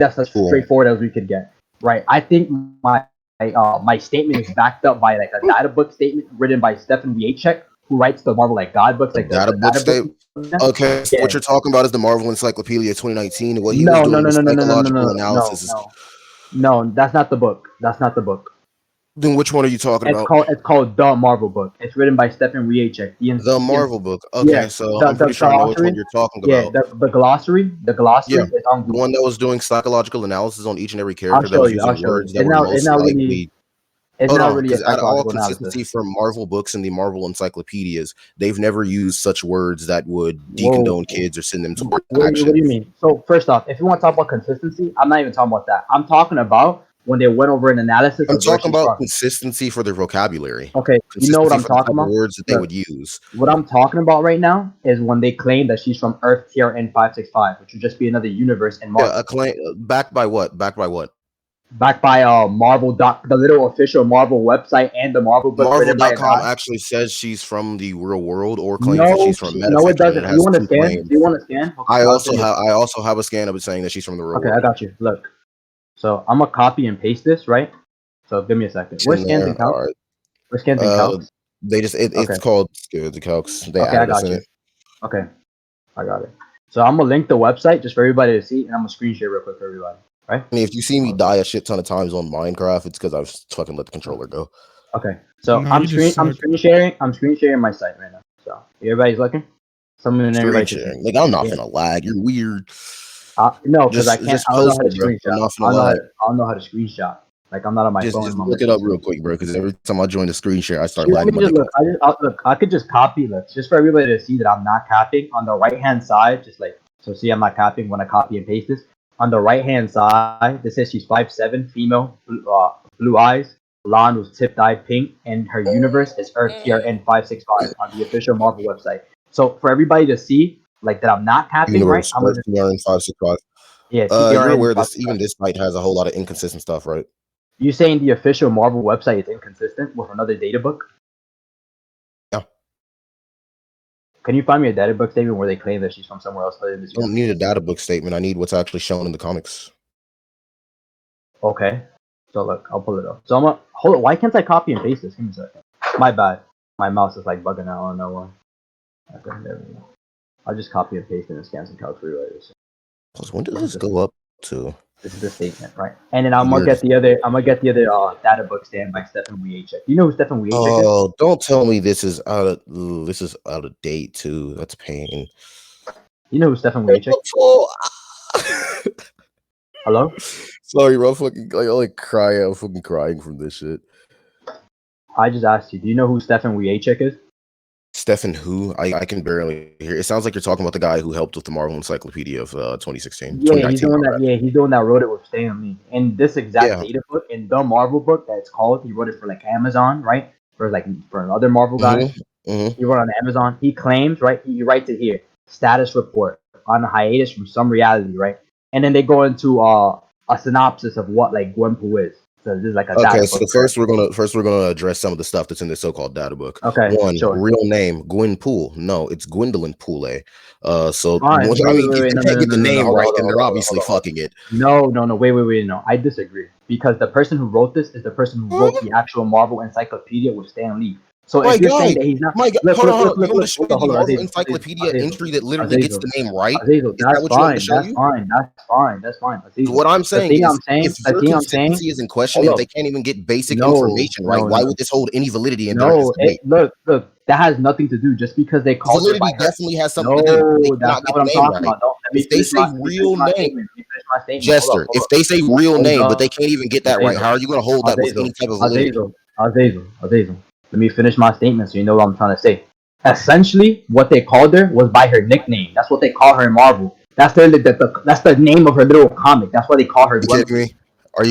that's as straightforward as we could get. Right. I think my statement is backed up by like a data book statement written by Stefan Wieczek, who writes the Marvel like God books, like data book statement. Okay, so what you're talking about is the Marvel Encyclopedia 2019, and what he was doing was psychological analysis. No, that's not the book. That's not the book. Then which one are you talking about? It's called The Marvel Book. It's written by Stefan Wieczek. The Marvel Book. Okay, yeah, so I'm pretty sure I know which one you're talking about. Yeah, the glossary. The glossary is on the one that was doing psychological analysis on each and every character that was using words that were most likely. It's not really because out of all consistency from Marvel books and the Marvel encyclopedias, they've never used such words that would decondone kids or send them to action. What do you mean? So first off, if you want to talk about consistency, I'm not even talking about that. I'm talking about when they went over an analysis. I'm talking about consistency for their vocabulary. Okay, you know what I'm talking about? Words that they would use. What I'm talking about right now is when they claim that she's from Earth TRN 565, which would just be another universe in Marvel. Yeah, a claim backed by what? Backed by what? Backed by Marvel the little official Marvel website and the Marvel book. Marvel.com actually says she's from the real world or claims that she's from Metafiction. No, it doesn't. You want to scan? Do you want to scan? Okay, I also have a scan of it saying that she's from the real world. Okay, I got you. Look. So I'm gonna copy and paste this, right? So give me a second. Where's scans and calcs? Right. Where's scans and calcs? They just it's called scans and calcs. They added us in it. Okay, I got it. So I'm gonna link the website just for everybody to see, and I'm gonna screen share real quick for everybody. Right? I mean, if you see me die a shit ton of times on Minecraft, it's because I've fucking let the controller go. Okay, so I'm screen sharing my site right now. So everybody's looking. Everybody sharing. Like I'm not gonna lag. You're weird. No, because I can't. I don't know how to screenshot. I don't know how to screenshot. Like I'm not on my phone. Just look it up real quick, bro. Because every time I join the screen share, I start lagging. Look, I could just copy. Look, just for everybody to see that I'm not copying. On the right hand side, just like so. See, I'm not copying when I copy and paste this. On the right hand side, this says she's 5'7", female, blue eyes, blonde with tip-dyed pink, and her universe is Earth TRN 565 on the official Marvel website. So for everybody to see, like that, I'm not copying, right? I'm Earth TRN 565. Yeah, you're aware this site has a whole lot of inconsistent stuff, right? You saying the official Marvel website is inconsistent with another data book? Yeah. Can you find me a data book statement where they claim that she's from somewhere else other than this? I don't need a data book statement. I need what's actually shown in the comics. Okay. So look, I'll pull it up. So I'm gonna hold it. Why can't I copy and paste this? Give me a second. My bad. My mouse is like bugging out. I don't know why. Okay, there we go. I'll just copy and paste it and scan some calcs for you later. Plus, when does this go up to? This is the statement, right? And then I'm gonna get the other data book stand by Stefan Wieczek. You know who Stefan Wieczek is? Oh, don't tell me this is out of date too. That's pain. You know who Stefan Wieczek? Hello? Sorry, bro. I'm fucking crying from this shit. I just asked you. Do you know who Stefan Wieczek is? Stefan who? I can barely hear. It sounds like you're talking about the guy who helped with the Marvel Encyclopedia of 2016. Yeah, he's doing that. Yeah, he's doing that. Wrote it with Stan Lee. And this exact data book in the Marvel book that's called. He wrote it for like Amazon, right? For another Marvel guy. Mm-hmm. He wrote on Amazon. He claims, right? He writes it here. Status report on a hiatus from some reality, right? And then they go into a synopsis of what like Gwenpool is. So this is like a okay. So first we're gonna address some of the stuff that's in this so-called data book. Okay. One, real name Gwenpool. No, it's Gwendolyn Poole. So you can't get the name right, then they're obviously fucking it. No. Wait. No, I disagree because the person who wrote this is the person who wrote the actual Marvel Encyclopedia with Stan Lee. So if you're saying that he's not, hold on. You want to show me the Marvel Encyclopedia entry that literally gets the name right? That's fine. What I'm saying is, if their consistency is in question, if they can't even get basic information right, why would this hold any validity in their debate? Look, that has nothing to do. Just because they call validity definitely has something to do. That's not what I'm talking about. If they say real name, Jester, if they say real name, but they can't even get that right, how are you going to hold that with any type of validity? Azazel. Let me finish my statement so you know what I'm trying to say. Essentially, what they called her was by her nickname. That's what they call her in Marvel. That's the name of her little comic. That's why they call her. Are you kidding me?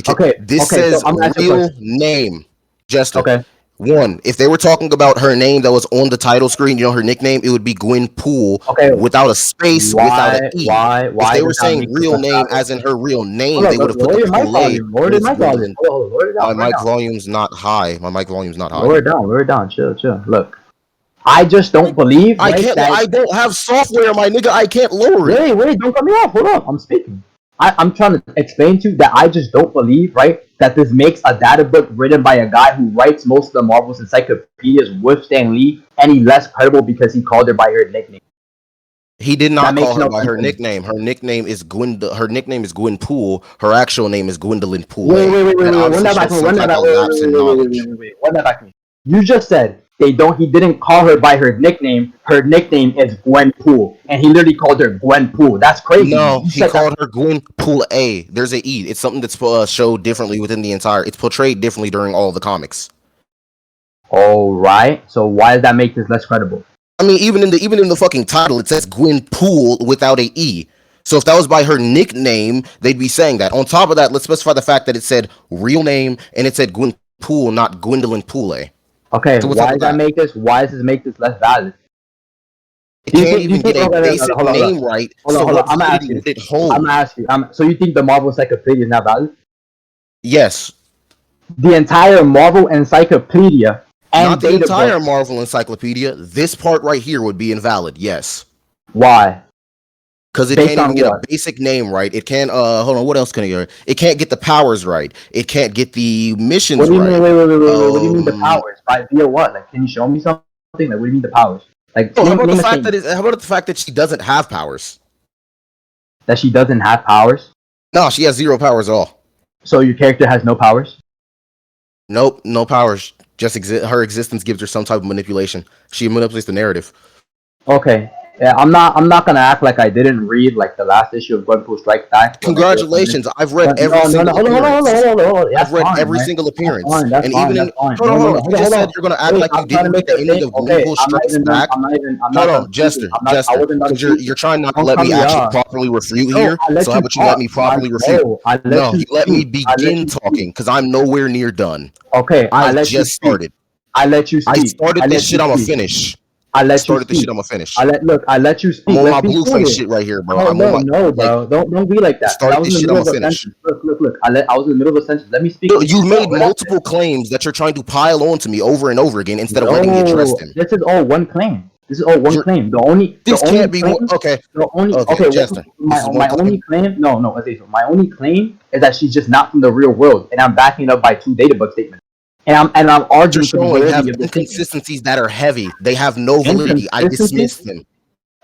Okay. This says real name, Jester. Okay. One, if they were talking about her name that was on the title screen, her nickname, it would be Gwenpool. Okay. Without a space, without an E. Why? If they were saying real name as in her real name, they would have put the Kool-Aid. My mic volume's not high. Lower it down. Chill. Look, I just don't believe. I don't have software, my nigga. I can't lower it. Wait, don't cut me off. Hold up. I'm speaking. I'm trying to explain to you that I just don't believe, right, that this makes a data book written by a guy who writes most of the Marvel's encyclopedias with Stan Lee any less credible because he called her by her nickname. He did not call her by her nickname. Her nickname is Gwenpool. Her actual name is Gwendolyn Poole. Wait. Run that back to me. You just said he didn't call her by her nickname. Her nickname is Gwenpool, and he literally called her Gwenpool. That's crazy. No, he called her Gwenpool A. There's a E. It's something that's showed differently within the entire. It's portrayed differently during all of the comics. All right. So why does that make this less credible? I mean, even in the fucking title, it says Gwenpool without a E. So if that was by her nickname, they'd be saying that. On top of that, let's specify the fact that it said real name and it said Gwenpool, not Gwendolyn Poole. Okay, so why does that make this? Why does this make this less valid? It can't even get a basic name right. Hold on. I'm asking. So you think the Marvel Encyclopedia is not valid? Yes. The entire Marvel Encyclopedia. And not the entire Marvel Encyclopedia. This part right here would be invalid. Yes. Why? Because it can't even get a basic name right. It can't. Hold on. What else can it get? It can't get the powers right. It can't get the missions right. Wait. What do you mean the powers? Via what? Like, can you show me something? Like, what do you mean the powers? Like, how about the fact that she doesn't have powers? That she doesn't have powers? No, she has 0 powers at all. So your character has no powers? Nope, no powers. Just her existence gives her some type of manipulation. She manipulates the narrative. Okay. Yeah, I'm not gonna act like I didn't read like the last issue of Gwenpool Strike Back. Congratulations! I've read every single appearance. I've read every single appearance, and even hold on. You just said you're gonna act like you didn't read the ending of Gwenpool Strikes Back. Hold on, Jester, because you're trying not to let me actually properly refute here. So how about you let me properly refute? No, you let me begin talking because I'm nowhere near done. Okay, I just started. I let you speak. I started this shit. I'm gonna finish. I let you speak. Shit, I'm gonna finish. I let you speak. I'm on my Blueface shit right here, bro. No, bro. Don't be like that. Start this shit. I'm gonna finish. Look. I was in the middle of a sentence. Let me speak. You made multiple claims that you're trying to pile on to me over and over again instead of letting me address them. This is all one claim. This can't be one. Okay. Jester. My only claim. No. Azazel. My only claim is that she's just not from the real world, and I'm backing it up by 2 data book statements. And I'm arguing for the validity of the inconsistencies that are heavy. They have no validity. I dismissed them.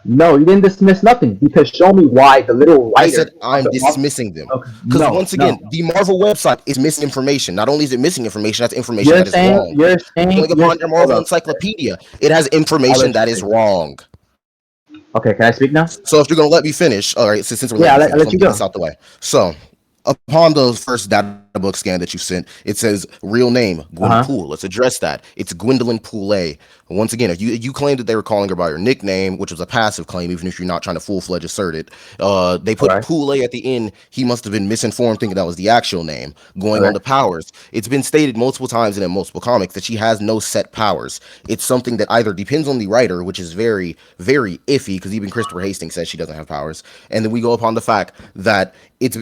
No, you didn't dismiss nothing because show me why the little writer. I said I'm dismissing them because once again, the Marvel website is missing information. Not only is it missing information, that's information that is wrong. You're saying upon your Marvel Encyclopedia, it has information that is wrong. Okay, can I speak now? So if you're gonna let me finish, all right. Since we're let you go. This out the way. So. Upon the first data book scan that you sent, it says real name Gwenpool. Let's address that. It's Gwendolyn Poole. Once again, if you claimed that they were calling her by her nickname, which was a passive claim, even if you're not trying to full-fledged assert it, they put Poole at the end. He must have been misinformed, thinking that was the actual name. Going on to powers, it's been stated multiple times and in multiple comics that she has no set powers. It's something that either depends on the writer, which is very, very iffy, because even Christopher Hastings says she doesn't have powers, and then we go upon the fact that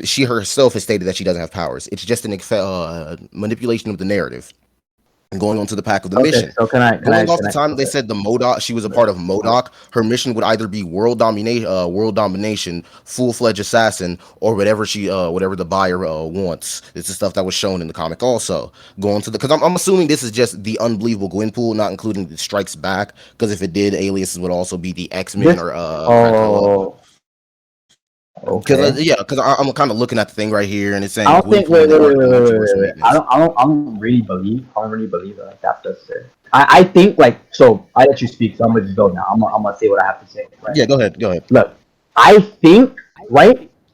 she herself has stated that she doesn't have powers. It's just an manipulation of the narrative. And going on to the pack of the mission. So they said the MODOK, she was a part of MODOK. Her mission would either be world domination, full-fledged assassin, or whatever whatever the buyer wants. It's the stuff that was shown in the comic also. Going to because I'm assuming this is just the unbelievable Gwenpool, not including the Strikes Back. Because if it did, aliases would also be the X-Men or Because I'm kind of looking at the thing right here, and it's saying I don't think. Wait. I don't really believe that like that's necessary. I think like so. I let you speak, so I'm gonna just go now. I'm gonna say what I have to say. Right? Yeah, go ahead. Look, I think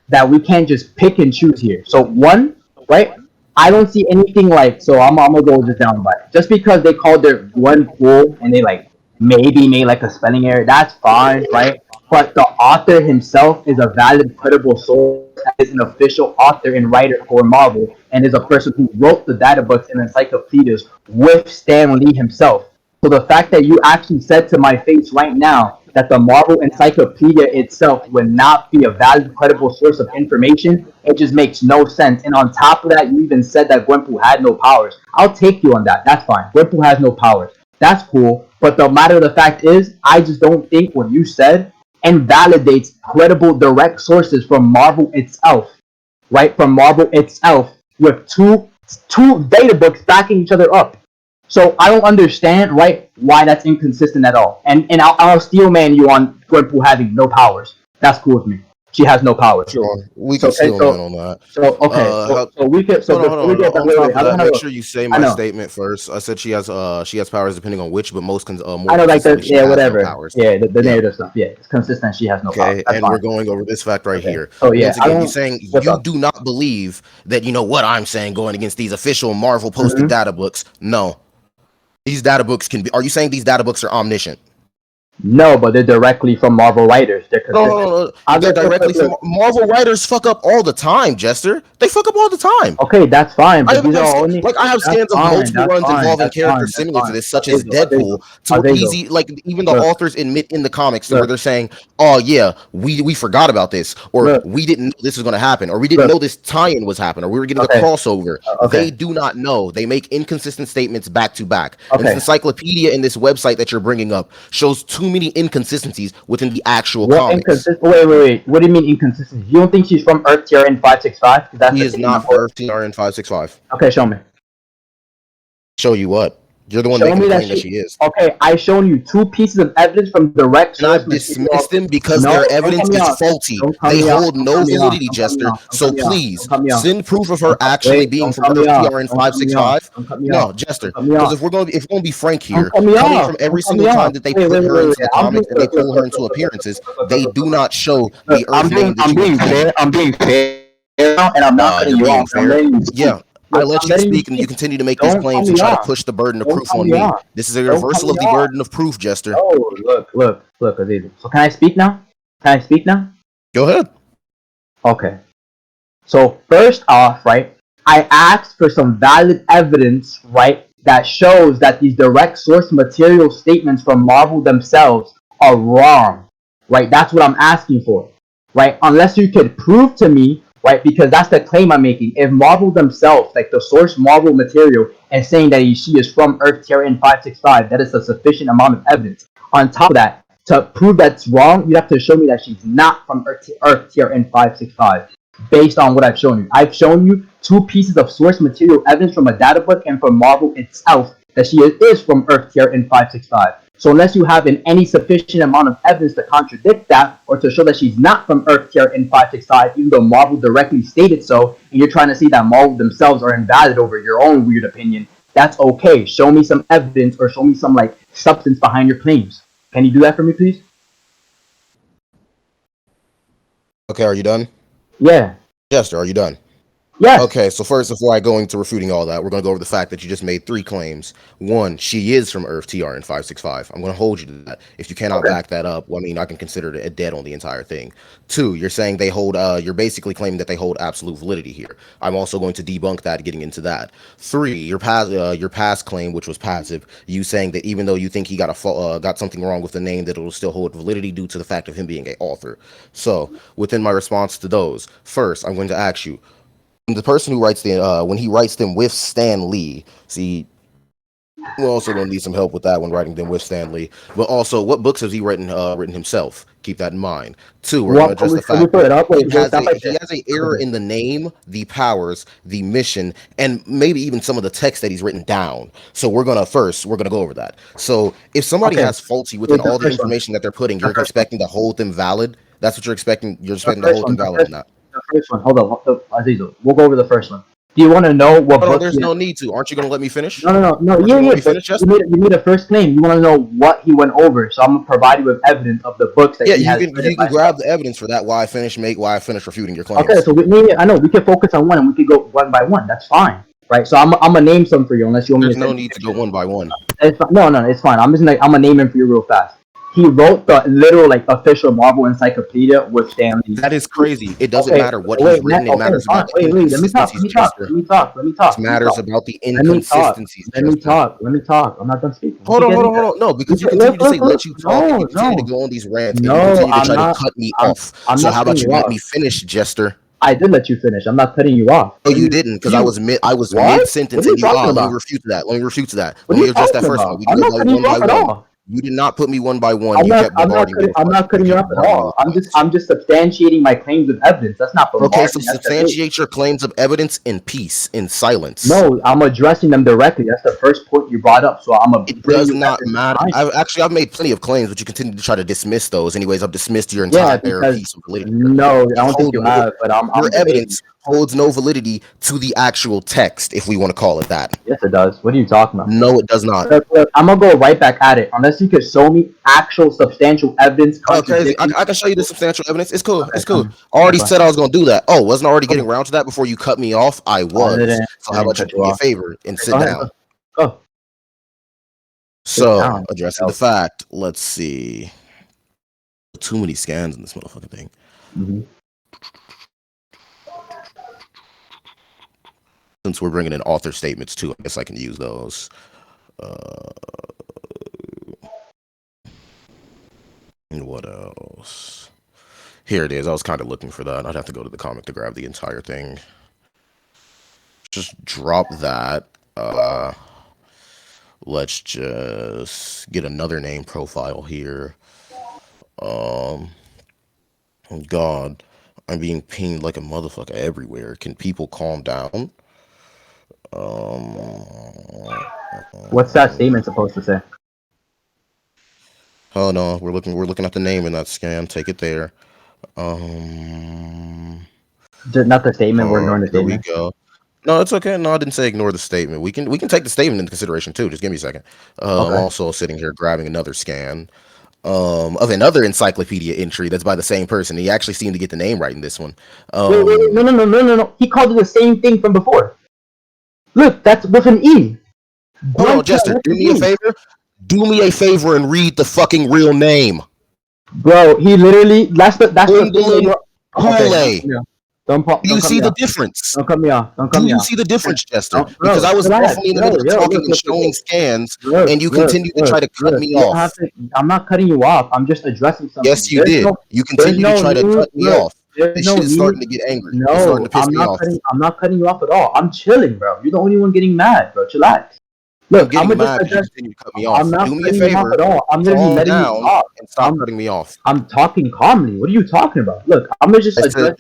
that we can't just pick and choose here. So one, I don't see anything like. So I'm gonna go just down by it. Just because they called their Gwenpool and they like maybe made like a spelling error, that's fine, right? But the author himself is a valid, credible source, is an official author and writer for Marvel, and is a person who wrote the data books and encyclopedias with Stan Lee himself. So the fact that you actually said to my face right now that the Marvel Encyclopedia itself would not be a valid, credible source of information, it just makes no sense. And on top of that, you even said that Gwenpool had no powers. I'll take you on that. That's fine. Gwenpool has no powers. That's cool. But the matter of the fact is, I just don't think what you said invalidates credible direct sources from Marvel itself. right, from Marvel itself with two data books backing each other up. So I don't understand, right, why that's inconsistent at all. And I'll steel man you on Gwenpool having no powers. That's cool with me. She has no powers. Sure, we can steel man on that. So we could. So hold on. On top of that, make sure you say my know. statement first. I said she has powers depending on which, but more I know, like the, yeah, whatever. No powers. Yeah, the narrative stuff. Yeah, it's consistent. She has no powers. Okay, and we're going over this fact right here. Oh yeah, once again, you're saying you do not believe that you know what I'm saying going against these official Marvel posted data books. No, these data books can be. Are you saying these data books are omniscient? No, but they're directly from Marvel writers. No. They're directly from Marvel writers. Fuck up all the time, Jester. They fuck up all the time. Okay, that's fine. But I have scans of multiple runs involving characters similar to this, such as Deadpool. Even the authors admit in the comics where they're saying, "Oh yeah, we forgot about this," or "We didn't know this was going to happen," or "We didn't know this tie-in was happening," or "We were getting a crossover." They do not know. They make inconsistent statements back to back. And this encyclopedia and this website that you're bringing up shows too many inconsistencies within the actual comics. Wait. What do you mean inconsistencies? You don't think she's from Earth TRN 565? He is not Earth TRN 565. Okay, show me. Show you what? You're the one making the claim that she is. Okay, I've shown you two pieces of evidence from direct source. And I've dismissed them because their evidence is faulty. They hold no validity, Jester. So please, send proof of her actually being from Earth TRN 565. No, Jester. Because if we're going to be frank here, coming from every single time that they put her into the comics and they pull her into appearances, they do not show the Earth name. I'm being fair, and I'm not cutting you off. Yeah. I let you speak, and you continue to make these claims and try to push the burden of proof on me. This is a reversal of the burden of proof, Jester. Oh, look, Azazel. So can I speak now? Go ahead. Okay. So first off, right, I asked for some valid evidence, right, that shows that these direct source material statements from Marvel themselves are wrong, right? That's what I'm asking for, right? Unless you could prove to me, right, because that's the claim I'm making. If Marvel themselves, like the source Marvel material, and saying that she is from Earth TRN 565, that is a sufficient amount of evidence. On top of that, to prove that's wrong, you have to show me that she's not from Earth TRN 565, based on what I've shown you. I've shown you two pieces of source material evidence from a data book and from Marvel itself that she is from Earth TRN 565. So unless you have any sufficient amount of evidence to contradict that or to show that she's not from Earth TRN 565, even though Marvel directly stated so, and you're trying to see that Marvel themselves are invalid over your own weird opinion, that's okay. Show me some evidence or show me some substance behind your claims. Can you do that for me, please? Okay, are you done? Yeah. Jester, are you done? Yes. Okay, so first, before I go into refuting all that, we're going to go over the fact that you just made three claims. One, she is from Earth TRN 565. I'm going to hold you to that. If you cannot back that up, well, I mean, I can consider it a dead on the entire thing. Two, you're saying they hold, you're basically claiming that they hold absolute validity here. I'm also going to debunk that, getting into that. Three, your past claim, which was passive, you saying that even though you think he got something wrong with the name, that it'll still hold validity due to the fact of him being an author. So, within my response to those, first, I'm going to ask you, the person who writes when he writes them with Stan Lee, see, we're also going to need some help with that when writing them with Stan Lee. But also, what books has he written himself? Keep that in mind. Two, we're going to address the fact that he has an error in the name, the powers, the mission, and maybe even some of the text that he's written down. So we're going to go over that. So if somebody has faulty within all the information that they're putting, you're expecting to hold them valid. That's what you're expecting. You're expecting to hold them valid in that. The first one. Hold on, Azazel. We'll go over the first one. Do you want to know what book? There's no need to. Aren't you going to let me finish? No. Yeah. You made a first claim. You want to know what he went over, so I'm going to provide you with evidence of the books that he has. You can grab the evidence for that while I finish refuting your claims. Okay, so I know we can focus on one and we can go one by one. That's fine. Right, so I'm gonna name some for you unless you want me to. There's no need to go one by one. No, it's fine. I'm gonna name them for you real fast. He wrote the literal official Marvel encyclopedia with Stan Lee. That is crazy. It doesn't matter what he's written. It matters about the inconsistencies. Let me talk. It matters about the inconsistencies. Let me talk. I'm not done speaking. Hold on. No, because you continue to say let you talk. You continue to go on these rants. No, and you continue to try to cut me off. So how about you let me finish, Jester? I did let you finish. I'm not cutting you off. No, you didn't, because I was mid-sentence and you Let me refute that. Let me address that first one. We can go one by one. You did not put me one by one. You kept bombarding me. I'm not cutting you off at all. I'm just substantiating my claims of evidence. That's not bombarding. Okay, so substantiate your claims of evidence in peace, in silence. No, I'm addressing them directly. That's the first point you brought up. So It does not matter. I've made plenty of claims, but you continue to try to dismiss those. Anyways, I've dismissed your entire piece of validity. No, I don't think you have. But your evidence holds no validity to the actual text, if we want to call it that. Yes, it does. What are you talking about? No, it does not. Look, I'm gonna go right back at it. Unless you could show me actual substantial evidence. Okay, I can show you the substantial evidence. It's cool. It's cool. I already said I was gonna do that. Oh, wasn't I already getting around to that before you cut me off? I was. So how about you do me a favor and sit down? Go. So addressing the fact. Let's see. Too many scans in this motherfucking thing. Mm-hmm. Since we're bringing in author statements too, I guess I can use those. And what else? Here it is. I was kind of looking for that. I'd have to go to the comic to grab the entire thing. Just drop that. Let's just get another name profile here. Oh God, I'm being pinged like a motherfucker everywhere. Can people calm down? What's that statement supposed to say? Oh no, we're looking at the name in that scan. Take it there. Not the statement. We're ignoring the statement. Here we go. No, it's okay. No, I didn't say ignore the statement. We can take the statement into consideration too. Just give me a second. Okay. I'm also sitting here grabbing another scan of another encyclopedia entry that's by the same person. He actually seemed to get the name right in this one. Wait, no. He called it the same thing from before. Look, that's with an E. Hold on, Jester. Do me a favor. Do me a favor and read the fucking real name. Bro, he literally that's the thing. Do you see the difference? Don't cut me off. Do you see the difference, Jester? Because I was definitely in the middle of talking and showing scans, and you continue to try to cut me off. I'm not cutting you off. I'm just addressing something. Yes, you did. You continue to try to cut me off. This shit is starting to get angry. No, I'm not cutting you off at all. I'm chilling, bro. You're the only one getting mad, bro. Chillax. Look, I'm gonna just continue to cut me off. Do me a favor. At all. I'm literally letting you talk and stop cutting me off. I'm talking calmly. What are you talking about? Look, I'm gonna just address.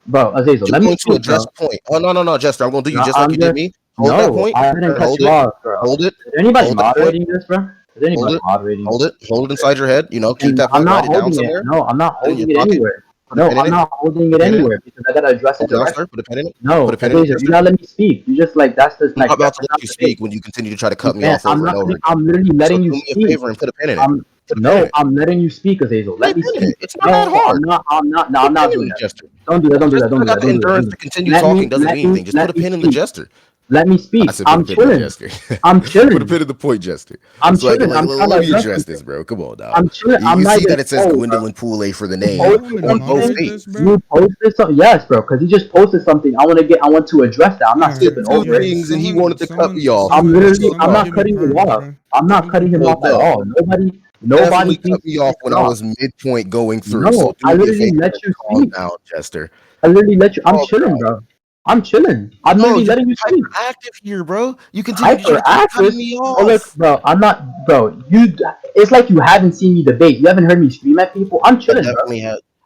Bro, Azazel, let me to address the point. Oh no, Jester, I'm gonna do you just like you did me. Hold that point. I didn't cut you off, bro. Hold it. Is anybody moderating this, bro? Is anybody moderating? Hold it inside your head. You know, keep that point right down somewhere. No, I'm not holding it anywhere. No, I'm not holding it anywhere because I gotta address it directly. Put a pen in it. No, you're not letting me speak. You just like that's just like. I'm about to let you speak when you continue to try to cut me off over and over. I'm literally letting you speak. Do me a favor and put a pen in it. No, I'm letting you speak, Azazel. Let me speak. It's not that hard. I'm not doing that. Jester. Don't do that. Don't do that. Don't do that. The endurance to continue talking doesn't mean anything. Just put a pin in the Jester. Let me speak. I'm chilling. I'm chilling. Put a pin in the point, Jester. I'm chilling. Let me address this, bro. Come on now. I'm chilling. You see that it says Gwenpool for the name on both dates. You posted something, yes, bro, because he just posted something. I want to address that. I'm not skipping over things, and he wanted to cut me off. I'm not cutting him off. I'm not cutting him off at all. Nobody cut me off when I was midpoint going through. No, so I literally let you speak. Now, Jester. I literally let you. I'm chilling, bro. I'm chilling. I'm literally letting you speak. Active here, bro. You continue to cut me off. Oh, look, bro. I'm not, bro. It's like you haven't seen me debate. You haven't heard me scream at people. I'm chilling, bro.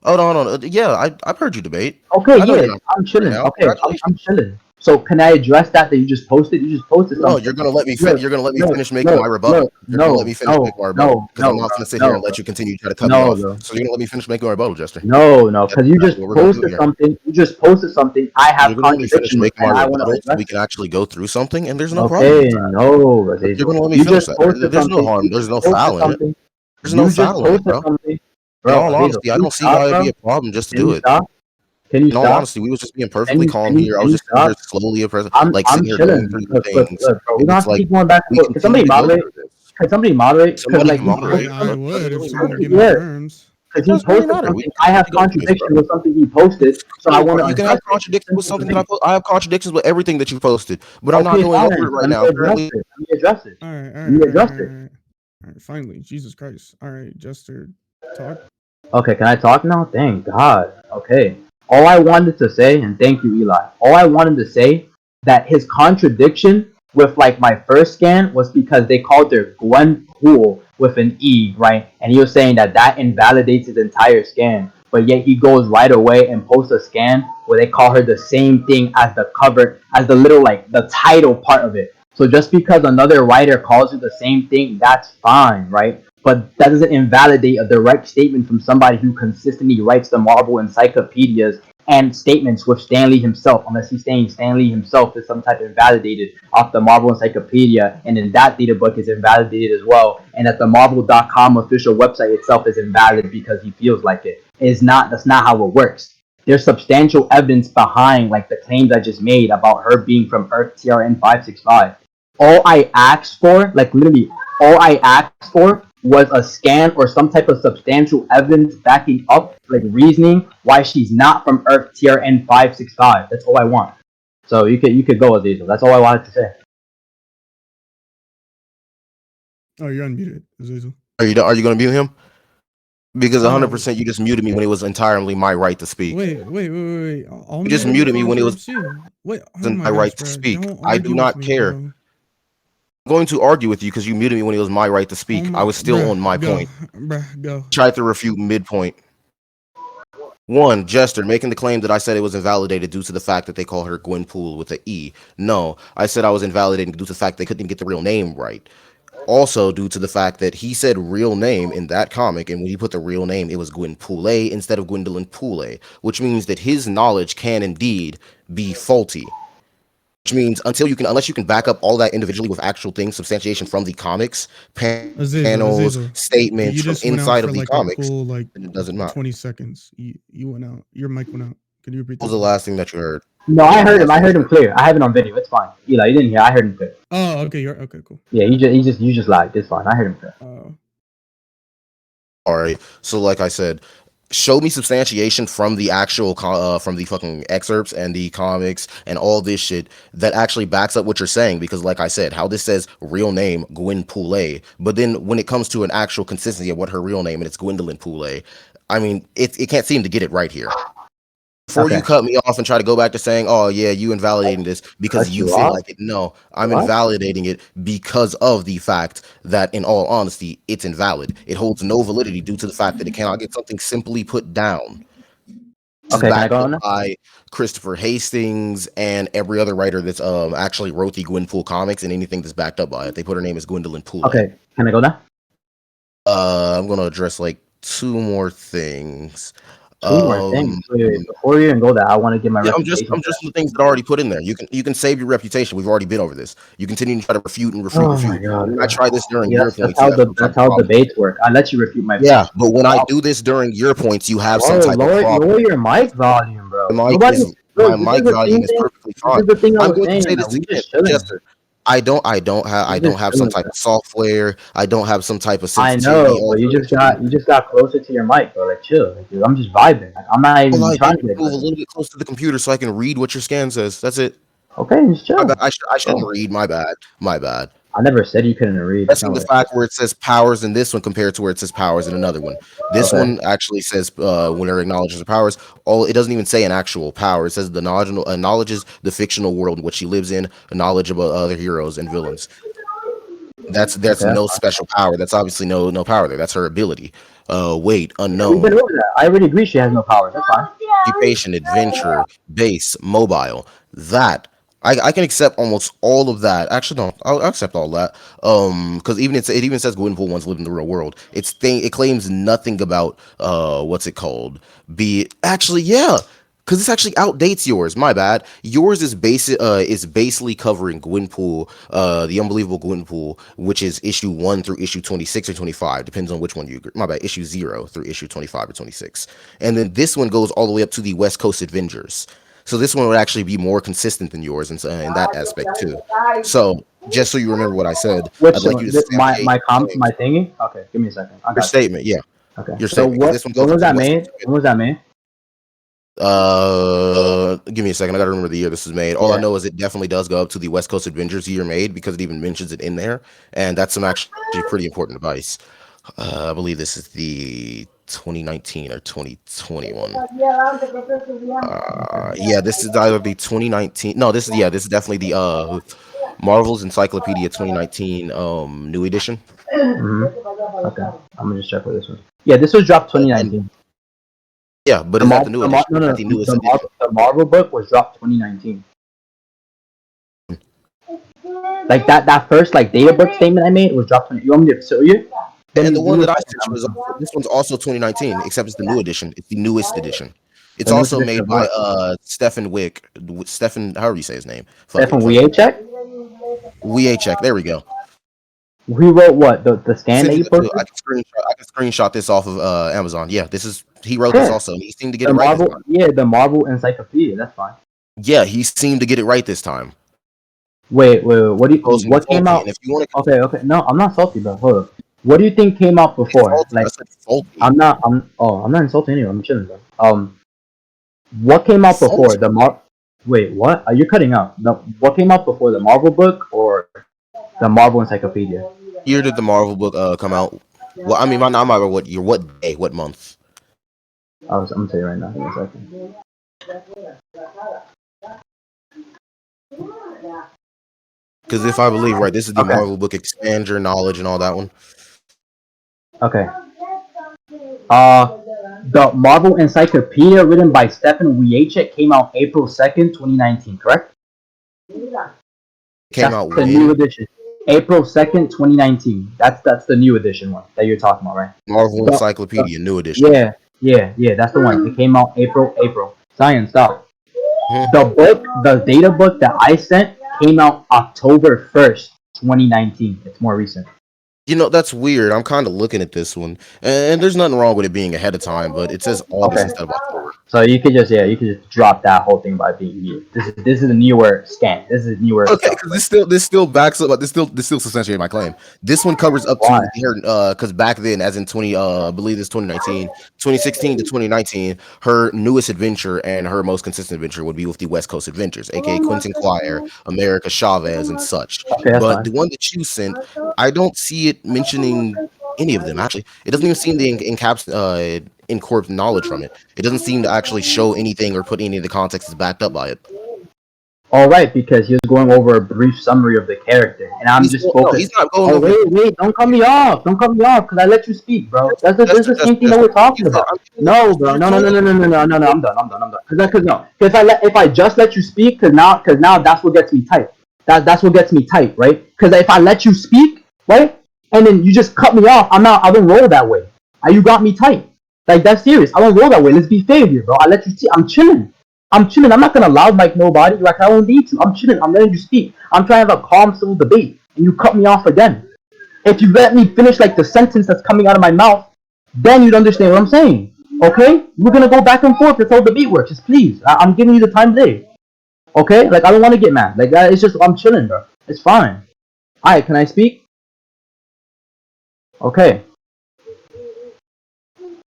Oh no. Yeah, I've heard you debate. Okay, yeah, I'm chilling. Okay, I'm chilling. So can I address that you just posted? You just posted something. No, you're gonna let me. You're gonna let me finish making my rebuttal. You're gonna let me finish making my rebuttal because I'm not gonna sit here and let you continue to try to cut me off. So you're gonna let me finish making my rebuttal, Jester. No, because you just posted something. You just posted something. I have contradiction. We can actually go through something, and there's no problem. Okay, no, you're gonna let me finish that. There's no harm. There's no foul in it. There's no foul in it, bro. In all honesty, I don't see why it'd be a problem just to do it. Can you stop? Honestly, we was just being perfectly calm here. I was just sitting here slowly sitting here going through things. Look, we're not keep going back and forth. Can somebody moderate? Somebody moderate. I would if somebody give me terms. Because he posted something. I have contradiction with something he posted, so I want to. You can have contradictions with something that I post. I have contradictions with everything that you posted, but I'm not going over it right now. Let me address it. All right. Finally, Jesus Christ. All right, Jester, talk. Okay, can I talk now? Thank God. Okay. All I wanted to say, and thank you, Eli. All I wanted to say that his contradiction with like my first scan was because they called her Gwenpool with an E, right? And he was saying that that invalidates his entire scan. But yet he goes right away and posts a scan where they call her the same thing as the cover, as the little like the title part of it. So just because another writer calls her the same thing, that's fine, right? But that doesn't invalidate a direct statement from somebody who consistently writes the Marvel encyclopedias and statements with Stanley himself, unless he's saying Stanley himself is some type of invalidated off the Marvel Encyclopedia, and then that data book is invalidated as well, and that the Marvel.com official website itself is invalid because he feels like it. Is not That's not how it works. There's substantial evidence behind like the claims I just made about her being from Earth TRN 565. All I asked for, like literally, all I asked for was a scan or some type of substantial evidence backing up, like reasoning why she's not from Earth TRN 565. That's all I want. So you could go, Azazel. That's all I wanted to say. Oh, you're unmuted, Azazel. Are you going to mute him? Because 100% you just muted me when it was entirely my right to speak. Wait. You just muted me when it was my right to speak. I do not care. I'm going to argue with you because you muted me when it was my right to speak. I was still on my point. Go. Tried to refute midpoint. One, Jester, making the claim that I said it was invalidated due to the fact that they call her Gwenpool with an E. No, I said I was invalidating due to the fact they couldn't even get the real name right. Also, due to the fact that he said real name in that comic, and when he put the real name, it was Gwenpool instead of Gwendolyn Poole, which means that his knowledge can indeed be faulty. Which means unless you can back up all that individually with actual things, substantiation from the comics, panels, statements from inside of the comics, it doesn't matter. 20 seconds. You went out. Your mic went out. Can you repeat that? What was the last thing that you heard? No, I heard him. I heard him clear. I have it on video. It's fine. Eli, you didn't hear. I heard him clear. Oh, okay. Okay, cool. Yeah, you just lagged. It's fine. I heard him clear. All right. So, like I said, show me substantiation from the actual from the fucking excerpts and the comics and all this shit that actually backs up what you're saying. Because, like I said, how this says real name Gwenpool, but then when it comes to an actual consistency of what her real name and it's Gwendolyn Poole, I mean, it can't seem to get it right here. Before you cut me off and try to go back to saying, oh, yeah, you invalidating this because you feel like it. No, I'm invalidating it because of the fact that, in all honesty, it's invalid. It holds no validity due to the fact that it cannot get something simply put down. Okay, can I go on? By Christopher Hastings and every other writer that's actually wrote the Gwenpool comics and anything that's backed up by it. They put her name as Gwendolyn Poole. Okay, can I go now? I'm going to address like two more things. Wait, before you even go there, I want to get my reputation. I'm just the things that are already put in there. You can save your reputation. We've already been over this. You continue to try to refute and refute. I try this during your points. That's how debates work. I let you refute my. Yeah, but when I do this during your points, you have some type of problem. Lower your mic volume, bro. My mic volume is perfectly fine. I'm going to say this again, Jester. I don't have some type of software. I don't have some type of sensitivity. I know, but you just got closer to your mic, bro. Like chill. Like, dude, I'm just vibing. Like, I'm not even trying to move a little bit closer to the computer so I can read what your scan says. That's it. Okay, just chill. I shouldn't read. My bad. I never said you couldn't read. That's the fact where it says powers in this one compared to where it says powers in another one. This one actually says when it acknowledges the powers, it doesn't even say an actual power. It says the knowledge acknowledges the fictional world in which she lives in, a knowledge about other heroes and villains. That's no special power. That's obviously no power there. That's her ability. Wait, unknown. We've been over that. I already agree she has no powers. That's fine. Occupation, adventure, base, mobile. That. I can accept almost all of that. Actually, no, I'll accept all that. Because it even says Gwenpool once lived in the real world. It claims nothing about what's it called? Because this actually outdates yours. My bad. Yours is basically covering Gwenpool, the unbelievable Gwenpool, which is issue 1 through issue 26 or 25, depends on which one you agree. My bad. Issue 0 through issue 25 or 26, and then this one goes all the way up to the West Coast Avengers. So this one would actually be more consistent than yours in that aspect too. So just so you remember what I said, I'd like you to my thingy. Okay, give me a second. Your statement, yeah. Okay. Your statement. When was that made? When was that made? Give me a second. I gotta remember the year this was made. All I know is it definitely does go up to the West Coast Avengers year made because it even mentions it in there, and that's some actually pretty important advice. I believe this is the 2019 or 2021. Yeah, this is either the 2019. No, this is definitely the Marvel's Encyclopedia 2019 new edition. Okay, I'm gonna just check for this one. Yeah, this was dropped 2019. Yeah, but is that the new edition? The newest edition? The Marvel book was dropped 2019. Like that first like data book statement I made was dropped. You want me to show you? And the one that I sent was this one's also 2019, except it's the new edition. It's the newest edition. It's also made by Stefan Wick. Stefan, however you say his name. Stefan Wiacek? Wiacek, there we go. He wrote what? The scan that you posted? I can screenshot this off of Amazon. Yeah, he wrote this also. He seemed to get it right this time. Yeah, the Marvel Encyclopedia, that's fine. Yeah, he seemed to get it right this time. Wait, what came out? If you want to... Okay. No, I'm not salty, bro. Hold up. What do you think came out before? Like, I'm not insulting anyone. I'm chilling, bro. What came out before the Wait, what? Are you cutting out? What came out before the Marvel book or the Marvel Encyclopedia? Year did the Marvel book come out? Well, I mean, not Marvel. What year? What day? What month? I'm gonna tell you right now. Give me a second. Because if I believe right, this is the Marvel book. Expand your knowledge and all that one. Okay. The Marvel Encyclopedia, written by Stefan Wiacek, came out April 2nd, 2019. Correct? Came out the new edition. April 2nd, 2019. That's the new edition one that you're talking about, right? Marvel Encyclopedia, new edition. Yeah. That's the one. It came out April. Science, stop. The data book that I sent came out October 1st, 2019. It's more recent. You know, that's weird. I'm kind of looking at this one, and there's nothing wrong with it being ahead of time, but it says August instead of October. So you could just drop that whole thing by being new. This is a newer scan. This is newer. Okay, because this still backs up. This still substantiates my claim. This one covers up to here, because back then, as in 2016 to 2019, her newest adventure and her most consistent adventure would be with the West Coast Adventures, aka Quentin Quire, America Chavez, and such. But the one that you sent, I don't see it mentioning any of them. Actually, it doesn't even seem to incorporate knowledge from it. It doesn't seem to actually show anything or put any of the context is backed up by it. All right, because he was going over a brief summary of the character, and I'm just focused. No, he's not going over. Wait! Don't cut me off! Because I let you speak, bro. That's the same thing that we're talking about. No, bro. No. I'm done. Because if I just let you speak, because now that's what gets me tight. That's what gets me tight, right? Because if I let you speak, right, and then you just cut me off, I don't roll that way. You got me tight. Like, that's serious. I don't roll that way. Let's be fair here, bro. I let you see. I'm chilling. I'm not gonna loud mic nobody. Like, I don't need to. I'm chilling. I'm letting you speak. I'm trying to have a calm, civil debate, and you cut me off again. If you let me finish like the sentence that's coming out of my mouth, then you'd understand what I'm saying. Okay? We're gonna go back and forth. That's how debate works. Just please. I'm giving you the time today. Okay? Like, I don't want to get mad. Like, that. It's just I'm chilling, bro. It's fine. All right. Can I speak? Okay.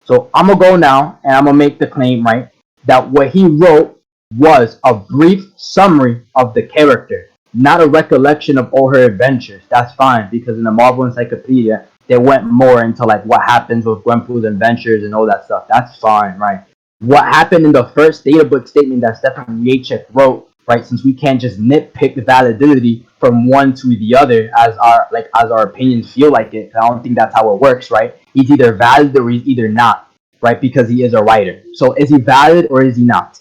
So I'm going to go now, and I'm going to make the claim, right, that what he wrote was a brief summary of the character, not a recollection of all her adventures. That's fine, because in the Marvel Encyclopedia, they went more into, like, what happens with Gwenpool's adventures and all that stuff. That's fine, right? What happened in the first data book statement that Stefan Wiacek wrote, right, since we can't just nitpick the validity from one to the other as our opinions feel like it. I don't think that's how it works, right? He's either valid or he's either not, right? Because he is a writer. So is he valid or is he not?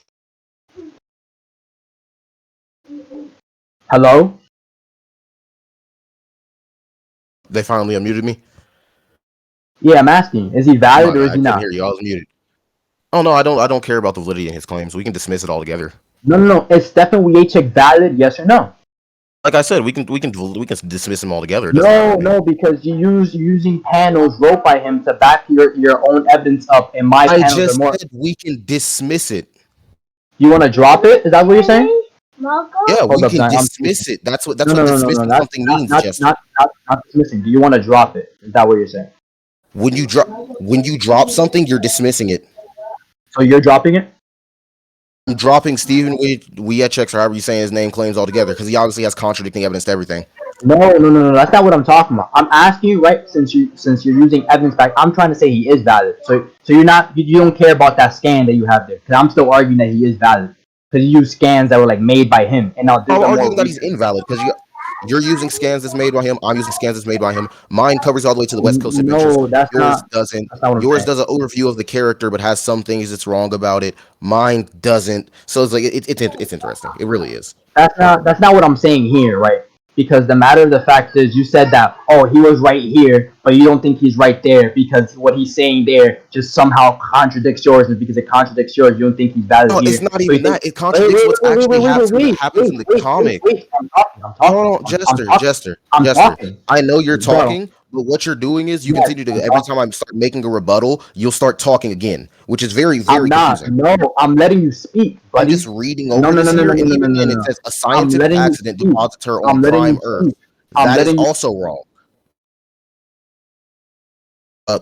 Hello? They finally unmuted me? Yeah, I'm asking. Is he valid or is he not? I couldn't hear you. I was muted. Oh no, I don't care about the validity in his claims. We can dismiss it altogether. No. Is Stefan Wiacek valid? Yes or no? Like I said, we can dismiss him altogether. No, because you're using panels wrote by him to back your own evidence up. And my panels just are more. Said we can dismiss it. You want to drop it? Is that what you're saying? Yeah, we can dismiss it. That's what dismissing something means. Not dismissing. Do you want to drop it? Is that what you're saying? When you drop something, you're dismissing it. So you're dropping it? I'm dropping Stephen Wiacek, or however you say his name, claims altogether, because he obviously has contradicting evidence to everything. No. That's not what I'm talking about. I'm asking you, right? Since you're using evidence back, I'm trying to say he is valid. So you don't care about that scan that you have there, because I'm still arguing that he is valid, because you use scans that were like made by him, and now I'm arguing that he's invalid because You're using scans that's made by him. I'm using scans that's made by him. Mine covers all the way to the West Coast Adventures. No, that's Yours not. doesn't. That's not what I'm Yours saying. does an overview of the character, but has some things that's wrong about it. Mine doesn't. So it's like it's interesting. It really is. That's not what I'm saying here, right? Because the matter of the fact is, you said that he was right here, but you don't think he's right there because what he's saying there just somehow contradicts yours, and because it contradicts yours, you don't think he's valid here. It's not even that. It contradicts what's actually happens in the comic. I'm talking. Jester. I'm talking. I know you're talking, but what you're doing is you continue to every time I start making a rebuttal, you'll start talking again, which is very, very confusing. No, I'm letting you speak, buddy. I'm just reading over this here, and even then it says a scientific accident deposits her on Prime Earth. That is also wrong.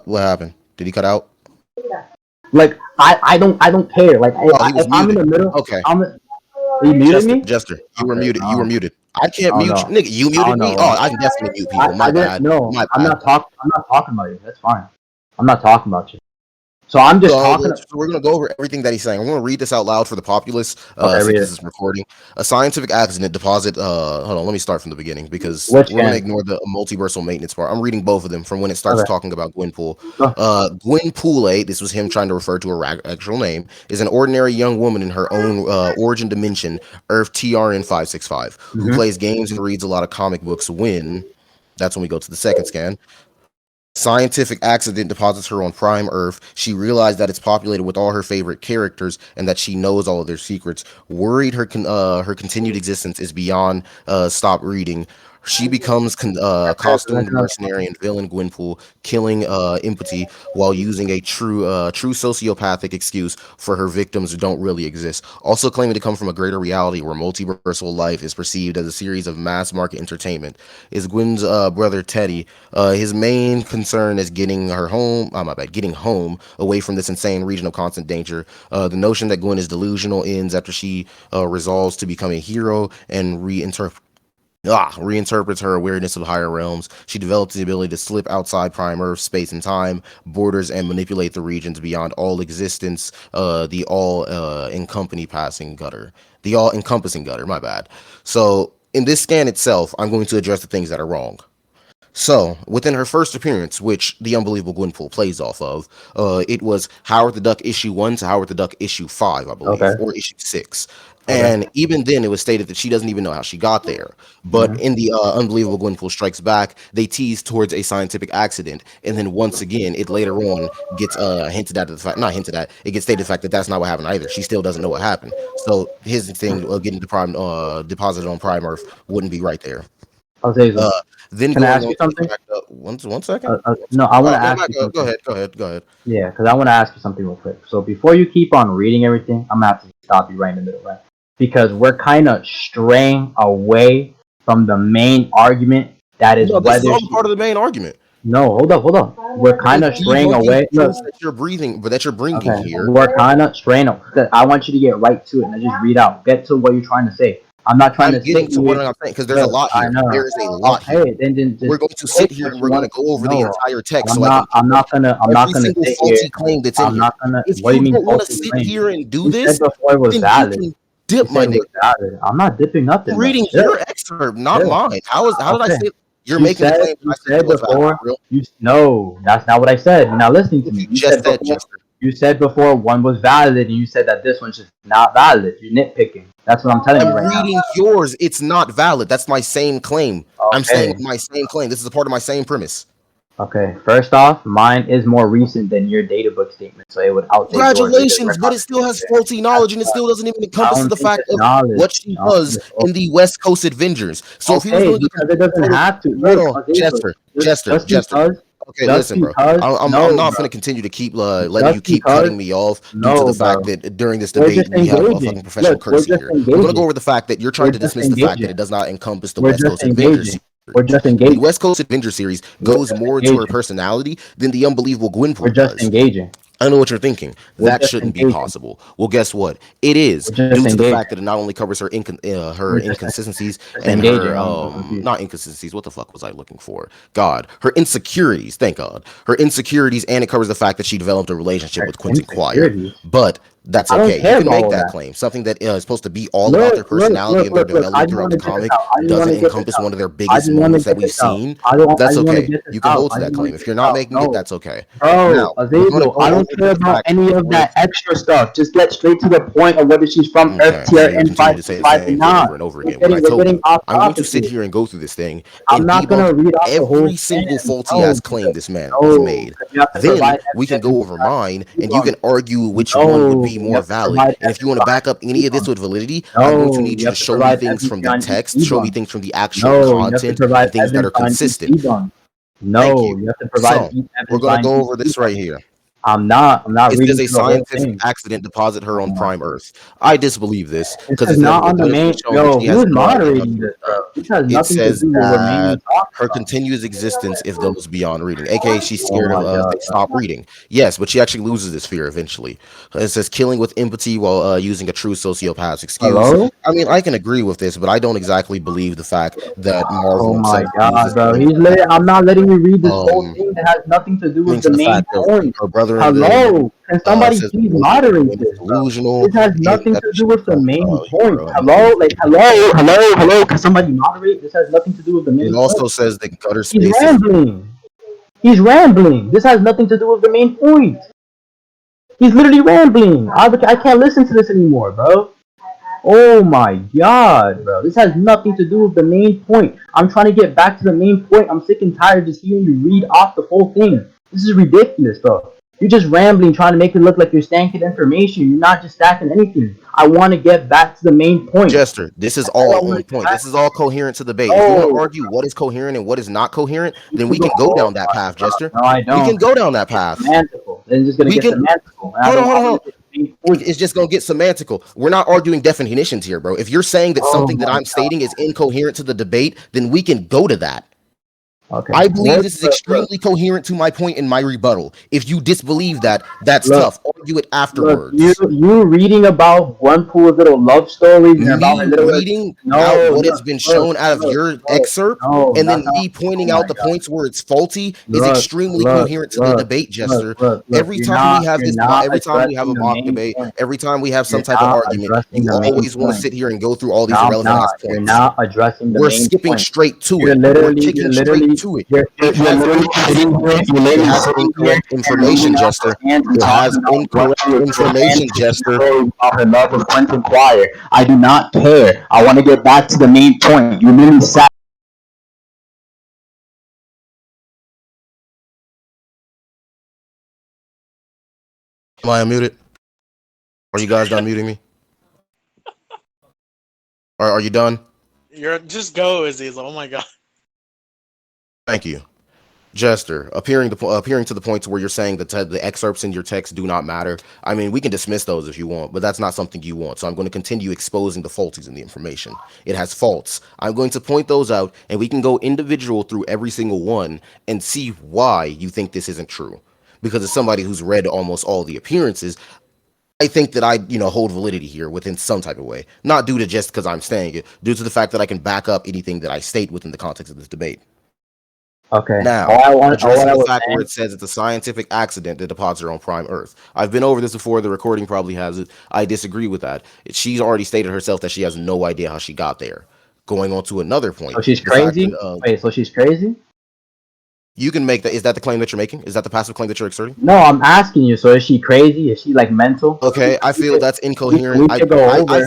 What happened? Did he cut out? Like I don't care. Like if I'm in the middle, okay. You muted me? Jester, you were muted. You were muted. I can't mute you, nigga. You muted me. I can definitely mute people. My bad. No, I'm not talking about you. That's fine. I'm not talking about you. So I'm just talking. So we're gonna go over everything that he's saying. I'm gonna read this out loud for the populace. Since this is recording. A scientific accident deposit. Hold on. Let me start from the beginning because we're gonna ignore the multiversal maintenance part. I'm reading both of them from when it starts talking about Gwenpool. Gwenpool, this was him trying to refer to her actual name, is an ordinary young woman in her own origin dimension, Earth TRN 565, who plays games and reads a lot of comic books. That's when we go to the second scan. Scientific accident deposits her on Prime Earth. She realized that it's populated with all her favorite characters and that she knows all of their secrets. Worried her continued existence is beyond stop reading. She becomes costumed mercenary and villain Gwenpool, killing empathy while using a true sociopathic excuse for her victims who don't really exist. Also claiming to come from a greater reality where multiversal life is perceived as a series of mass market entertainment. Is Gwen's brother Teddy. His main concern is getting home away from this insane region of constant danger. The notion that Gwen is delusional ends after she resolves to become a hero and reinterprets her awareness of higher realms. She develops the ability to slip outside Prime Earth, space and time borders and manipulate the regions beyond all existence. The all-encompassing gutter. My bad. So in this scan itself, I'm going to address the things that are wrong. So, within her first appearance, which the Unbelievable Gwenpool plays off of, it was Howard the Duck issue 1 to Howard the Duck issue 5, I believe, or issue 6. And even then, it was stated that she doesn't even know how she got there. But in the Unbelievable Gwenpool Strikes Back, they tease towards a scientific accident. And then once again, it later on gets hinted at the fact, not hinted at, it gets stated the fact that that's not what happened either. She still doesn't know what happened. So his thing, getting deposited on Prime Earth wouldn't be right there. Azazel. Then can I ask you something? One second. No, I want to ask you something. Go ahead. Yeah, because I want to ask you something real quick. So before you keep on reading everything, I'm going to have to stop you right in the middle, right? Because we're kind of straying away from the main argument that is whether this is all part of the main argument. No, hold up. We're kind of straying away. That you're bringing here. We're kind of straying. I want you to get right to it and just read out. Get to what you're trying to say. I'm not trying to get to what I'm saying because there's a lot here. There is a lot here. Then we're going to sit here and we're going to go over the entire text. I'm not gonna sit here. Claim that's in here. If what do you mean? Don't want to sit here and do this, before it was valid. Dip my nigga. I'm not dipping nothing. I'm reading your excerpt, not mine. How did I say? You're making a claim. You said before. No, that's not what I said. You're not listening to me. You said before one was valid, and you said that this one's just not valid. You're nitpicking. That's what I'm telling you right now. I'm reading yours. It's not valid. That's my same claim. Okay. I'm saying my same claim. This is a part of my same premise. Okay. First off, mine is more recent than your data book statement, so it would outdate. Congratulations, but it still has faulty knowledge, and it still doesn't even encompass the fact of what she was in the West Coast Avengers. So if he was going because it doesn't have to. Jester. Okay, listen, bro. I'm not going to continue to keep letting you keep cutting me off due to the fact that during this debate we have a fucking professional courtesy here. We're going to go over the fact that you're trying to dismiss the fact that it does not encompass the West Coast Avengers. We're just engaging. The West Coast Adventure series goes more into her personality than the Unbelievable Gwenpool. We're just engaging. I know what you're thinking. That shouldn't be possible. Well, guess what? It is due to the fact that it not only covers her inconsistencies and her not inconsistencies. What the fuck was I looking for? God, her insecurities. Thank God, her insecurities, and it covers the fact that she developed a relationship with Quentin Quire. But that's I don't okay. You care can about make all that that. claim. Something that is supposed to be all about their personality and their I development just throughout want the to get this comic out. I just want doesn't to get this encompass out. one of their I biggest just want to moments that get we've this out. seen. I That's just want to okay. get this You can out. hold to I that just want to claim. get If you're this not out. making it, No. that's okay. Bro, Now, we're going to Azazel, go I over don't to care the about fact any of where that extra stuff. Just get straight to the point of whether she's from Earth okay, so tier you're N continuing five to six say the five or same thing not. over and over again. When I We're told getting you, off I'm going to topic sit here. here and go through this thing I'm and not gonna debunk read off the whole every single thing. faulty No, ass claim this man has no, made. you have to Then provide we can evidence. go over mine and you Debunk. can argue which one would No, be you more have to valid. provide And if you want evidence to back up behind any each of this debunk. with validity, I'm going to No, need you you to have to show me provide things evidence from the behind each text, show me debunk. things from the actual No, you have to content, provide and things that evidence are behind each consistent. debunk. Thank No, you. you have to provide So, we're evidence going to behind go each over this debunk. right here. I'm not It says reading a through the whole scientific thing. accident deposit her on Oh my prime Earth. I disbelieve this This because is it's not never on the once been main. shown that Yo, she has who's no idea how moderating she was this, bro? done. This has It nothing to says do with what Mamie that was talking her about. continuous existence if goes beyond reading, aka she's Oh scared of my god, they stop reading. Yes, but she actually loses this fear eventually. It says killing with empathy while using a true sociopath's excuse. hello? I mean, I can agree with this, but I don't exactly believe the fact that Oh Marvel my himself believes god, this bro. claim to be I'm not letting you read this whole um thing that has nothing to do with to the the main fact of point. her brother and them. Hello? Can It somebody says please both of moderate them is this, bro? delusional This has and nothing that to she do with the main here, point. bro. Hello? Like, hello? Can somebody moderate? This has nothing to do with the It main point. also says that gutter He's spaces. rambling. He's rambling. This has nothing to do with the main point. He's literally rambling. I can't listen to this anymore, bro. Oh my god, bro. This has nothing to do with the main point. I'm trying to get back to the main point. I'm sick and tired of just hearing you read off the whole thing. This is ridiculous, bro. You're just rambling, trying to make it look like you're stacking information. You're not just stacking anything. I want to get back to the main point. Jester, this is all on point. This is all coherent to debate. If you want to argue what is coherent and what is not coherent, then we can go down that path, Jester. No, I don't. We can go down that path. Semantical. Then it's just gonna We get can semantical. hold on. It's just gonna get semantical. We're not arguing definitions here, bro. If you're saying that something that I'm stating is incoherent to the debate, then we can go to that. Okay. I believe this is extremely coherent to my point in my rebuttal. If you disbelieve that, that's tough. Argue it afterwards. You reading about Gwenpool's little love stories and about her Me little reading out what has been shown out of your excerpt, and then me pointing out the points where it's faulty is extremely coherent to the debate, Jester. Every time we have this, every time we have a mock debate, every time we have some type of argument, you always want to sit here and go through all these irrelevant ass points. You're not addressing the We're main skipping point. straight to You're it. We're kicking straight to it. It has incorrect information, Jester. It has incorrect information, Jester. Her love of Quentin Choir. I do not care. I want to get back to the main point. You really sat. Am I unmuted? Are you guys done muting me? Are you done? You're just go, Azazel. Oh my god. Thank you. Jester, appearing to the point where you're saying that the excerpts in your text do not matter. I mean, we can dismiss those if you want, but that's not something you want. So I'm going to continue exposing the faulties in the information. It has faults. I'm going to point those out, and we can go individual through every single one and see why you think this isn't true. Because as somebody who's read almost all the appearances, I think that I, hold validity here within some type of way. Not due to just because I'm saying it, due to the fact that I can back up anything that I state within the context of this debate. Okay. Now, addressing the fact where it says it's a scientific accident that deposits her on prime Earth. I've been over this before. The recording probably has it. I disagree with that. She's already stated herself that she has no idea how she got there. Going on to another point. So she's crazy? Wait, so she's crazy? You can make that. Is that the claim that you're making? Is that the passive claim that you're asserting? No, I'm asking you. So is she crazy? Is she like mental? Okay, I feel that's incoherent. I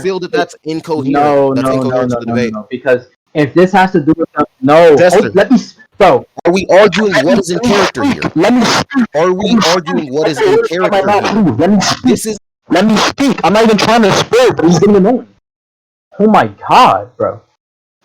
feel that that's incoherent. No, that's incoherent to the debate. No, because if this has to do with no, Jester, let me. Bro, are we arguing what is in character here? Are we arguing what is in character here? Let me speak. I'm not even trying to speak, but it's getting annoying. Oh my god, bro.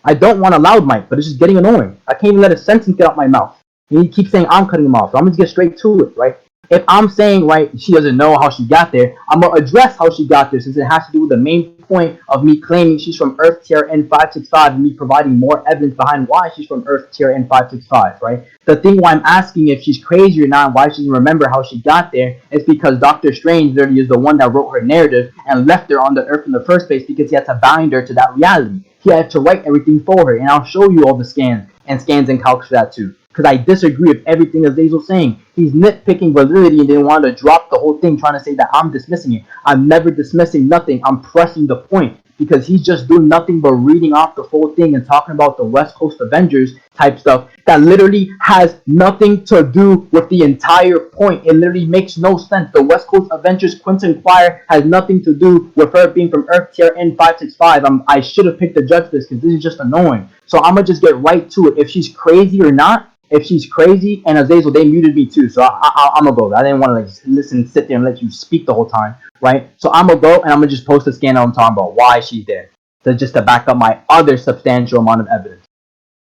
I don't want a loud mic, but it's just getting annoying. I can't even let a sentence get out my mouth. And he keeps saying I'm cutting him off, so I'm gonna get straight to it, right? If I'm saying, right, she doesn't know how she got there, I'm gonna address how she got there since it has to do with the main point of me claiming she's from Earth tier N565 and me providing more evidence behind why she's from Earth tier N565, right? The thing why I'm asking if she's crazy or not and why she doesn't remember how she got there is because Doctor Strange literally is the one that wrote her narrative and left her on the Earth in the first place because he had to bind her to that reality. He had to write everything for her, and I'll show you all the scans and calcs for that too. because I disagree with everything Azazel's saying. He's nitpicking validity and didn't want to drop the whole thing, trying to say that I'm dismissing it. I'm never dismissing nothing. I'm pressing the point because he's just doing nothing but reading off the whole thing and talking about the West Coast Avengers type stuff that literally has nothing to do with the entire point. It literally makes no sense. The West Coast Avengers Quinton Choir has nothing to do with her being from Earth Tier N565. I should have picked the judge this because this is just annoying. So I'm going to just get right to it. If she's crazy or not, if she's crazy, and Azazel, they muted me too, so I'm going to go. I didn't want to like listen, sit there and let you speak the whole time, right? So I'm going to go, and I'm going to just post a scan I'm talking about why she's there, just to back up my other substantial amount of evidence.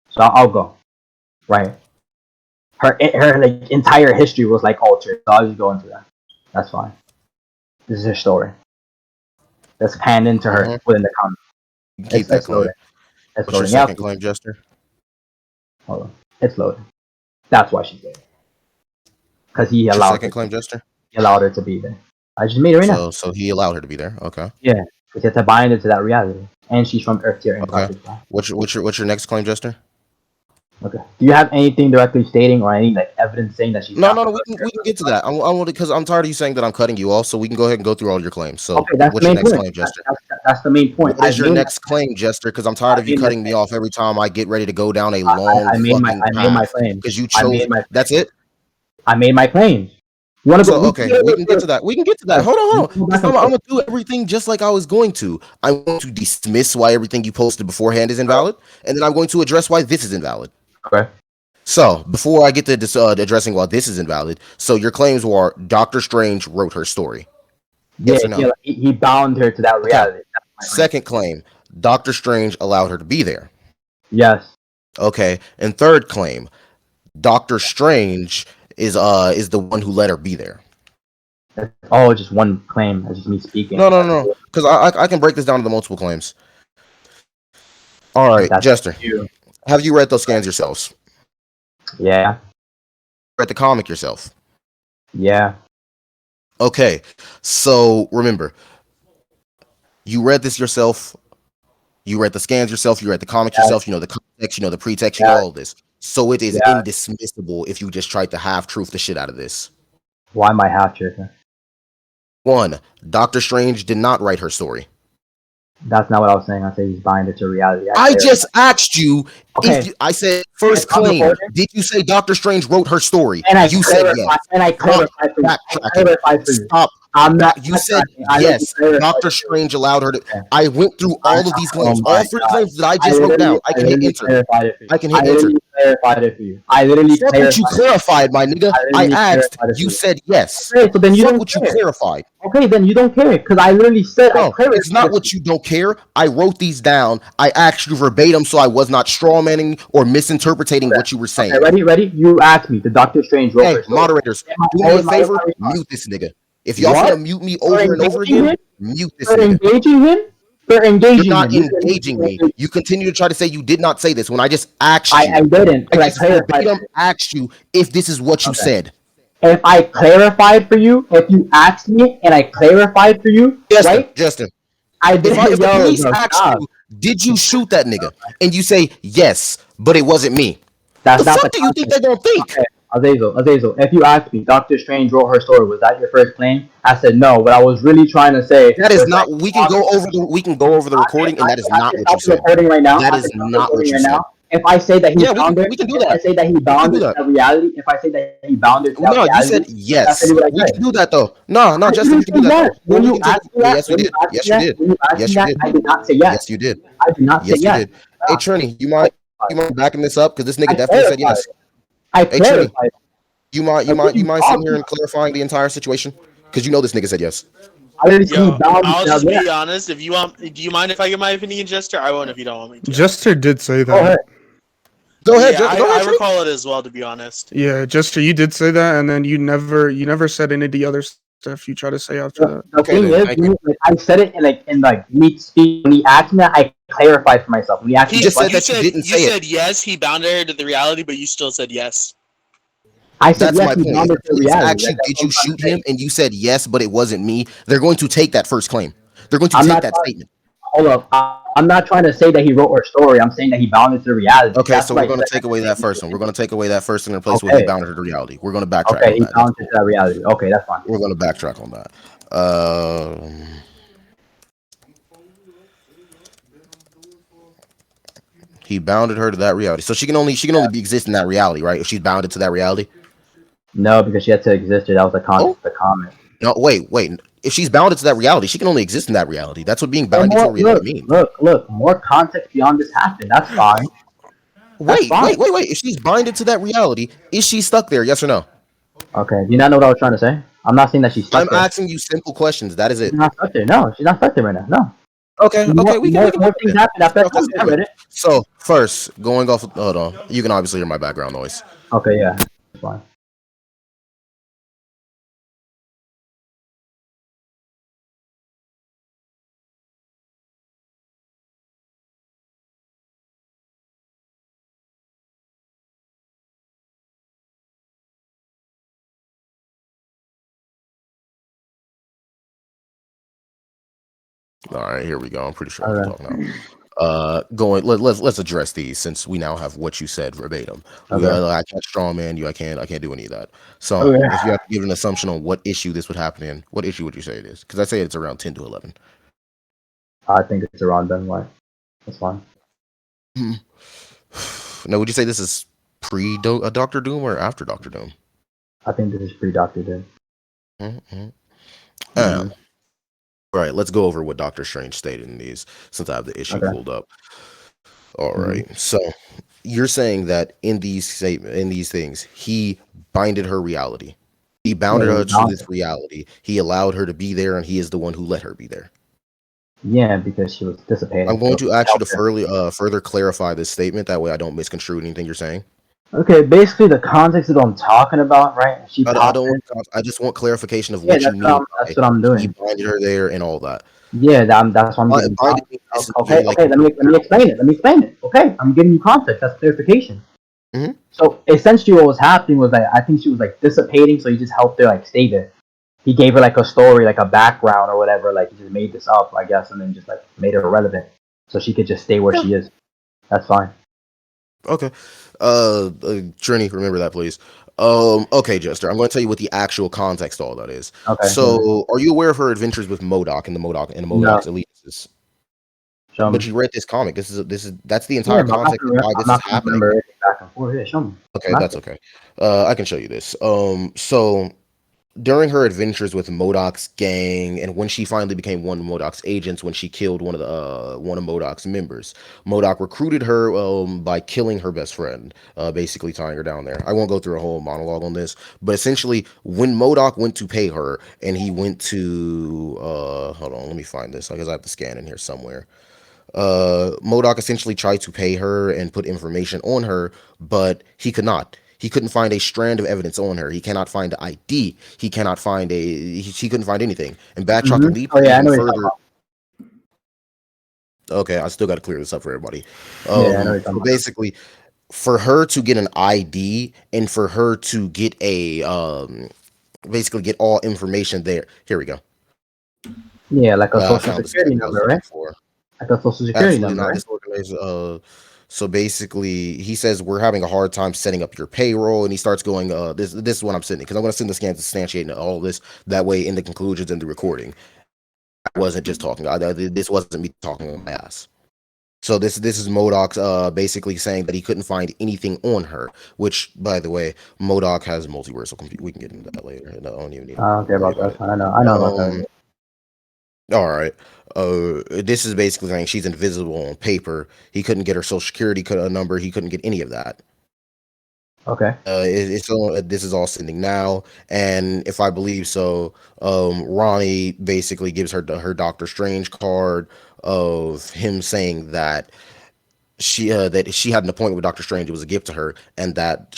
So I'll go, right? Her like entire history was like altered, so I'll just go into that. That's fine. This is her story. Let's pan into her within the comments. Keep that claim. What's your second claim, Jester? Hold on. It's loading. That's why she's there. Because he allowed second claim, Jester? He allowed her to be there. I just made her right now. So he allowed her to be there. Okay. Yeah. Because he had to bind into that reality. And she's from Earth Tier. Okay. What's your next claim, Jester? Okay. Do you have anything directly stating or any like evidence saying that she's No. We can get to that. I want because I'm tired of you saying that I'm cutting you off. So we can go ahead and go through all your claims. So okay, that's what's your next claim, Jester? That's the main point. What is your next claim, Jester? Because I'm tired of you cutting me off every time I get ready to go down a long. I made my claim because you chose. That's it. I made my claims. Okay, we can get to that. We can get to that. Hold on. I'm gonna do everything just like I was going to. I'm going to dismiss why everything you posted beforehand is invalid, and then I'm going to address why this is invalid. Okay. So before I get to addressing why this is invalid, so your claims were Doctor Strange wrote her story. Yes or no? Yeah, he bound her to that reality. Okay. Second claim, Doctor Strange allowed her to be there. Yes. Okay. And third claim, Doctor Strange is the one who let her be there. Oh, just one claim. That's just me speaking. No. Because I can break this down to the multiple claims. All right, Jester. Have you read those scans yourselves? Yeah. Read the comic yourself? Yeah. Okay. So remember, you read this yourself. You read the scans yourself. You read the comics yourself. You know the context. You know the pretext. You know all this. So it is indismissible if you just tried to half-truth the shit out of this. Why am I half-truthing? 1. Doctor Strange did not write her story. That's not what I was saying. I said he's buying it to reality. I just asked you if I said first claim. Did you say Doctor Strange wrote her story? And you said yes. And I clarified for you. Stop. You said yes. Doctor Strange allowed her to. I went through all of these claims, all 3 claims that I just wrote down. I can hit enter. I can hit enter. Clarified it for you. I literally clarified. You clarified, my nigga. I asked. You said yes. Okay, so then you don't what you clarified. Okay, then you don't care because I literally said. No, it's not what you don't care. I wrote these down. I asked you verbatim, so I was not strawmanning or misinterpreting what you were saying. Okay, ready? You asked me. The Doctor Strange. Hey, moderators, do me a favor. Mute this nigga. If y'all want to mute me over and over again, mute this nigga. Engaging him. You're not engaging me. You continue to try to say you did not say this when I just asked you. I didn't. I just asked you if this is what you said. If I clarified for you, if you asked me and I clarified for you, right? Justin, I did. If the police asked you, did you shoot that nigga? And you say yes, but it wasn't me. That's what do you think they're gonna think? Okay. Azazel, if you asked me, Doctor Strange wrote her story, was that your first claim? I said no, but I was really trying to say that is not. We can go over the recording, and that is not what you said. Right now. That is not what you said. If I say that he bound we can do that. If I say that he bound that reality, if I say that he bound it, no, you said yes. We can do that though. No, Justin, we can do that. When you asked me that, yes, you did. Yes, you did. Yes, you did. I did not say yes. Yes, you did. I did not say yes. Yes, you did. Hey, Trini, you mind backing this up because this nigga definitely said yes. I clarified. You mind sitting here and clarifying the entire situation? Because you know this nigga said yes. I'll just be honest. If you want, do you mind if I give my opinion, Jester? I won't if you don't want me to. Jester did say that. Go ahead. I recall it as well, to be honest. Yeah, Jester, you did say that, and then you never said any of the other stuff you try to say after that. The thing is, I said it in me speak. When he asked me that, I clarified for myself. When he asked me, you said yes. He bounded her to the reality, but you still said yes. I said that's yes, my point. Actually, did you shoot him? And you said yes, but it wasn't me. They're going to take that first claim. They're going to take that statement. hold up. I'm not trying to say that he wrote her story. I'm saying that he bound it to reality. Okay, That's so we're going to take away that first one. We're going to take away that first and replace with he bound her to reality. We're going to backtrack okay, on he that. bound it to that reality. Okay, that's fine. We're going to backtrack on that. He bounded her to that reality, so she can only be exist in that reality, right? If she's bounded to that reality. No, because she had to exist. That was the context of the comment. No, wait. If she's bounded to that reality, she can only exist in that reality. That's what being bounded to a reality means. Look. More context beyond this happened. That's fine. Wait. If she's binded to that reality, is she stuck there? Yes or no? Okay. Do you not know what I was trying to say? I'm not saying that she's stuck there. I'm asking you simple questions. That is it. She's not stuck there. No, she's not stuck there right now. No. Okay. We can more things happen after that. I read it. So first, going off. Hold on. You can obviously hear my background noise. Okay. Yeah. That's fine. All right, here we go. I'm pretty sure I can talk now. Let's address these since we now have what you said verbatim. I can't strawman you. I can't do any of that. So if you have to give an assumption on what issue this would happen in, what issue would you say it is? Because I say it's around 10 to 11. I think it's around then. Why? That's fine. Now, would you say this is Doctor Doom or after Doctor Doom? I think this is pre-Doctor Doom. All right, let's go over what Doctor Strange stated in these, since I have the issue pulled up. All right, so you're saying that in these things, he binded her reality. He bounded her to this reality. He allowed her to be there, and he is the one who let her be there. Yeah, because she was dissipating. I'm going to ask you to further clarify this statement. That way I don't misconstrue anything you're saying. Okay, basically the context of what I'm talking about, right? I just want clarification of what you mean. That's what I'm doing. He binded her there and all that. Yeah, that's what I'm giving. Okay, let me explain it. Okay, I'm giving you context. That's clarification. So essentially, what was happening was that I think she was like dissipating, so he just helped her like stay there. He gave her like a story, like a background or whatever. Like he just made this up, I guess, and then just like made her irrelevant, so she could just stay where she is. That's fine. Okay. Trini, remember that, please. Okay, Jester, I'm going to tell you what the actual context of all that is. Okay. So, are you aware of her adventures with MODOK and the MODOK's allegiances? But you read this comic. That's the entire context of why this is happening. Back and forth. Yeah, show me. Okay, that's okay. I can show you this. So during her adventures with MODOK's gang, and when she finally became one of MODOK's agents, when she killed one of MODOK's members, MODOK recruited her by killing her best friend, basically tying her down there. I won't go through a whole monologue on this, but essentially, when MODOK went to pay her, and he went to hold on, let me find this because I have to scan in here somewhere. MODOK essentially tried to pay her and put information on her, but he could not. He couldn't find a strand of evidence on her. He cannot find the ID. He cannot find he couldn't find anything. And backtracking further. Okay, I still got to clear this up for everybody. So basically, for her to get an ID and for her to get basically get all information there. Here we go. Yeah, like a social security number, right? Like a social security number. Right? So basically, he says we're having a hard time setting up your payroll, and he starts going, this is what I'm sending, because I'm going to send the scans substantiating all this. That way, in the conclusions and the recording, I wasn't just talking. This wasn't me talking on my ass. So this is MODOK basically saying that he couldn't find anything on her, which, by the way, MODOK has multiversal compute. We can get into that later. I don't even need. Okay, about that. I know about that. All right. This is basically saying she's invisible on paper. He couldn't get her social security number. He couldn't get any of that. Okay. This is all sending now, and if I believe so, Ronnie basically gives her Doctor Strange card of him saying that she had an appointment with Doctor Strange. It was a gift to her, and that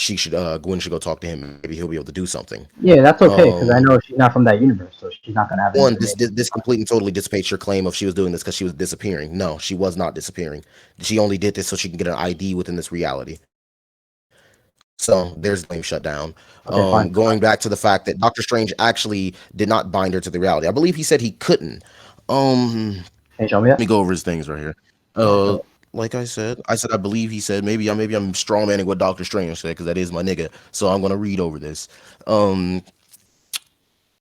Gwen should go talk to him, and maybe he'll be able to do something. Yeah, that's okay, because I know she's not from that universe, so she's not gonna have. This completely and totally dissipates your claim of she was doing this because she was disappearing. No, she was not disappearing. She only did this so she can get an ID within this reality. So there's the claim shut down. Okay, going back to the fact that Doctor Strange actually did not bind her to the reality. I believe he said he couldn't. Can you show me that? Let me go over his things right here. Like I said, I believe he said maybe I'm strawmanning what Doctor Strange said because that is my nigga. So I'm gonna read over this.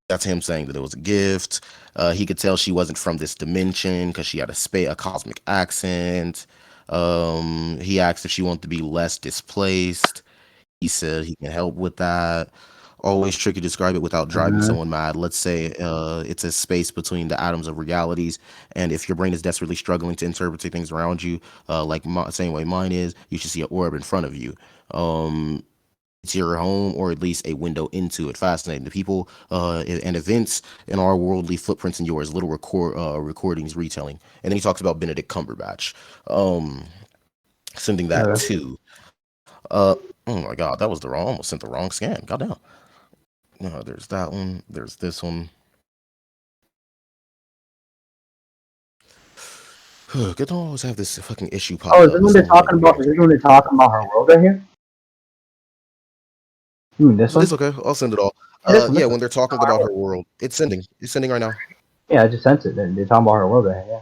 That's him saying that it was a gift. He could tell she wasn't from this dimension because she had a cosmic accent. He asked if she wanted to be less displaced. He said he can help with that. Always tricky to describe it without driving someone mad. Let's say it's a space between the atoms of realities, and if your brain is desperately struggling to interpret things around you, same way mine is, you should see an orb in front of you. It's your home, or at least a window into it. Fascinating. The people and events in our worldly footprints in yours. Little recordings retelling, and then he talks about Benedict Cumberbatch. Sending that too. Oh my god, that was I almost sent the wrong scan. Goddamn. No, there's that one. There's this one. Good to always have this fucking issue pop up. Is this when they're talking about? Is this when they're talking about her world right here? This one. It's okay. I'll send it all. Yeah, when they're talking about her world, it's sending. It's sending right now. Yeah, I just sent it. They're talking about her world right here. Yeah.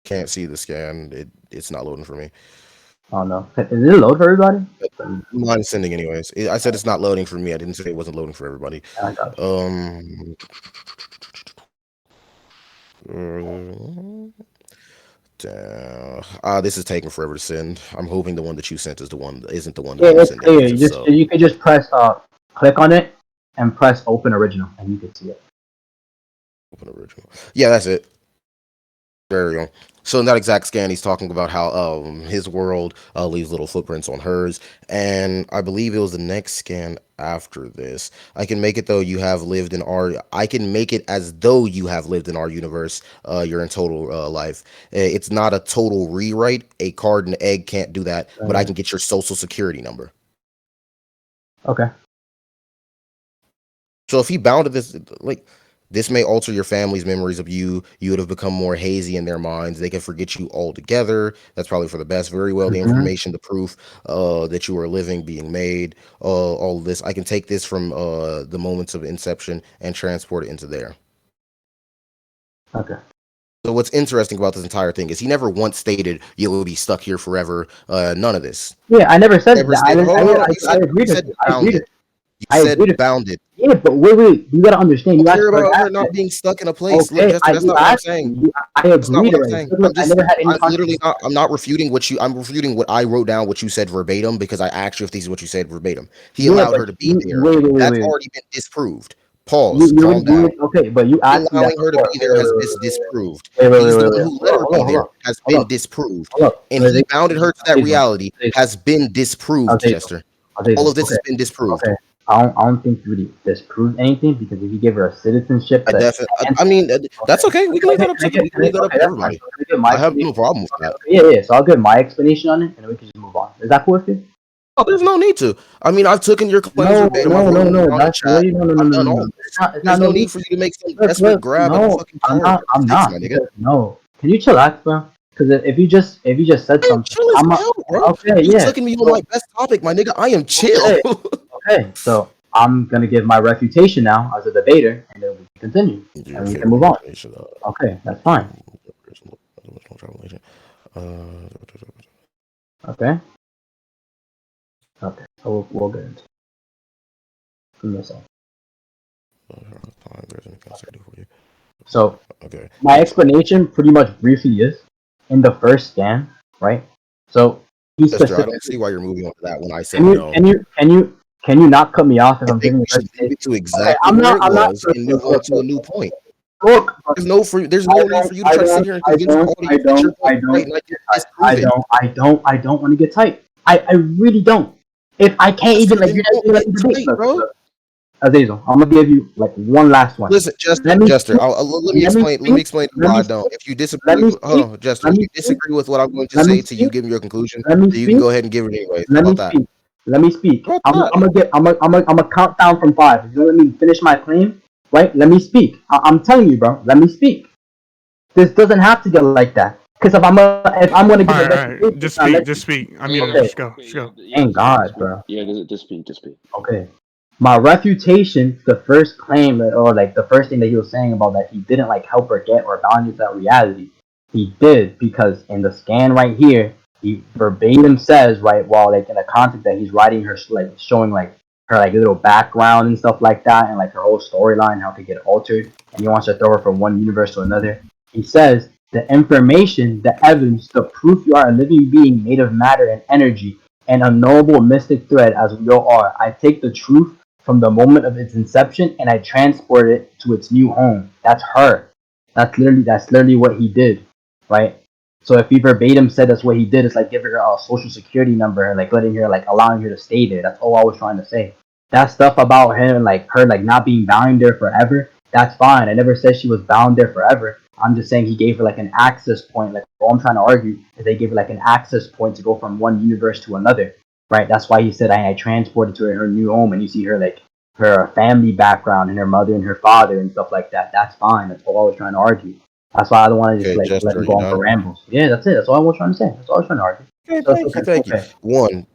Can't see the scan. It's not loading for me. Oh no! Is it load for everybody? Mine's sending anyways. I said it's not loading for me. I didn't say it wasn't loading for everybody. This is taking forever to send. I'm hoping the one that you sent isn't the one that it's clear. You could just press click on it and press open original, and you can see it. Open original. Yeah, that's it. There we go. So in that exact scan, he's talking about how his world leaves little footprints on hers, and I believe it was the next scan after this. I can make it though you have lived in our. I can make it as though you have lived in our universe. Your in total life. It's not a total rewrite. A card and egg can't do that, but I can get your social security number. Okay. So if he bounded this, this may alter your family's memories of you. You would have become more hazy in their minds. They can forget you altogether. That's probably for the best. Very well, the information, the proof that you are living, being made, all of this. I can take this from the moments of inception and transport it into there. Okay. So what's interesting about this entire thing is he never once stated you will be stuck here forever. None of this. Yeah, I never said that. I agreed with it. You said bounded. Yeah, but wait. You gotta understand. You care about her not being stuck in a place. Okay, Look, that's not what I'm saying. I agree. I'm not refuting what you. I'm refuting what I wrote down. What you said verbatim, because I asked you if this is what you said verbatim. He allowed her to be there. That's already been disproved. Pause. Calm down. Okay, but you asked allowing her to be there has been disproved. He's the one who let her be there has been disproved, and he bounded her to that reality has been disproved. Jester, all of this has been disproved. Okay. I don't think you really disproved anything, because if you give her a citizenship, I mean, that's okay. We can leave that up to everybody. I have no problem with that. Yeah. So I'll give my explanation on it, and we can just move on. Is that cool with you? Oh, there's no need to. I mean, I've taken your claims verbatim. No. No. There's no need for you to make some desperate grab at the fucking card. I'm not. No. Can you chillax, bro? Because if you just said something, I'm bro. Okay, you're taking me on my best topic, my nigga. I am chill. Okay, so I'm gonna give my refutation now as a debater, and then we can continue, and we can move on. Okay, that's fine. Okay. So we'll get into it. Give me a second. So, my explanation pretty much briefly is, in the first scan, right? So, I don't see why you're moving on to that when I said no. Can you not cut me off if I'm giving you it to exactly where it was and move on to a new point? Look, there's no need for you to try to sit here and convince all these pictures. I don't want to get tight. I really don't. If I can't even you're not debate, bro. Azazel, I'm gonna give you one last one. Listen, Jester, let me explain why I don't. If you disagree, Jester, if you disagree with what I'm going to say to you, give me your conclusion. You can go ahead and give it anyway. Let me speak. I'm gonna count down from 5. If you let me finish my claim, right? Let me speak. I'm telling you, bro. Let me speak. This doesn't have to get like that. Because if I'm gonna give it, just speak. I mean, just go. Thank God, bro. Yeah, just speak. Okay. My refutation, the first claim, or the first thing that he was saying about that he didn't help her get or bound into that reality, He did, because in the scan right here, he verbatim says, right, while like in the context that he's writing her, like showing like her like little background and stuff like that, and like her whole storyline, how it could get altered, and he wants to throw her from one universe to another. He says the information, the evidence, the proof you are a living being made of matter and energy, and a noble mystic thread as we all are. I take the truth from the moment of its inception and I transport it to its new home. That's her. That's literally what he did, right? So if he verbatim said that's what he did, it's like giving her a social security number and like letting her like allowing her to stay there. That's all I was trying to say. That stuff about him, like her like not being bound there forever, that's fine. I never said she was bound there forever. I'm just saying he gave her like an access point. Like all I'm trying to argue is they gave her like an access point to go from one universe to another, right? That's why he said I transported to her new home, and you see her like her family background and her mother and her father and stuff like that. That's fine. That's all I was trying to argue. That's why I don't want to just Jester, let him go on for rambles. Yeah, that's it. That's all I was trying to say. That's all I was trying to argue. Okay, thank you. One,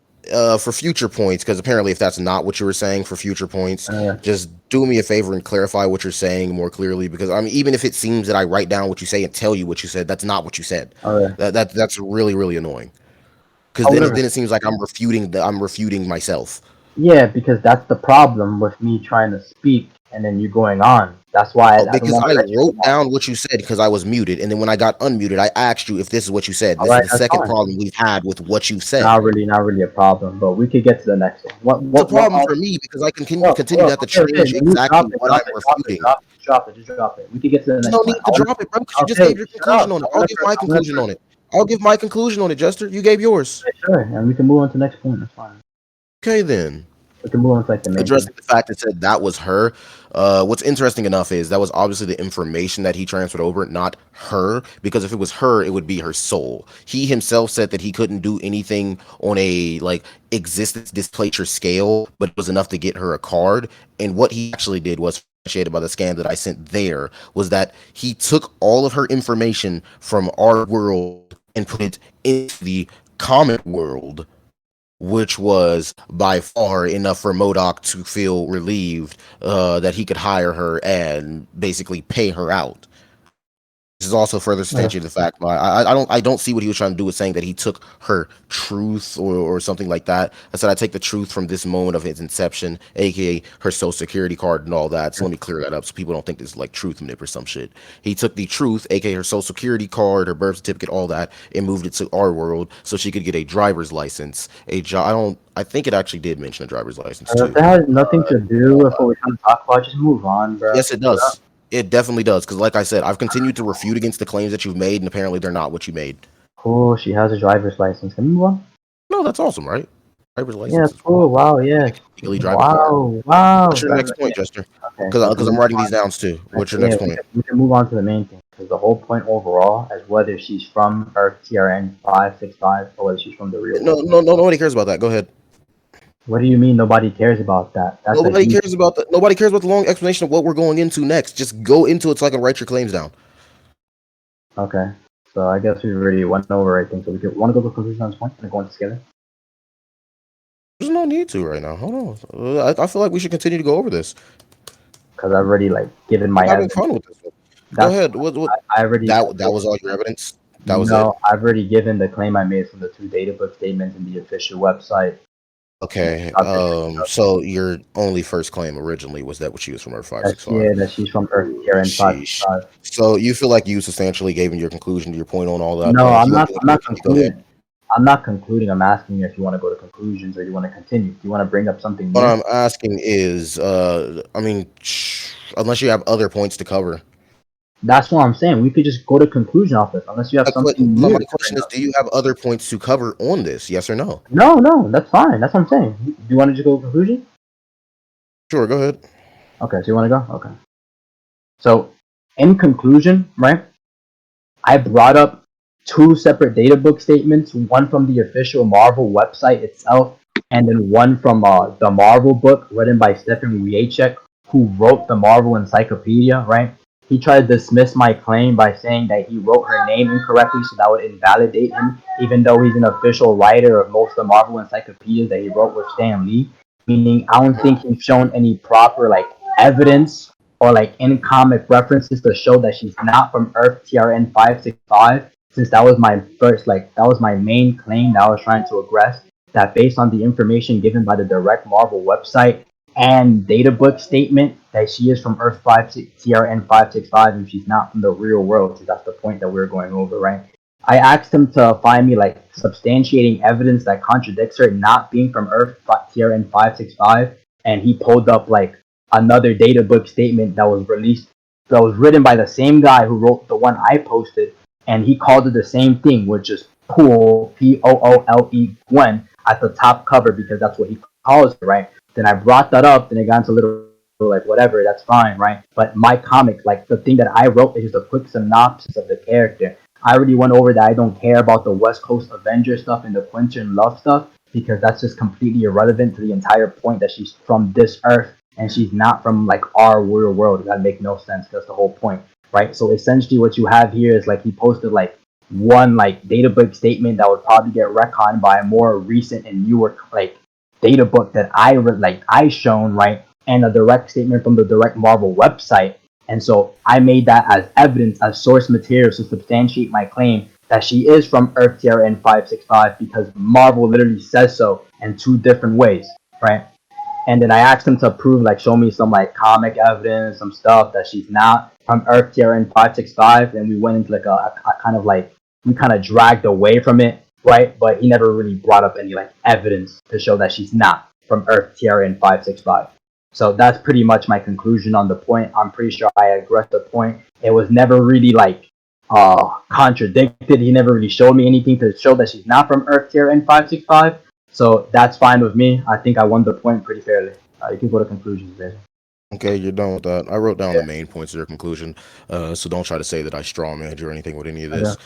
for future points, because apparently if that's not what you were saying for future points, just do me a favor and clarify what you're saying more clearly, because I mean, even if it seems that I write down what you say and tell you what you said, that's not what you said. That's really, really annoying. Because then it seems like I'm refuting myself. Yeah, because that's the problem with me trying to speak and then you going on. That's why because I wrote down what you said because I was muted, and then when I got unmuted, I asked you if this is what you said. This is the second problem we've had with what you've said. Not really a problem, but we could get to the next one. It's a problem for me because I continue to have to change exactly what I'm refuting. Just drop it. We could get to the next one. No need to drop it, bro, because you just gave your conclusion on it. I'll give my conclusion on it. I'll give my conclusion on it, Jester. You gave yours. Sure, and we can move on to the next point. That's fine. Okay, then. We can move on to like the main addressing the fact that said that was her. What's interesting enough is that was obviously the information that he transferred over, not her, because if it was her, it would be her soul. He himself said that he couldn't do anything on a like existence displacer scale, but it was enough to get her a card. And what he actually did was shaded by the scan that I sent there was that he took all of her information from our world and put it into the comet world, which was by far enough for MODOK to feel relieved that he could hire her and basically pay her out. This is also further substantiated the fact I don't see what he was trying to do with saying that he took her truth or something like that. I said I take the truth from this moment of its inception, aka her social security card and all that. So let me clear that up so people don't think this is like truth manip or some shit. He took the truth, aka her social security card, her birth certificate, all that, and moved it to our world so she could get a driver's license. I think it actually did mention a driver's license too. That has nothing to do with what we're trying to talk about. Just move on, bro. Yes, it does. It definitely does, because like I said, I've continued to refute against the claims that you've made, and apparently they're not what you made. Cool, she has a driver's license. Can we move on? No, that's awesome, right? Driver's license. Yeah, that's cool. Wow, yeah. Wow. What's your next point, Jester? Because I'm writing these down too. What's your next point? We can move on to the main thing, because the whole point overall is whether she's from Earth TRN 565 or whether she's from the real. No, nobody cares about that. Go ahead. What do you mean nobody cares about that? Nobody cares about the long explanation of what we're going into next. Just go into it so I can write your claims down. Okay. So I guess we already went over everything. So we want to go to the conclusion on this point and go on together? There's no need to right now. Hold on. I feel like we should continue to go over this. Because I've already given my evidence. Having fun with this one. Go ahead. I already that was all your evidence? That was it? I've already given the claim I made from the 2 data book statements in the official website. Okay, so your only first claim originally was that she was from Earth 565. Yeah, that she's from Earth TRN 565. So you feel like you substantially gave your conclusion to your point on all that? No, I'm not concluding. I'm not concluding. I'm asking you if you want to go to conclusions or you want to continue. Do you want to bring up something new? What I'm asking is, unless you have other points to cover. That's what I'm saying. We could just go to conclusion off this, unless you have something new. My question is, do you have other points to cover on this? Yes or no? No, that's fine. That's what I'm saying. Do you want to just go to conclusion? Sure, go ahead. Okay, so you want to go? Okay. So, in conclusion, right, I brought up 2 separate data book statements, one from the official Marvel website itself, and then one from the Marvel book written by Stefan Wieczek, who wrote the Marvel Encyclopedia, right? He tried to dismiss my claim by saying that he wrote her name incorrectly, so that would invalidate him, even though he's an official writer of most of the Marvel encyclopedias that he wrote with Stan Lee. Meaning, I don't think he's shown any proper evidence or like in comic references to show that she's not from Earth TRN 565. Since that was my first, like that was my main claim that I was trying to aggress. That based on the information given by the direct Marvel website and data book statement that she is from Earth 5 TRN 565 and she's not from the real world. So that's the point that we we're going over, right? I asked him to find me like substantiating evidence that contradicts her not being from Earth TRN 565, and he pulled up like another data book statement that was released, that was written by the same guy who wrote the one I posted, and he called it the same thing, which is Pool, Poole, Gwen, at the top cover because that's what he calls it, right? Then I brought that up, and it got into a little like whatever, that's fine, right? But my comic, like the thing that I wrote, is just a quick synopsis of the character. I already went over that I don't care about the West Coast Avenger stuff and the Quentin Love stuff because that's just completely irrelevant to the entire point that she's from this Earth and she's not from like our real world. That make no sense. That's the whole point, right? So essentially, what you have here is like he posted like one like data book statement that would probably get retconned by a more recent and newer like data book that I shown, right, and a direct statement from the direct Marvel website. And so I made that as evidence, as source material to substantiate my claim that she is from Earth TRN 565 because Marvel literally says so in two different ways, right? And then I asked him to prove, like, show me some like comic evidence, some stuff that she's not from Earth TRN 565. And we went into like a kind of like, we kind of dragged away from it, right? But he never really brought up any like evidence to show that she's not from Earth TRN 565. So that's pretty much my conclusion on the point. I'm pretty sure I aggressed the point. It was never really like contradicted. He never really showed me anything to show that she's not from Earth TRN 565. So that's fine with me. I think I won the point pretty fairly. You can go to conclusions there. Okay, you're done with that. I wrote down the main points of your conclusion, so don't try to say that I strawmanned or anything with any of this.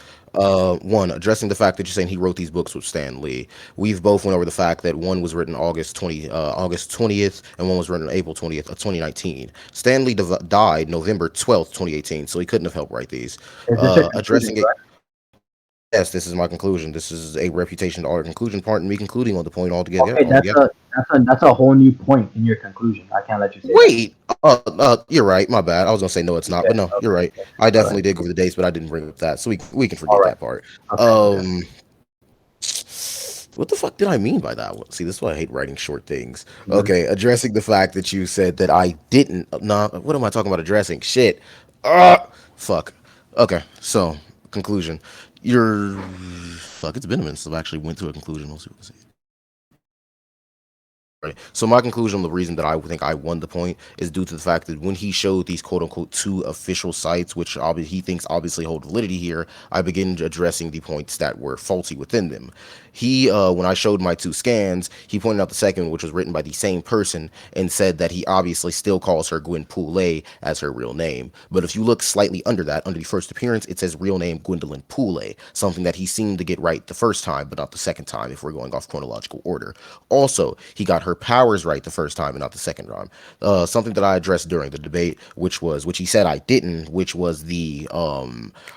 One, addressing the fact that you're saying he wrote these books with Stan Lee. We've both went over the fact that one was written August 20th, and one was written April 20th of 2019. Stan Lee died November 12th, 2018, so he couldn't have helped write these. Addressing it. Yes, this is my conclusion. This is a reputation to our conclusion part, and me concluding on the point altogether. Okay, that's a whole new point in your conclusion. I can't let you say Wait, you're right. My bad. I was gonna say no, it's not, but no, you're right. I definitely did go over the dates, but I didn't bring up that, so we can forget that part. Okay. What the fuck did I mean by that? See, this is why I hate writing short things. Okay, addressing the fact that you said that I didn't. Nah, what am I talking about? Addressing shit. Fuck. Okay, so conclusion. Fuck. It's been a minute since I actually went to a conclusion. We'll see what we see. Right. So my conclusion, the reason that I think I won the point is due to the fact that when he showed these quote unquote two official sites, which he thinks obviously hold validity here, I begin addressing the points that were faulty within them. He, when I showed my two scans, he pointed out the second, which was written by the same person, and said that he obviously still calls her Gwenpool as her real name. But if you look slightly under that, under the first appearance, it says real name Gwendolyn Poole, something that he seemed to get right the first time, but not the second time, if we're going off chronological order. Also, he got her powers right the first time and not the second time. Something that I addressed during the debate, which he said I didn't, which was the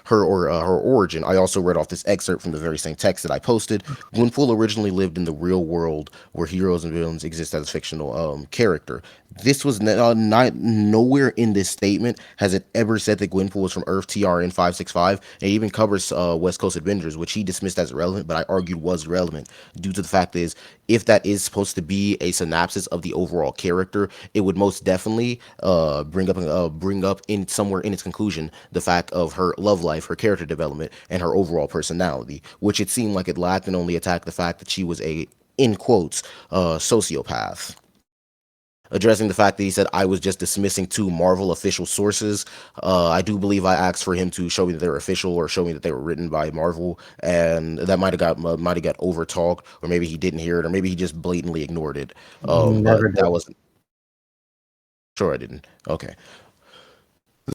her origin. I also read off this excerpt from the very same text that I posted. Gwenpool originally lived in the real world where heroes and villains exist as a fictional character. This was not nowhere in this statement has it ever said that Gwenpool was from Earth TRN 565. It even covers West Coast Avengers, which he dismissed as irrelevant, but I argued was relevant due to the fact is if that is supposed to be a synopsis of the overall character, it would most definitely bring up in somewhere in its conclusion the fact of her love life, her character development, and her overall personality, which it seemed like it lacked and only attacked the fact that she was a, in quotes, sociopath. Addressing the fact that he said I was just dismissing two Marvel official sources. I do believe I asked for him to show me that they were official or show me that they were written by Marvel, and that might have got overtalked, or maybe he didn't hear it, or maybe he just blatantly ignored it. But that wasn't. Sure, I didn't. Okay.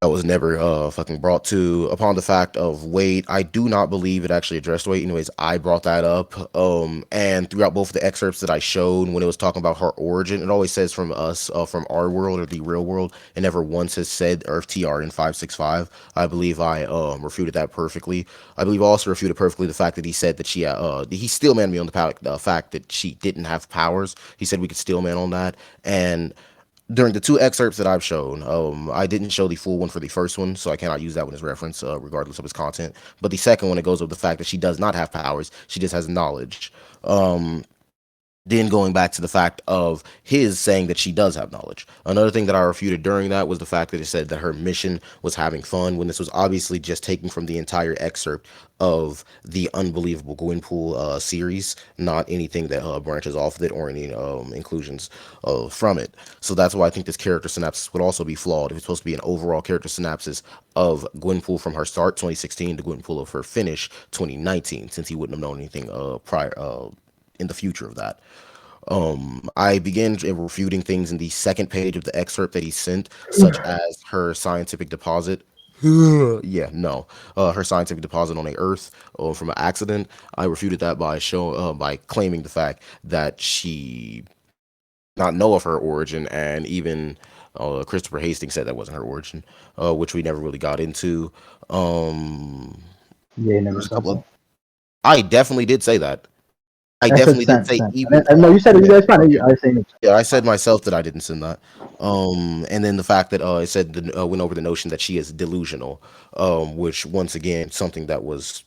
That was never fucking brought to upon the fact of weight. I do not believe it actually addressed weight. Anyways, I brought that up. And throughout both of the excerpts that I showed when it was talking about her origin, it always says from us, from our world or the real world. It never once has said Earth TR in 565. I believe I refuted that perfectly. I believe I also refuted perfectly the fact that he said that he steel manned me on the fact that she didn't have powers. He said we could steel man on that. And during the 2 excerpts that I've shown, I didn't show the full one for the first one, so I cannot use that one as reference, regardless of its content. But the second one, it goes over the fact that she does not have powers; she just has knowledge. Then going back to the fact of his saying that she does have knowledge. Another thing that I refuted during that was the fact that it said that her mission was having fun, when this was obviously just taken from the entire excerpt of the Unbelievable Gwenpool series, not anything that branches off of it or any inclusions from it. So that's why I think this character synopsis would also be flawed. If it's supposed to be an overall character synopsis of Gwenpool from her start, 2016, to Gwenpool of her finish, 2019, since he wouldn't have known anything prior in the future of that. I began refuting things in the second page of the excerpt that he sent, such as her scientific deposit. Her scientific deposit on a Earth from an accident. I refuted that by claiming the fact that she not know of her origin, and even Christopher Hastings said that wasn't her origin, which we never really got into. Never said I definitely did say that. I definitely did say even. No, you said it. You guys fine. I was saying it. Yeah, I said myself that I didn't send that. And then the fact that it said went over the notion that she is delusional, which once again something that was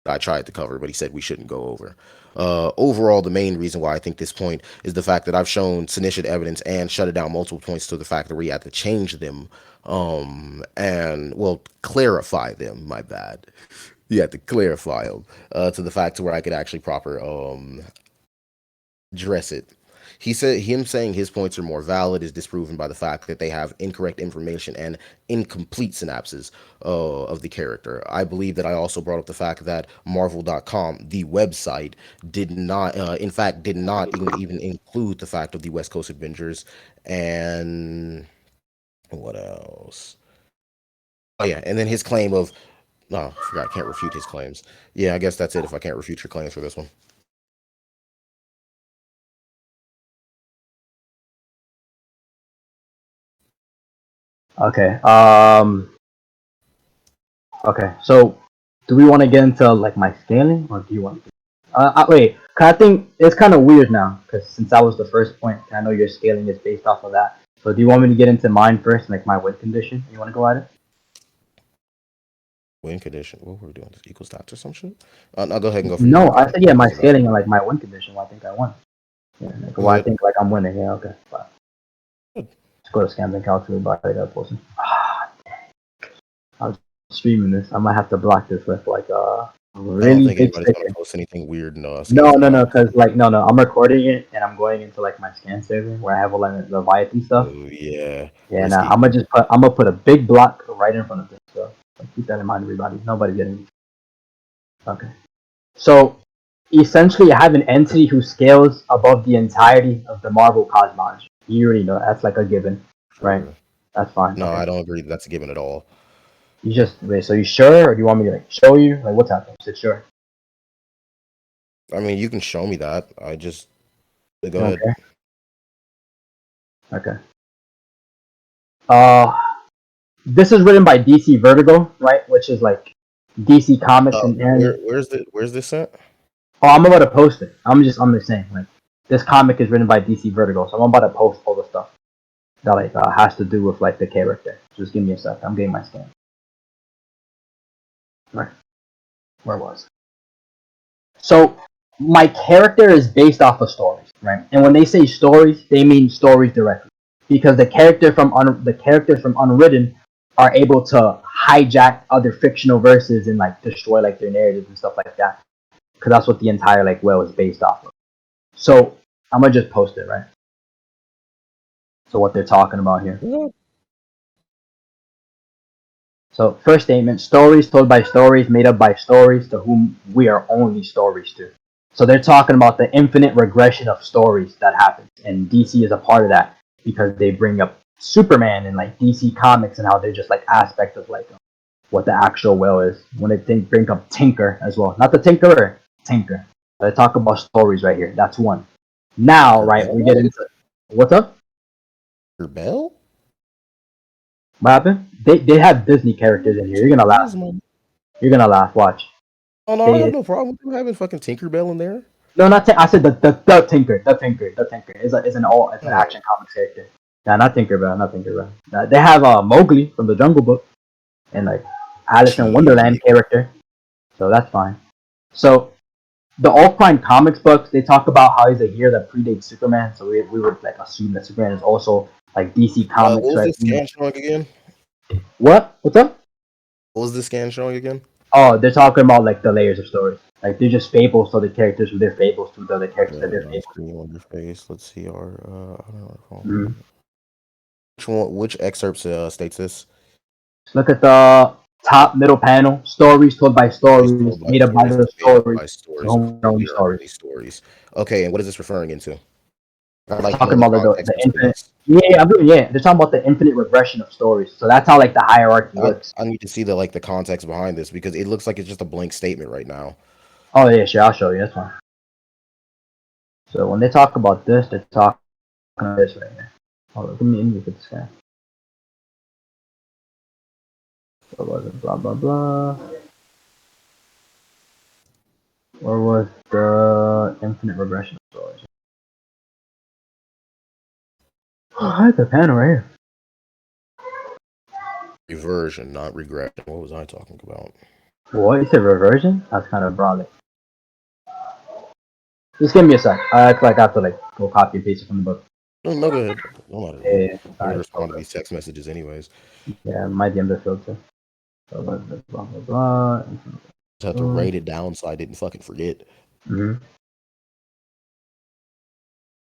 I tried to cover, but he said we shouldn't go over. Overall, the main reason why I think this point is the fact that I've shown sufficient evidence and shut it down multiple points to the fact that we had to change them, and clarify them. My bad. You had to clarify them to the fact to where I could actually proper address it. He said him saying his points are more valid is disproven by the fact that they have incorrect information and incomplete synapses of the character. I believe that I also brought up the fact that Marvel.com, the website, did not even include the fact of the West Coast Avengers. And what else? Oh yeah, and then his claim of I forgot, I can't refute his claims. Yeah, I guess that's it if I can't refute your claims for this one. Okay. Okay. So, do we want to get into like my scaling, or do you want? Wait. Cause I think it's kind of weird now, because since that was the first point, I know your scaling is based off of that. So, do you want me to get into mine first, like my win condition? You want to go at it? Win condition. What were we doing? This equal stats or some shit? I'll go ahead and go for No, I said my scaling and like my win condition. Why I think I won. Yeah, like why I think like I'm winning. Yeah, okay. Fine. Let's go to scams and calculate by that person. I'm streaming this. I might have to block this with like really I don't think big anybody's gonna post anything weird. No, because like no, I'm recording it and I'm going into like my scan server where I have all like the Leviathan stuff. Oh, yeah. Yeah, nah, I'm gonna put a big block right in front of this. So keep that in mind, everybody. Nobody's getting me. Okay. So essentially, I have an entity who scales above the entirety of the Marvel cosmology. You already know that's like a given, right? That's fine. No, okay. I don't agree that's a given at all. You just wait. So you sure, or do you want me to like show you? Like what's happening? You said sure. I mean, you can show me that. I just go ahead. Okay. This is written by DC Vertigo, right? Which is like DC Comics and where's this at? Oh, I'm about to post it. I'm just saying, like, this comic is written by DC Vertigo, so I'm about to post all the stuff that like has to do with like the character. Just give me a sec. I'm getting my scan. Right. Where was? So my character is based off of stories, right? And when they say stories, they mean stories directly, because the characters from Unwritten are able to hijack other fictional verses and like destroy like their narratives and stuff like that, because that's what the entire like well is based off of. So I'm gonna just post it, right? So what they're talking about here. So first statement: stories told by stories, made up by stories, to whom we are only stories to. So they're talking about the infinite regression of stories that happens, and DC is a part of that because they bring up Superman and like DC Comics and how they're just like aspect of like what the actual will is. When they bring up Tinker as well, not the Tinkerer, Tinker. They talk about stories right here. That's one. Now, right, we get into what's up? Bell? What happened? They have Disney characters in here. You're gonna laugh. You're gonna laugh. Watch. Oh no, I have no problem with having fucking Tinkerbell in there. No, not I said the Tinker. The Tinker. It's an action comics character. Nah, not Tinkerbell, not Tinkerbell. They have Mowgli from the Jungle Book and like Alice in Wonderland character, so that's fine. So the All-Prime comics books, they talk about how he's a year that predates Superman, so we would like assume that Superman is also like DC Comics, what was right? this scan showing again? What? What's up? What was this scan showing again? Oh, they're talking about like the layers of stories. Like they're just fables to the characters with their fables to the other characters that they're fables. On your face. Let's see our. I don't know. Which excerpts states this? Look at the top middle panel. Stories told by stories, made up by the stories. Okay, and what is this referring into? Like talking about the infinite. Yeah, they're talking about the infinite regression of stories. So that's how like the hierarchy works. I need to see the context behind this because it looks like it's just a blank statement right now. Oh yeah, sure, I'll show you. That's fine. So when they talk about this, they're talking about this right here. Hold on, let me look at this guy. What was it? Blah blah blah. Or was the infinite regression of stories? Oh, I have the panel right here. Reversion, not regression. What was I talking about? What? You said reversion? That's kind of broad. Just give me a sec. I act like I have to like go copy and paste it from the book. No, go ahead. I'm not respond to these text messages anyways. Yeah, might be under filter. So blah blah blah. Just have to write it down so I didn't fucking forget.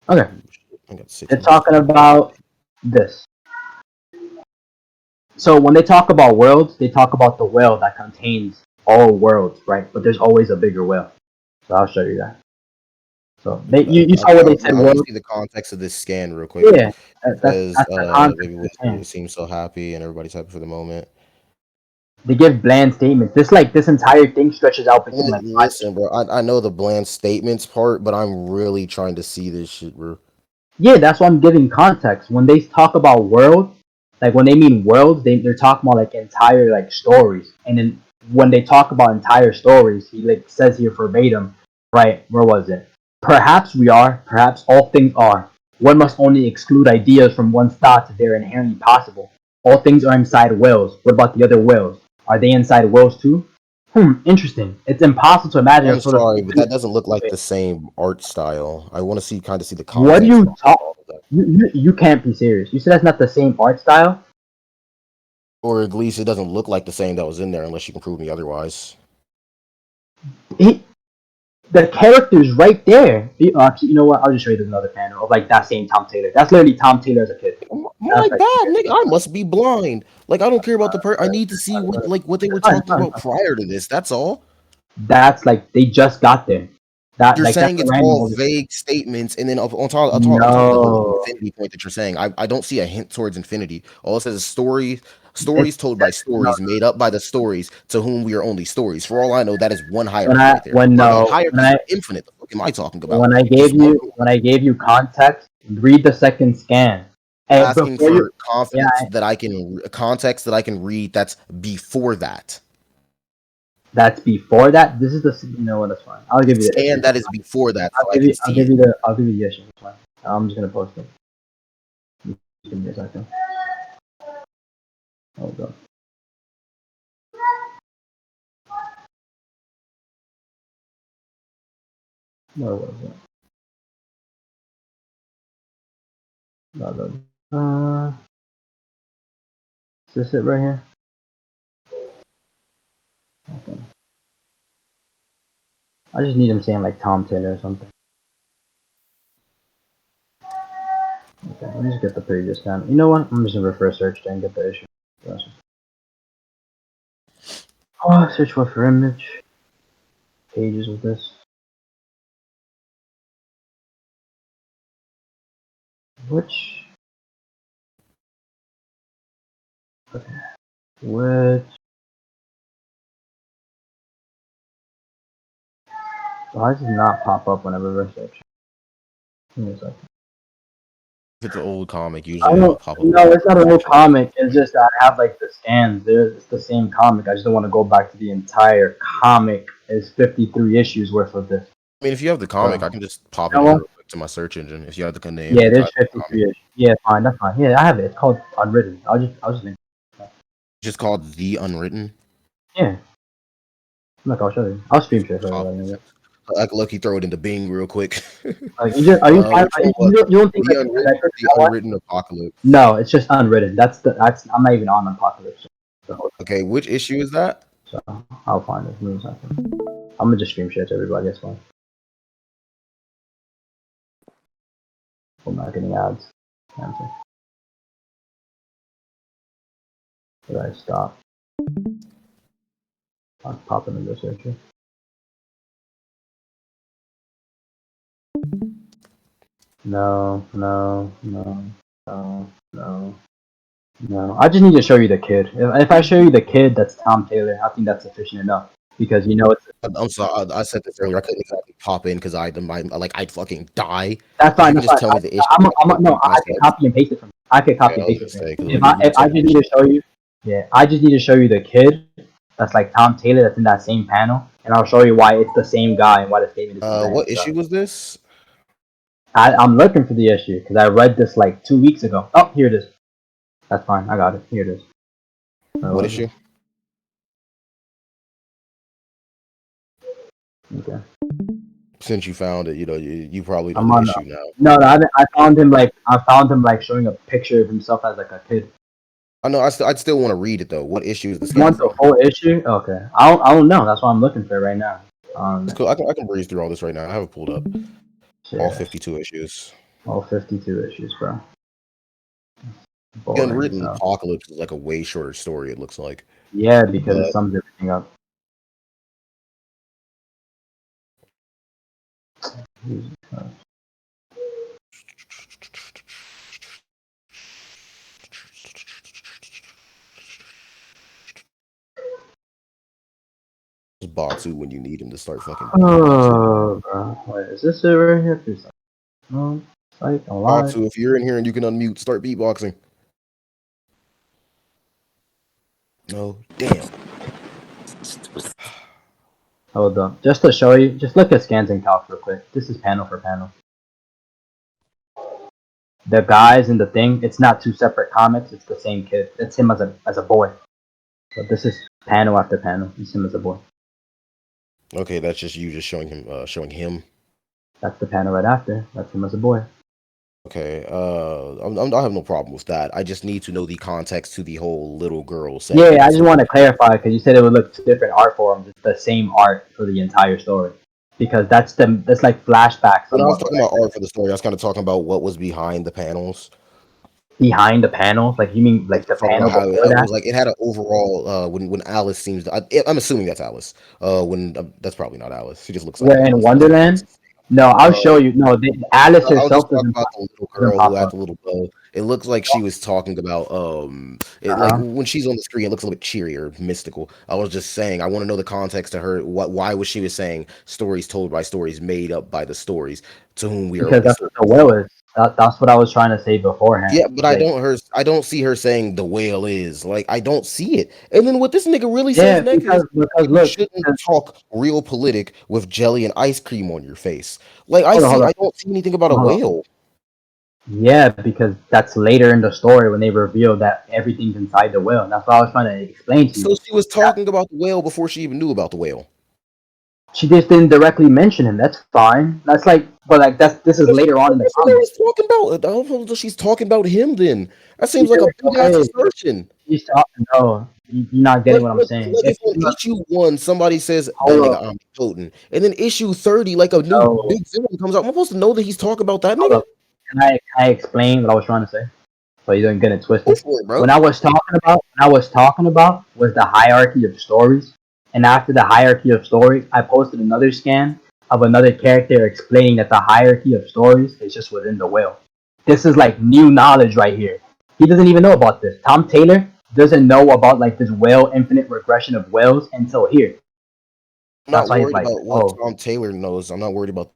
Okay. They're talking about this. So when they talk about worlds, they talk about the whale that contains all worlds, right? But there's always a bigger whale. So I'll show you that. So you saw what they said. I want to see the context of this scan real quick. Yeah, because it seems so happy and everybody's happy for the moment. They give bland statements. This entire thing stretches out between like. Listen, bro. I know the bland statements part, but I'm really trying to see this shit, bro. Yeah, that's why I'm giving context. When they talk about worlds, like when they mean worlds, they're talking about like entire like stories. And then when they talk about entire stories, he like says here verbatim, right? Where was it? Perhaps we are, perhaps all things are. One must only exclude ideas from one's thoughts if they are inherently possible. All things are inside whales. What about the other whales? Are they inside whales too? Interesting. It's impossible to imagine. I'm sorry, but that doesn't look like the same art style. I want to see the context. What do you talk? You can't be serious. You said that's not the same art style? Or at least it doesn't look like the same that was in there unless you can prove me otherwise. The character's right there. You know what? I'll just show you another panel of like that same Tom Taylor. That's literally Tom Taylor as a kid. My bad, nigga. I must be blind. Like I don't care about the I need to see what they were talking about prior to this. That's all. That's like they just got there. You're like, saying it's all vague statements, and then on top of the whole infinity point that you're saying, I don't see a hint towards infinity. All it says is stories told by stories, made up by the stories, to whom we are only stories. For all I know, that is one hierarchy right there. Hierarchy infinite. What am I talking about? When I gave you context, read the second scan. I'm asking for confidence that I can context that I can read. That's before that. That's before that. This is the that's fine. I'll give you the that is before that. So I'll give you yes. That's fine. I'm just gonna post it. Give me a second. Hold on. Where was it? Is this it right here? Okay. I just need him saying like Tom Taylor or something. Okay, let me just get the previous down. You know what? I'm just gonna refer search and get the issue. Oh, search for image. Pages with this. Which? Okay. Which? Why does it not pop up whenever we're searching? Give me a second. If it's an old comic, usually it'll pop up. No, it's not an old comic. It's just I have like the scans. It's the same comic. I just don't want to go back to the entire comic. It's 53 issues worth of this. I mean, if you have the comic, I can just pop it in real quick to my search engine. If you have the name, Yeah, there's 53. Yeah, fine, that's fine. Yeah, I have it. It's called Unwritten. I'll just link. Just called The Unwritten. Yeah. Look, I'll show you. I'll stream share for everybody. Like, look, throw it into Bing real quick. Like, you just, are you don't think the Unwritten Apocalypse? No, it's just Unwritten. I'm not even on Apocalypse. So, okay, which issue is that? So I'll find it. Give me a second. I'm gonna just stream share to everybody. That's fine. I'm not getting ads. Answer. Did I stop? I'll pop in the searcher. No. I just need to show you the kid. If I show you the kid, that's Tom Taylor. I think that's sufficient enough because you know it's. I'm sorry. I said this earlier. I couldn't exactly pop in because I'd fucking die. That's fine. That's fine. Tell me the issue. I can copy and paste it from. I can copy and paste it from. If I just need to show you, I just need to show you the kid. That's like Tom Taylor. That's in that same panel, and I'll show you why it's the same guy and why the statement is. What issue was this? I'm looking for the issue because I read this like 2 weeks ago. Oh, here it is. That's fine. I got it. Here it is. What issue? Okay. Since you found it, you probably know the issue now. No, I found him like showing a picture of himself as like a kid. I know. I'd still want to read it though. What issue is this? You want the whole issue? Okay. I don't know. That's what I'm looking for right now. It's cool. I can breeze through all this right now. I have it pulled up. Sure. All 52 issues. All 52 issues, bro. Unwritten Apocalypse is like a way shorter story. It looks like. Yeah, because it sums everything up. Batu when you need him to start fucking. Oh, bro. Wait, is this it right here? No, like Batu, if you're in here and you can unmute, start beatboxing. No, damn. Hold up. Just to show you, just look at scans and calcs real quick. This is panel for panel. The guys in the thing, it's not two separate comics. It's the same kid. It's him as a boy. But this is panel after panel. It's him as a boy. Okay, that's just you just showing him. That's the panel right after. That's him as a boy. Okay, I have no problem with that. I just need to know the context to the whole little girl. Yeah, I just want to clarify because you said it would look different art forms. It's the same art for the entire story because that's like flashbacks. When I was talking about art for the story, I was kind of talking about what was behind the panels. Behind the panels, like you mean like the panel? It was like it had an overall. When Alice seems, I'm assuming that's Alice. That's probably not Alice. She just looks like. We're in Wonderland. No, I'll show you. No, Alice herself doesn't about the little girl who had the little bow. It looks like she was talking about like when she's on the screen, it looks a little bit cheerier, mystical. I was just saying, I want to know the context to her. Why was she saying stories told by stories made up by the stories to whom we are? Because that's what the whale is. That's what I was trying to say beforehand. Yeah, but like, I don't see her saying the whale is like I don't see it. And then what this nigga really says next is you shouldn't talk real politic with jelly and ice cream on your face. Like I don't see anything about a whale. Yeah, because that's later in the story when they reveal that everything's inside the whale. And that's what I was trying to explain to you. So she was talking about the whale before she even knew about the whale. She just didn't directly mention him. That's fine. That's like, but like this is later on in the comics. Talking about. I don't know. She's talking about him. Then that seems like a big ass assertion. She's talking. No, you're not getting what I'm saying. Like if on issue 1 somebody says that nigga I'm potent, and then issue 30 like a new big villain comes out, I'm supposed to know that he's talking about that nigga. Can I explain what I was trying to say? So you don't get it twisted. What I was talking about was the hierarchy of stories. And after the hierarchy of stories, I posted another scan of another character explaining that the hierarchy of stories is just within the whale. This is like new knowledge right here. He doesn't even know about this. Tom Taylor doesn't know about like this whale infinite regression of whales until here. I'm not worried about what Tom Taylor knows. I'm not worried about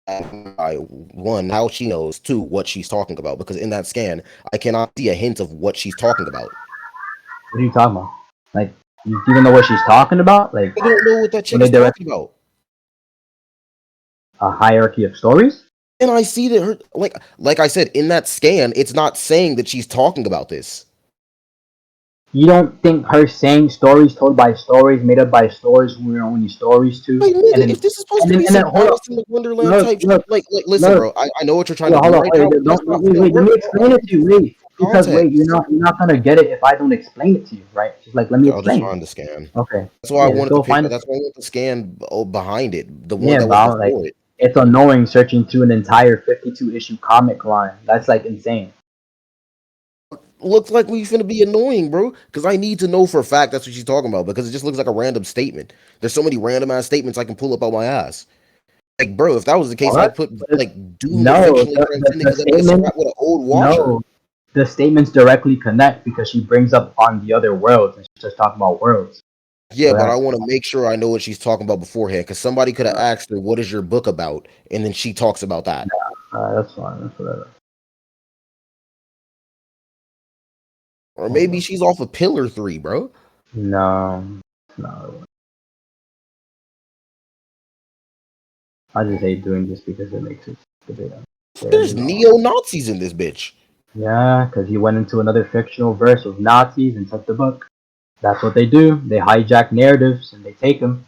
one, how she knows, 2, what she's talking about. Because in that scan, I cannot see a hint of what she's talking about. What are you talking about? Like, you even know what she's talking about? Like, I don't know what that chick is talking about. A hierarchy of stories? And I see that her like I said in that scan, it's not saying that she's talking about this. You don't think her saying stories told by stories made up by stories who are only stories too? Like, And nigga, then if this is supposed to be and then some hold Alice up, in the Wonderland look, type shit, look, like listen, look. bro, I know what you're trying to Hold do on, right wait, now, but that's not gonna wait, let work, me bro. explain I'm it to giving you. you Wait, because wait, context. you're not gonna get it if I don't explain it to you, right? Just like let me I'll just explain. find the scan. Okay. That's why I Yeah, just wanted the go pic. find it. That's why I want the scan behind it, the one Yeah, that was but like before it. it's annoying searching through an entire 52 issue comic line. That's like insane. Looks like we finna be annoying, bro. Because I need to know for a fact that's what she's talking about. Because it just looks like a random statement. There's so many random ass statements I can pull up on my ass. Like, bro, if that was the case, What? I'd put But like Doom the no, fictionally transcending the because that nigga statement. strapped with an old watcher. No, the statements directly connect because she brings up on the other worlds and she's just talking about worlds. Yeah, So but I that's want to make sure I know what she's talking about beforehand. Because somebody could have asked her, "What is your book about?" And then she talks about that. that's fine. That's whatever. Or maybe she's off of Pillar 3, bro. No, no. I just hate doing this because it makes it debate. There's neo-Nazis in this bitch. Yeah, because he went into another fictional verse with Nazis and took the book. That's what they do. They hijack narratives and they take them.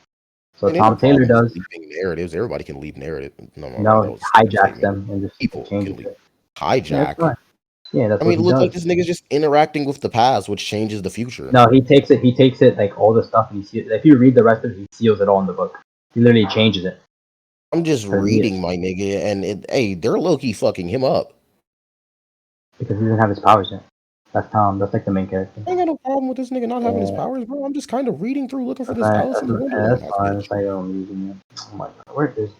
So And ain't no Tom Taylor problem with does. leaving narratives. Everybody can leave narrative. No, that No, was he a hijacks statement. them and just People changes can leave. it. Yeah, that's Hijack. fine. Yeah, that's I what mean, it he looks like does. this nigga's just interacting with the past, which changes the future. No, he takes it. He takes it like all the stuff. And if you read the rest of it, he seals it all in the book. He literally changes it. I'm just reading, my nigga, and hey, they're low key fucking him up. Because he doesn't have his powers yet. That's Tom. That's like the main character. I ain't got no problem with this nigga not having his powers, bro. I'm just kind of reading through, looking for this Alice in the Wonderland That's fine. passage. That's like I'm using it. Oh my god, where is?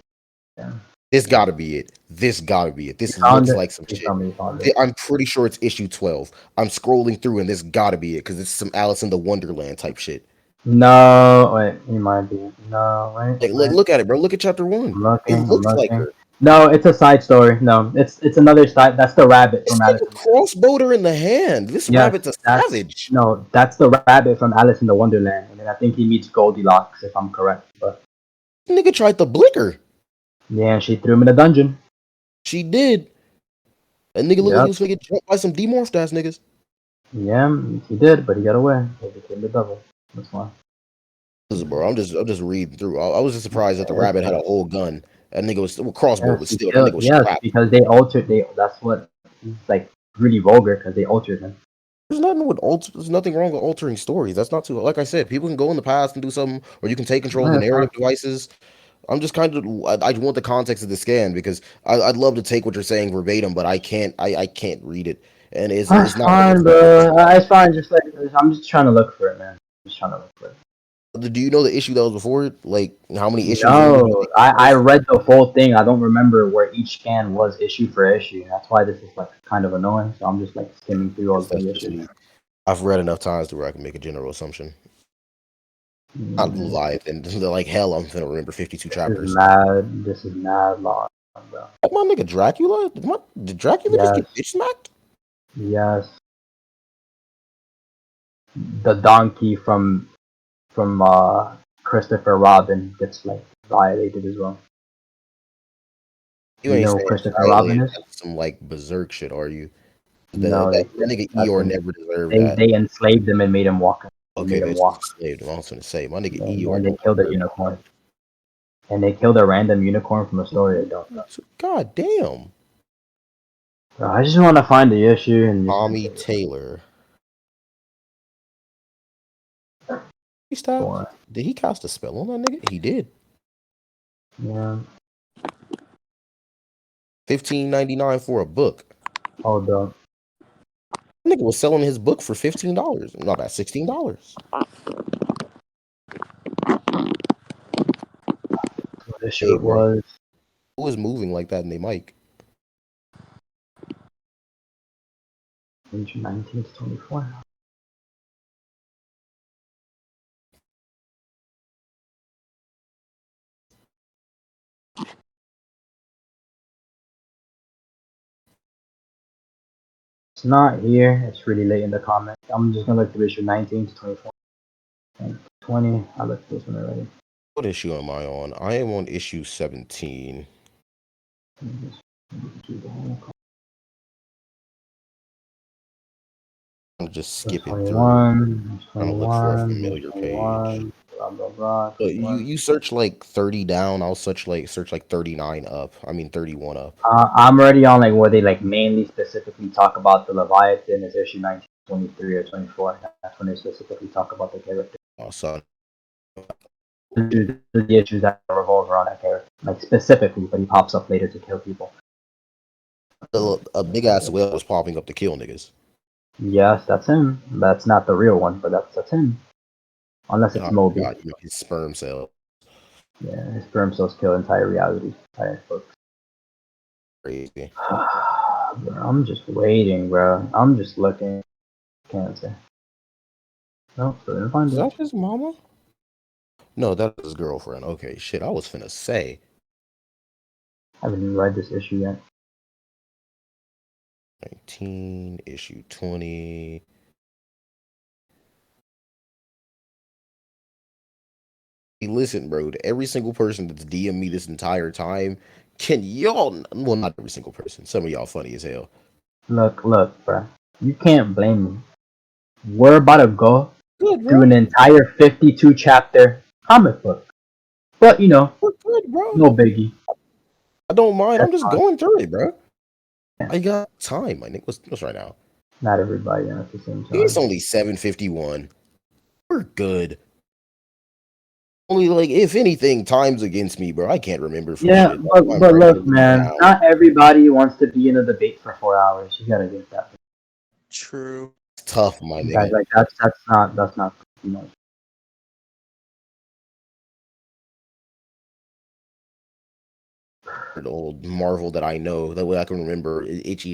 Yeah. This gotta be it. This gotta be it. This Found looks it. like some You shit. tell me you found it. I'm pretty sure it's issue 12. I'm scrolling through, and this gotta be it because it's some Alice in the Wonderland type shit. No, wait, it might be. No, wait. Like, look at it, bro. Look at chapter 1. It I'm looks like looking. her. No, it's a side story. No, it's another side. That's the rabbit This from Alice. nigga crossbowed her in the hand. This Yes, rabbit's a that's savage. no, that's the rabbit from Alice in the Wonderland, and then I think he meets Goldilocks, if I'm correct. But Nigga tried to blick her. yeah, she threw him in a dungeon. She did. That nigga looked like he Yep. was gonna get jumped by some demorphed ass niggas. Yeah, he did, but he got away. He became the devil. That's why. Bro, I'm just reading through. I was just surprised that the rabbit had a whole gun. That nigga was crossbow, Yes, but still, that nigga was yes, strapped. because they altered. That's what like really vulgar because they altered him. There's nothing wrong with altering stories. That's not too. Like I said, people can go in the past and do something, or you can take control of the narrative devices. I'm just kind of. I want the context of the scan because I'd love to take what you're saying verbatim, but I can't. I can't read it, and it's That's not. fine, bro. It's fine. Just like I'm just trying to look for it, man. Just trying to look for it. Do you know the issue that was before it? Like how many issues? No, I read the whole thing. I don't remember where each scan was issue for issue. That's why this is like kind of annoying. So I'm just like skimming through all the issues. I've read enough times to where I can make a general assumption. Not Leviathan. Like hell, I'm gonna remember 52 chapters. This is mad long, bro. Like my nigga Dracula? Did Dracula just get bitch smacked? Yes. The donkey from Christopher Robin gets like violated as well. You ain't know saying Christopher Robin is? some like berserk shit, are you? No, That nigga Eeyore never deserved that. They enslaved him and made him walk. Okay, they enslaved him. I was gonna say my nigga Eeyore. And they killed a unicorn. And they killed a random unicorn from a story I don't know. God damn. I just want to find the issue and Tommy Taylor. Did he cast a spell on that nigga? He did. Yeah. $15.99 for a book. Hold up. Nigga was selling his book for $15. Not bad, $16. What issue it was? Who was moving like that in their mic? 19 to 24. It's not here. It's really late in the comment. I'm just gonna look through issue 19 to 24. And 20. I looked at this one already. What issue am I on? I am on issue 17. I'm just skipping through, 21, trying to look for a 21, familiar page. 21, blah, blah, blah. But you search like 30 down. I'll search like 39 up. I mean 31 up. I'm already on like where they like mainly specifically talk about the Leviathan is issue 1923 or 24. That's when they specifically talk about the character. Oh, son. The issues that revolve around that character, like specifically, but he pops up later to kill people. A big ass whale was popping up to kill niggas. Yes, that's him. That's not the real one, but that's him. Unless it's Moby. God, you know, his sperm cell. Yeah, his sperm cells kill entire realities, entire books. Crazy. Bro, I'm just waiting, bro. I'm just looking. Can't say. No, so didn't find Is it. that his mama? No, that's his girlfriend. Okay, shit. I was finna say. I haven't even read this issue yet. 19, issue 20. Hey, listen, bro, to every single person that's DM me this entire time, can y'all, well, not every single person, some of y'all funny as hell. Look, bro. You can't blame me. We're about to go through an entire 52 chapter comic book. But, you know, we're good, bro. No biggie. I don't mind. I'm just going through it, bro. Yeah. I got time, my nigga. What's right now? Not everybody at the same time. It's only 7:51. We're good. Only, like, if anything, time's against me, bro. I can't remember. Yeah, but look, man. Not everybody wants to be in a debate for 4 hours. You gotta get that. True. It's tough, my nigga. Like that's not too much. The old Marvel that I know, that way I can remember each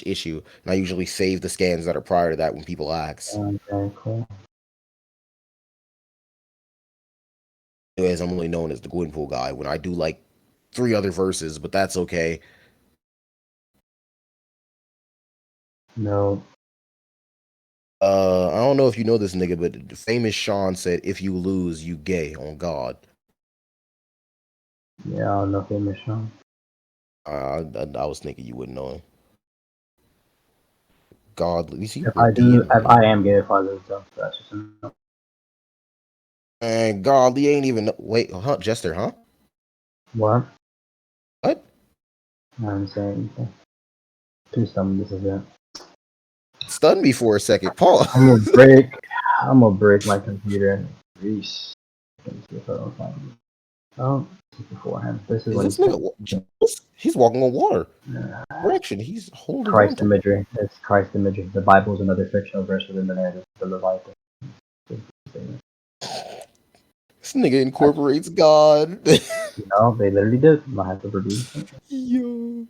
issue, and I usually save the scans that are prior to that when people ask. Okay, cool. Anyways, I'm only known as the Gwenpool guy when I do like 3 other verses, but that's okay. No. I don't know if you know this nigga, but the famous Sean said, "If you lose, you gay on God." Yeah, I don't know famous Sean. I was thinking you wouldn't know him. God, you see, if I am gay, if I lose, though, that's just enough. And Godly ain't even wait, huh? Jester, huh? What? What? I didn't say anything. Please tell me this is it. Stunned me for a second, Paul. I'm gonna break my computer and Reese. Let me see if I don't find it. Oh, beforehand. This is this nigga. He's walking on water. Correction. He's holding Christ imagery. It's Christ imagery. The Bible is another fictional verse within the narrative of the Leviathan. This nigga incorporates God. No, they literally did. I have to produce it. Yo.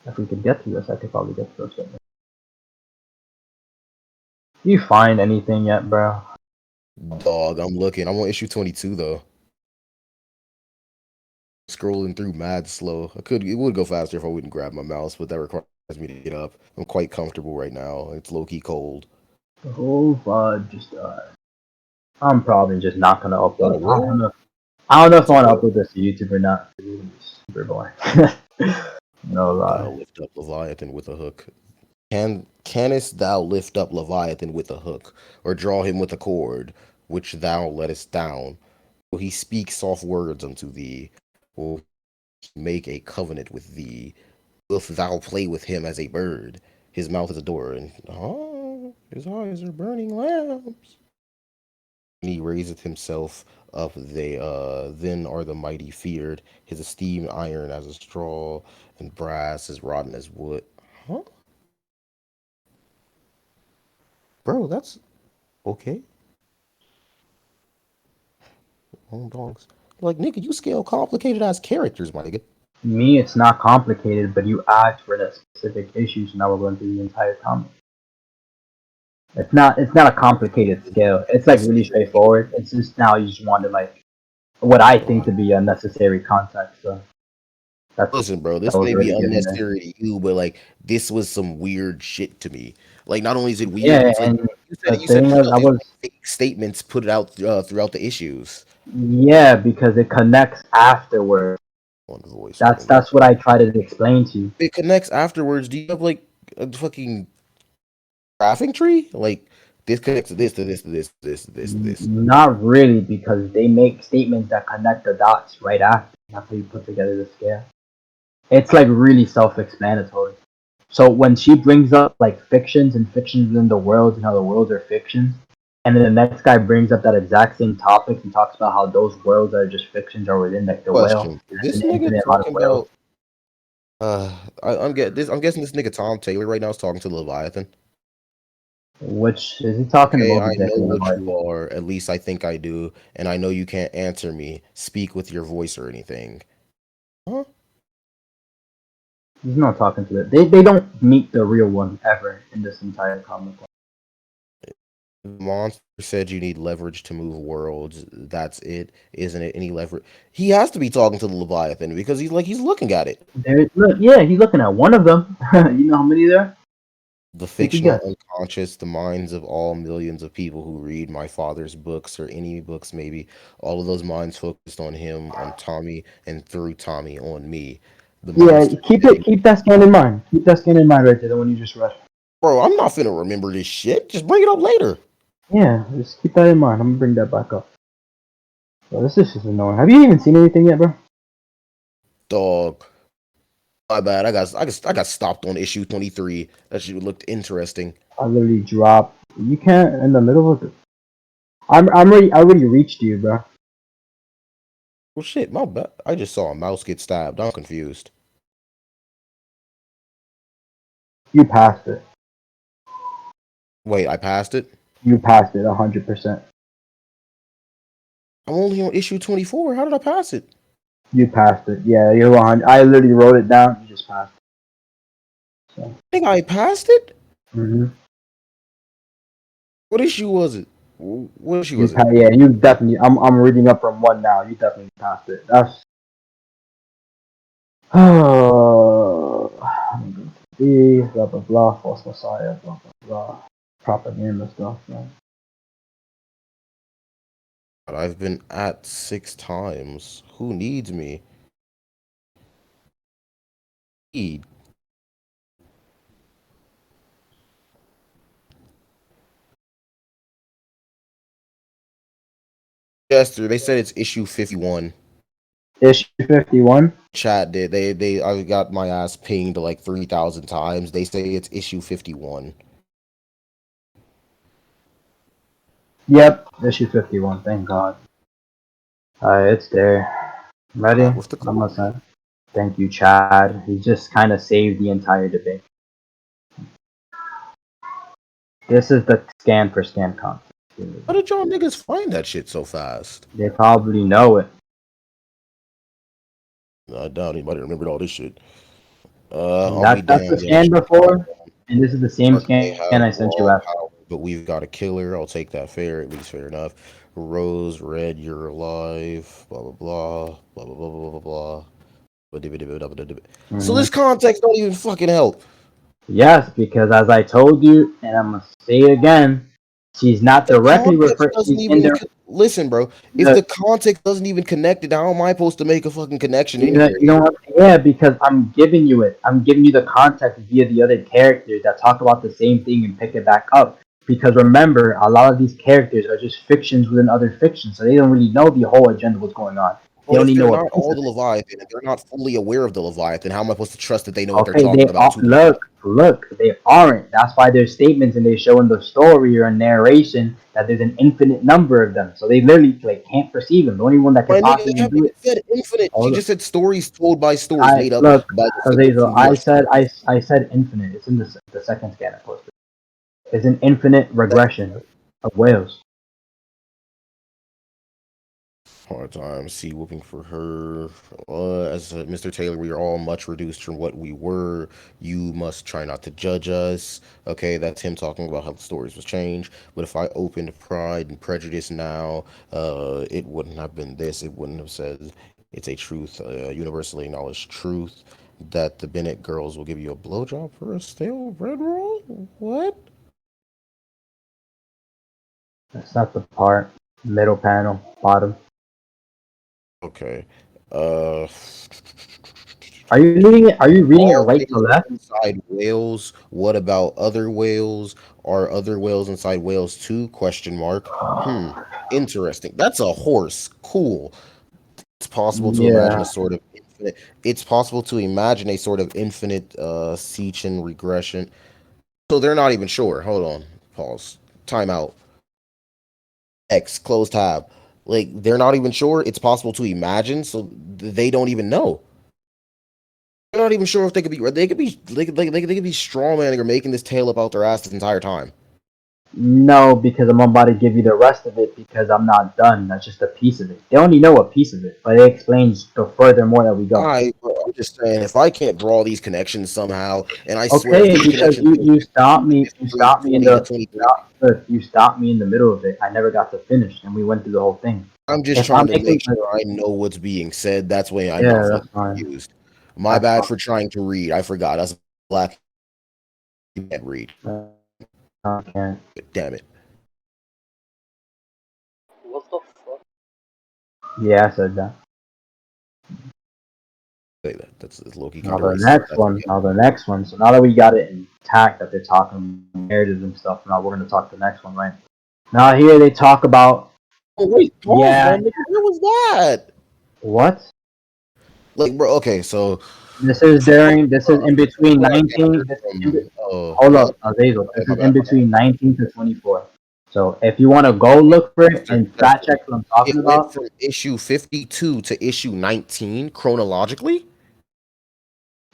If we could get to this, I could probably get to this. Do you find anything yet, bro? Dog, I'm looking. I'm on issue 22 though. Scrolling through mad slow. It would go faster if I wouldn't grab my mouse, but that requires me to get up. I'm quite comfortable right now. It's low-key cold. Oh, just I'm probably just not gonna upload. I don't know if I want to upload this to YouTube or not. Super boring. No lie. Thou lift up Leviathan with a hook. Canst thou lift up Leviathan with a hook, or draw him with a cord, which thou lettest down? Will he speak soft words unto thee? Will he make a covenant with thee? Wilt thou play with him as a bird? His mouth is a door, and his eyes are burning lamps. And he raiseth himself up, then are the mighty feared. His esteem iron as a straw, and brass as rotten as wood. Huh? Bro, that's okay. Dogs. Like, nigga, you scale complicated ass characters, my nigga. Me, it's not complicated, but you asked for that specific issue, so now we're going through the entire comic. It's not a complicated scale. It's like really straightforward. It's just now you just wanted like what I think to be unnecessary context. So listen, bro, this may be unnecessary to you, but like this was some weird shit to me. Like, not only is it weird, yeah, it's like, and you said I was fake statements put it out throughout the issues. Yeah, because it connects afterward. on voice. That's what I try to explain to you. It connects afterwards. Do you have like a fucking graphing tree? Like this connects to this to this to this to this to this to this. Not really, because they make statements that connect the dots right after you put together the scale. It's like really self-explanatory. So when she brings up like fictions and fictions within the worlds and how the worlds are fictions, and then the next guy brings up that exact same topic and talks about how those worlds are just fictions are within like the whale. Question: Is this An nigga infinite amount of talking whales. about? I'm guessing this nigga Tom Taylor right now is talking to Leviathan. Which is he talking Okay, about? I know Exactly what you are. At least I think I do, and I know you can't answer me. Speak with your voice or anything. Huh? He's not talking to it. They don't meet the real one ever in this entire comic. Monster said you need leverage to move worlds. That's it, isn't it? Any leverage? He has to be talking to the Leviathan because he's looking at it. Yeah, he's looking at one of them. You know how many there are? The fictional unconscious, the minds of all millions of people who read my father's books or any books, maybe all of those minds focused on him, on Tommy, and through Tommy on me. The monster. Keep that scan in mind. Keep that scan in mind right there, the one you just read. Bro, I'm not finna remember this shit. Just bring it up later. Yeah, just keep that in mind. I'm gonna bring that back up. Bro, this is just annoying. Have you even seen anything yet, bro? Dog. My bad. I got stopped on issue 23. That shit looked interesting. I literally dropped. You can't in the middle of it. I already reached you, bro. Well, shit, my bad. I just saw a mouse get stabbed. I'm confused. You passed it. Wait, I passed it? You passed it 100%. I'm only on issue 24. How did I pass it? You passed it. Yeah, you're on. I literally wrote it down. You just passed it. So. I think I passed it? Mm-hmm. What issue was it? What issue was it? Yeah, you definitely. I'm reading up from one now. You definitely passed it. That's. Oh. Blah blah blah. False messiah. Blah blah blah. Propaganda stuff, man. I've been at 6 times. Who needs me? Need. Jester, they said it's issue 51. Issue 51? Chat did. I got my ass pinged like 3,000 times. They say it's issue 51. Yep, issue 51. Thank God. It's there. Ready? With the I'm gonna thank you, Chad. He just kind of saved the entire debate. This is the scan for scan content. How did y'all niggas find that shit so fast? They probably know it. I doubt anybody remembered all this shit. That's the scan before, and this is the same scan I sent you after. But we've got a killer. I'll take that fair, at least fair enough. Rose, Red, you're alive. Blah blah blah. Blah blah blah blah blah blah. So this context don't even fucking help. Yes, because as I told you, and I'm gonna say it again, she's not directly referring. Listen, bro. If the context doesn't even connect it, how am I supposed to make a fucking connection anyway? Yeah, because I'm giving you it. I'm giving you the context via the other characters that talk about the same thing and pick it back up. Because remember, a lot of these characters are just fictions within other fictions, so they don't really know the whole agenda what's going on. Well, if they're not all the Leviathan, and they're not fully aware of the Leviathan, how am I supposed to trust that they know what they're talking about? Look, they aren't. That's why there's statements and they show in the story or in narration that there's an infinite number of them. So they literally can't perceive them. The only one that can possibly do it. Said infinite. She just said stories told by stories made up. Look, Azazel, I said infinite. It's in the second scan I posted. It's an infinite regression of whales. Hard time. See, whooping for her. As Mr. Taylor, we are all much reduced from what we were. You must try not to judge us. Okay, that's him talking about how the stories was changed. But if I opened Pride and Prejudice now, it wouldn't have been this. It wouldn't have said it's a truth, universally acknowledged truth, that the Bennett girls will give you a blowjob for a stale bread roll. What? That's not the part. Middle panel, bottom. Okay. Uh, Are you reading it? Are you reading it all right to whales left? inside whales. What about other whales? Are other whales inside whales too? Question mark. Interesting. That's a horse. Cool. It's possible to imagine a Yeah. sort of infinite. It's possible to imagine a sort of infinite Sechin regression. So they're not even sure. Hold on. Pause. Time out. X close tab. Like they're not even sure. It's possible to imagine. So they don't even know. They're not even sure if they could be. They could be straw manning or making this tail up out their ass this entire time. No, because I'm about to give you the rest of it because I'm not done. That's just a piece of it. They only know a piece of it, but it explains the furthermore that we go. I'm just saying, if I can't draw these connections somehow, and I swear if Okay, these because connections you stopped me. You 53, stopped me in 20 to the. 23, Look, you stopped me in the middle of it. I never got to finish, and we went through the whole thing. I'm just If trying I'm to making, make sure I know what's being said. That's why I'm not yeah, feeling that's fine. confused. My That's bad fine. for trying to read. I forgot. That's black. You can't read. I can't. Damn it. Yeah, I said that. Say that. That's Loki Now kind of the racist. next one. Now the next one. So now that we got it intact, that they're talking narratives and stuff. Now we're gonna talk the next one, right? Now here they talk about. Oh wait, pause, Yeah. man. Where was that? What? Like, bro. Okay, so This is during. This is in between 19. This is in, hold yeah. up, Azazel. Okay, This my is in bad. between 19 to 24. So if you want to go look for it and fact check what I'm It talking went about, from issue 52 to issue 19 chronologically.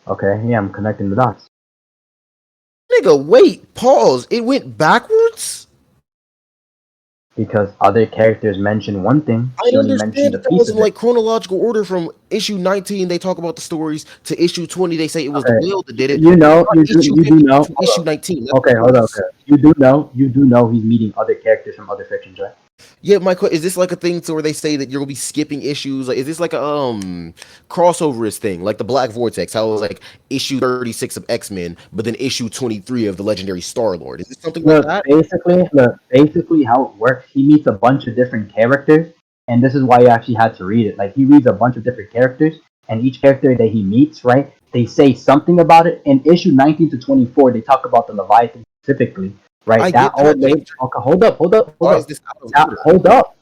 okay, yeah, I'm connecting the dots. Nigga, wait, pause. It went backwards? Because other characters mention one thing, I she only mentioned understand a that piece was in of it. like chronological order from issue 19. They talk about the stories to issue 20. They say it was the Okay, whale that did it. you know, Issue you do 50 know. to issue 19. That's Okay, hold up. worse. Okay. You do know he's meeting other characters from other fictions, right? Yeah, my question is this like a thing to where they say that you're gonna be skipping issues? Like, is this like a crossoverist thing, like the Black Vortex? How it was like issue 36 of X-Men, but then issue 23 of the legendary Star Lord? Is it something like that? Basically, how it works, he meets a bunch of different characters, and this is why he actually had to read it. Like he reads a bunch of different characters, and each character that he meets, right, they say something about it. In issue 19 to 24, they talk about the Leviathan specifically, right? I That get old that, lady. Jester. Okay, hold up, hold up, hold Why is up. this out of That order? hold up.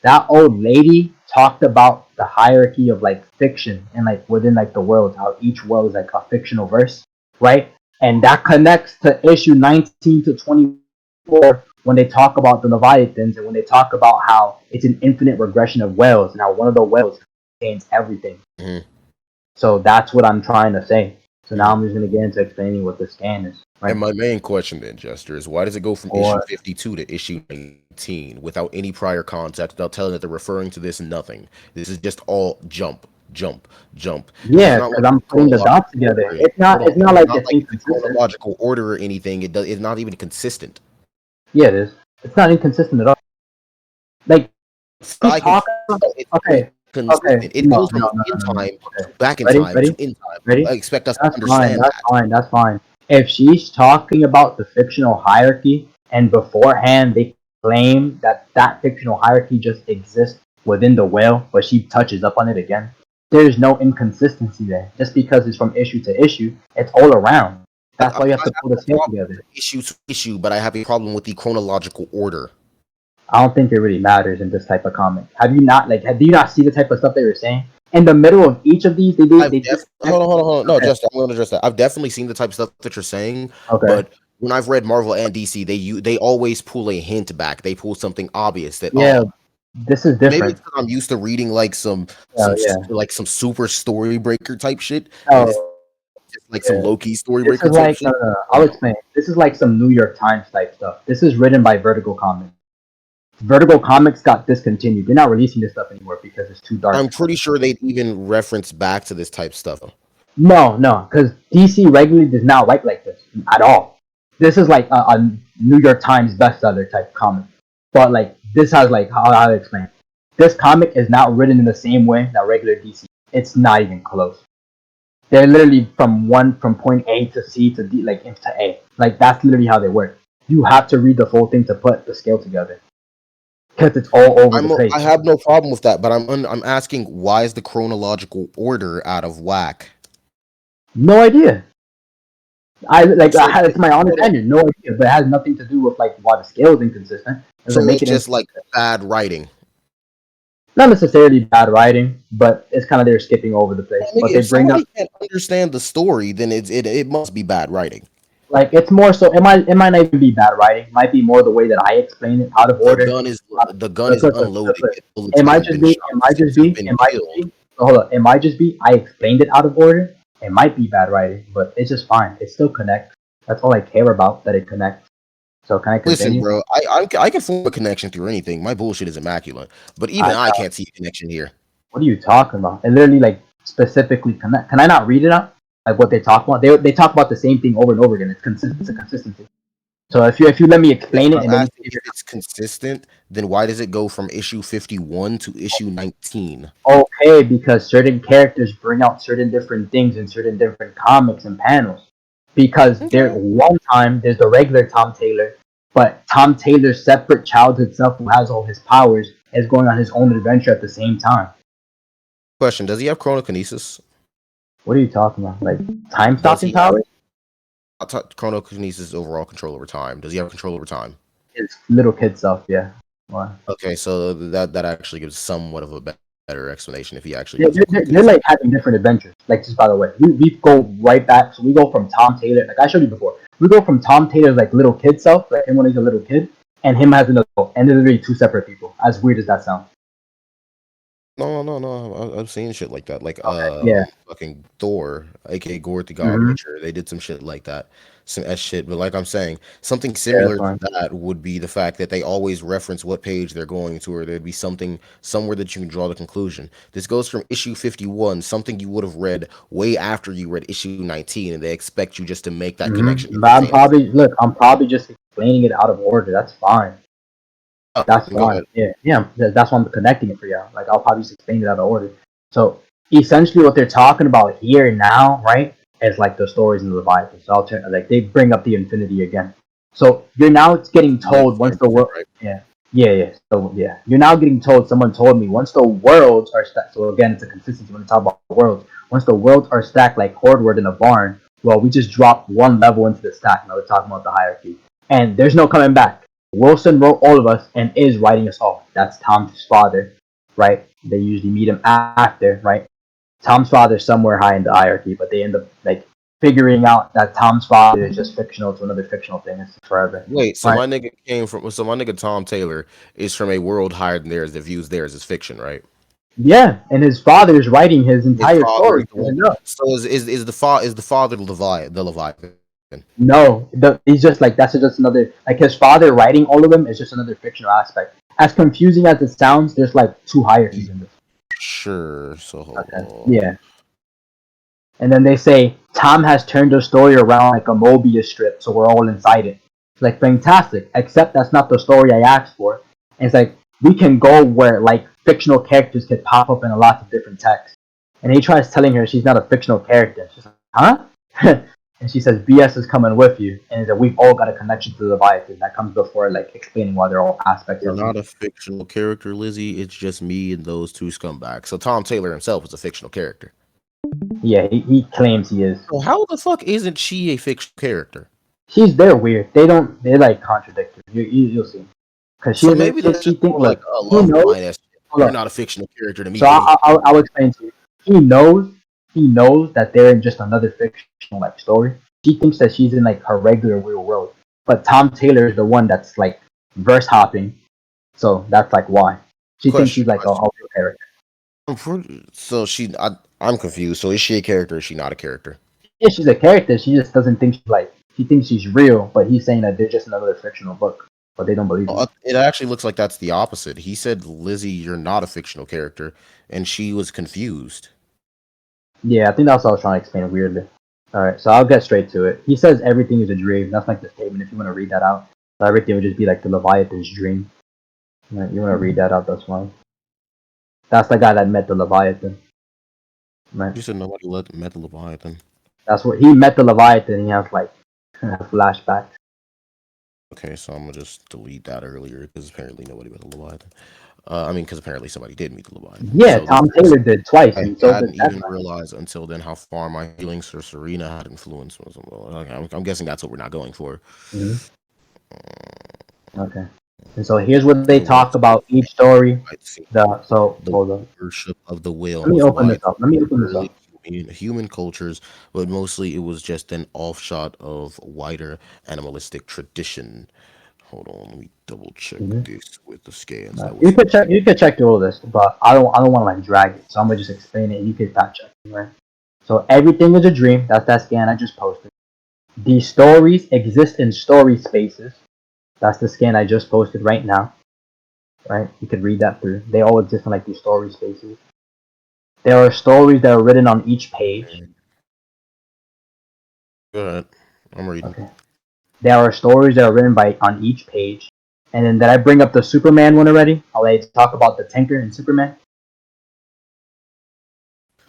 That old lady talked about the hierarchy of like fiction and like within like the world, how each world is like a fictional verse, right? And that connects to issue 19 to 24 when they talk about the Leviathans and when they talk about how it's an infinite regression of whales and how one of the whales contains everything. Mm-hmm. So that's what I'm trying to say. So now Mm-hmm. I'm just going to get into explaining what the scan is. Right? And my main question then, Jester, is why does it go from issue Or 52 to issue 19 without any prior context, without telling that they're referring to this nothing? This is just all jump, jump, jump. This is yeah, not because like I'm putting the chronological dots together. order. It's not. Hold on, It's not it's like not it's like it's in inconsistent. chronological order or anything. It's not even consistent. Yeah, it is. It's not inconsistent at all. Like I can talk. it's Okay, okay. consistent. It No, goes from no, no, in no, no. time to Okay, back in ready, time to ready, in time. ready. I expect us to That's fine. understand That's that. fine. That's fine. If she's talking about the fictional hierarchy, and beforehand they claim that that fictional hierarchy just exists within the whale, but she touches up on it again, there's no inconsistency there. Just because it's from issue to issue, it's all around. That's I why you have to have pull the no scale problem together. with issue to issue, but I have a problem with the chronological order. I don't think it really matters in this type of comic. Have you not do you not see the type of stuff they were saying? In the middle of each of these, they disconnect. Hold on. No, Okay. Justin, I'm going to address that. I've definitely seen the type of stuff that you're saying, Okay. but when I've read Marvel and DC, they always pull a hint back. They pull something obvious that Yeah, this is maybe different. it's because I'm used to reading like Yeah, yeah. some super story breaker type shit, and this is Oh, just like some yeah. low key story This breaker is type like shit. I'll explain. This is like some New York Times type stuff. This is written by Vertigo Comics. Vertigo Comics got discontinued. They're not releasing this stuff anymore because it's too I'm dark. pretty sure they'd even reference back to this type stuff. No, because DC regularly does not write like this at all. This is like a New York Times bestseller type comic, but like this has like how I explain. This comic is not written in the same way that regular DC. It's not even close. They're literally from point A to C to D, like into A. Like that's literally how they work. You have to read the full thing to put the scale together. Because it's all over the place. I have no problem with that, but I'm asking, why is the chronological order out of whack? No idea. So It's my honest opinion. No idea, but it has nothing to do with like why the scale is inconsistent. So it's just like bad writing. Not necessarily bad writing, but it's kind of they're skipping over the place. But they If bring up, can't understand the story, then it must be bad writing. like it's more so. It might not even be bad writing. It might be more the way that I explain it out of order. The gun is unloaded. It might just be. Hold on. It might just be. I explained it out of order. It might be bad writing, but it's just fine. It still connects. That's all I care about. That it connects. So can I continue? Listen, bro. I can form a connection through anything. My bullshit is immaculate, but even I can't see a connection here. What are you talking about? It literally like specifically connect. Can I not read it out? Like what they talk about? They talk about the same thing over and over again. It's consistent. It's a consistency. So if you let me explain it, and then if it's consistent, then why does it go from issue 51 to issue 19? Okay, because certain characters bring out certain different things in certain different comics and panels. Because one time there's the regular Tom Taylor, but Tom Taylor's separate childhood self, who has all his powers, is going on his own adventure at the same time. Question: does he have chronokinesis? What are you talking about? Like time stopping powers? Chronokinesis, overall control over time. Does he have control over time? His little kid self, yeah. Why? Okay, so that actually gives somewhat of a better explanation if he actually. They're like having different adventures. Like, just by the way, we go right back. So we go from Tom Taylor, like I showed you before. We go from Tom Taylor's like little kid self, like him when he's a little kid, and him as an adult, and they're literally two separate people. As weird as that sounds. No. I'm seeing shit like that. Like fucking Thor, aka Gord the God Butcher. They did some shit like that. Some S shit. But like I'm saying, something similar to that would be the fact that they always reference what page they're going to, or there'd be something somewhere that you can draw the conclusion. This goes from issue 51, something you would have read way after you read issue 19, and they expect you just to make that connection. But I'm probably just explaining it out of order. That's fine. That's fine. Yeah. That's why I'm connecting it for you. Like I'll probably just explain it out of order. So essentially, what they're talking about here now, right, is like the stories in the Leviathan. So I'll turn like they bring up the infinity again. So you're now getting told once the world, So you're now getting told. Someone told me once the worlds are stacked. So again, it's a consistency when we talk about worlds. Once the worlds are stacked like cordwood in a barn, well, we just drop one level into the stack. Now we're talking about the hierarchy, and there's no coming back. Wilson wrote all of us and is writing us all. That's Tom's father, right? They usually meet him after, right? Tom's father's somewhere high in the hierarchy, but they end up like figuring out that Tom's father is just fictional to another fictional thing. It's forever. Wait, so my nigga Tom Taylor is from a world higher than theirs that views theirs as fiction, right? Yeah, and his father is writing his entire story. So is the father the Leviathan? No, he's just like that's just another like his father writing all of them is just another fictional aspect. As confusing as it sounds, there's like two hierarchies in this. Sure. So yeah. And then they say Tom has turned the story around like a Mobius strip, so we're all inside it. It's like fantastic, except that's not the story I asked for. And it's like we can go where like fictional characters could pop up in a lot of different texts. And he tries telling her she's not a fictional character. She's like, huh? And she says, BS is coming with you. And that we've all got a connection to the Leviathan. That comes before like explaining why they're all aspects You're not a fictional character, Lizzie. It's just me and those two scumbags. So Tom Taylor himself is a fictional character. Yeah, he claims he is. So how the fuck isn't she a fictional character? They're weird. They're like contradictory. You'll see. Because she thinks like a love line. You're not a fictional character to me. So I'll explain to you. He knows that they're in just another fictional like story. She thinks that she's in like her regular real world. But Tom Taylor is the one that's like verse hopping. So that's like why. She thinks she's like a real character. So I'm confused. So is she a character or is she not a character? Yeah, she's a character. She just doesn't think she thinks she's real, but he's saying that they're just another fictional book. But they don't believe it. It actually looks like that's the opposite. He said, Lizzie, you're not a fictional character, and she was confused. Yeah, I think that's what I was trying to explain weirdly. Alright, so I'll get straight to it. He says everything is a dream. That's like the statement if you want to read that out. So everything would just be like the Leviathan's dream. Right, you want to read that out, that's fine. That's the guy that met the Leviathan. Right. You said nobody met the Leviathan. That's what he met the Leviathan. He has like flashbacks. Okay, so I'm gonna just delete that earlier because apparently nobody met the Leviathan. I mean, because apparently somebody did meet the Leviathan. Yeah, So this Tom is, Taylor did twice, I and so did hadn't that even guy. realized until then how far my feelings for Serena had influenced. Okay, I'm guessing that's what we're not going for. Mhm. Okay. And so here's what they The talk worship about each story. I'd seen, So the hold on. worship of the whale Let me was open this up. widespread Let me in open this early up. human cultures, but mostly it was just an offshot of wider animalistic tradition. Hold on, let me double check Hmm. this with the scans that You was. could check. You could check through all this, but I don't want to like drag it. So I'm gonna just explain it, and you could fact check it, right? So everything is a dream. That's that scan I just posted. These stories exist in story spaces. That's the scan I just posted right now. Right? You could read that through. They all exist in like these story spaces. There are stories that are written on each page. Go ahead, I'm reading. Okay. There are stories that are written by on each page. And then did I bring up the Superman one already? I'll let you talk about the Tinker and Superman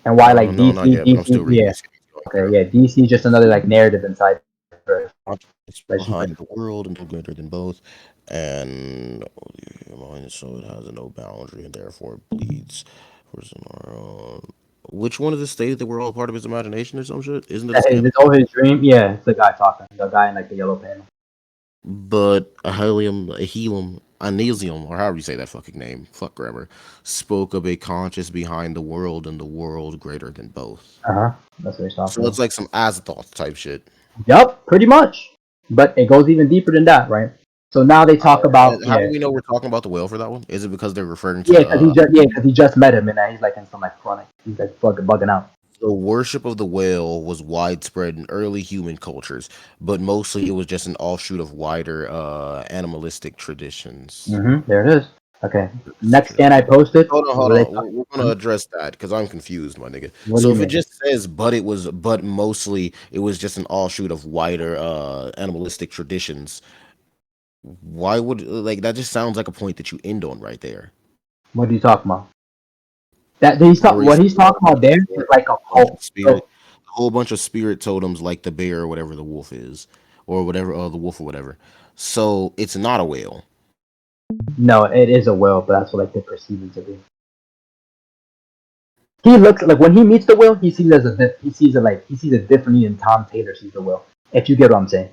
and why like No, not yet, but I'm DC, still reading yeah, these scans going okay, through. yeah, DC is just another like narrative inside. It's Like she behind the world and no greater than both, and so it has no boundary and therefore it bleeds. Which one of the stated that we're all part of his imagination or some shit? Isn't it a scam? It's all his dream. Yeah, it's the guy talking, the guy in like the yellow panel. But a helium, Anesium, or however you say that fucking name, fuck grammar, spoke of a conscious behind the world and the world greater than both. Uh-huh. That's what he's talking So it's about. like some Azathoth type shit. Yup, pretty much. But it goes even deeper than that, right? So now they talk about, And how do yeah, we know we're talking about the whale for that one? Is it because they're referring to yeah, the because he just met him and now he's like in some like chronic, he's like bugging out. the worship of the whale was widespread in early human cultures, but mostly it was just an offshoot of wider animalistic traditions. There it is. Okay. Next scan I posted. Hold on. We're gonna address that because I'm confused, my nigga. What do So you if it mean? just says, but mostly it was just an offshoot of wider animalistic traditions. Why would like that? Just sounds like a point that you end on right there. What are you talking about? That he's talk, Where he what said, he's talking about there is like a cult. So a whole bunch of spirit totems like the bear or whatever the wolf is, or whatever the wolf or whatever. So it's not a whale. no, it is a whale, but that's what like they perceive it to be. He looks like when he meets the whale, he sees it as he sees it differently than Tom Taylor sees the whale. If you get what I'm saying,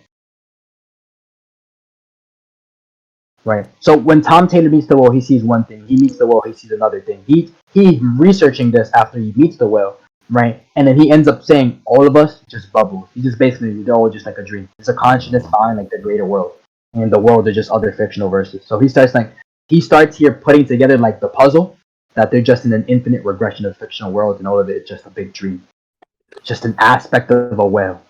right? So when Tom Taylor meets the whale, he sees one thing. He meets the whale, he sees another thing. He's researching this after he meets the whale, right? And then he ends up saying all of us just bubbles. He just basically they're all just like a dream. It's a consciousness behind like the greater world, and the world are just other fictional verses. So he starts here putting together like the puzzle that they're just in an infinite regression of fictional worlds, and all of it is just a big dream, just an aspect of a whale.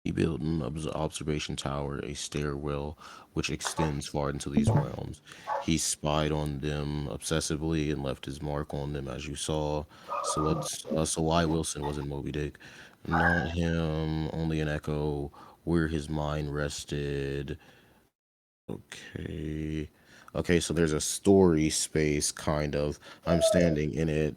He built an observation tower, a stairwell, which extends far into these realms. He spied on them obsessively and left his mark on them, as you saw. So why Wilson wasn't Moby Dick? Not him, only an echo where his mind rested. Okay. Okay, so there's a story space, kind of. I'm standing in it,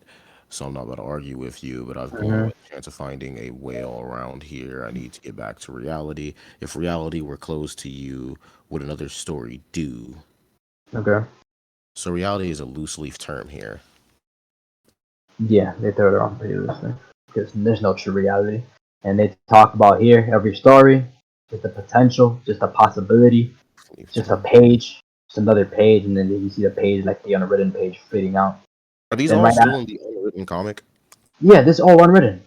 so I'm not about to argue with you, but I've blown Hmm. away the chance of finding a whale around here. I need to get back to reality. If reality were closed to you, would another story do? Okay. So reality is a loose leaf term here. Yeah, they throw it around pretty loosely because there's no true reality, and they talk about here every story, just a potential, just a possibility, Leaf just a term. page, just another page, and then you see the page like the unwritten page fading out. Are these Then all right still now, in the unwritten comic? yeah, this is all unwritten.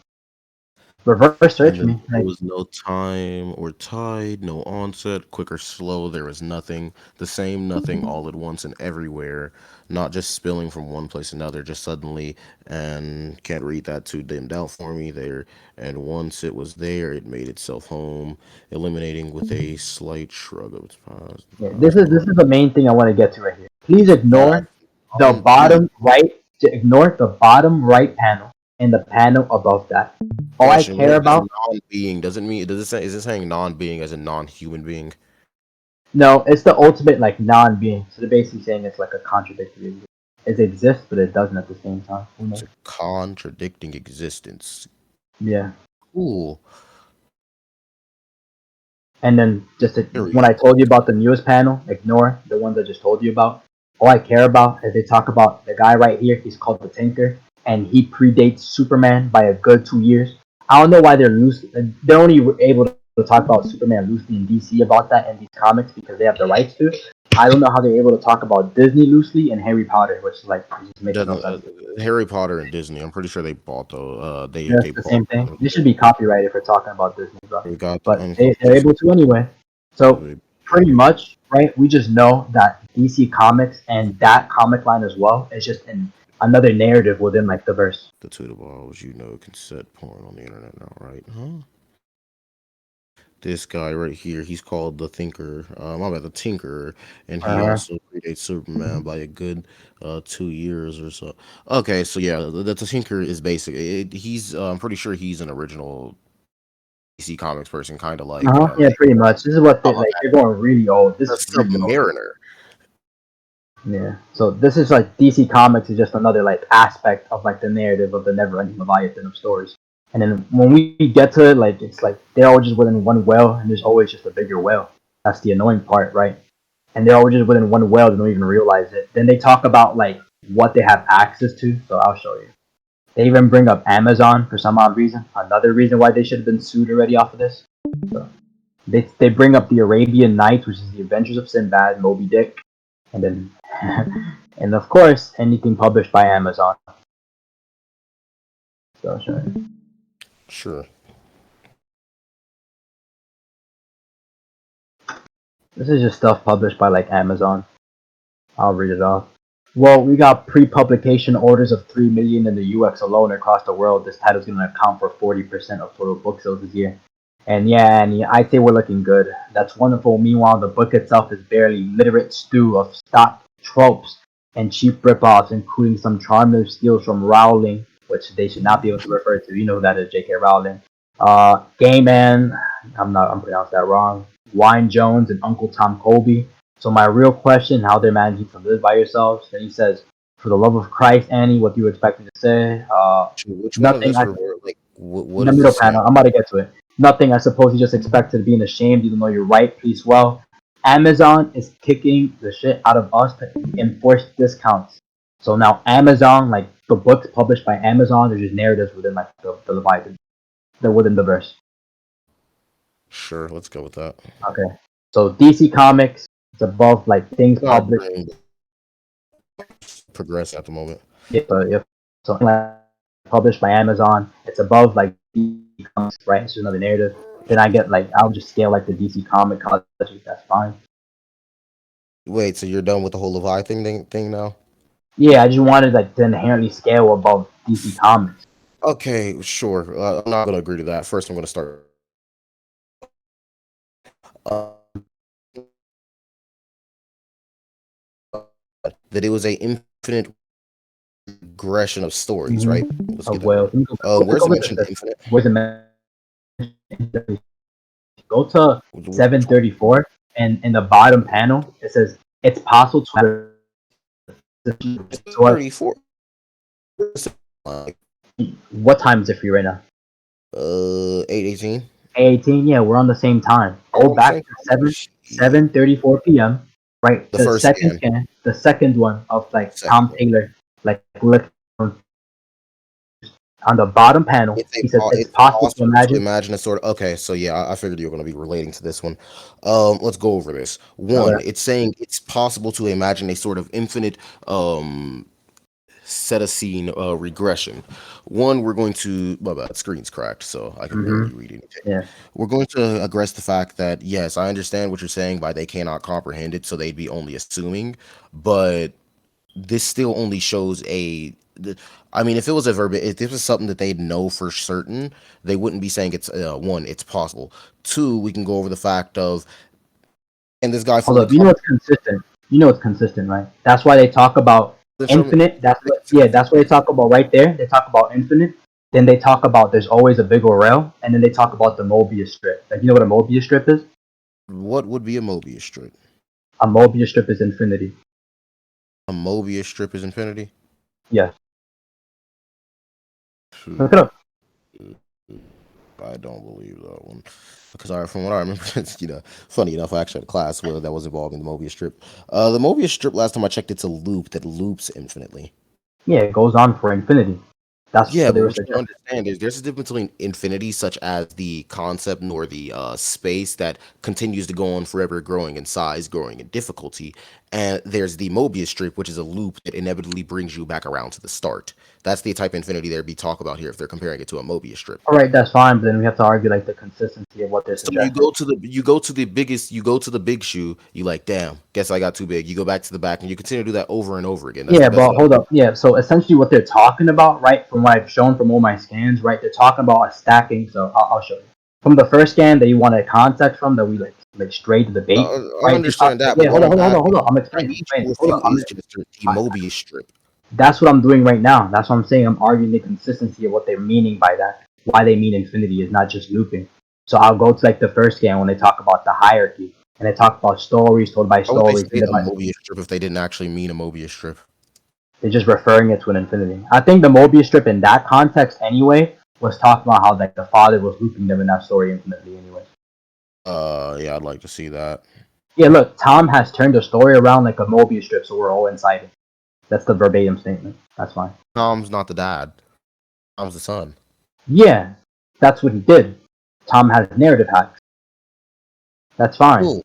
Reverse And search then me, there like was no time or tide, no onset, quick or slow. There was nothing, the same nothing all at once and everywhere, not just spilling from one place to another, just suddenly. And can't read that too dimmed out for me there. And once it was there, it made itself home, eliminating with a slight shrug of its yeah, past. this is the main thing I want to get to right here. Please Its past ignore the non-being. bottom right. Ignore the bottom right panel and the panel above that. All I Question: care What does about. non-being doesn't mean? Does it say? Is it saying non-being as a non-human being? No, it's the ultimate like non-being. So they're basically saying it's like a contradictory. It exists, but it doesn't at the same time. Who It's knows? a contradicting existence. Yeah. Cool. And then when I told you about the newest panel, ignore the ones I just told you about. All I care about is they talk about the guy right here. He's called the Tinker, and he predates Superman by a good 2 years. I don't know why they're only able to talk about Superman loosely in DC about that in these comics because they have the rights to. I don't know how they're able to talk about Disney loosely and Harry Potter, which is like just makes no sense. Harry Potter and Disney, I'm pretty sure they bought though. They the bought same thing. They should be copyrighted for talking about Disney, but but they're able to anyway. So pretty much, right? We just know that DC Comics and that comic line as well is just another narrative within like the verse. The Twitter balls, can set porn on the internet now, right? Huh? This guy right here, he's called the Thinker. The Tinker, and he also predates Superman by a good 2 years or so. Okay, so yeah, the Tinker is basically he's. I'm pretty sure he's an original DC Comics person, kind of like. Yeah, pretty much. This is what they're going really old. This is Submariner. Yeah. So this is like DC Comics is just another like aspect of like the narrative of the never-ending Leviathan of stories. And then when we get to it, like it's like they're all just within one well, and there's always just a bigger well. That's the annoying part, right? And they're always just within one well, they don't even realize it. Then they talk about like what they have access to. So I'll show you. They even bring up Amazon for some odd reason. Another reason why they should have been sued already off of this. So they bring up the Arabian Nights, which is the Adventures of Sinbad, Moby Dick, and then and of course anything published by Amazon. So I'll show you. Sure. This is just stuff published by like Amazon. I'll read it off. Well, we got pre-publication orders of 3 million in the US alone across the world. This title's going to account for 40% of total book sales this year. And I'd say we're looking good. That's wonderful. Meanwhile, the book itself is barely literate stew of stock tropes and cheap ripoffs, including some charmless steals from Rowling, which they should not be able to refer to. You know who that is, J.K. Rowling. Gay Man, I'm pronouncing that wrong. Wine Jones and Uncle Tom Colby. So my real question, how they're managing to live by yourselves. Then he says, for the love of Christ, Annie, what do you expect me to say? Which nothing. One of these what the middle panel. I'm about to get to it. Nothing. I suppose you just expected being ashamed, even though you're right. Please, well, Amazon is kicking the shit out of us to enforce discounts. So now Amazon, like the books published by Amazon, there's just narratives within like the Leviathan. They're within the verse. Sure, let's go with that. Okay. So DC Comics, it's above like things published. Progress at the moment. Yeah. So like published by Amazon, it's above like DC Comics, right? It's just another narrative. Then I get like I'll just scale like the DC comic college. That's fine. Wait, so you're done with the whole Leviathan thing now? Yeah, I just wanted like to inherently scale above DC Comics. Okay, sure. I'm not gonna agree to that. First, I'm gonna start. That it was a infinite regression of stories, right? Let's get where's it mentioned infinite? Where's it mentioned? Go to 734, and in the bottom panel it says it's possible to. 34. What time is it for you right now? 8:18. 8:18. Yeah, we're on the same time. Go back to 7:34 p.m. Right, the second scan, the second one of like Tom Taylor, like on the bottom panel. He says it's possible to imagine a sort of. Okay, so yeah, I figured you were going to be relating to this one. Let's go over this. One, it's saying it's possible to imagine a sort of infinite set a scene regression. One, we're going to my bad, screen's cracked, so I can barely read anything. Yeah. We're going to address the fact that yes, I understand what you're saying by they cannot comprehend it, so they'd be only assuming, but this still only shows I mean, if it was if this was something that they'd know for certain, they wouldn't be saying it's one, it's possible. Two, we can go over the fact of, and this guy. Hold up, you know it's consistent. You know it's consistent, right? That's why they talk about infinite. That's what they talk about right there. They talk about infinite. Then they talk about there's always a bigger rail, and then they talk about the Mobius strip. Like, you know what a Mobius strip is? What would be a Mobius strip? A Mobius strip is infinity. A Mobius strip is infinity? Yes. Look it up. I don't believe that one. Because from what I remember, funny enough, I actually had a class where that was involving the Mobius strip. The Mobius strip, last time I checked, it's a loop that loops infinitely. Yeah, it goes on for infinity. That's Yeah, what they but were what you suggesting. understand is there's a difference between infinity, such as the concept, nor the space that continues to go on forever, growing in size, growing in difficulty, and there's the Mobius strip, which is a loop that inevitably brings you back around to the start. That's the type of infinity there'd be talk about here if they're comparing it to a Mobius strip. All right, that's fine, but then we have to argue like the consistency of what they're So suggesting. you go to the biggest, you go to the big shoe. You like, damn, guess I got too big. You go back to the back, and you continue to do that over and over again. That's Yeah, the best but way. hold up. Yeah, so essentially what they're talking about, right, from what I've shown from all my scans, right, they're talking about a stacking. So I'll show you. From the first scan that you wanted context from, that we like strayed to the bait, I right? understand that, Yeah, but what I'm hold on. I'm I explaining. need you to Hold reveal on. is just the Mobius strip. That's what I'm doing right now. That's what I'm saying. I'm arguing the consistency of what they're meaning by that. Why they mean infinity is not just looping. So I'll go to like the first scan when they talk about the hierarchy and they talk about stories told by How would they stories. say a Mobius strip if they didn't actually mean a Mobius strip? They're just referring it to an infinity. I think the Mobius strip in that context anyway was talking about how like the father was looping them in that story infinitely anyway. Yeah, I'd like to see that. Yeah, look, Tom has turned the story around like a Mobius strip, so we're all inside it. That's the verbatim statement. That's fine. Tom's not the dad. Tom's the son. Yeah, that's what he did. Tom has narrative hacks. That's fine. Cool.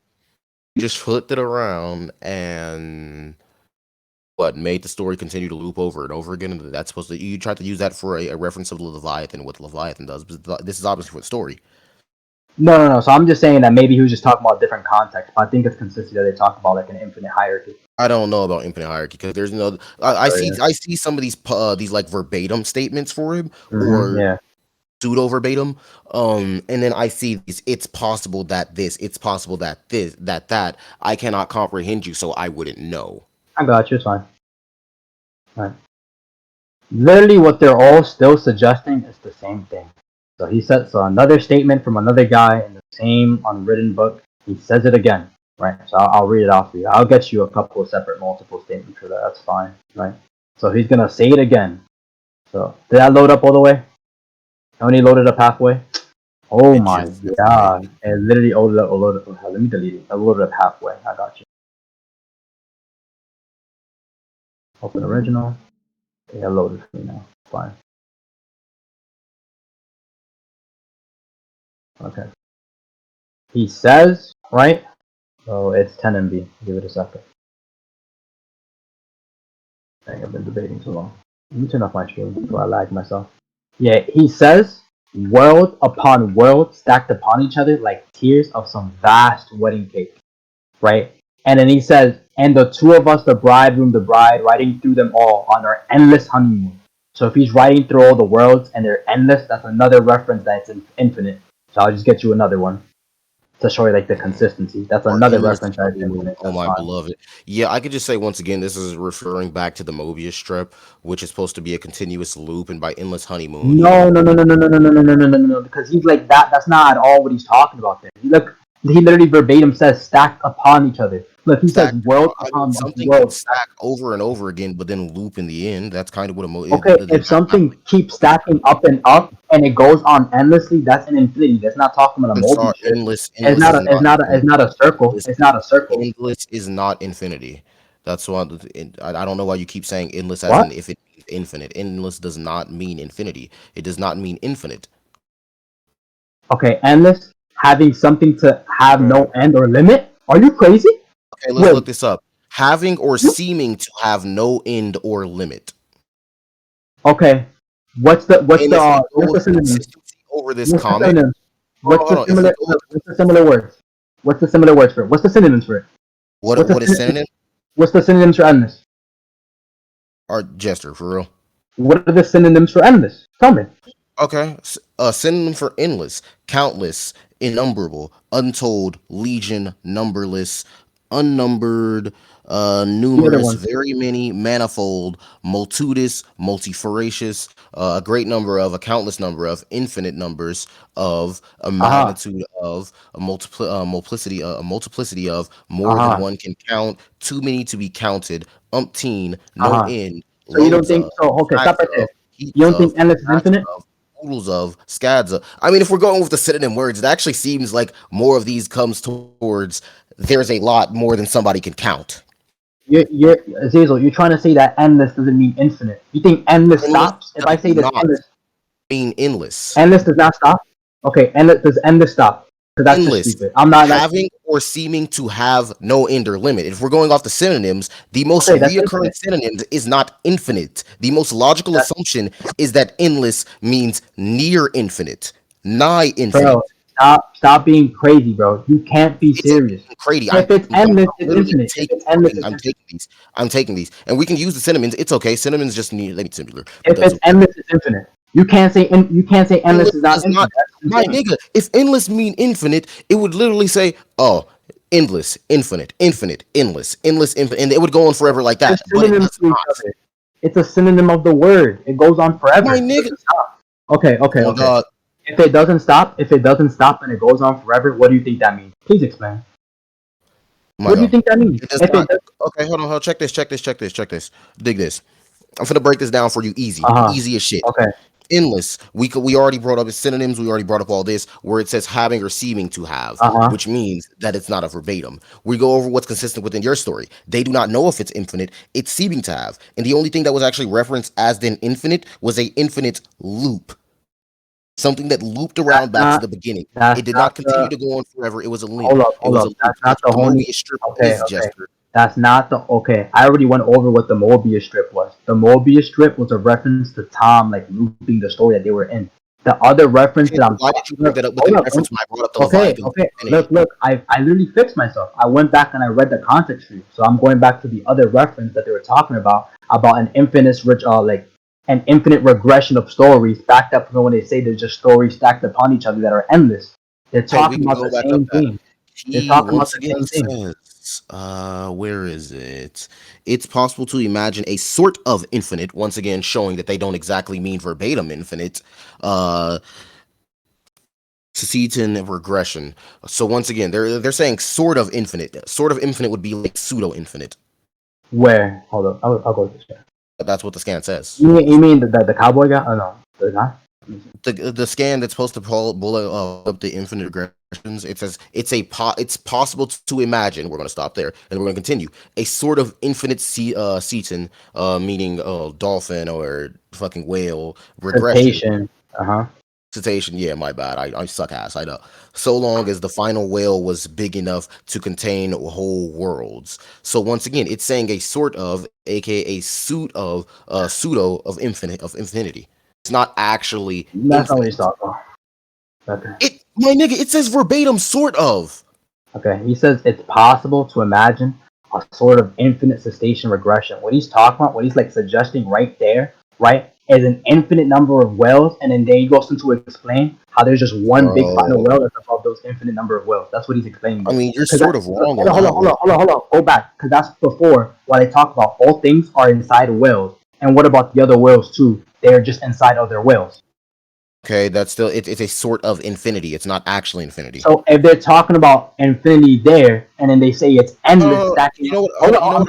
You just flipped it around and made the story continue to loop over and over again. And that's supposed to, you tried to use that for a reference of Leviathan, what Leviathan does. But this is obviously for the story. No. So I'm just saying that maybe he was just talking about different context. But I think it's consistent that they talk about like an infinite hierarchy. I don't know about infinite hierarchy because there's no. I see some of these like verbatim statements for him or pseudo verbatim. And then I see these. It's possible that this. It's possible that this. That. I cannot comprehend you, so I wouldn't know. I got you. It's fine. All right. Literally, what they're all still suggesting is the same thing. So he said, so another statement from another guy in the same unwritten book. He says it again, right? So I'll read it off for you. I'll get you a couple of separate multiple statements for that. That's fine, right? So he's gonna say it again. So did that load up all the way? Only loaded up halfway. Oh my god! It literally loaded up. Let me delete it. I loaded up halfway. I got you. Open original. Okay, I loaded for me now. Fine. Okay. He says, right? So it's 10 MB. Give it a second. Dang, I've been debating so long. Let me turn off my stream before I lag myself. Yeah, he says, world upon world stacked upon each other like tiers of some vast wedding cake, right? And then he says, and the two of us, the bridegroom, the bride, riding through them all on our endless honeymoon. So if he's riding through all the worlds and they're endless, that's another reference that it's infinite. So I'll just get you another one to show you like the consistency. That's another reference that it's infinite. Oh my beloved. Yeah, I could just say once again, this is referring back to the Mobius strip, which is supposed to be a continuous loop, and by endless honeymoon. No, because he's like that. That's not at all what he's talking about there. He literally verbatim says stacked upon each other. Look, he says world upon something world. Stack over and over again, but then loop in the end. That's kind of what Okay, if something keeps stacking up and it goes on endlessly, that's an infinity. That's not talking about a multi. Endless. It's not a circle. It's not a circle. Endless is not infinity. That's why I don't know why you keep saying endless as in if it means infinite. Endless does not mean infinity. It does not mean infinite. Okay, endless, having something to have no end or limit? Are you crazy? Okay, let's look this up. Having or seeming to have no end or limit. Okay, what's the synonym over this comment? What's the similar words? What's the similar words for it? What's the synonyms for it? What is synonym? What's the synonyms for endless? Or Jester, for real. What are the synonyms for endless? Tell me. Okay, a synonym for endless: countless, innumerable, untold, legion, numberless, unnumbered, numerous, very many, manifold, multitudinous, multifarious, a great number of, a countless number of, infinite numbers of, a magnitude of, a multiplicity of, more than one can count, too many to be counted, umpteen, no end. So you don't think so? Okay, stop right there. You don't think endless is infinite? oodles of, scads of. I mean, if we're going with the synonym words, it actually seems like more of these comes towards there's a lot more than somebody can count. You're Azazel, you're trying to say that endless doesn't mean infinite. You think endless stops? If I say this endless mean endless. Endless does not stop? Okay, endless does endless stop? Because that's endless. Just stupid. I'm not having or seeming to have no end or limit. If we're going off the synonyms, the most reoccurring synonyms is not infinite. The most logical assumption is that endless means near infinite, nigh infinite. Bro, stop being crazy, bro. You can't be serious. Crazy. If it's endless, it's infinite. I'm taking these, and we can use the synonyms. It's okay. Synonyms just need similar. If it's endless, it's infinite. You can't say endless is not infinite. My nigga, if endless mean infinite, it would literally say, oh, endless, infinite, infinite, endless, infinite, and it would go on forever like that. But it's a synonym of the word. It goes on forever. My nigga. Okay. If it doesn't stop and it goes on forever, what do you think that means? Please explain. What do you think that means? Okay, hold on. Check this. Dig this. I'm gonna break this down for you easy. Easy as shit. Okay. Endless. We already brought up synonyms. We already brought up all this where it says having or seeming to have, which means that it's not a verbatim. We go over what's consistent within your story. They do not know if it's infinite. It's seeming to have, and the only thing that was actually referenced as then infinite was a infinite loop. Something that looped around back to the beginning. It did not continue to go on forever. It was a loop. Hold up. That's not the Mobius strip. Okay. That's not the I already went over what the Mobius strip was. The Mobius strip was a reference to Tom like looping the story that they were in. The other reference that I'm. Why did you bring that up with the reference when I brought up the Leviathan? Okay. Look. I literally fixed myself. I went back and I read the context tree. So I'm going back to the other reference that they were talking about an infinite an infinite regression of stories backed up when they say there's just stories stacked upon each other that are endless. They're talking about the same thing. They're talking about the same thing. Where is it? It's possible to imagine a sort of infinite, once again showing that they don't exactly mean verbatim infinite. Ceton regression. So once again, they're saying sort of infinite. Sort of infinite would be like pseudo infinite. Where? Hold up. I'll go to this guy. That's what the scan says. You mean the cowboy guy? Oh no, the guy. The scan that's supposed to pull up the infinite regressions. It says it's possible to imagine. We're going to stop there and we're going to continue a sort of infinite Ceton, meaning dolphin or fucking whale regression. Cetacean, yeah, my bad. I suck ass. I know. So long as the final whale was big enough to contain whole worlds. So once again, it's saying a sort of, aka a suit of, pseudo of infinity. It's not actually. That's not what he's talking about. Okay. My nigga, it says verbatim, sort of. Okay, he says it's possible to imagine a sort of infinite cetacean regression. What he's talking about, what he's like suggesting right there, right, is an infinite number of whales, and then he goes into explain how there's just one big final whale that's above those infinite number of whales. That's what he's explaining. I mean, you're sort of wrong. Hold on. Go back, because that's before what I talk about. All things are inside whales, and what about the other whales too? They're just inside other whales. Okay, that's still it's a sort of infinity. It's not actually infinity. So if they're talking about infinity there, and then they say it's endless, stacking. Hold on.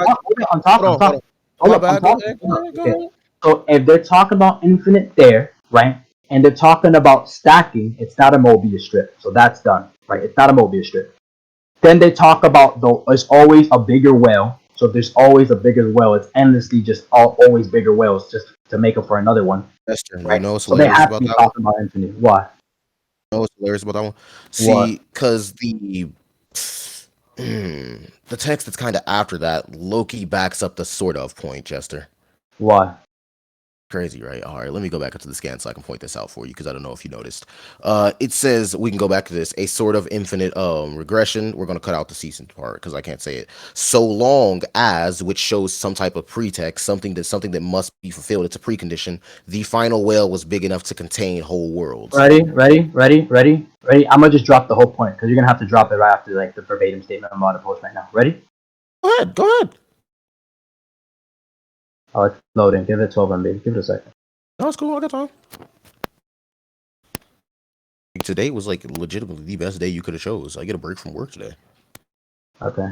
I'm talking. Hold on. So if they're talking about infinite there, right, and they're talking about stacking, it's not a Mobius strip. So that's done, right? It's not a Mobius strip. Then they talk about there's always a bigger whale. So if there's always a bigger whale, it's endlessly just always bigger whales just to make up for another one. Jester, right? You know what's hilarious about that? So they have to be talking about infinite. Why? You know what's hilarious about that one? See, because the text that's kind of after that, Loki backs up the sort of point, Jester. Why? Crazy, right? All right, let me go back into the scan so I can point this out for you because I don't know if you noticed. It says we can go back to this a sort of infinite regression. We're going to cut out the season part because I can't say it. So long as, which shows some type of pretext, something that must be fulfilled. It's a precondition. The final whale was big enough to contain whole worlds. Ready? I'm gonna just drop the whole point because you're gonna have to drop it right after like the verbatim statement I'm about to post right now. Ready? Go ahead. Oh, it's loading. Give it 12 MB. Give it a second. No, it's cool. I got time. Today was like legitimately the best day you could have chose. I get a break from work today. Okay.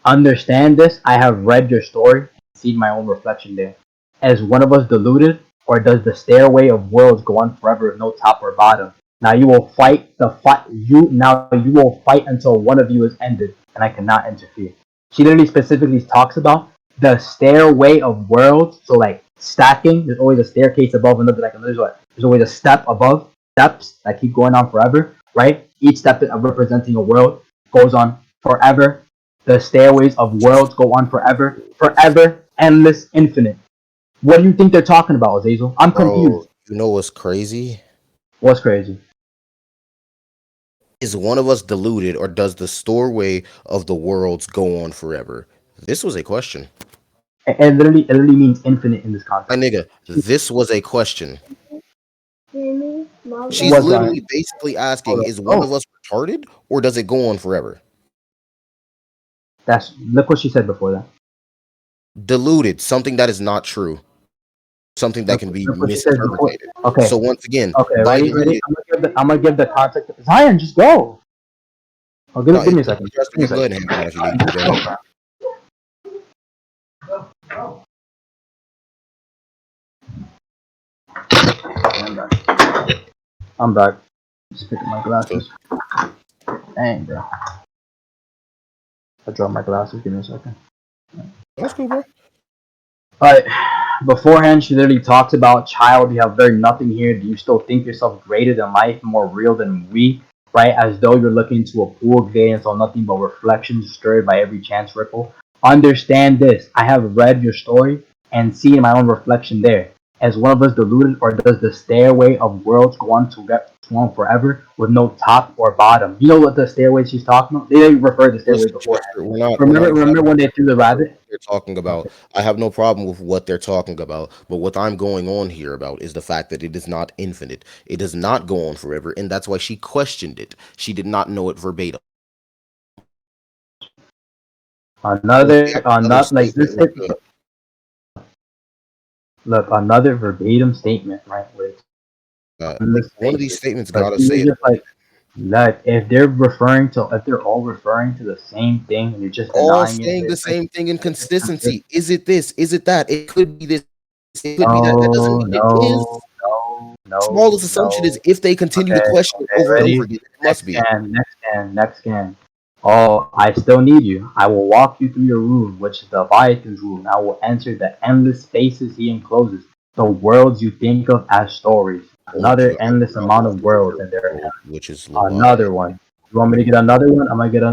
Understand this. I have read your story, seen my own reflection there. As one of us deluded, or does the stairway of worlds go on forever with no top or bottom? Now you will fight the fight. You will fight until one of you is ended, and I cannot interfere. She literally specifically talks about the stairway of worlds. So like stacking, there's always a staircase above another. Like there's always a step above steps that keep going on forever, right? Each step representing a world goes on forever. The stairways of worlds go on forever, forever, endless, infinite. What do you think they're talking about, Azazel? I'm confused. You know what's crazy? What's crazy? Is one of us deluded, or does the story of the worlds go on forever? This was a question. It literally means infinite in this My context. nigga, this was a question. She's What's literally that? basically asking, is one of us retarded, or does it go on forever? Look what she said before that. Deluded, something that is not true. Something that can be misinterpreted. Okay. So once again, okay, by ready? I'm gonna give the context. Zion, just go. Oh, give me a second. Just go ahead and handle that if you need to. Go ahead. I'm back. Just picking my glasses. Dang, bro. I dropped my glasses. Give me a second. That's cool, bro. Alright. Beforehand, she literally talks about, child, you have very nothing here. Do you still think yourself greater than life, more real than we? Right? As though you're looking into a pool of day and saw nothing but reflections stirred by every chance ripple. Understand this. I have read your story and seen my own reflection there. As one of us deluded, or does the stairway of worlds go on to get on forever with no top or bottom? You know what the stairway she's talking about? They referred to the stairway before. Remember when they threw the rabbit? They're talking about. I have no problem with what they're talking about, but what I'm going on here about is the fact that it is not infinite. It does not go on forever, and that's why she questioned it. She did not know it verbatim. Another like this. Look, another verbatim statement, right? With one of these statements gotta say it. Just like if they're all referring to the same thing, and you're just all denying saying it, the same thing in consistency. Is it this? Is it that? It could be this. It could be that. That doesn't mean it is. Smallest assumption is if they continue to question over and over again, it must be. Next scan. Oh, I still need you. I will walk you through your room, which is the Leviathan's room. I will enter the endless spaces he encloses, the worlds you think of as stories. Another endless amount of worlds, and there which is another one. You want me to get another one? I'm gonna get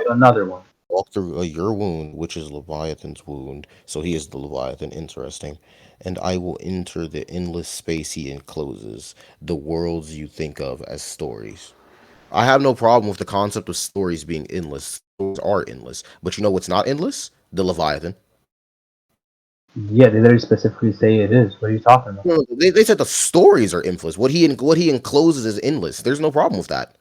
another one. Walk through your wound, which is Leviathan's wound. So he is the Leviathan. Interesting. And I will enter the endless space he encloses, the worlds you think of as stories. I have no problem with the concept of stories being endless. Stories are endless. But you know what's not endless? The Leviathan. Yeah, they literally specifically say it is. What are you talking about? No, they said the stories are endless. What he encloses is endless. There's no problem with that.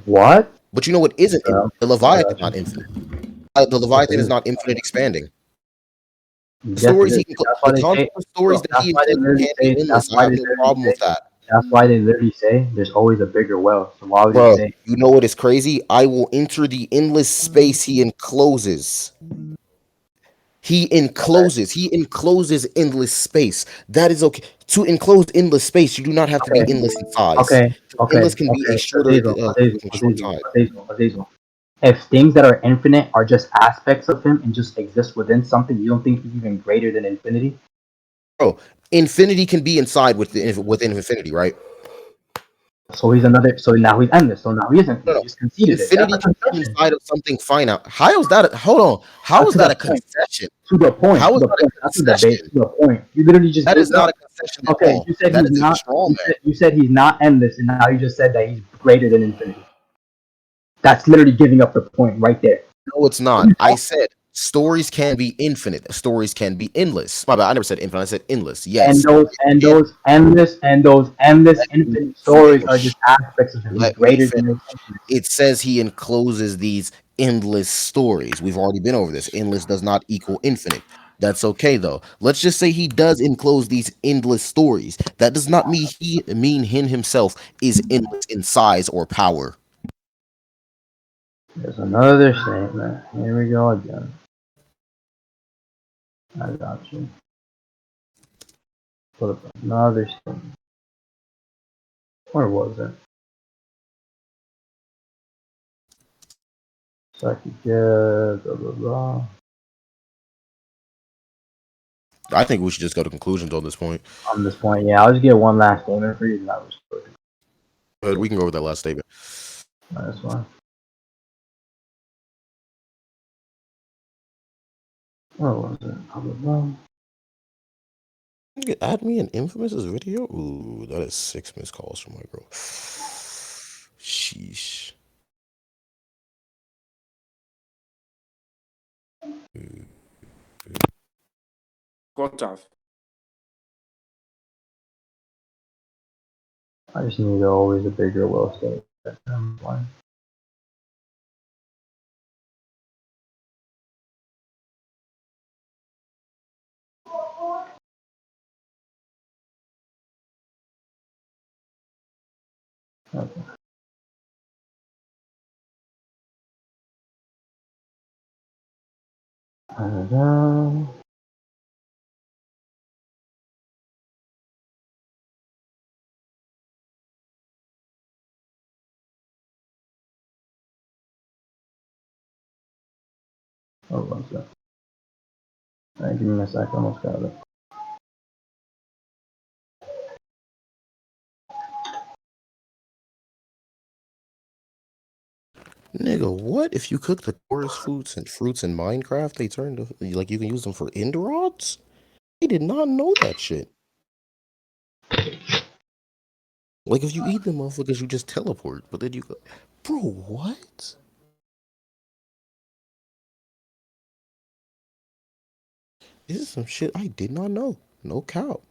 What? But you know what isn't? The Leviathan is not infinite. The Leviathan is not infinite expanding. The stories he can, the concept of stories that he encloses can't be endless. I have no problem with that. That's why they literally say there's always a bigger well. So why would you say? You know what is crazy? I will enter the endless space he encloses. He encloses endless space. That is okay. To enclose endless space, you do not have to be endless in size. Okay. Endless can be a shorter time. If things that are infinite are just aspects of him and just exist within something, you don't think he's even greater than infinity? Bro, infinity can be inside within infinity, right? So he's another. So now he's endless. So now he isn't. No. He's conceded infinity can be inside of something finite. How is that? Hold on. How is that a concession? To the point. How is that a concession? To the point. You literally just. That is not a concession at all. You said he's not. You said he's not endless, and now you just said that he's greater than infinity. That's literally giving up the point right there. No, it's not. I said stories can be infinite. Stories can be endless. My bad. I never said infinite. I said endless. Yes. And those endless infinite stories are just aspects of him. He's greater than infinity. It says he encloses these endless stories. We've already been over this. Endless does not equal infinite. That's okay though. Let's just say he does enclose these endless stories. That does not mean him himself is endless in size or power. There's another statement. Here we go again. I got you. put up another stone. Where was it? So I could get blah blah blah. I think we should just go to conclusions on this point. On this point, yeah, I'll just get one last statement for you, and that was good. But we can go over that last statement. That's fine. Where was it? Blah blah blah. Add me an infamous video. Ooh, that is 6 missed calls from my girl. Sheesh. Got off. I just need always a bigger will state. I'm fine. Okay. Da-da-da. What was that? Alright, give me a sec. I almost got it. Nigga, what? If you cook the forest fruits in Minecraft, they turn to, like, you can use them for end rods? I did not know that shit. Like, if you eat them motherfuckers, you just teleport, but then you go, bro, what? This is some shit I did not know. No cow.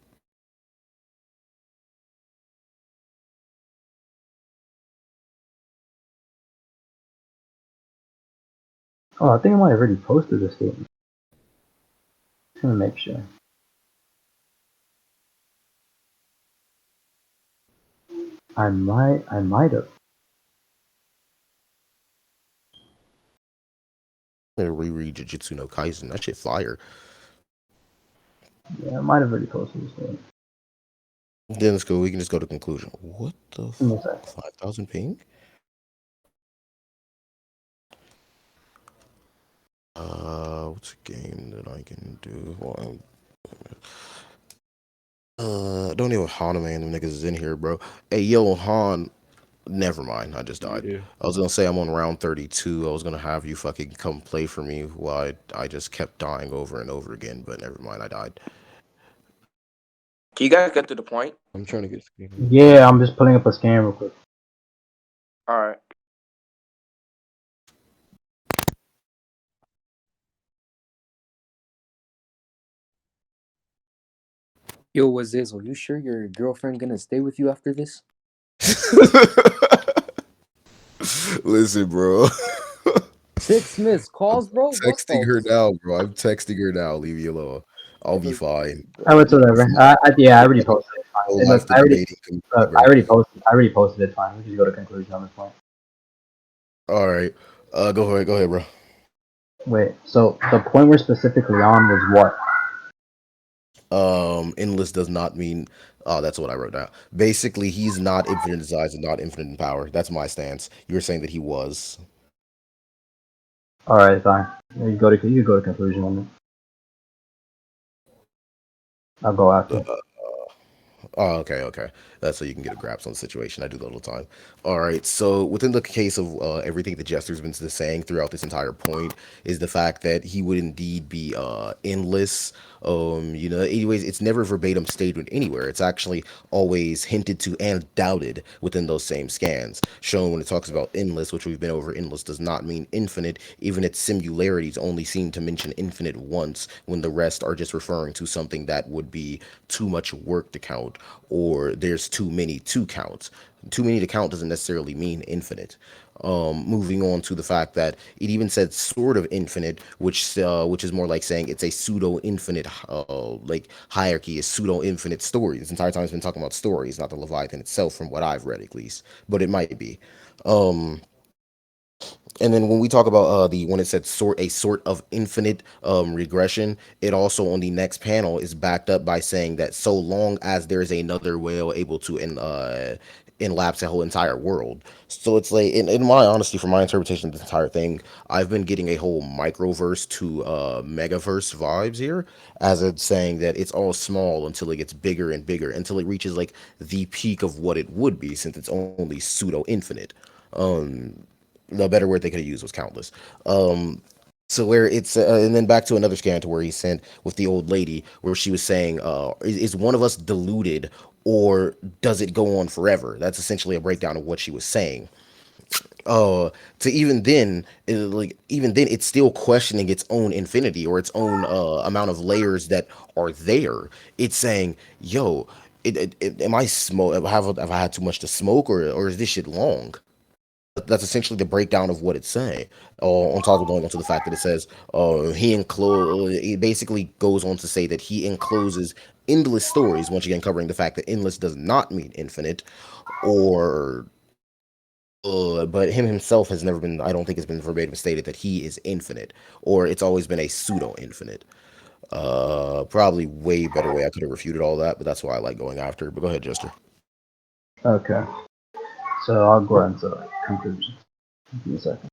Oh, I think I might have already posted this statement. Just gonna make sure. I might have. I'm gonna reread Jujutsu no Kaisen. That shit fire. Yeah, I might have already posted this statement. Then let's go. We can just go to conclusion. What the Give me a fuck? sec. 5,000 ping? What's a game that I can do? Well, don't even Han man, them niggas is in here, bro. Hey, yo, Han. Never mind. I just died. Yeah. I was gonna say I'm on round 32. I was gonna have you fucking come play for me while I just kept dying over and over again, but never mind. I died. Can you guys get to the point? I'm trying to get screen. Yeah, I'm just pulling up a scan real quick. All right. Yo, Azazel, you sure your girlfriend gonna stay with you after this? Listen, bro. 6 missed calls, bro. I'm What texting her the? now, bro. I'm texting her now. Leave me alone. I'll be fine. Oh, it's whatever. Yeah, I already posted it. Fine. Don't have to I already, debating community, bro. I already posted it. Fine. We can go to conclusion on this point. All right. Go ahead, bro. Wait. So the point we're specifically on was what? Endless does not mean. Oh, that's what I wrote down. Basically, he's not infinite in size and not infinite in power. That's my stance. You were saying that he was. All right, fine. You can go to conclusion on it. I'll go after. Oh, okay. That's so you can get a grasp on the situation. I do that all the time. All right. So within the case of everything the Jester's been saying throughout this entire point is the fact that he would indeed be endless. Anyways, it's never verbatim stated anywhere. It's actually always hinted to and doubted within those same scans. Shown when it talks about endless, which we've been over, endless does not mean infinite. Even its singularities only seem to mention infinite once, when the rest are just referring to something that would be too much work to count, or there's too many to count. Too many to count doesn't necessarily mean infinite. Moving on to the fact that it even said sort of infinite, which is more like saying it's a pseudo infinite like hierarchy, is pseudo infinite story. This entire time it's been talking about stories, not the Leviathan itself, from what I've read at least, but it might be. And then when we talk about when it said a sort of infinite regression, it also on the next panel is backed up by saying that so long as there's another whale able to enlapse the whole entire world. So it's like in my honesty, from my interpretation of this entire thing, I've been getting a whole microverse to megaverse vibes here, as it's saying that it's all small until it gets bigger and bigger until it reaches like the peak of what it would be, since it's only pseudo infinite. The better word they could have used was countless. So where it's and then back to another scan to where he sent with the old lady, where she was saying, is one of us deluded, or does it go on forever? That's essentially a breakdown of what she was saying. To even then, even then, it's still questioning its own infinity or its own amount of layers that are there. It's saying, yo, am I smoke? Have I had too much to smoke, or is this shit long? That's essentially the breakdown of what it's saying. On top of going on to the fact that it says, it basically goes on to say that he encloses endless stories, once again covering the fact that endless does not mean infinite, or but him himself has never been, I don't think it's been verbatim stated that he is infinite, or it's always been a pseudo infinite. Probably way better way I could have refuted all that, but that's why I like going after it. But go ahead, Jester. Okay. So I'll go into conclusion. Give me a second.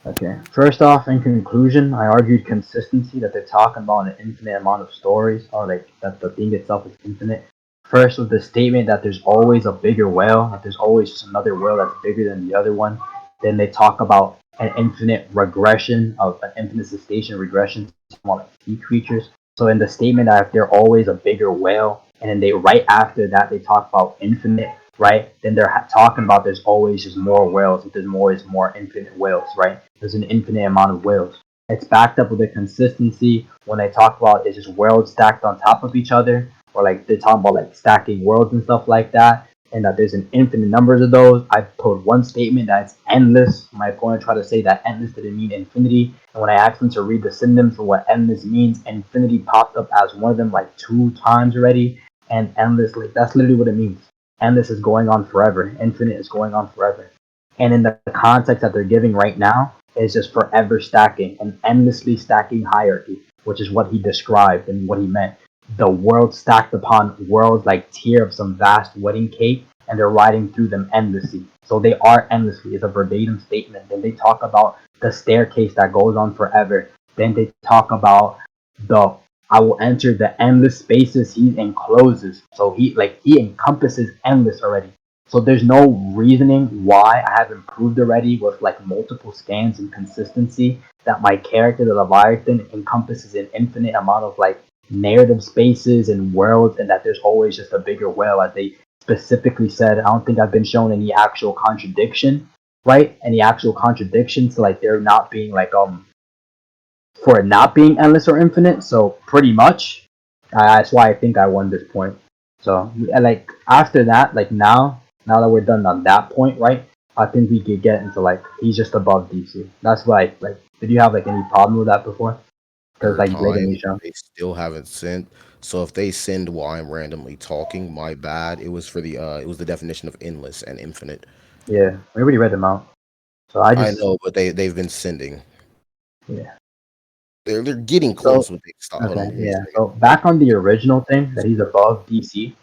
Okay. First off, in conclusion, I argued consistency, that they're talking about an infinite amount of stories, or like that the thing itself is infinite. First, with the statement that there's always a bigger whale, that there's always just another whale that's bigger than the other one. Then they talk about an infinite regression, of an infinite cetacean regression, more like sea creatures. So in the statement that if they're always a bigger whale, and then they right after that they talk about infinite, right? Then they're talking about there's always just more whales. If there's more infinite whales, right? There's an infinite amount of whales. It's backed up with the consistency when they talk about it's just worlds stacked on top of each other, or like they're talking about like stacking worlds and stuff like that, and that there's an infinite numbers of those. I put one statement that's endless. My opponent tried to say that endless didn't mean infinity, and when I asked him to read the synonyms for what endless means, infinity popped up as one of them like 2 times already, and endless, like that's literally what it means. Endless is going on forever. Infinite is going on forever. And in the context that they're giving right now, is just forever stacking, an endlessly stacking hierarchy, which is what he described and what he meant. The world stacked upon worlds like tier of some vast wedding cake, and they're riding through them endlessly. So they are endlessly, is a verbatim statement. Then they talk about the staircase that goes on forever. Then they talk about the I will enter the endless spaces he encloses. So he encompasses endless already. So there's no reasoning why I haven't proved already with like multiple scans and consistency that my character, the Leviathan, encompasses an infinite amount of like narrative spaces and worlds, and that there's always just a bigger whale, as they specifically said. I don't think I've been shown any actual contradiction, right? Any actual contradiction to like there not being like for it not being endless or infinite. So pretty much, that's why I think I won this point. So like after that, like now that we're done on that point, right? I think we could get into like he's just above DC. That's why like did you have like any problem with that before? Because like They still haven't sent. So if they send while I'm randomly talking, my bad. It was for the it was the definition of endless and infinite. Yeah, we already read them out. So I know, but they've been sending. Yeah. They're getting close with the stop. Okay, yeah. So back on the original thing that he's above DC,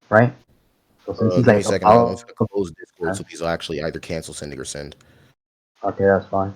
right? So since he's Give me like a second. I'm above, gonna close Discord, so these will actually either cancel sending or send. Okay, that's fine.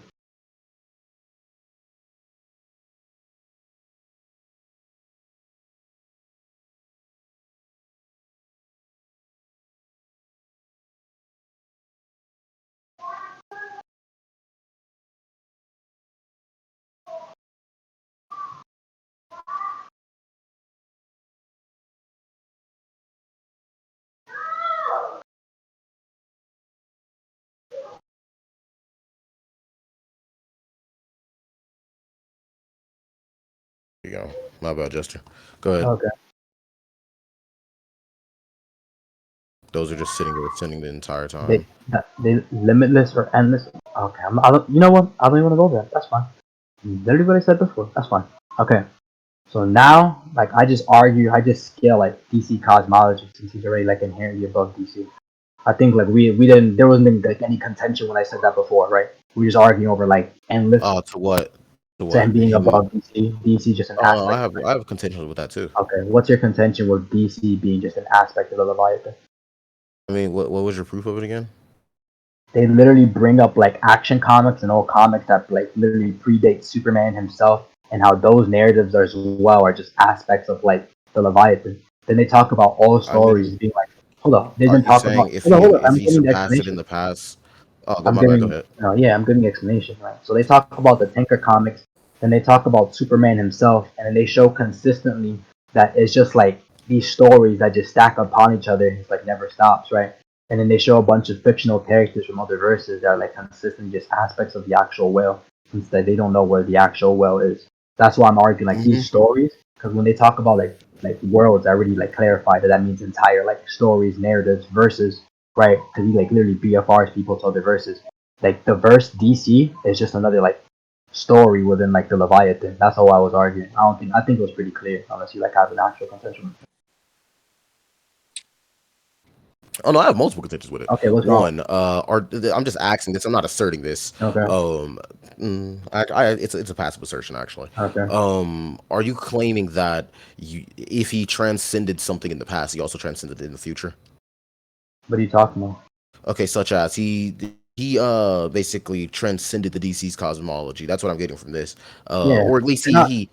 There you go. My bad, Jester. Go ahead. Okay. Those are just sitting there sending the entire time. They limitless or endless. Okay, I don't, you know what? I don't even want to go there. That's fine. Literally what I said before. That's fine. Okay. So now, like, I just scale like DC cosmology since he's already like inherently above DC. I think like we didn't there wasn't like any contention when I said that before, right? We just arguing over like endless. To what? To To him what? being Him? above DC. DC just an Oh no, aspect. I have contention with that too. Okay, what's your contention with DC being just an aspect of the Leviathan? I mean, what was your proof of it again? They literally bring up like action comics and old comics that like literally predate Superman himself, and how those narratives as well are just aspects of like the Leviathan. Then they talk about all I stories mean, being like, hold up, they are didn't you talk saying about. Hold on, if I'm he giving the surpassed it in explanation. the past? Oh, I'm my bad. Go giving ahead. no, yeah, I'm giving the explanation, right? So they talk about the Tinker comics, then they talk about Superman himself, and then they show consistently that it's just like these stories that just stack upon each other and it's like never stops, right? And then they show a bunch of fictional characters from other verses that are like consistently just aspects of the actual whale, since they don't know where the actual whale is. That's why I'm arguing like these stories, because when they talk about like worlds, I already like clarify that means entire like stories, narratives, verses, right? Because he like literally BFRs people to other verses. Like the verse DC is just another like story within like the Leviathan. That's all I was arguing. I think it was pretty clear unless you like have an actual contention. Oh no, I have multiple contentions with it. Okay, what's One, wrong? I'm just asking this. I'm not asserting this. Okay. It's a passive assertion actually. Okay. Are you claiming that if he transcended something in the past, he also transcended it in the future? What are you talking about? Okay, such as he basically transcended the DC's cosmology. That's what I'm getting from this. Yeah. Or at least Not, he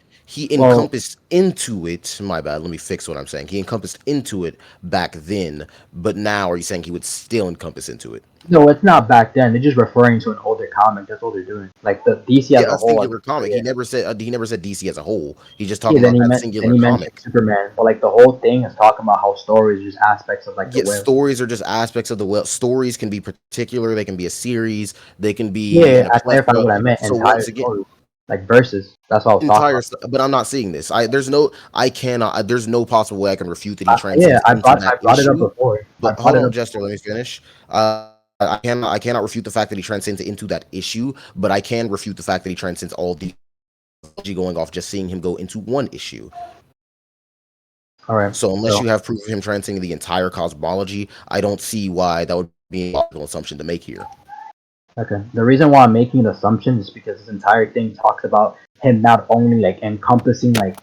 well, encompassed into it. My bad. Let me fix what I'm saying. He encompassed into it back then, but now are you saying he would still encompass into it? no, it's not back then. They're just referring to an older comic. That's all they're doing. Like the DC as Yeah, a a whole. singular comic. Yeah. He never said DC as a whole. He's just Yeah. talking about that singular Then he mentioned comic. Superman, but like the whole thing is talking about how stories are just aspects of like the Yet whale. stories are just aspects of the well. Stories can be particular. They can be a series. They can be Yeah, in a I clarified plethora. what I meant. So Entire once again, stories, like verses. That's what I was talking entire about. st- but I'm not seeing this. There's no possible way I can refute that he Yeah, transcends into I that brought it up issue. before. I But brought hold it on, up Jester, before. let me finish. I cannot refute the fact that he transcends into that issue, but I can refute the fact that he transcends all the going off just seeing him go into one issue. All right. So unless So you have proof of him transcending the entire cosmology, I don't see why that would be a logical assumption to make here. okay. The reason why I'm making the assumption is because this entire thing talks about him not only like encompassing like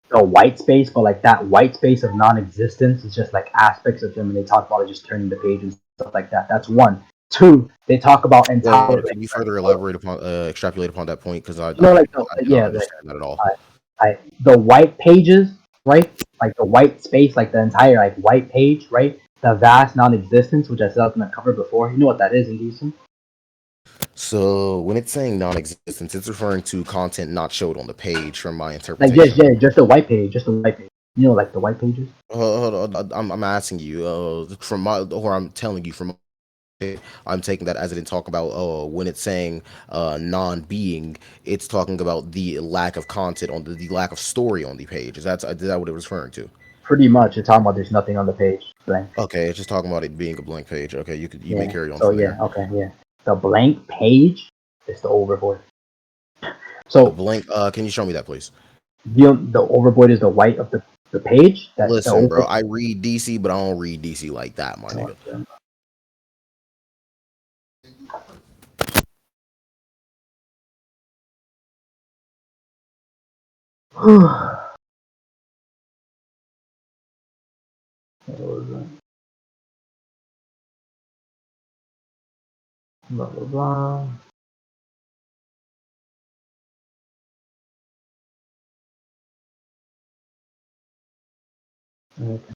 the white space, but like that white space of non-existence is just like aspects of him, and they talk about it just turning the page and stuff like that. That's one. Two, they talk about entire Well, like can you further elaborate upon, extrapolate upon that point? Because no, like I cannot yeah, like understand that at all. the white pages, right? Like the white space, like the entire like white page, right? The vast non-existence, which I said I was gonna cover before. You know what that is, indecent? So when it's saying non-existence, it's referring to content not showed on the page, from my Like interpretation. just the white page, just the white page. You know, like the white pages. Hold on, I'm asking you, I'm telling you from. I'm taking that as it didn't talk about when it's saying non-being, it's talking about the lack of content on the lack of story on the page. Is that what it was referring to? Pretty much, it's talking about there's nothing on the page. Blank. Okay, it's just talking about it being a blank page. Okay, you may Yeah. carry on So from yeah, there. okay, yeah. The blank page is the overboard. A So blank. Can you show me that, please? the overboard is the white of the page. That the Listen, bro, over. I read DC, but I don't read DC like that, my nigga. Blah blah blah. Okay.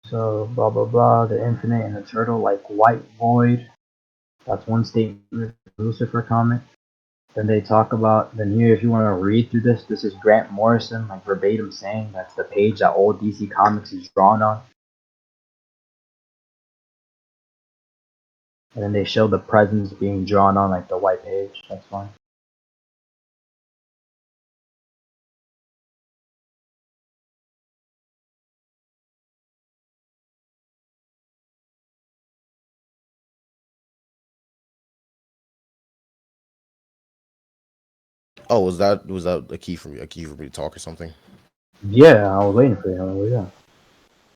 So blah blah blah. The infinite and the turtle like white void. That's one statement. Lucifer comic. Then they talk about then here if you want to read through this is Grant Morrison like verbatim saying that's the page that old DC Comics is drawn on. And then they show the presence being drawn on like the white page. That's fine. Oh, was that a key for me to talk or something? Yeah, I was waiting for you. Yeah.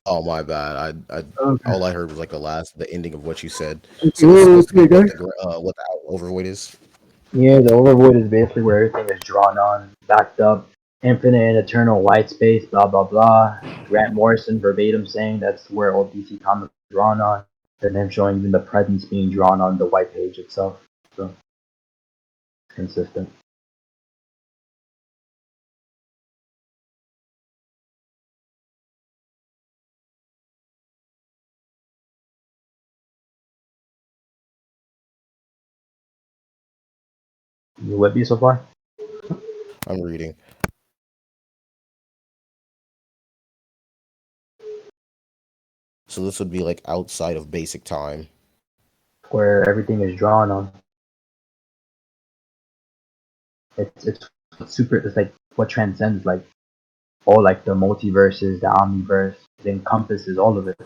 Oh my bad. Okay. All I heard was like the ending of what you said. Okay, So this is supposed to be guys. what the overvoid is. Yeah, the overvoid is basically where everything is drawn on, backed up, infinite and eternal white space, blah blah blah. Grant Morrison verbatim saying that's where all DC comics are drawn on, and then showing even the presence being drawn on the white page itself. So it's consistent. You with me so far? I'm reading. So this would be like outside of basic time. Where everything is drawn on. It's super. It's like what transcends like all like the multiverses, the omniverse. It encompasses all of it.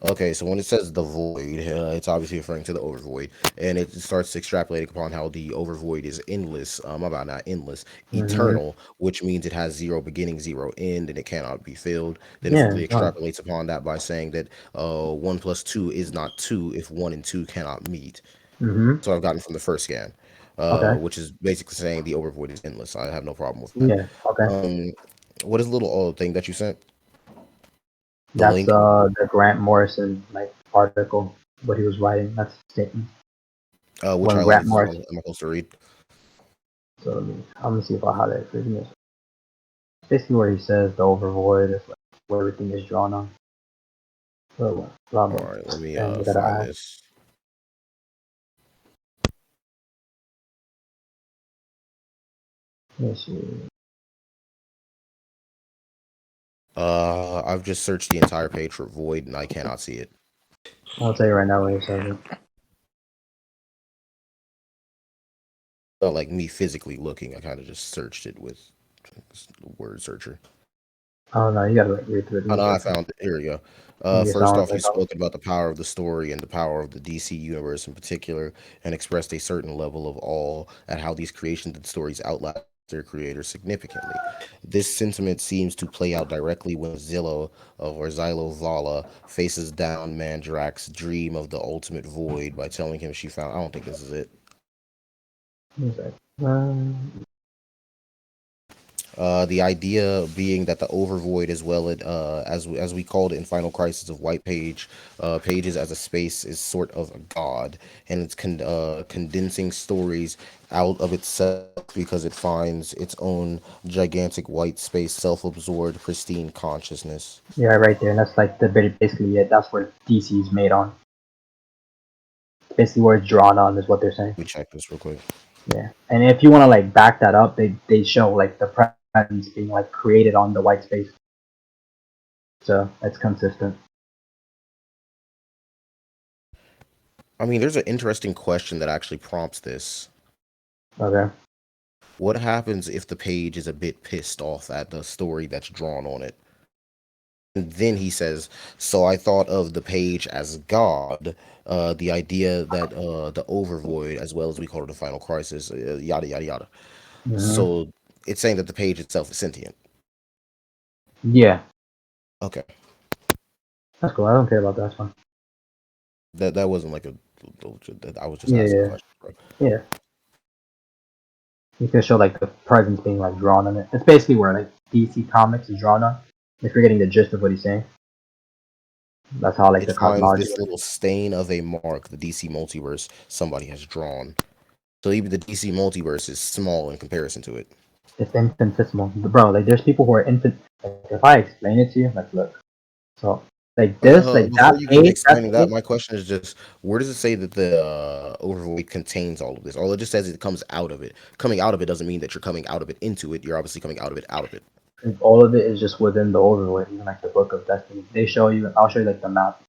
Okay, so when it says the void, it's obviously referring to the overvoid, and it starts extrapolating upon how the overvoid is endless. About not endless, Mm-hmm. eternal, which means it has zero beginning, zero end, and it cannot be filled. Then it Yeah. further extrapolates upon that by saying that 1 + 2 is not 2 if 1 and 2 cannot meet. Mm-hmm. So I've gotten from the first scan, Okay. which is basically saying the overvoid is endless. I have no problem with that. Yeah. Okay. What is the little thing that you sent? The That's link. the Grant Morrison like article, what he was writing. That's the statement. Which When highlight Grant is am I Morrison. supposed to read? So I'm gonna see if I highlight it for you. Basically, where he says the overvoid is like where everything is drawn on. So, blah, All blah. right, let me And you gotta find add. this. Let me see. I've just searched the entire page for void and I cannot see it. I'll tell you right now where he says it. Not like me physically looking. I kind of just searched it with word searcher. Oh no, you gotta like, read through it. Oh no, I found it. Here we go. You First sound off, you like spoke about the power of the story and the power of the DC universe in particular, and expressed a certain level of awe at how these creations and stories outlast their creators significantly. This sentiment seems to play out directly when Zillow or Xylo Vala faces down Mandrak's dream of the ultimate void by telling him she found. I don't think this is it. he's like, The idea being that the overvoid, as well as we called it in Final Crisis of White Page, pages as a space is sort of a god, and it's condensing stories out of itself because it finds its own gigantic white space, self-absorbed, pristine consciousness. yeah, right there. And that's like basically it. That's where DC's made on. Basically, where it's drawn on is what they're saying. Let me check this real quick. Yeah, and if you want to like back that up, they show like the presence being like created on the white space. So it's consistent. I mean, there's an interesting question that actually prompts this. Okay. What happens if the page is a bit pissed off at the story that's drawn on it? And then he says, so I thought of the page as God, the idea that the overvoid, as well as we call it the final crisis, yada, yada, yada. Mm-hmm. So it's saying that the page itself is sentient. Yeah. Okay. That's cool. I don't care about that one. That wasn't like I was just Yeah, asking yeah. questions, bro. Yeah. You can show like the presence being like drawn on it. It's basically where like DC Comics is drawn on. If you're getting the gist of what he's saying. That's how like It the finds cosmology. this little stain of a mark, the DC multiverse, somebody has drawn. So even the DC multiverse is small in comparison to it. It's infinitesimal, bro. Like there's people who are infant. Like, if I explain it to you, like look, so like this, like Before that you get page, explaining that, my question is just, where does it say that the overvoid contains all of this? All it just says it comes out of it. Coming out of it doesn't mean that you're coming out of it into it. You're obviously coming out of it out of it. all of it is just within the overlay. Even like the Book of Destiny, they show you. I'll show you like the map.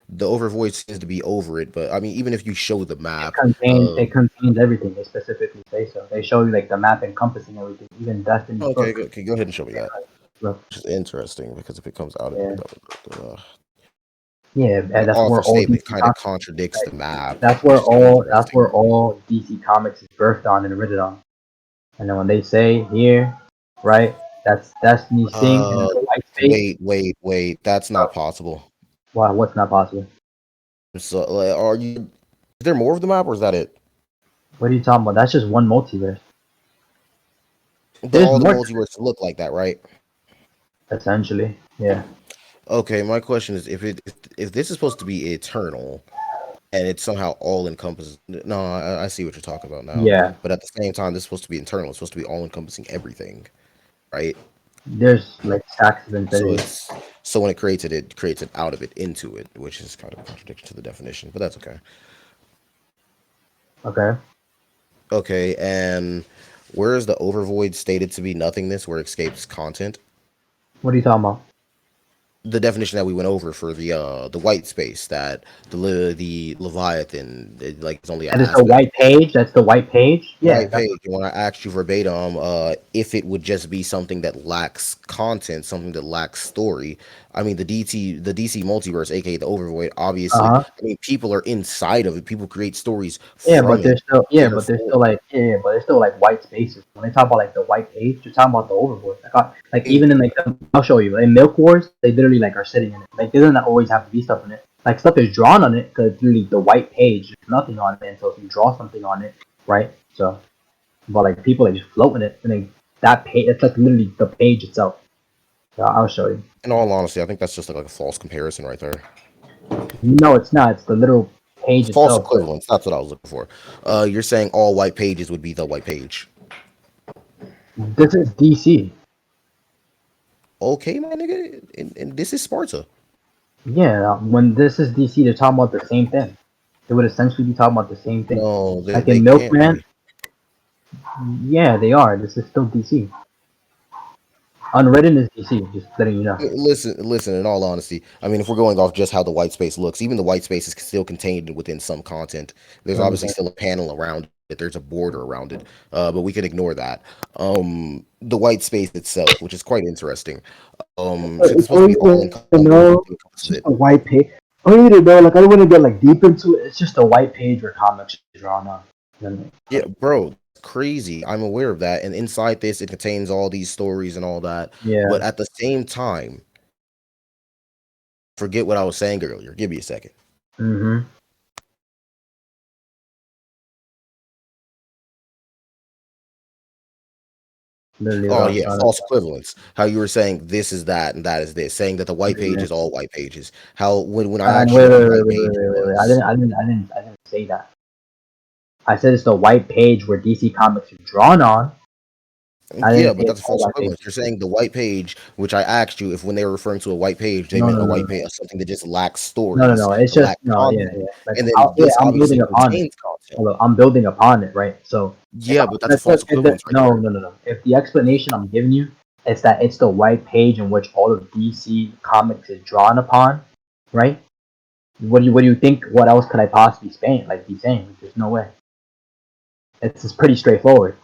The overvoid seems to be over it, but I mean, even if you show the map, It contains everything. They specifically say so. They show you like the map encompassing everything, even Destiny's okay, book. go ahead and show me that. Look, Which is interesting because if it comes out of yeah, it, yeah, and the that's where author all statement DC kind of Comics. contradicts the map, That's which where is kind of all. That's interesting. where DC Comics is birthed on and written on. And then when they say here, right, That's Destiny Sing and the white space. Wait. That's not possible. Wow, what's not possible? So, are you? Is there more of the map, or is that it? What are you talking about? That's just one multiverse. But all the multiverses look like that, right? Essentially, yeah. Okay, my question is, if this is supposed to be eternal, and it's somehow all encompassing. No, I see what you're talking about now. Yeah. But at the same time, this is supposed to be internal. It's supposed to be all encompassing everything, right? There's like stacks of infinity. So when it creates it out of it into it, which is kind of a contradiction to the definition, but that's okay. Okay. Okay, and where is the overvoid stated to be nothingness where it escapes content? What are you talking about? The definition that we went over for the white space, that the Leviathan, like it's only That is the white page. That's the white page. Yeah. White page. When I asked you verbatim, if it would just be something that lacks content, something that lacks story. I mean, the DC multiverse, aka the Overvoid. Obviously, I mean, people are inside of it. People create stories. Yeah, but there's still but there's still like white spaces. When they talk about like the white page, you're talking about the overboard. Like even in like I'll show you. In Milk Wars, they literally like are sitting in it. Like there doesn't always have to be stuff in it. Like stuff is drawn on it because literally the white page, there's nothing on it until you draw something on it, right? So, but like people like just floating it, and then that page, it's like literally the page itself. So I'll show you. In all honesty, I think that's just like a false comparison right there. No, it's not. It's the literal page it's false itself. equivalence. That's what I was looking for. You're saying all white pages would be the white page. This is DC. Okay, my nigga, and this is Sparta. Yeah, when this is DC, they're talking about the same thing. They would essentially be talking about the same thing. No, like in Milkman. Yeah, they are. This is still DC. Unwritten is DC. Just letting you know. Listen. In all honesty, I mean, if we're going off just how the white space looks, even the white space is still contained within some content. There's obviously still a panel around it. There's a border around it, but we can ignore that. The white space itself, which is quite interesting. It's supposed to be all just a white page. I don't even know. Like I don't want to get like deep into it. It's just a white page where comics are drawn on. Yeah, bro. Crazy. I'm aware of that, and inside this, it contains all these stories and all that. Yeah. But at the same time, forget what I was saying earlier. Give me a second. Mm-hmm. Oh yeah, false equivalence. How you were saying this is that and that is this, saying that the white page is all white pages. How when I actually wait. I didn't say that. I said it's the white page where DC Comics is drawn on. Yeah, but that's a false equivalence. You're saying the white page, which I asked you if when they were referring to a white page, they meant a white page, something that just lacks stories. No. It's just content. yeah. Like, and then I'm building upon it. I'm building upon it, right? So yeah, but that's a false equivalence. No. If the explanation I'm giving you is that it's the white page in which all of DC Comics is drawn upon, right? What do you think? What else could I possibly be saying? There's no way. It's just pretty straightforward.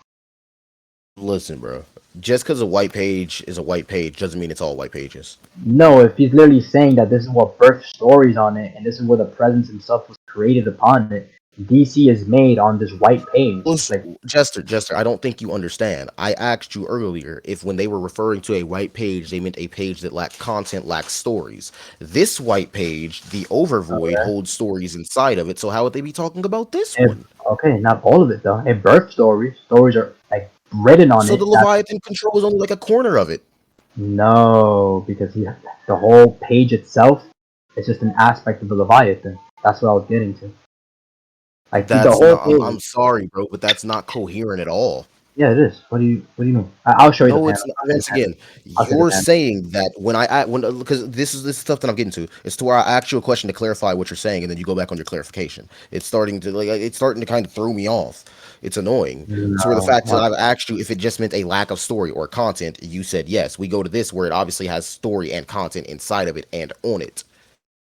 Listen, bro. Just because a white page is a white page doesn't mean it's all white pages. No, if he's literally saying that this is what birthed stories on it, and this is where the presence and stuff was created upon it, DC is made on this white page. Listen, Jester, I don't think you understand. I asked you earlier if when they were referring to a white page, they meant a page that lacked content, lacked stories. This white page, the Overvoid, holds stories inside of it. So how would they be talking about this one? Okay, not all of it though. It birthed stories. Stories are like written on it. So the Leviathan controls only like a corner of it. No, because the whole page itself is just an aspect of the Leviathan. That's what I was getting to. Like that's the whole I'm sorry, bro, but that's not coherent at all. Yeah, it is. What do you mean? I'll show you. No, it's not. Once again, you're saying that because this is stuff that I'm getting to. It's to where I ask you a question to clarify what you're saying, and then you go back on your clarification. It's starting to kind of throw me off. It's annoying. No, so where the fact that I've asked you if it just meant a lack of story or content, you said yes. We go to this where it obviously has story and content inside of it and on it.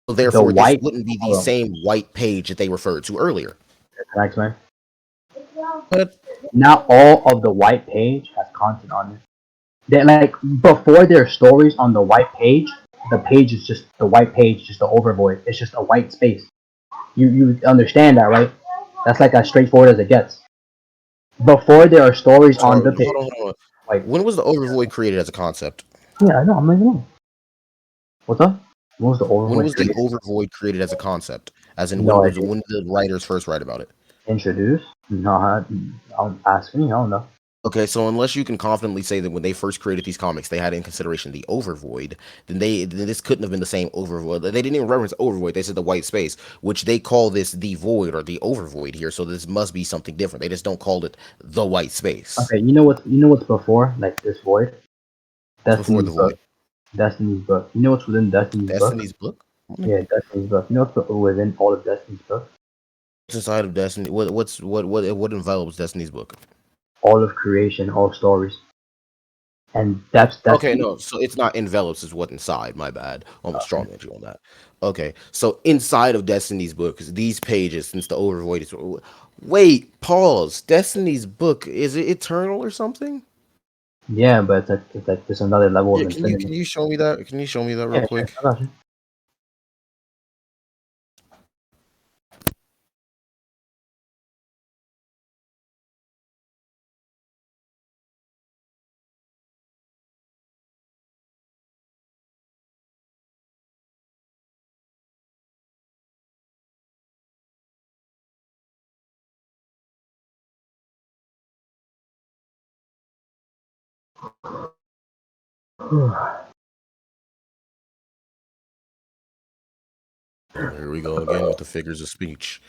So therefore, this wouldn't be the same white page that they referred to earlier. Can I explain? But not all of the white page has content on it. They like before their stories on the white page, the page is just the white page, just the overvoid. It's just a white space. You understand that, right? That's like as straightforward as it gets. Before there are stories on the page. Hold on. Like, when was the overvoid created as a concept? yeah, I know. I'm not even know. What's up? When was the overvoid? When was the overvoid created as a concept? As in, no, when did the writers first write about it? Introduced? No, I'm asking you. I don't know. Okay, so unless you can confidently say that when they first created these comics, they had in consideration the overvoid, then this couldn't have been the same overvoid. They didn't even reference overvoid. They said the white space, which they call this the void or the overvoid here. So this must be something different. They just don't call it the white space. Okay, you know what's before like this void? Before the void. Destiny's book. You know what's within Destiny's book? Yeah, Destiny's book. You know what's within all of Destiny's book? What's inside of Destiny? What envelops Destiny's book? All of creation, all stories. And that's okay. No, so it's not envelops, is what inside. My bad. Almost strong at you on that. Okay, so inside of Destiny's book, these pages, since the overvoid is. Wait, pause. Destiny's book, is it eternal or something? Yeah, but it's like there's another level of infinity. Can you show me that? Can you show me that real quick? I got you. Here we go again with the figures of speech.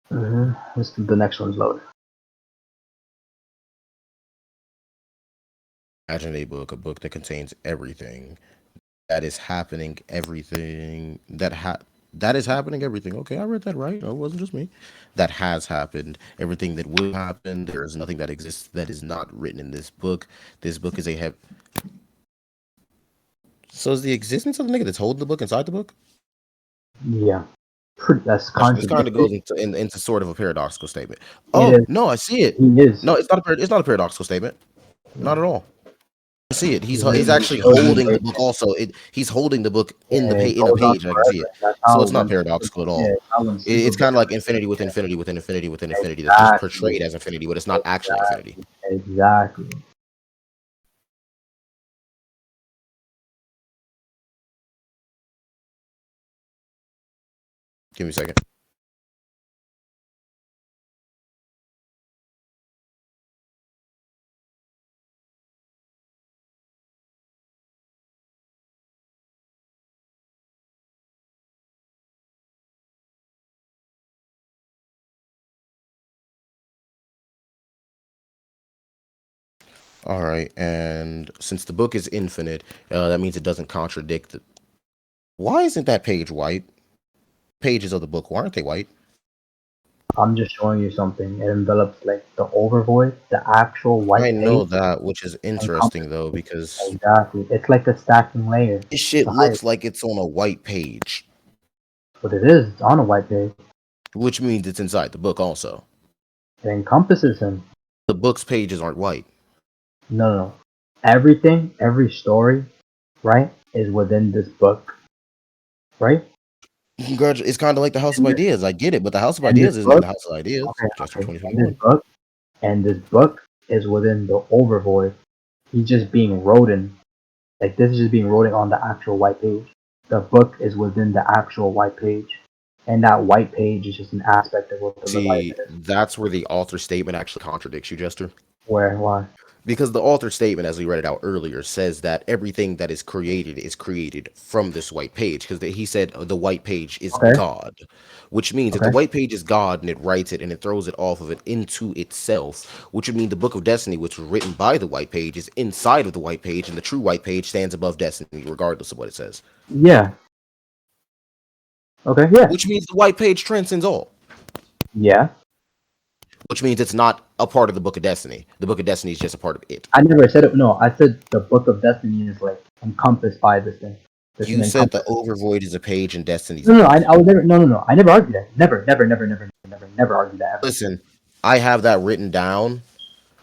The next one's loaded. Imagine a book that contains everything that is happening, everything that is happening, everything. Okay, I read that right. No, it wasn't just me. That has happened, everything that will happen. There is nothing that exists that is not written in this book. This book is a So is the existence of the nigga that's holding the book inside the book? Yeah. That's this kind of goes into sort of a paradoxical statement. No, I see it. He is. No, it's not a paradoxical statement. Not at all. I see it. He's actually holding the book. Also, he's holding the book in the page. I can see it. So it's not paradoxical at all. It's kind of like infinity with infinity with infinity with infinity. That's just portrayed as infinity, but it's not actually infinity. Exactly. Give me a second. All right, and since the book is infinite, that means it doesn't contradict. Why isn't that page white? Pages of the book, why aren't they white? I'm just showing you something. It envelops like the overvoid, the actual white page. I know that, which is interesting though, because exactly, it's like a stacking layer. This shit looks like it's on a white page. But it is. It's on a white page. Which means it's inside the book also. It encompasses him. The book's pages aren't white. No. Everything, every story, right, is within this book. Right? It's kind of like the House of Ideas. I get it, but the House of Ideas isn't the House of Ideas. Jester 2021. This book is within the overvoid. He's just being wrote in. Like, this is just being wrote on the actual white page. The book is within the actual white page. And that white page is just an aspect of what the Leviathan is. That's where the author statement actually contradicts you, Jester. Where? Why? Because the author statement, as we read it out earlier, says that everything that is created from this white page. Because he said the white page is God, which means if the white page is God and it writes it and it throws it off of it into itself, which would mean the Book of Destiny, which was written by the white page, is inside of the white page, and the true white page stands above Destiny, regardless of what it says. Yeah. Okay. Yeah. Which means the white page transcends all. Yeah. Which means it's not a part of the Book of Destiny. The Book of Destiny is just a part of it. I never said it. No, I said the Book of Destiny is like encompassed by this thing. You said the overvoid is a page in Destiny's. No, I was never. No. I never argued that. Never argued that. Ever. Listen, I have that written down.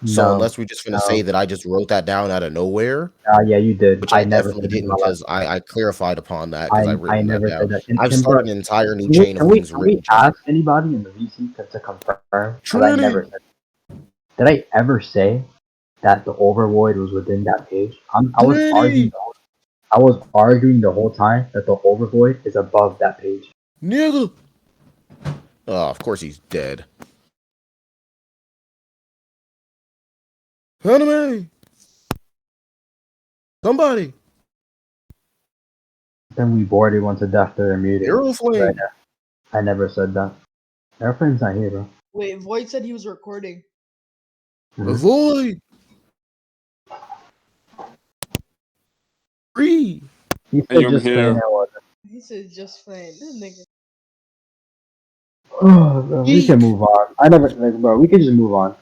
So unless we're just gonna say that I just wrote that down out of nowhere. Yeah, you did. Which I definitely didn't, because I clarified upon that because I never said that. I've started an entire new chain of things written. Can we ask anybody in the VC to confirm? I never said. Did I ever say that the overvoid was within that page. I was arguing the whole time that the overvoid is above that page. Nigga. Oh, of course he's dead. Enemy. Somebody. Then we bored everyone to death to their muted. Hero flame. I never said that. Airplane's not here, bro. Wait, Void said he was recording. Avoid. Free. He said Hey, I'm just here. He said just fine. This nigga. Oh, bro, we can move on. I never, like, bro. We can just move on.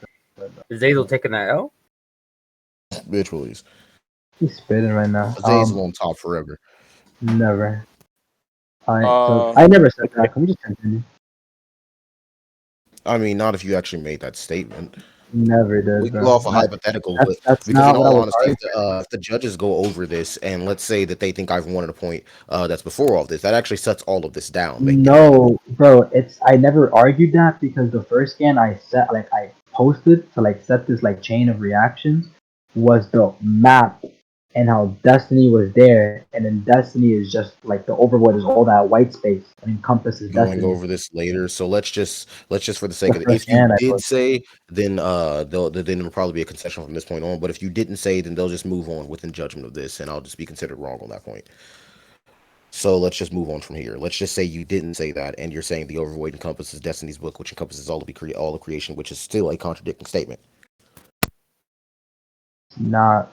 Is Azazel taking that L? Bitch, please. He's spitting right now. Azazel on top forever. Never. So I never said that. Can we just continue? I mean, not if you actually made that statement. Never did. We bro. go off a hypothetical, That's because not in what I all was honesty, arguing. if the judges go over this, and let's say that they think I've wanted a point that's before all this, that actually sets all of this down. No, bro. I never argued that because the first scan I posted to like set this like chain of reactions was the map and how Destiny was there, and then Destiny is just like the overvoid is all that white space and encompasses Going Destiny. over this later, so let's just for the sake of it, first if you scan I did posted. say, then it'll probably be a concession from this point on. But if you didn't say, then they'll just move on within judgment of this, and I'll just be considered wrong on that point. So let's just move on from here. Let's just say you didn't say that, and you're saying the overvoid encompasses Destiny's book, which encompasses all of creation, which is still a contradicting statement. Not.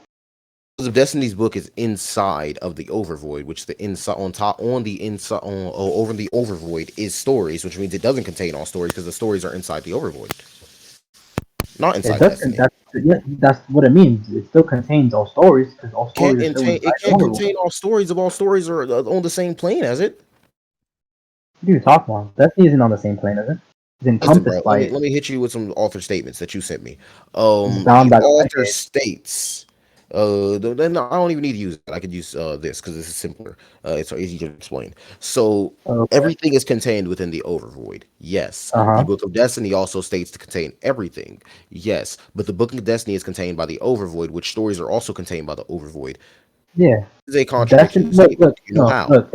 Because if Destiny's book is inside of the overvoid, which the inside on top on the inside on over the overvoid is stories, which means it doesn't contain all stories because the stories are inside the overvoid, not inside Destiny. That's what it means. It still contains all stories because all stories are still inside It can't contain all stories if all stories are on the same plane as it. What are you talking about? Destiny isn't on the same plane, is it? It's encompassed by it. Let me hit you with some author statements that you sent me. Bound The by the author decade. states. Then I don't even need to use it. I could use this because this is simpler. It's easier to explain. So everything is contained within the overvoid. Yes. The Book of Destiny also states to contain everything. Yes. But the Book of Destiny is contained by the overvoid, which stories are also contained by the overvoid. Yeah. This is a contradiction. Look, it's not.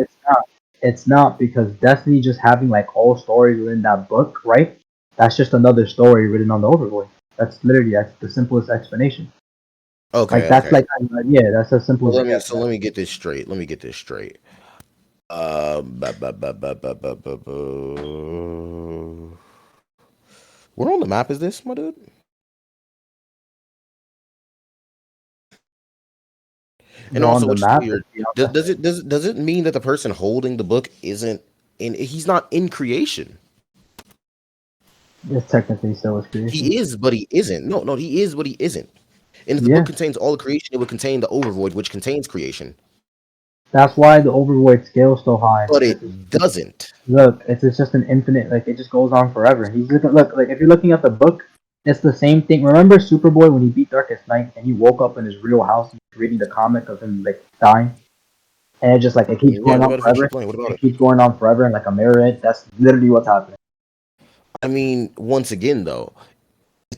It's not because Destiny just having like all stories within that book, right? That's just another story written on the overvoid. That's the simplest explanation. Okay, like that's like that's as simple as let me get this straight. Where on the map is this, my dude? And also, what's weird? Does it mean that the person holding the book isn't in? He's not in creation. It's technically still is creation. He is, but he isn't. No, he is, but he isn't. And if the book contains all of creation, it would contain the overvoid, which contains creation. That's why the overvoid scale is so high. But it doesn't. Look, it's just an infinite. Like it just goes on forever. He's looking. Look, like if you're looking at the book, it's the same thing. Remember Superboy when he beat Darkest Night and he woke up in his real house and reading the comic of him like dying, and it just like it keeps going on forever. It keeps going on forever and like a mirror. That's literally what's happening. I mean, once again, though,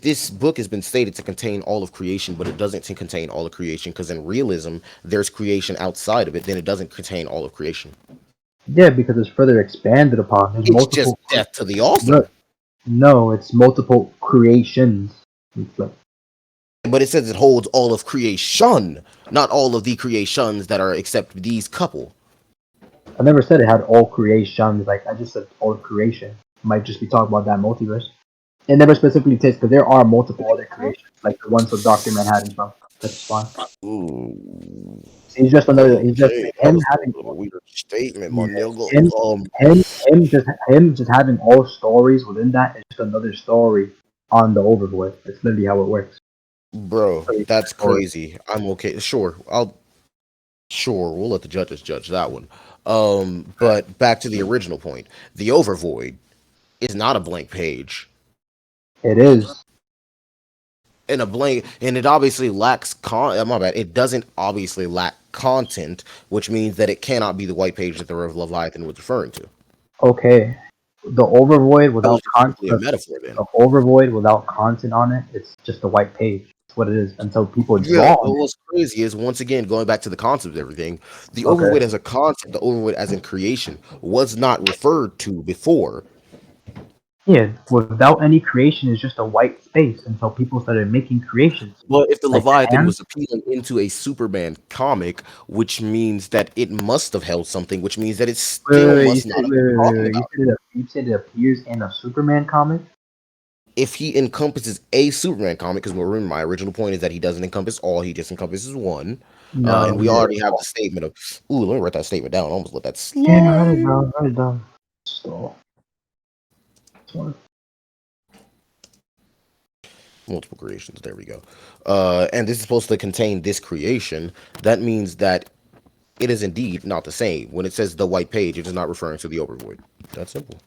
this book has been stated to contain all of creation, but it doesn't contain all of creation because in realism, there's creation outside of it. Then it doesn't contain all of creation. Yeah, because it's further expanded upon. There's it's just death to the author. Look, no, it's multiple creations. But it says it holds all of creation, not all of the creations that are except these couple. I never said it had all creations. Like I just said all of creation. Might just be talking about that multiverse. It never specifically takes because there are multiple other creations, like the ones with Dr. Manhattan stuff. That's fine. Ooh. He's just another. He's just him having a weird statement, my nigga. Him just having all stories within that is just another story on the overvoid. It's literally how it works. Bro, that's crazy. I'm okay. Sure, we'll let the judges judge that one. But back to the original point. The overvoid is not a blank page. It is. And it obviously lacks my bad. It doesn't obviously lack content, which means that it cannot be the white page that the Leviathan was referring to. Okay. The overvoid without content. A metaphor then. The overvoid without content on it, it's just a white page. what it is until people draw. But what's crazy is, once again, going back to the concept of everything, the Okay. overweight as a concept, the overweight as in creation, was not referred to before. Yeah, without any creation is just a white space until people started making creations. Well, if the Like Leviathan hands? was appealing into a Superman comic, which means that it must have held something, which means that it still must not have been talking about. You said it appears in a Superman comic? If he encompasses a Superman comic, because remember, my original point is that he doesn't encompass all, he just encompasses one. No, and we already have the statement of, ooh, let me write that statement down. I almost let that slide. Yeah, write it down. So, multiple creations. There we go. And this is supposed to contain this creation. That means that it is indeed not the same. When it says the white page, it is not referring to the overvoid. That's simple.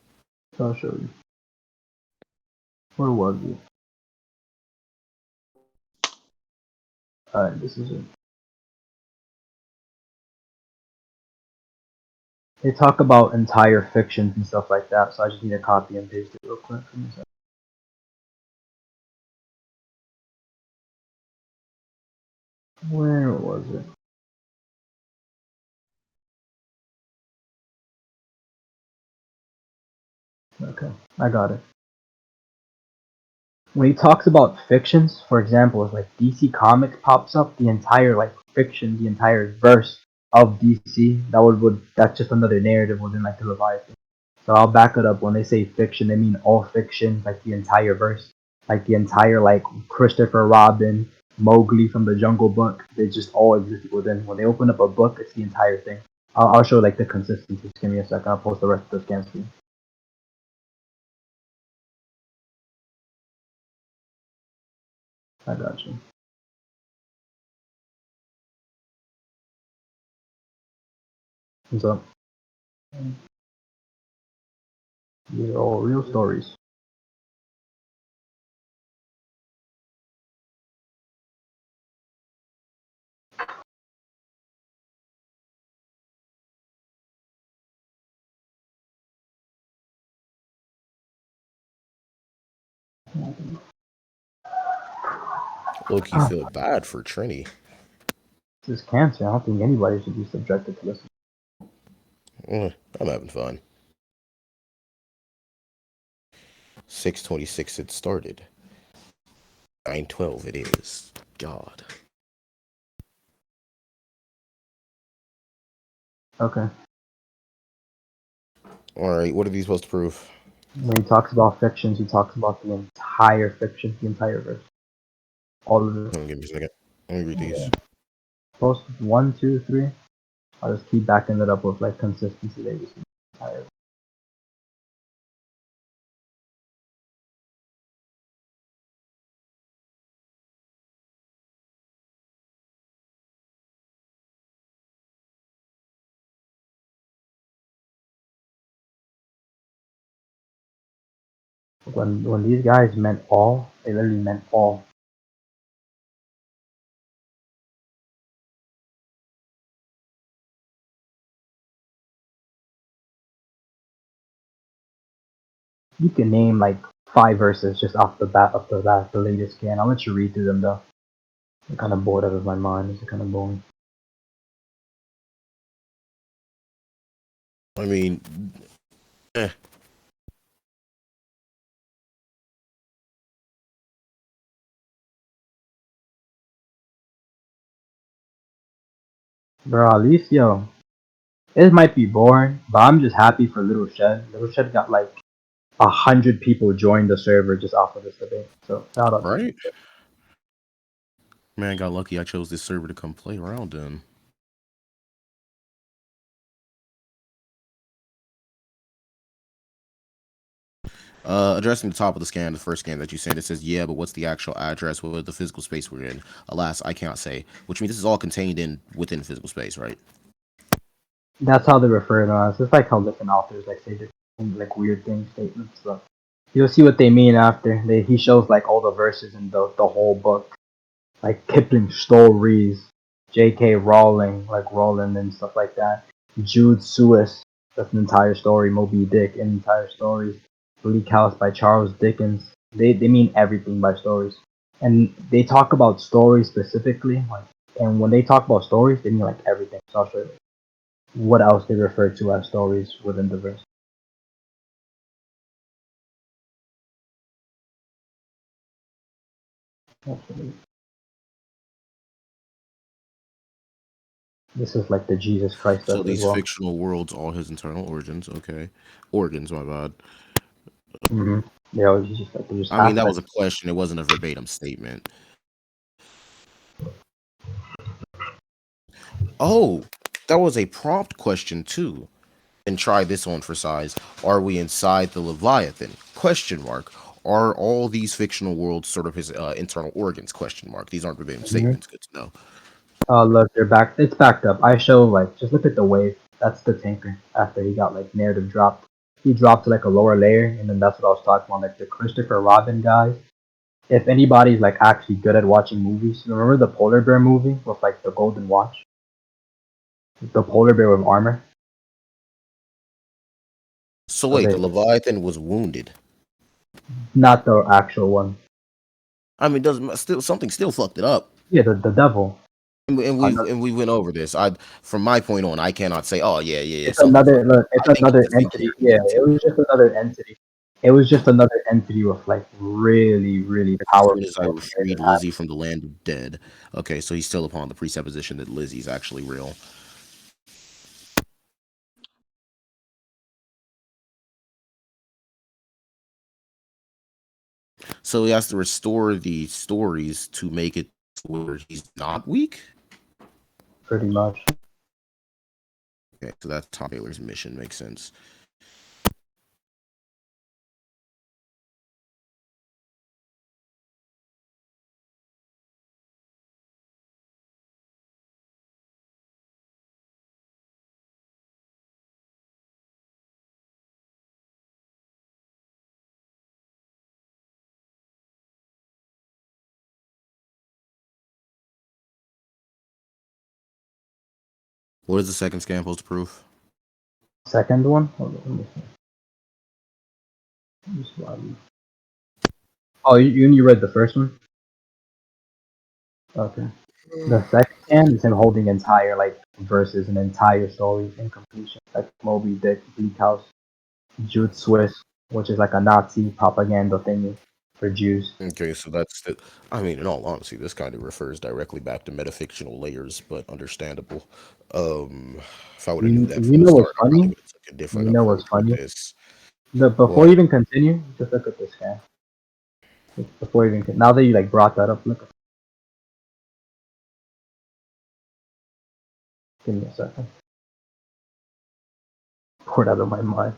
I'll show you. Where was it? Alright, this is it. They talk about entire fictions and stuff like that, so I just need to copy and paste it real quick. Where was it? Okay, I got it. When he talks about fictions, for example, if like DC Comics pops up, the entire like fiction, the entire verse of DC, that's just another narrative within like the Leviathan. So I'll back it up. When they say fiction, they mean all fiction, like the entire verse, like the entire like Christopher Robin, Mowgli from the Jungle Book. They just all exist within. When they open up a book, it's the entire thing. I'll show like the consistency. Just give me a second. I'll post the rest of the scan screen. I got you. What's up? These are all real stories. Low-key feel bad for Trini. This is cancer. I don't think anybody should be subjected to this. I'm having fun. 6:26 it started. 9:12 it is. God. Okay. Alright, what are these supposed to prove? When he talks about fictions, he talks about the entire fiction, the entire verse. All of it. Give me a second. Let me read these. Post 1, 2, 3. I'll just keep backing it up with like consistency. They just entire. When these guys meant all, they literally meant all. You can name like 5 verses just off the bat, the latest scan. I'll let you read through them though. I'm kind of bored out of my mind. It's kind of boring. I mean, Bro, at least it might be boring, but I'm just happy for Little Shed. Little Shed got like 100 people join the server just off of this debate. So shout out. Right? Man, got lucky I chose this server to come play around in. Addressing the top of the scan, the first scan that you sent, it says, yeah, but what's the actual address with the physical space we're in? Alas, I can't say. Which means this is all contained within physical space, right? That's how they refer to us. It's like how different authors like say different like weird things, statements. So you'll see what they mean after. He shows like all the verses in the whole book, like Kipling stories, J.K. Rowling, like Rowling and stuff like that. Jude Suis, that's an entire story. Moby Dick, an entire story. Bleak House by Charles Dickens. They mean everything by stories. and they talk about stories specifically, like, and when they talk about stories, they mean like everything. So I'll show you what else they refer to as stories within the verse. This is like the Jesus Christ stuff So as these well. fictional worlds, all his internal origins. Okay, organs. My bad. Mm-hmm. Yeah, it was just like just I mean, that was aspects. a question. It wasn't a verbatim statement. Oh, that was a prompt question too. And try this on for size. Are we inside the Leviathan? Question mark. Are all these fictional worlds sort of his internal organs? Question mark. These aren't verbatim statements. Good to know. Look, they're back. It's backed up. I show like just look at the wave. That's the tanker. After he got like narrative dropped, he dropped to like a lower layer, and then that's what I was talking about, like the Christopher Robin guys. If anybody's like actually good at watching movies, remember the polar bear movie with like the golden watch, the polar bear with armor. So wait, Okay, the Leviathan was wounded. not the actual one. I mean, doesn't still something still fucked it up. Yeah, the devil. And we went over this. From my point on, I cannot say, oh yeah, It's something another fucked it look. up. It's I think another it's a entity. singular Yeah, it entity. was just another entity. It was just another entity with like really As powerful. soon as I freed Lizzie from the land of dead. Okay, so he's still upon the presupposition that Lizzie's actually real. So he has to restore the stories to make it where he's not weak. Pretty much. Okay, so that's Tom Taylor's mission. Makes sense. What is the second scan supposed to prove? Second one. Hold on, let me see. Oh, you read the first one? Okay. The second scan is him holding entire like verses and entire stories in completion, like Moby Dick, Bleak House, Jude Swiss, which is like a Nazi propaganda thingy for Jews. Okay, so that's the. I mean, in all honesty, this kind of refers directly back to metafictional layers, but understandable. If I would have knew that from You the know what's start, I funny? probably would have took a different You know what's approach with funny? this. Before you What? even continue, just look at this scan. Before you even now that you like brought that up, look. Give me a second. Pour it out of my mind.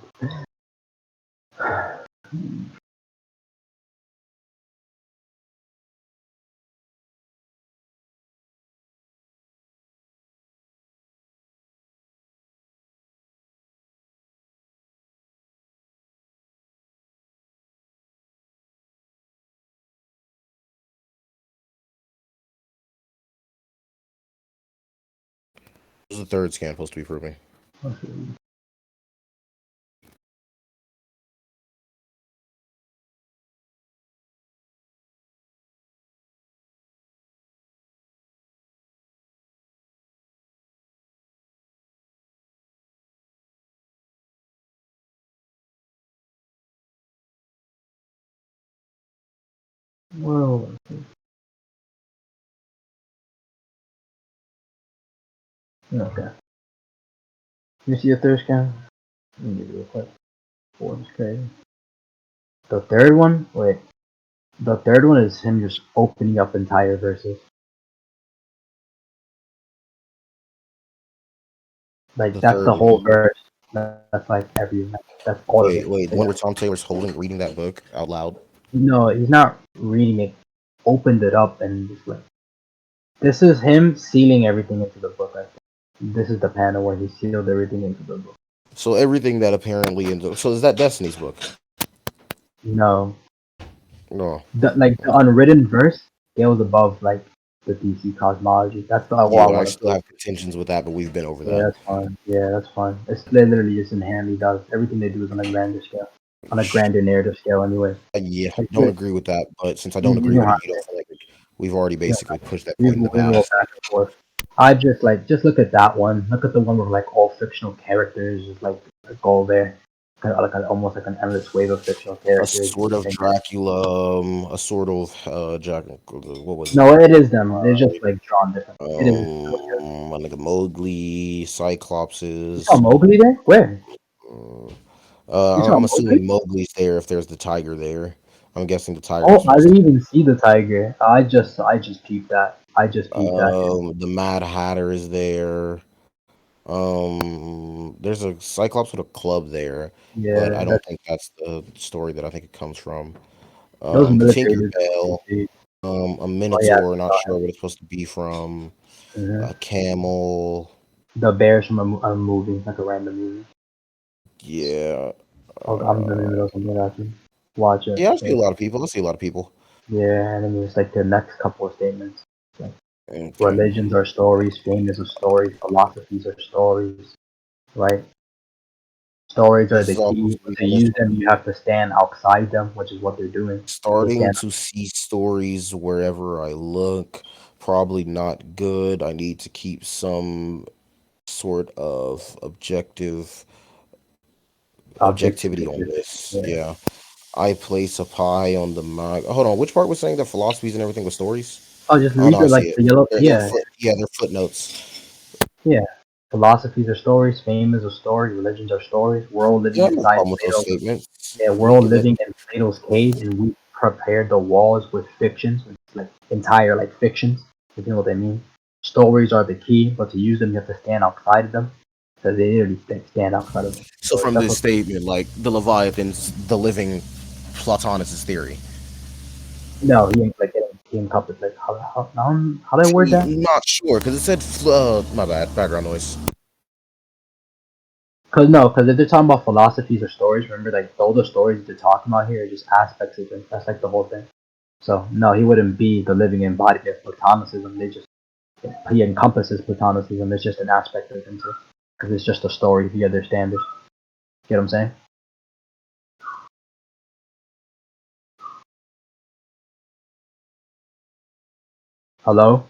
What was the third scan supposed to be proving? Whoa. Okay. You see a third scan? Let me give you a quick. Four is crazy. The third one? Wait. The third one is him just opening up entire verses. Like The that's the third whole one. verse. That's like every. That's all of it. Wait, the one where Tom Taylor's reading that book out loud. No, he's not reading it. Opened it up and just like. This is him sealing everything into the book. I think. This is the panel where he sealed everything into the book. So everything that apparently so is that Destiny's book? No. No. The unwritten verse scales above like the DC cosmology. That's the Yeah, wall I but I want to still prove. have contentions with that, but we've been over Yeah, that. that's fine. Yeah, that's fine. It's literally just inherently does everything they do is on a grander scale, on a grander narrative scale. Anyway, Yeah, like don't agree with that, but since I don't you agree know with how it, you don't feel like We've already basically pushed that We point in the will go past. back and forth. I just look at that one. Look at the one with like all fictional characters, just like go there, kind of like almost like an endless wave of fictional A characters. sort of Dracula, a sort of Jack. What was it? No, it is them. They're just like drawn different. It is. My nigga Mowgli, You saw Cyclopses. Mowgli there? Where? You saw I'm Mowgli? assuming Mowgli's there if there's the tiger there. I'm guessing the tiger Oh, was I supposed didn't to. even see the tiger. I just peeped that. I just peeped that. The Mad Hatter is there. There's a Cyclops with a club there, but Yeah, I don't that's think that's the story that I think it comes from. those military dudes. Tinkerbell, a Oh yeah, Minotaur, not sure what it's supposed to be from. A camel, the bears from a movie, like a random movie. yeah. Oh, I'm in the middle of something actually. Watch it. Yeah, I see a lot of people. I see a lot of people. Yeah, and then there's like the next couple of statements. Like, Okay. religions are stories, fame is a story, philosophies are stories, right? Stories are This the is all key. supposed to be To on this use one. them, you have to stand outside them, which is what they're doing. They Starting stand. to see stories wherever I look. Probably not good. I need to keep some sort of objectivity on this. Yeah. Yeah. I place a pie on the mag. Hold on, which part was saying that philosophies and everything was stories? Oh, just Oh read no, I the see like it. the yellow. Yeah, They're footnotes. yeah. Philosophies are stories. Fame is a story. Religions are stories. We're all living Yeah, I have no inside problem with those Plato. statements. Yeah, we're We all get that. living in Plato's cave, and we prepared the walls with fictions, like entire like fictions. If you know what I mean. Stories are the key, but to use them, you have to stand outside of them. So they literally stand outside of them. So from That's this what. statement, like the Leviathan's the living Platonicist theory. No, he ain't like he encompassed like how do I word that? Not sure because it said my bad, background noise. Because if they're talking about philosophies or stories, remember like all the stories they're talking about here are just aspects of it. That's like the whole thing. So no, he wouldn't be the living embodiment of Platonicism. He encompasses Platonicism. It's just an aspect of him too, because it's just a story via their standards. Get what I'm saying? Hello?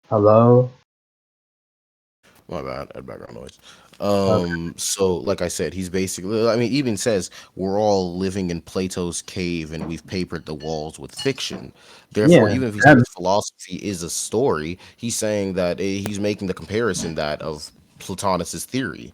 Hello? My bad, I had background noise. Okay. So like I said, he's basically, I mean, even says we're all living in Plato's cave and we've papered the walls with fiction. Therefore, Yeah. even if he says philosophy is a story, he's saying that he's making the comparison that of Platonicist theory.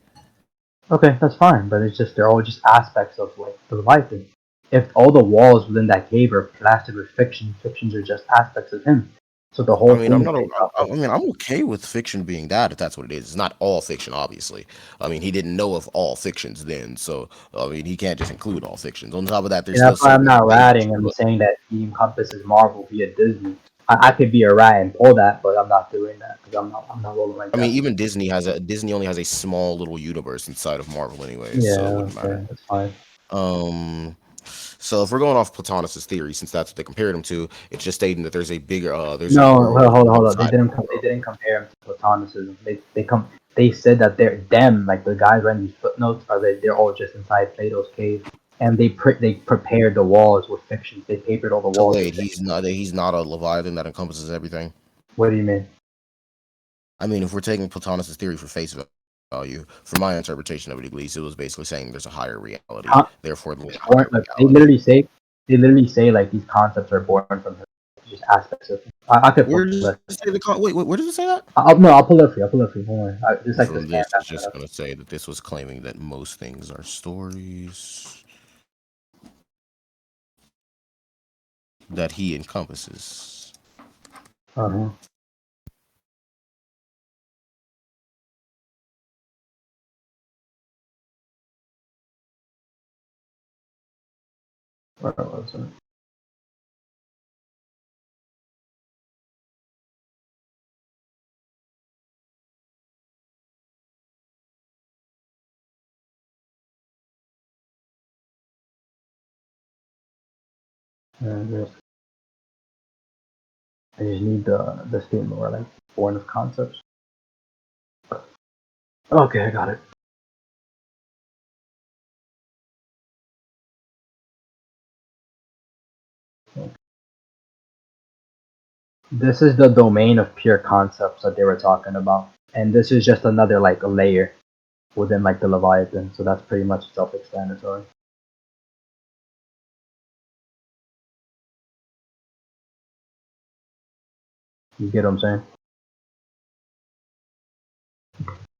Okay, that's fine, but it's just they're all just aspects of like the Leviathan. If all the walls within that cave are plastered with fiction, fictions are just aspects of him. So the I whole mean, thing I'm is not. based off I of. mean, I'm okay with fiction being that if that's what it is. It's not all fiction, obviously. I mean, he didn't know of all fictions then, so I mean, he can't just include all fictions. On top of that, there's And still that's why I'm certain not age. ratting and saying that he encompasses Marvel via Disney. I could be a rat and pull that, but I'm not doing that because I'm not rolling like I mean, that. even Disney only has a small little universe inside of Marvel, anyways, so it Yeah, wouldn't matter. okay, that's fine. So if we're going off Platonicist theory, since that's what they compared him to, it's just stating that there's a bigger, there's a No, world hold on. outside of the They world. didn't compare him to Platonicism. They said that they're them like the guys writing these footnotes are they're all just inside Plato's cave, and they prepared the walls with fictions. They papered all the So walls with wait, fiction. he's not a Leviathan that encompasses everything. What do you mean? I mean, if we're taking Platonicist theory for face value, from my interpretation of it at least, it was basically saying there's a higher reality, Con- therefore the born, higher like, reality. they literally say like these concepts are born from him, just aspects of him. I could pull Where does it. it say wait, where does it say that? I'll pull it up for you. I'll pull it up for you. Don't worry. Just like the From stand. this, it's just going to say that this was claiming that most things are stories that he encompasses. Uh-huh. Where was it? I just need the statement where like born of concepts. Okay, I got it. This is the domain of pure concepts that they were talking about, and this is just another like a layer within like the Leviathan. So that's pretty much self-explanatory. You get what I'm saying?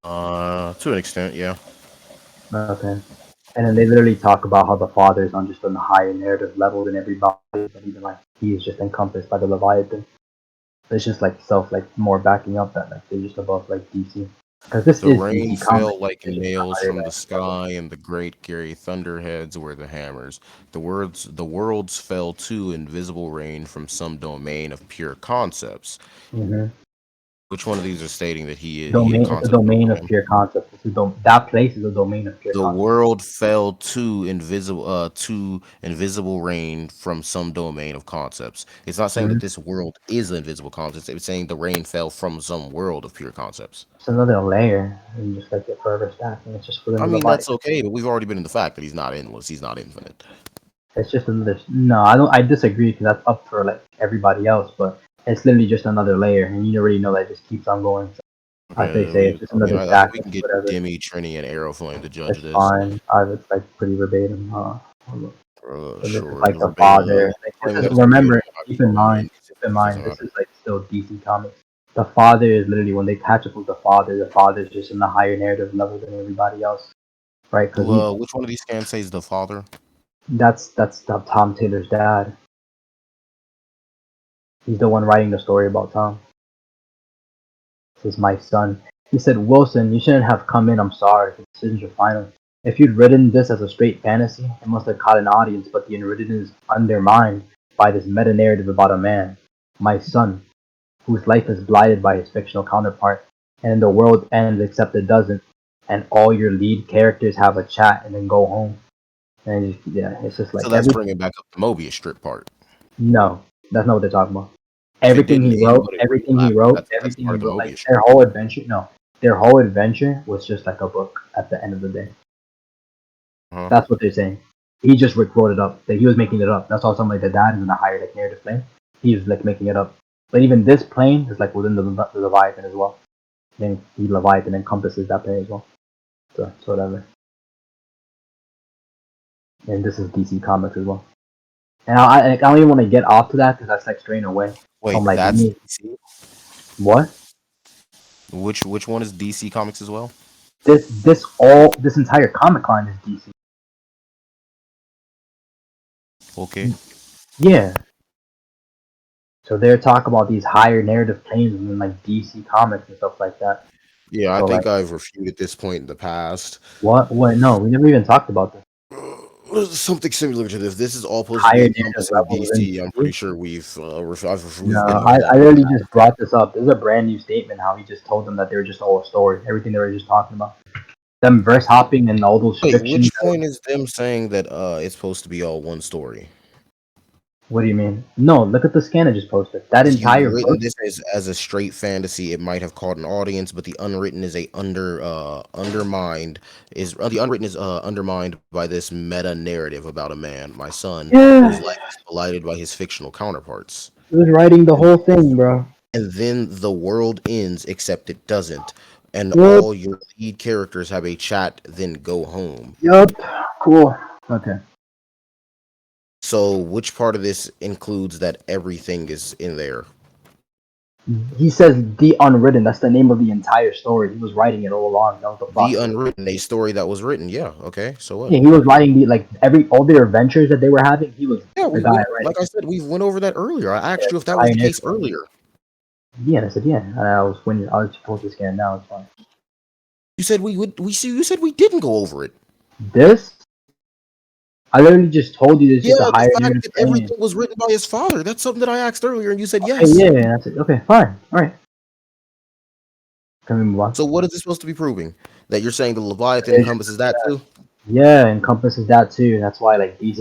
To an extent, yeah. Okay. And then they literally talk about how the father is on just on the higher narrative level than everybody, but even like he is just encompassed by the Leviathan. It's just like more backing up that like they're just above like DC. Because this The is rain DC Comics. fell like nails from the sky, and the great Gary thunderheads were the hammers. The worlds fell too, invisible rain from some domain of pure concepts. Mm-hmm. Which one of these are stating that he It's a domain of pure concepts. That place is a domain of pure the concepts. world fell to invisible rain from some domain of concepts. It's not saying that this world is an invisible concept. It's saying the rain fell from some world of pure concepts. It's another layer, and you just like get further stacking. It's just within I the mean, body. that's okay, but we've already been in the fact that he's not endless. He's not infinite. It's just another. No, I don't. I disagree because that's up for like everybody else, but it's literally just another layer, and you already know that it just keeps on going. So I say it's just another stack. We can get Demi, Trini, and Aeroflame to judge it's this. Fine. It's like pretty verbatim. So this Sure. is like the father. Remember, keep in mind, this is like still DC Comics. The father is literally when they catch up with the father is just in the higher narrative level than everybody else, right? Because which one of these scans says the father? That's Tom Taylor's dad. He's the one writing the story about Tom. This is my son. He said, Wilson, you shouldn't have come in. I'm sorry. The decisions are final. If you'd written this as a straight fantasy, it must have caught an audience, but the unwritten is undermined by this meta-narrative about a man, my son, whose life is blighted by his fictional counterpart, and the world ends except it doesn't, and all your lead characters have a chat and then go home. And it's just like... So that's bringing back up the Mobius strip part. No, that's not what they're talking about. Everything he wrote, like their whole adventure. No, their whole adventure was just like a book. At the end of the day, that's what they're saying. He just wrote it up. That he was making it up. That's all. Somebody like the dad is in a higher like narrative plane. He was like making it up. But even this plane is like within the Leviathan as well. Then Leviathan encompasses that plane as well. So whatever. And this is DC Comics as well. And I don't even want to get off to that because that's like straying away. Wait, like, that's DC? What? Which one is DC Comics as well? This entire comic line is DC. Okay. Yeah. So they're talking about these higher narrative planes and like DC Comics and stuff like that. Yeah, I think I've refuted this point in the past. What? No, we never even talked about this. Something similar to this. This is all supposed to be encompassing DC. I'm pretty sure I literally just brought this up. This is a brand new statement. How he just told them that they were just all a story. Everything they were just talking about. Them verse hopping and all those restrictions. Which point is them saying that it's supposed to be all one story? What do you mean? No, look at the scan I just posted. That entire book. This is as a straight fantasy. It might have caught an audience, but the unwritten is undermined. The unwritten is undermined by this meta narrative about a man, my son, whose life is blighted by his fictional counterparts. He was writing the whole thing, bro. And then the world ends, except it doesn't. And all your lead characters have a chat, then go home. Yup. Cool. Okay. So, which part of this includes that everything is in there? He says the unwritten. That's the name of the entire story. He was writing it all along. That was the plot. The unwritten, a story that was written. Yeah. Okay. So what? Yeah, he was writing all their adventures that they were having. He was the guy. Like I said, we went over that earlier. I asked you if that was the case earlier. Yeah, and I said yeah. I was supposed to scan now. It's fine. You said you said we didn't go over it. This. I literally just told you this. Yeah, the fact that everything was written by his father. That's something that I asked earlier, and you said yes. Yeah, and I said okay, fine, all right. Can we move on? So what is this supposed to be proving? That you're saying the Leviathan encompasses that too? Yeah, encompasses that too. That's why like DC.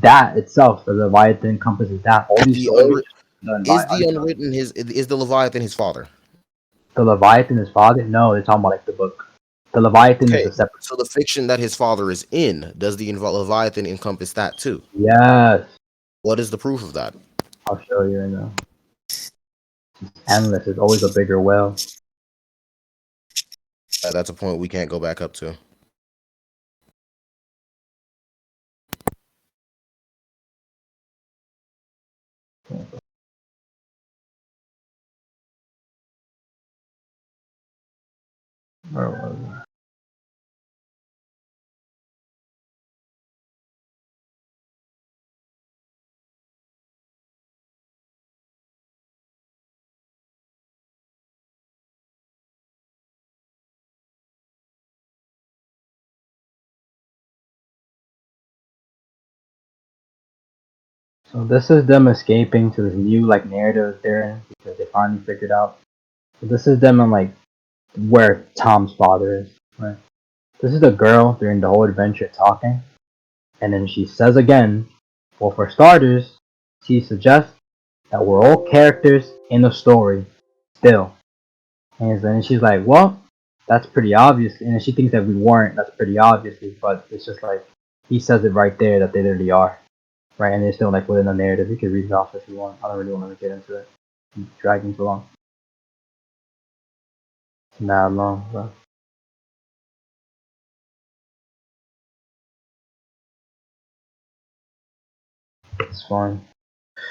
that itself, the Leviathan encompasses that. All these stories done by is the unwritten is the Leviathan his father? the Leviathan is father? No, they're talking about like the book. The Leviathan is Okay, a separate. so the fiction that his father is in, does the Leviathan encompass that too? Yes, What is the proof of that? I'll show you right now. It's endless. It's always a bigger whale. That's a point we can't go back up to. Where was it? So this is them escaping to this new like narrative they're in because they finally figured out. So this is them on like where Tom's father is. Right. This is the girl during the whole adventure talking, and then she says again, well, for starters, she suggests that we're all characters in the story still. And then she's like, well, that's pretty obvious. And she thinks that we weren't. That's pretty obviously, but it's just like he says it right there that they literally are. Right, and they're still like within the narrative. You can read it off if you want. I don't really want to get into it. I'm dragging too long. It's not long, but it's fine.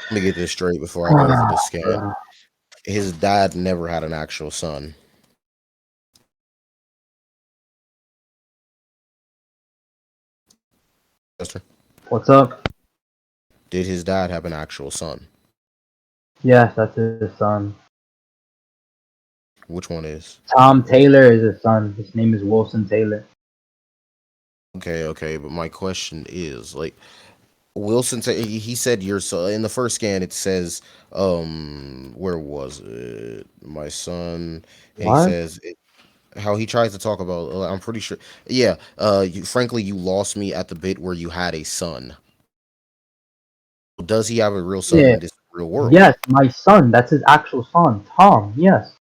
Let me get this straight before I go through the scan. His dad never had an actual son. Jester, What's up? did his dad have an actual son? Yes, that's his son. Which one is? Tom Taylor is his son. His name is Wilson Taylor. Okay, but my question is, like, Wilson, he said your son in the first scan. It says, where was it? My son. And he What? says how he tries to talk about. I'm pretty sure. Yeah. Frankly, you lost me at the bit where you had a son. Does he have a real son Yeah. in this real world? Yes, my son. That's his actual son. Tom. Yes.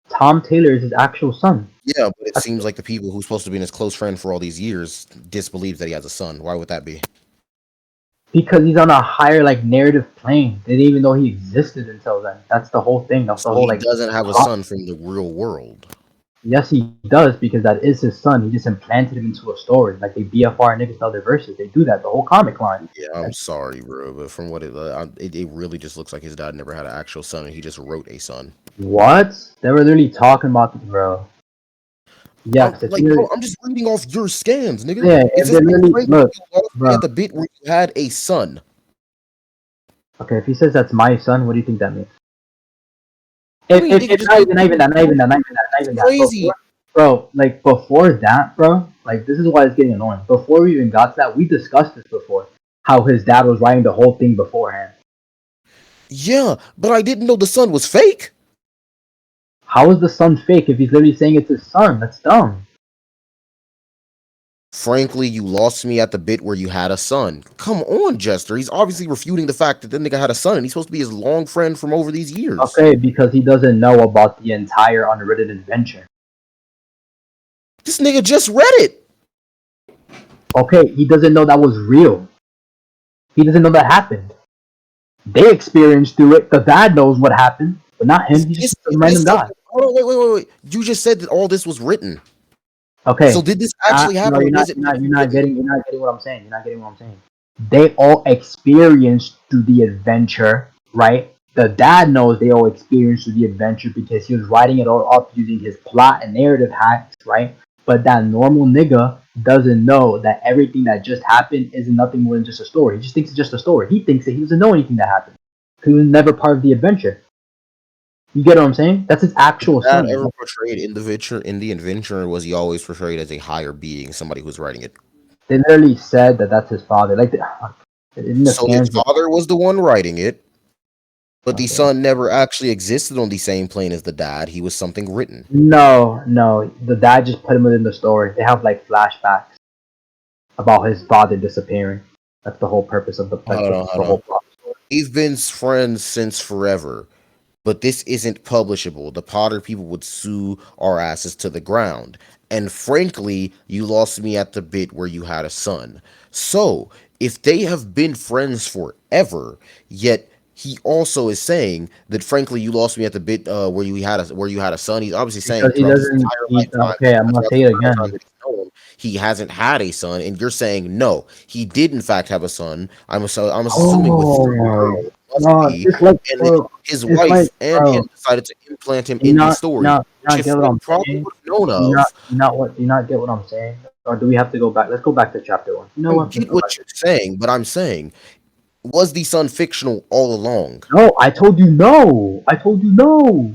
Tom Taylor is his actual son. Yeah, but it seems like the people who's supposed to be his close friend for all these years disbelieves that he has a son. Why would that be? Because he's on a higher like narrative plane. They didn't even know he existed until then. That's the whole thing. That's the So whole he like doesn't have a plot. son from the real world. Yes, he does because that is his son. He just implanted him into a story. Like they BFR niggas tell their verses. They do that. The whole comic line. Yeah, I'm sorry, bro, but from what it really just looks like his dad never had an actual son, and he just wrote a son. What? They were literally talking about the bro. Yes, Bro, I'm just reading off your scans, nigga. Yeah, It's they literally look, bro. at the bit where you had a son. Okay, if he says that's my son, what do you think that means? It's Not even that. Crazy. Bro, like before that, bro, like this is why it's getting annoying. Before we even got to that, we discussed this before. How his dad was writing the whole thing beforehand. Yeah, but I didn't know the son was fake. How is the son fake if he's literally saying it's his son? That's dumb. Frankly, you lost me at the bit where you had a son. Come on, Jester. He's obviously refuting the fact that the nigga had a son, and he's supposed to be his long friend from over these years. Okay, because he doesn't know about the entire unwritten adventure. This nigga just read it. Okay, he doesn't know that was real. He doesn't know that happened. They experienced through it. The dad knows what happened, but not him. He's just a random guy. Hold on, wait. You just said that all this was written. Okay. So did this actually happen? No, you're not getting what I'm saying. You're not getting what I'm saying. They all experienced through the adventure, right? The dad knows they all experienced through the adventure because he was writing it all up using his plot and narrative hacks, right? But that normal nigga doesn't know that everything that just happened isn't nothing more than just a story. He just thinks it's just a story. He thinks that he doesn't know anything that happened. He was never part of the adventure. You get what I'm saying? That's his actual son. Was ever portrayed in the adventure, or was he always portrayed as a higher being, somebody who's writing it? They literally said that that's his father. Like, so his father was the one writing it, but the son never actually existed on the same plane as the dad. He was something written. No. The dad just put him within the story. They have like flashbacks about his father disappearing. That's the whole purpose of the Hold on. We've been friends since forever, but this isn't publishable. The Potter people would sue our asses to the ground. And frankly, you lost me at the bit where you had a son. So, if they have been friends forever, yet he also is saying that frankly you lost me at the bit where you had a son. He's obviously saying Because he throughout his doesn't. entire lifetime, Okay, I'm gonna throughout say the it entire time again. that he's known him, he hasn't had a son, and you're saying no, he did in fact have a son. I'm assuming with three girls, No, it's like, and then bro, his it's wife like, and bro, him decided to implant him do you in the not, story, which not if get what Frank I'm probably saying? would have known Do you of. do you not get what I'm saying? Or do we have to go back? Let's go back to chapter 1. You know I what? Let's get go back. what you're saying, but I'm saying, was the son fictional all along? No, I told you no. I told you no.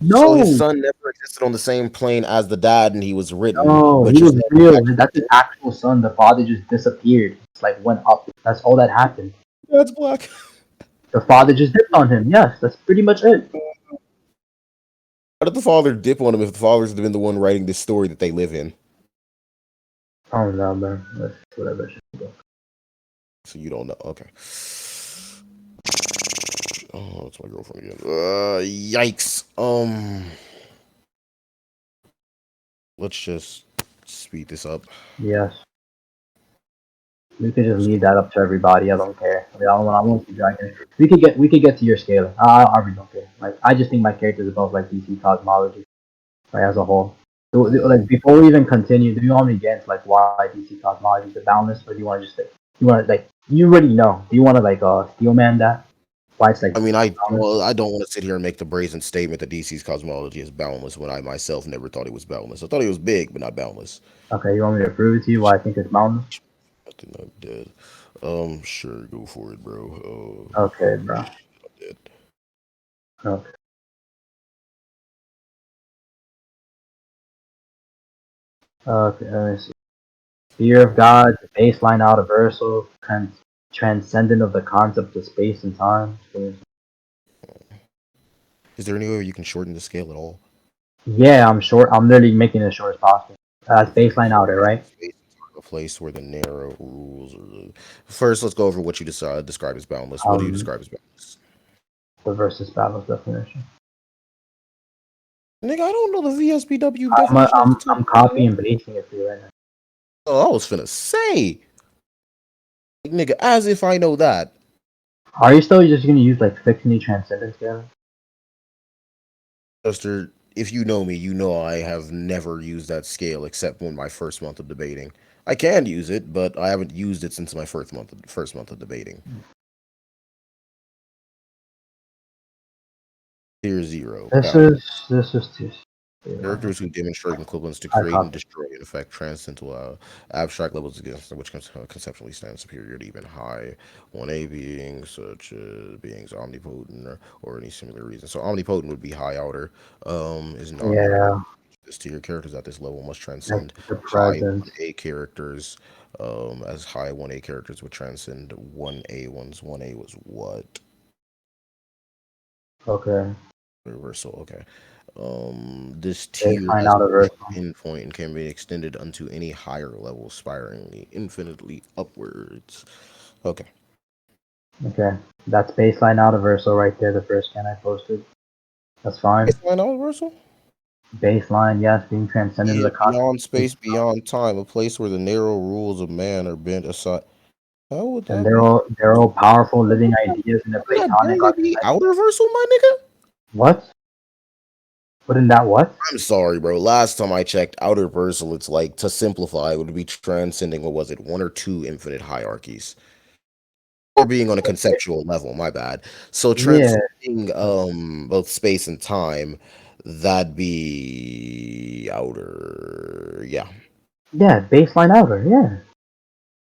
So his No. son never existed on the same plane as the dad, and he was written, No, but he just was never real. actually That's his did. actual son. The father just disappeared. It's like went up. That's all that happened. That's black. The father just dipped on him. Yes, that's pretty much it. How did the father dip on him if the father's been the one writing this story that they live in? Oh no, man. That's whatever. So you don't know. Okay. Oh, that's my girlfriend again. Yikes. Let's just speed this up. Yes. We could just leave that up to everybody. I don't care. I won't keep dragging it. We could get to your scaling. I really don't care. Like I just think my character is above like DC cosmology, like as a whole. So, like before we even continue, do you want me to get into like why DC cosmology is boundless, or do you want to just like you already know? Do you want to like steelman that? Why it's like I mean, I don't want to sit here and make the brazen statement that DC's cosmology is boundless when I myself never thought it was boundless. I thought it was big, but not boundless. okay? You want me to prove it to you why I think it's boundless? I think I'm dead. Sure, go for it, bro. Okay, bro. I'm dead. Okay. Okay, let me see. Fear of God, baseline universal, transcendent of the concept of space and time. Is there any way you can shorten the scale at all? Yeah, I'm short. I'm literally making it as short as possible. That's baseline outer, right? A place where the narrow rules are. First, let's go over what you describe as boundless. What do you describe as boundless? The versus battles definition. Nigga, I don't know the VSBW definition. I'm copying and pasting it for you right now. Oh, I was finna say, nigga, as if I know that. Are you still just gonna use like fictionally transcendent scale? Jester, if you know me, you know I have never used that scale except in my first month of debating. I can use it, but I haven't used it since my first month of debating. Tier 0. This is too. Characters who demonstrate equivalence to create and destroy and affect transcendental abstract levels against which conceptually stand superior to even high 1A beings, such as beings omnipotent or any similar reason. So omnipotent would be high outer. Is not this tier. Characters at this level must transcend high 1A characters. As high 1A characters would transcend 1A ones. 1A was what? Okay. Reversal. Okay. This tier has no endpoint and can be extended unto any higher level, spiraling infinitely upwards. Okay. Okay. That's baseline universal right there, the first scan I posted. That's fine. Baseline universal? Baseline, yes, being transcendent of the concept. Beyond space, beyond time, a place where the narrow rules of man are bent aside. How would that they're all powerful living ideas in a Platonic be outer versal, my nigga? What? Wouldn't that what? I'm sorry, bro. Last time I checked, outer versal, it's like, to simplify, it would be transcending, what was it, 1 or 2 infinite hierarchies. Or being on a conceptual level, my bad. So transcending both space and time, that'd be outer, yeah. Yeah, baseline outer, yeah.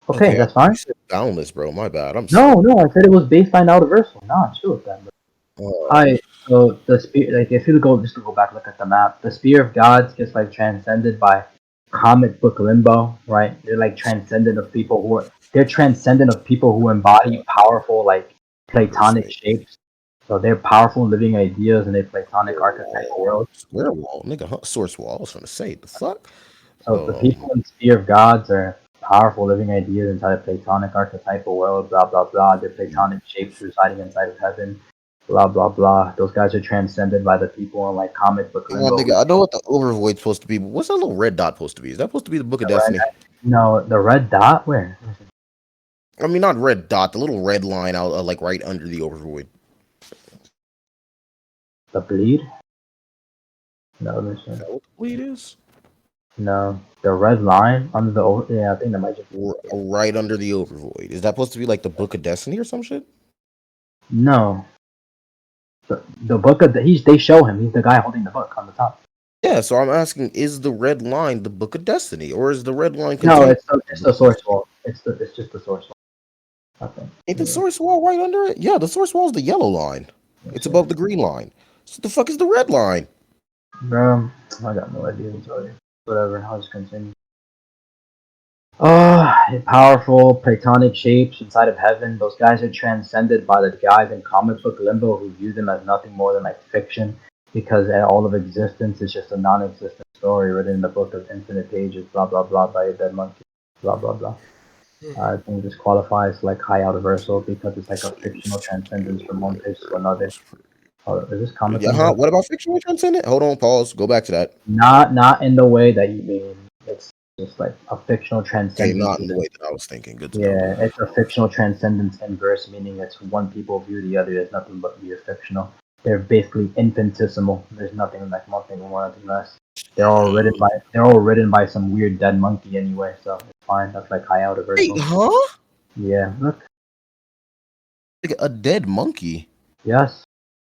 Okay, that's fine. You said boundless, bro. My bad. No, I said it was baseline outer versal. Nah, chill with that, bro. Alright, so the spear, like if you go back look at the map, the spear of gods gets like transcended by comic book limbo, right? They're like transcendent of people who embody powerful like Platonic shapes. So they're powerful living ideas in a Platonic archetypal world. Square wall, nigga, source wall. I was gonna say the fuck. So the people in Spear of Gods are powerful living ideas inside a platonic archetypal world, blah blah blah. They're platonic shapes residing inside of heaven, blah blah blah. Those guys are transcended by the people in like comic book Well, limbo. nigga, I know what the overvoid's supposed to be, but what's that little red dot supposed to be? Is that supposed to be the Book of Destiny? No, the red dot. Where? I mean, not red dot, the little red line out, like right under the overvoid. The bleed? No, this Is one. that what the bleed is? No, the red line under the over. Yeah, I think that might just be. Right under the overvoid. Is that supposed to be like the Book of Destiny or some shit? No. The book of they show him. He's the guy holding the book on the top. Yeah, so I'm asking, is the red line the Book of Destiny, or is the red line? No, it's the source wall. It's just the source wall. Okay. Ain't the source wall right under it? Yeah, the source wall is the yellow line. It's above the green line. So the fuck is the red line? Bro, I got no idea. Sorry. Whatever. I'll just continue. Powerful platonic shapes inside of heaven. Those guys are transcended by the guys in comic book limbo who view them as nothing more than like fiction, because all of existence is just a non-existent story written in the book of infinite pages. Blah blah blah by a dead monkey. Blah blah blah. I think this qualifies like high universal because it's like a fictional transcendence from one place to another. Oh, is this comic? Yeah, what about fictional transcendent? Hold on, pause. Go back to that. Not in the way that you mean. It's just like a fictional transcendence. Okay, not in the way that I was thinking. Good to know. know. It's a fictional transcendence inverse, meaning it's one people view the other as nothing but view fictional. They're basically infinitesimal. There's nothing like nothing more, nothing less. They're all written by some weird dead monkey anyway, so it's fine. That's like high out of Wait, huh? Yeah, look. Like a dead monkey. Yes.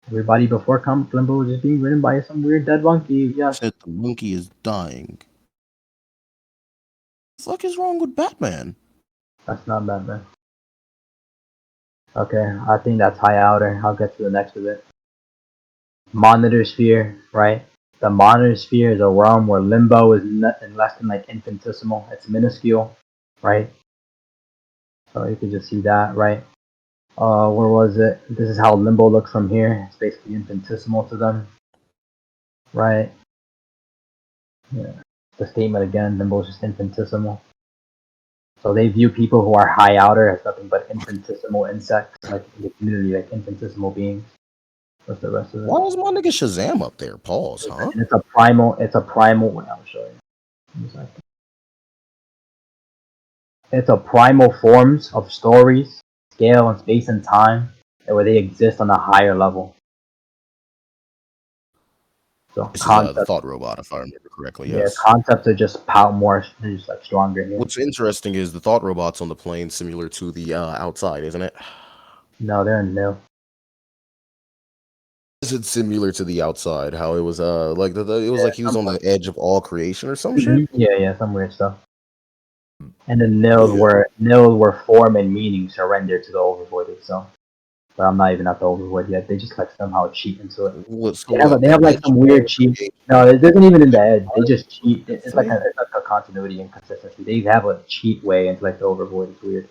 Everybody before Comic Limbo was just being written by some weird dead monkey. Yes. Said the monkey is dying. What the fuck is wrong with Batman? That's not Batman. Okay, I think that's high outer. I'll get to the next of it. Monitor sphere, right? The monitor sphere is a realm where limbo is less than like infinitesimal. It's minuscule, right? So you can just see that, right? Where was it? This is how limbo looks from here. It's basically infinitesimal to them, right? Yeah. The statement again, limbo is just infinitesimal. So they view people who are high outer as nothing but infinitesimal insects, like in the community, like infinitesimal beings. What's the rest of it? Why is my nigga Shazam up there? Pause, huh? And it's a primal. I'll show you. It's a primal forms of stories, scale, and space and time, where they exist on a higher level. So this is the thought robot, if I remember correctly. Yes. Yeah, concepts are just more, just like stronger here. What's interesting is the thought robots on the plane similar to the outside, isn't it? No, they're nil. Is it similar to the outside? How it was like it was like he was on the edge of all creation or some shit? Yeah, some weird stuff. And the nils were form and meaning surrendered to the overvoid itself. But I'm not even at the overvoid yet. They just like somehow cheat into it. They have like some weird cheat. No, it isn't even in the edge. They just cheat. It's like a continuity and consistency. They have a cheat way into like the overvoid. It's weird.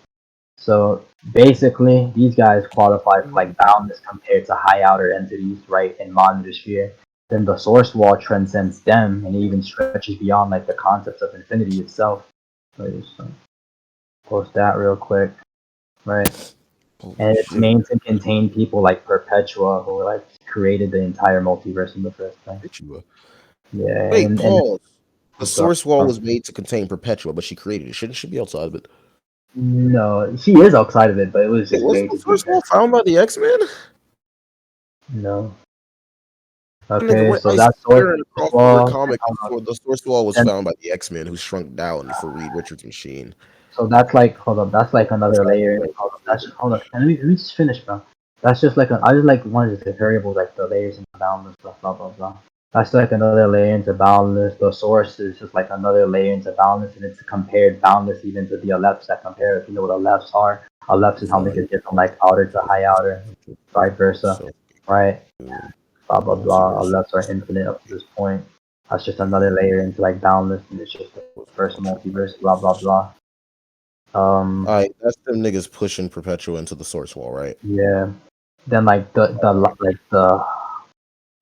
So basically, these guys qualify for like boundless compared to high outer entities, right, in monitor sphere. Then the source wall transcends them and even stretches beyond like the concepts of infinity itself. So just post that real quick, right? And it's meant to contain people like Perpetua, who like created the entire multiverse in the first place. Perpetua. Yeah. Wait, pause. The source wall was made to contain Perpetua, but she created it. Shouldn't she be outside of it? No, she is outside of it, but it was just made. Was the source wall found by the X-Men? No. Okay, so that's the source wall was found by the X-Men, who shrunk down for Reed Richards' machine. So that's like, hold up, that's like another layer. Hold up, and let me just finish, bro. That's just like I just like wanted to variable like the layers into boundless, blah blah blah. That's like another layer into boundless. The source is just like another layer into boundless, and it's compared boundless even to the alephs that compare. If you know what alephs are, alephs is how they get from like outer to high outer, vice versa, right? Blah blah blah. Alephs are infinite up to this point. That's just another layer into like boundless, and it's just the first multiverse. Blah blah blah. Alright, that's them niggas pushing Perpetua into the source wall, right? Yeah. Then like the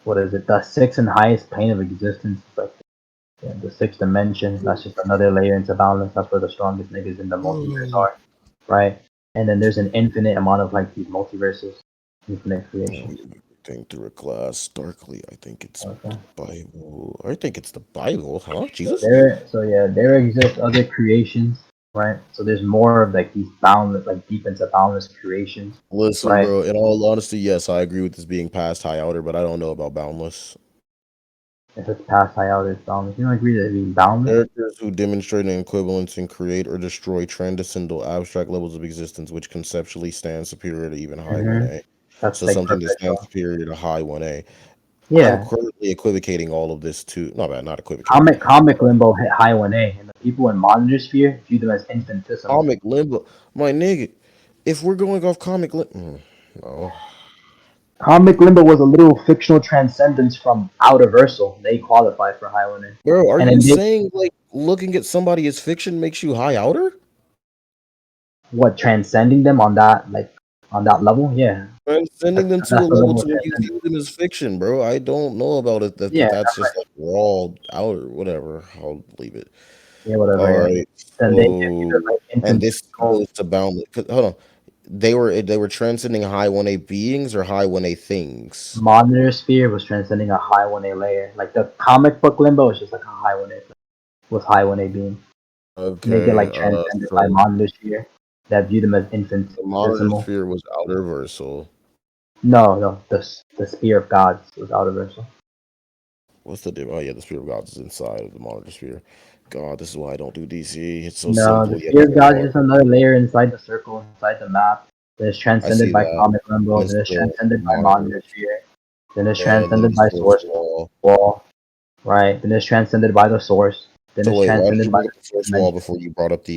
what is it? The sixth and highest plane of existence is like Yeah, the sixth dimension. That's just another layer into boundless. That's where the strongest niggas in the multiverse are, right? And then there's an infinite amount of like these multiverses, infinite creation. Think through a glass darkly. I think it's Okay. the Bible. I think it's the Bible, huh? Jesus. There exist other creations, right? So there's more of like these boundless, like deep into boundless creations, Listen, right? bro. In all honesty, yes, I agree with this being past high outer, but I don't know about boundless. If it's past high outer, it's boundless. You don't agree that it being boundless? Characters who demonstrate an equivalence and create or destroy transcendental abstract levels of existence, which conceptually stand superior to even high 1A. That's So like something that stands perpetual. superior to high 1A. I'm Yeah. currently equivocating all of this to not equivocating. Comic limbo hit high 1A, and the people in Monitor Sphere view them as infinitesimal. Comic limbo, my nigga. If we're going off comic no. Comic limbo was a little fictional transcendence from Outerversal. They qualify for high 1A. Bro, are And you then saying like looking at somebody as fiction makes you high outer? what, transcending them on that level? Yeah. Sending them to a That's the level level to of where you transcendence. view them as fiction, bro. I don't know about it Yeah, that's that's just right. like raw outer, whatever. I'll leave it. Yeah, whatever. All Yeah. right. Then they give you the So like and this infinitesimal. goes to boundless. Hold on. They were transcending high 1A beings or high 1A things. Monitor Sphere was transcending a high 1A layer. Like the comic book limbo is just like a high 1A with high 1A being. And they get Okay. like transcended by So Monitor Sphere that view them as the monitor infinitesimal. sphere was outerversal. No, the Spear of Gods was Outerversal. What's the difference? Oh yeah, the Spirit of God is inside of the monitor sphere. God, this is why I don't do DC. It's so No, simple the yet Spear of so Gods is hard. just another layer inside the circle, inside the map. Then it's I transcended see by that. Comic And Limbo. it's Then it's the transcended by monitor. Monitor Sphere. Then it's Yeah, and then transcended the by source Source wall. Wall. Right. Then it's transcended by the Source. Then So it's wait, why did transcended you by bring up the the source wall dimension. before you brought up the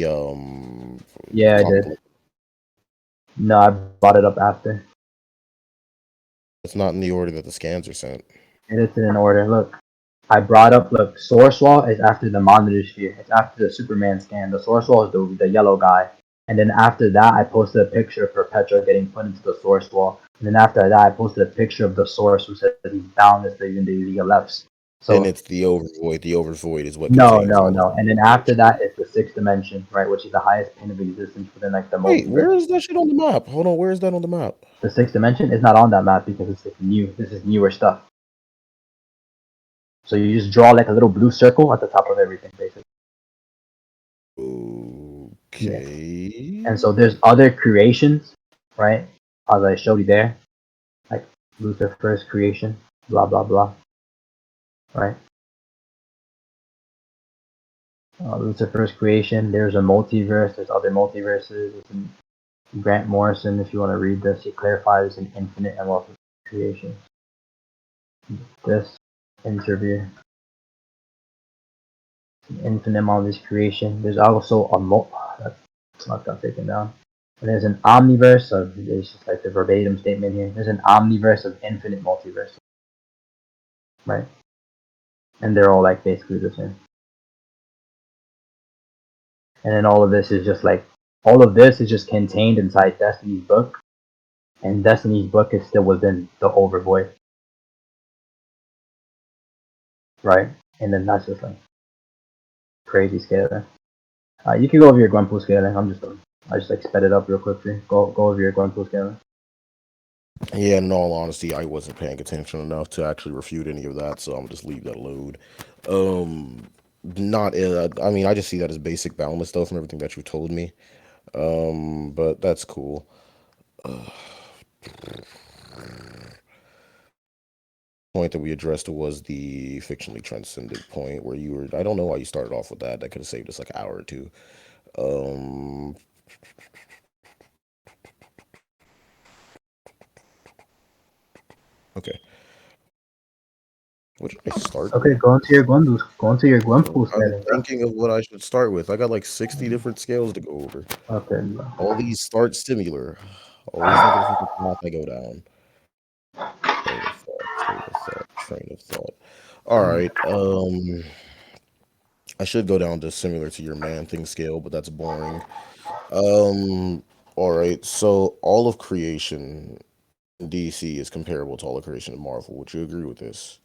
Yeah, I comic? did. No, I brought it up after. It's not in the order that the scans are sent. It is in order. Look, I brought up. Look, Source Wall is after the Monitor Sphere. It's after the Superman scan. The Source Wall is the yellow guy. And then after that, I posted a picture of Perpetua getting put into the Source Wall. And then after that, I posted a picture of the Source who says he's boundless to even the League of Lefts. Then So it's the overvoid. The overvoid is what no, contains no, all of no. And then after that is the sixth dimension, right, which is the highest plane of existence within like the Wait, multiverse. where is that shit on the map? Hold on, where is that on the map? The sixth dimension is not on that map because it's like new. This is newer stuff. So you just draw like a little blue circle at the top of everything, basically. Okay. Yeah. And so there's other creations, right? As I showed you there, like Lucifer's creation, blah blah blah, right? Lucifer's creation. There's a multiverse. There's other multiverses. Grant Morrison, if you want to read this, he clarifies an infinite and wealth of creation. This interview, an infinite amount of this creation. There's also that's not got taken down. And there's an omniverse of, it's just like the verbatim statement here. There's an omniverse of infinite multiverse, right? And they're all like basically the same. And then all of this is just contained inside Destiny's book, and Destiny's book is still within the overvoid, right? And then that's just like crazy scaling. You can go over your Gwenpool scaling. I just like sped it up real quickly. Go over your Gwenpool scaling. Yeah, in all honesty, I wasn't paying attention enough to actually refute any of that, so I'm just leave that alone. Not I mean, I just see that as basic boundless stuff from everything that you told me. But that's cool. Point that we addressed was the fictionally transcendent point where you were. I don't know why you started off with that. That could have saved us like an hour or two. Okay. What did I start Okay, with? go into your Gwenpool I'm scaling, bro. thinking of what I should start with. I got like 60 different scales to go over. Okay, bro. All these start similar. Always think of the fucking path I go down. Train of thought. All right. I should go down to similar to your man thing scale, but that's boring. All right. So all of creation in DC is comparable to all of creation in Marvel. Would you agree with this?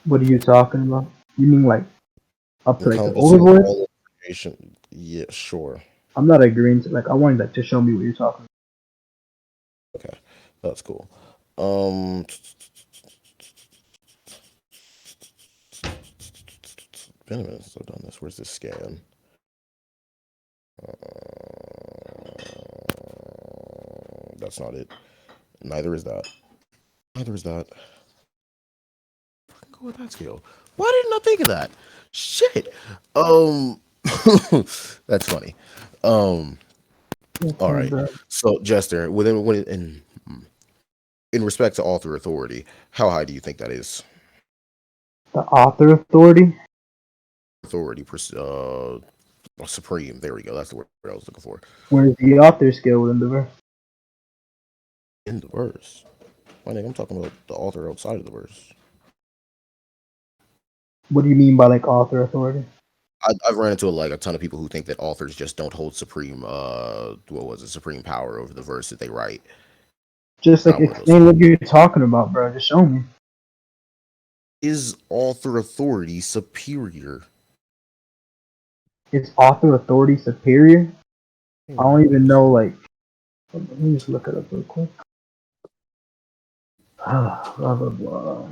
What are you talking about? You mean like Up to like the Encompassing overboard. all information. Yeah, sure. I'm not agreeing to like. I wanted like to show me what you're talking. Okay, that's cool. Been a minute since I've done this. Where's this scan? That's not it. Neither is that. Neither is that. Go with that scale. Why didn't I think of that? Shit. That's funny. All right. So Jester, in respect to author authority, how high do you think that is? The author authority. Authority, supreme. There we go. That's the word I was looking for. Where's the author skill within the verse? In the verse. I think I'm talking about the author outside of the verse. What do you mean by like author authority? I've run into like a ton of people who think that authors just don't hold supreme supreme power over the verse that they write. Just like explain what you're talking about, bro. Just show me. Is author authority superior? Is author authority superior? I don't even know, like, let me just look it up real quick. Blah, blah, blah.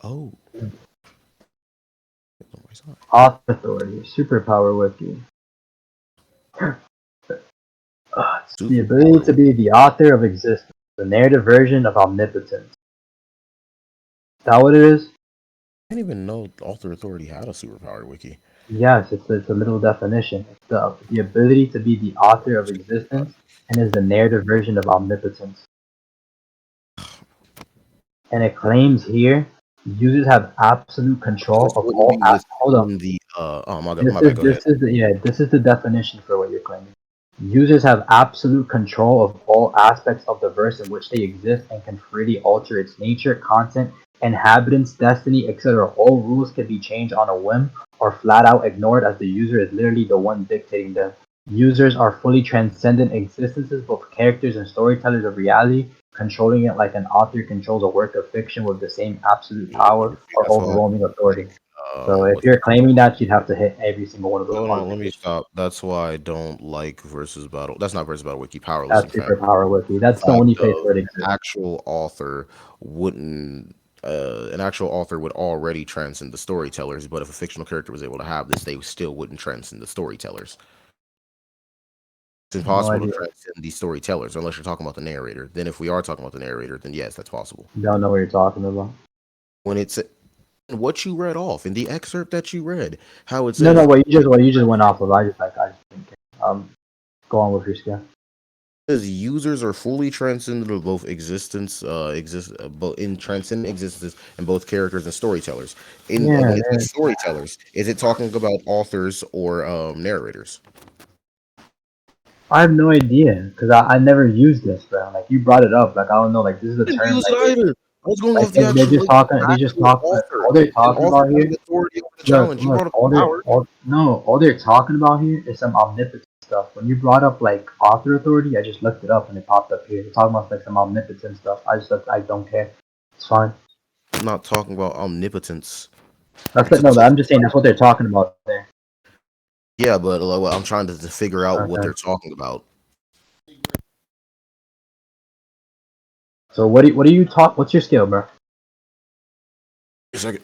Oh. Author authority, superpower wiki. The ability to be the author of existence, the narrative version of omnipotence. Is that what it is? I didn't even know author authority had a superpower wiki. Yes, it's a middle definition. It's the ability to be the author of existence and is the narrative version of omnipotence. And it claims here users have absolute control of all hold on. This is the definition for what you're claiming. Users have absolute control of all aspects of the verse in which they exist and can freely alter its nature, content, inhabitants, destiny, etc. All rules can be changed on a whim or flat out ignored as the user is literally the one dictating them. Users are fully transcendent existences, both characters and storytellers of reality, controlling it like an author controls a work of fiction with the same absolute power or overwhelming authority. So if you're claiming that, you'd have to hit every single one of those. Hold on, let me stop. That's why I don't like versus battle. That's not versus battle wiki. Powerless. That's superpower wiki. That's the only place where it exists. Actual author wouldn't. An actual author would already transcend the storytellers, but if a fictional character was able to have this, they still wouldn't transcend the storytellers. It's impossible to transcend these storytellers unless you're talking about the narrator. Then if we are talking about the narrator, then yes, that's possible. Don't know what you're talking about. When it's what you read off in the excerpt that you read, how it's no, what you just went off of. I just go on with your skill. Says users are fully transcendent of both both in transcendent existences and both characters and storytellers. Storytellers, is it talking about authors or narrators? I have no idea because I never used this, bro. Like you brought it up, like I don't know, like this is a term. Use it either. I was going like, off the they're just talking. They just talk. All they're talking about here. All they're talking about here is some omnipotent stuff. When you brought up like author authority, I just looked it up and it popped up here. They're talking about like some omnipotent stuff. I don't care. It's fine. I'm not talking about omnipotence. I'm just saying that's what they're talking about there. Yeah, but I'm trying to figure out what they're talking about. So what do you talk? What's your skill, bro? A second.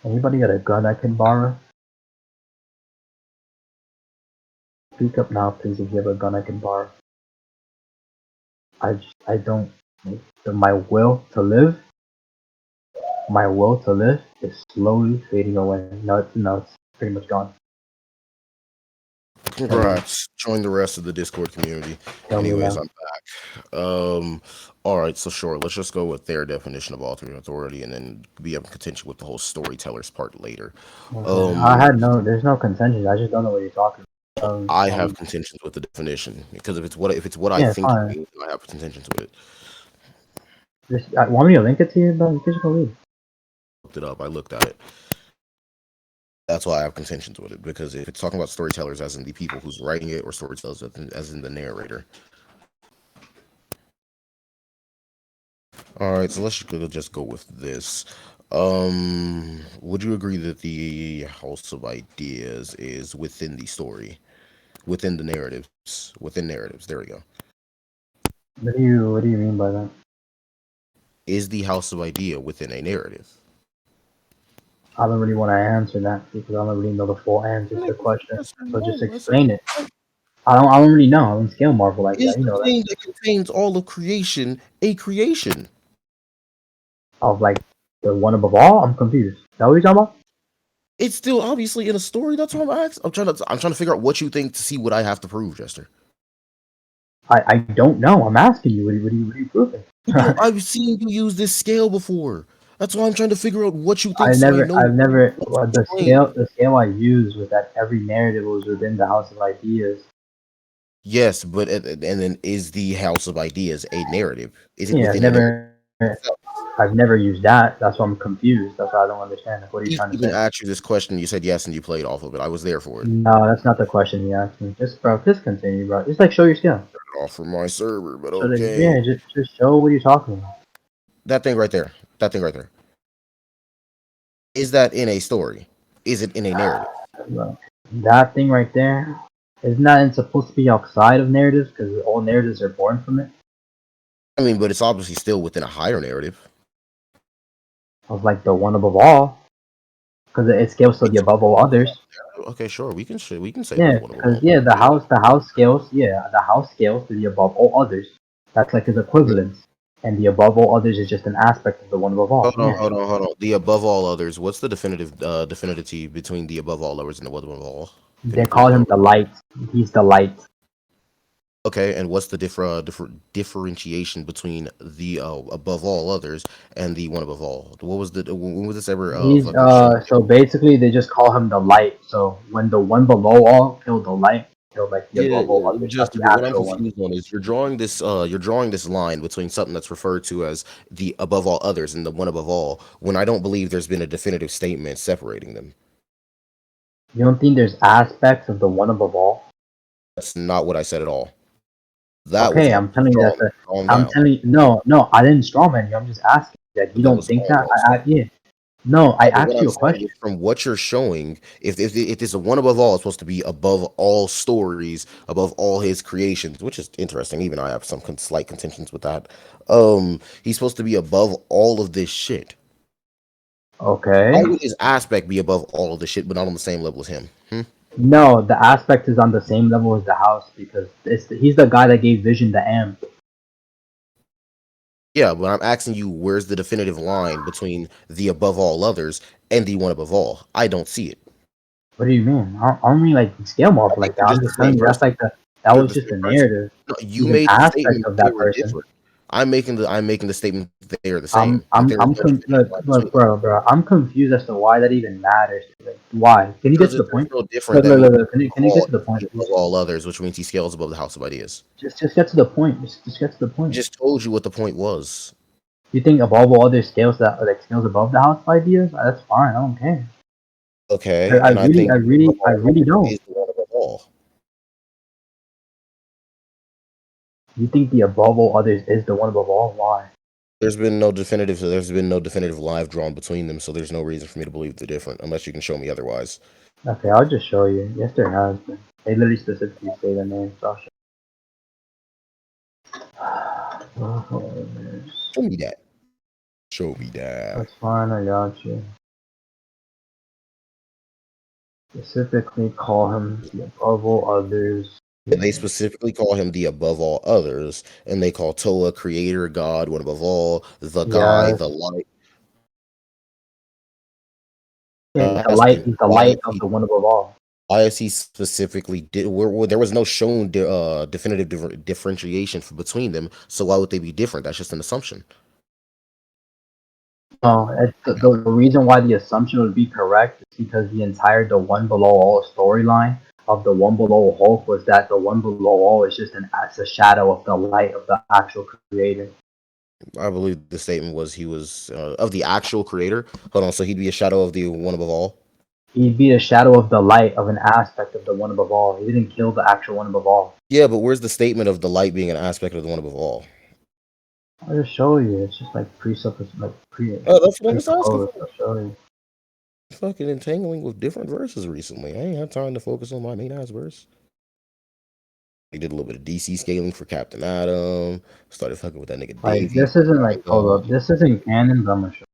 Anybody got a gun I can borrow? Speak up now, please, if you have a gun I can borrow. I don't. My will to live is slowly fading away. No, it's pretty much gone. Congrats. Join the rest of the Discord community. Anyways, I'm back. All right, so sure, let's just go with their definition of author authority and then be in contention with the whole storytellers part later. There's no contention. I just don't know what you're talking about. I have contentions with the definition because if it's what I think it means, I have contentions with it. Just want me to link it to you, bro? You can just go read. Looked it up. I looked at it. That's why I have contentions with it, because if it's talking about storytellers as in the people who's writing it, or storytellers as in the narrator. All right, so let's just go with this. Would you agree that the House of Ideas is within the story, within the narratives, within narratives? There we go. What do you mean by that? Is the House of Idea within a narrative? I don't really want to answer that because I don't really know the full answer to the question. So just explain it. I don't really know. I don't scale Marvel like Is that. You know the thing that contains all of creation a creation? Of like the one above all. I'm confused. Is that what you're talking about? It's still obviously in a story. That's what I'm asking. I'm trying to figure out what you think to see what I have to prove, Jester. I don't know. I'm asking you. What are you proving? I've seen you use this scale before. That's why I'm trying to figure out what you think. I've never. Well, the point. scale I used was that every narrative was within the House of Ideas. Yes, but and then is the House of Ideas a narrative? Is it Yeah, within a narrative? I've never used that. That's why I'm confused. That's why I don't understand. Like, what are you trying to Even say? asked you this question, you said yes, and you played off of it. I was there for it. No, that's not the question you asked me. Just continue, bro. Just like show your skill. Off from my server, but So okay. yeah, just show what you're talking about. That thing right there. That thing right there. Is that in a story? Is it in a narrative? That thing right there, isn't that supposed to be outside of narratives? Because all narratives are born from it. I mean, but it's obviously still within a higher narrative. Of like the one above all, because it scales to the above all others. Okay, sure. We can say Yeah, because the house scales. Yeah, the house scales to the above all others. That's like his equivalence, and the above all others is just an aspect of the one above all. Hold on. The above all others. What's the definitivity between the above all others and the one above all? They call him the light. He's the light. Okay, and what's the differentiation between the above all others and the one above all? When was this ever? He's so basically they just call him the light. So when the one below all killed the light, killed like the above all others. Just what I'm confused on is you're drawing this line between something that's referred to as the above all others and the one above all, when I don't believe there's been a definitive statement separating them. You don't think there's aspects of the one above all? That's not what I said at all. Okay, I'm telling you that. I'm telling you, no, I didn't strawman you. I'm just asking that you don't think that. Yeah. No, I asked you a question. From what you're showing, if it's a one above all, it's supposed to be above all stories, above all his creations, which is interesting. Even I have some slight contentions with that. He's supposed to be above all of this shit. Okay. Why would his aspect be above all of the shit, but not on the same level as him? No, the aspect is on the same level as the house because he's the guy that gave Vision the amp. Yeah, but I'm asking you, where's the definitive line between the above all others and the one above all? I don't see it. What do you mean? I don't mean like scale Marvel like that. I'm just telling you that was just the narrative. No, you made the statement of that person. Different. I'm making the statement that they are the same. Look, bro. I'm confused as to why that even matters. Like, why? Can you get to the point? No different. Can you get to the point? Above all others, which means he scales above the House of Ideas. Just get to the point. Just get to the point. I just told you what the point was. You think above all other scales scales above the House of Ideas? That's fine. I don't care. Okay, I really don't. You think the above all others is the one above all? Why? There's been no definitive live drawn between them, so there's no reason for me to believe they're different, unless you can show me otherwise. Okay, I'll just show you. Yes, there has been. They literally specifically say the name, so I'll show you. Show me that. Show me that. That's fine, I got you. Specifically call him the above all others. And they specifically call him the above all others, and they call Toa creator, God, one above all, the guy, the light. Yeah, the light is the light of the one above all. Why is he specifically where there was no shown definitive differentiation between them, so why would they be different? That's just an assumption. No, the reason why the assumption would be correct is because the one below all storyline of the one below Hulk was that the one below all is just a shadow of the light of the actual creator. I believe the statement was he was of the actual creator. Hold on, so he'd be a shadow of the one above all. He'd be a shadow of the light of an aspect of the one above all. He didn't kill the actual one above all. Yeah, but where's the statement of the light being an aspect of the one above all? I'll just show you. It's just like presupposed, like Oh, that's what I was asking for. I'll show you. Fucking entangling with different verses recently. I ain't had time to focus on my main ass verse. He did a little bit of DC scaling for Captain Atom. Started fucking with that nigga Like Davey. this isn't like hold up. This isn't canon, but I'm gonna show you.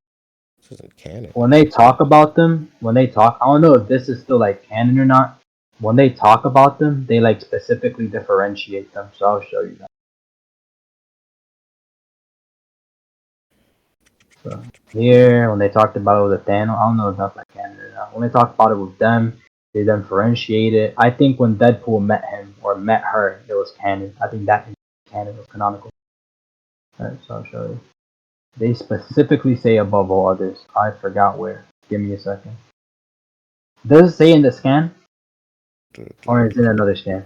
This isn't canon. When they talk about them, I don't know if this is still like canon or not. When they talk about them, they like specifically differentiate them. So I'll show you that. So here, when they talked about it with Thanos, I don't know if that's like canon or not. When they talked about it with them, they differentiate it. I think when Deadpool met him or met her, it was canon. I think that canon was canonical. Alright, so I'll show you. They specifically say above all others. I forgot where. Give me a second. Does it say in the scan? Or is it another scan?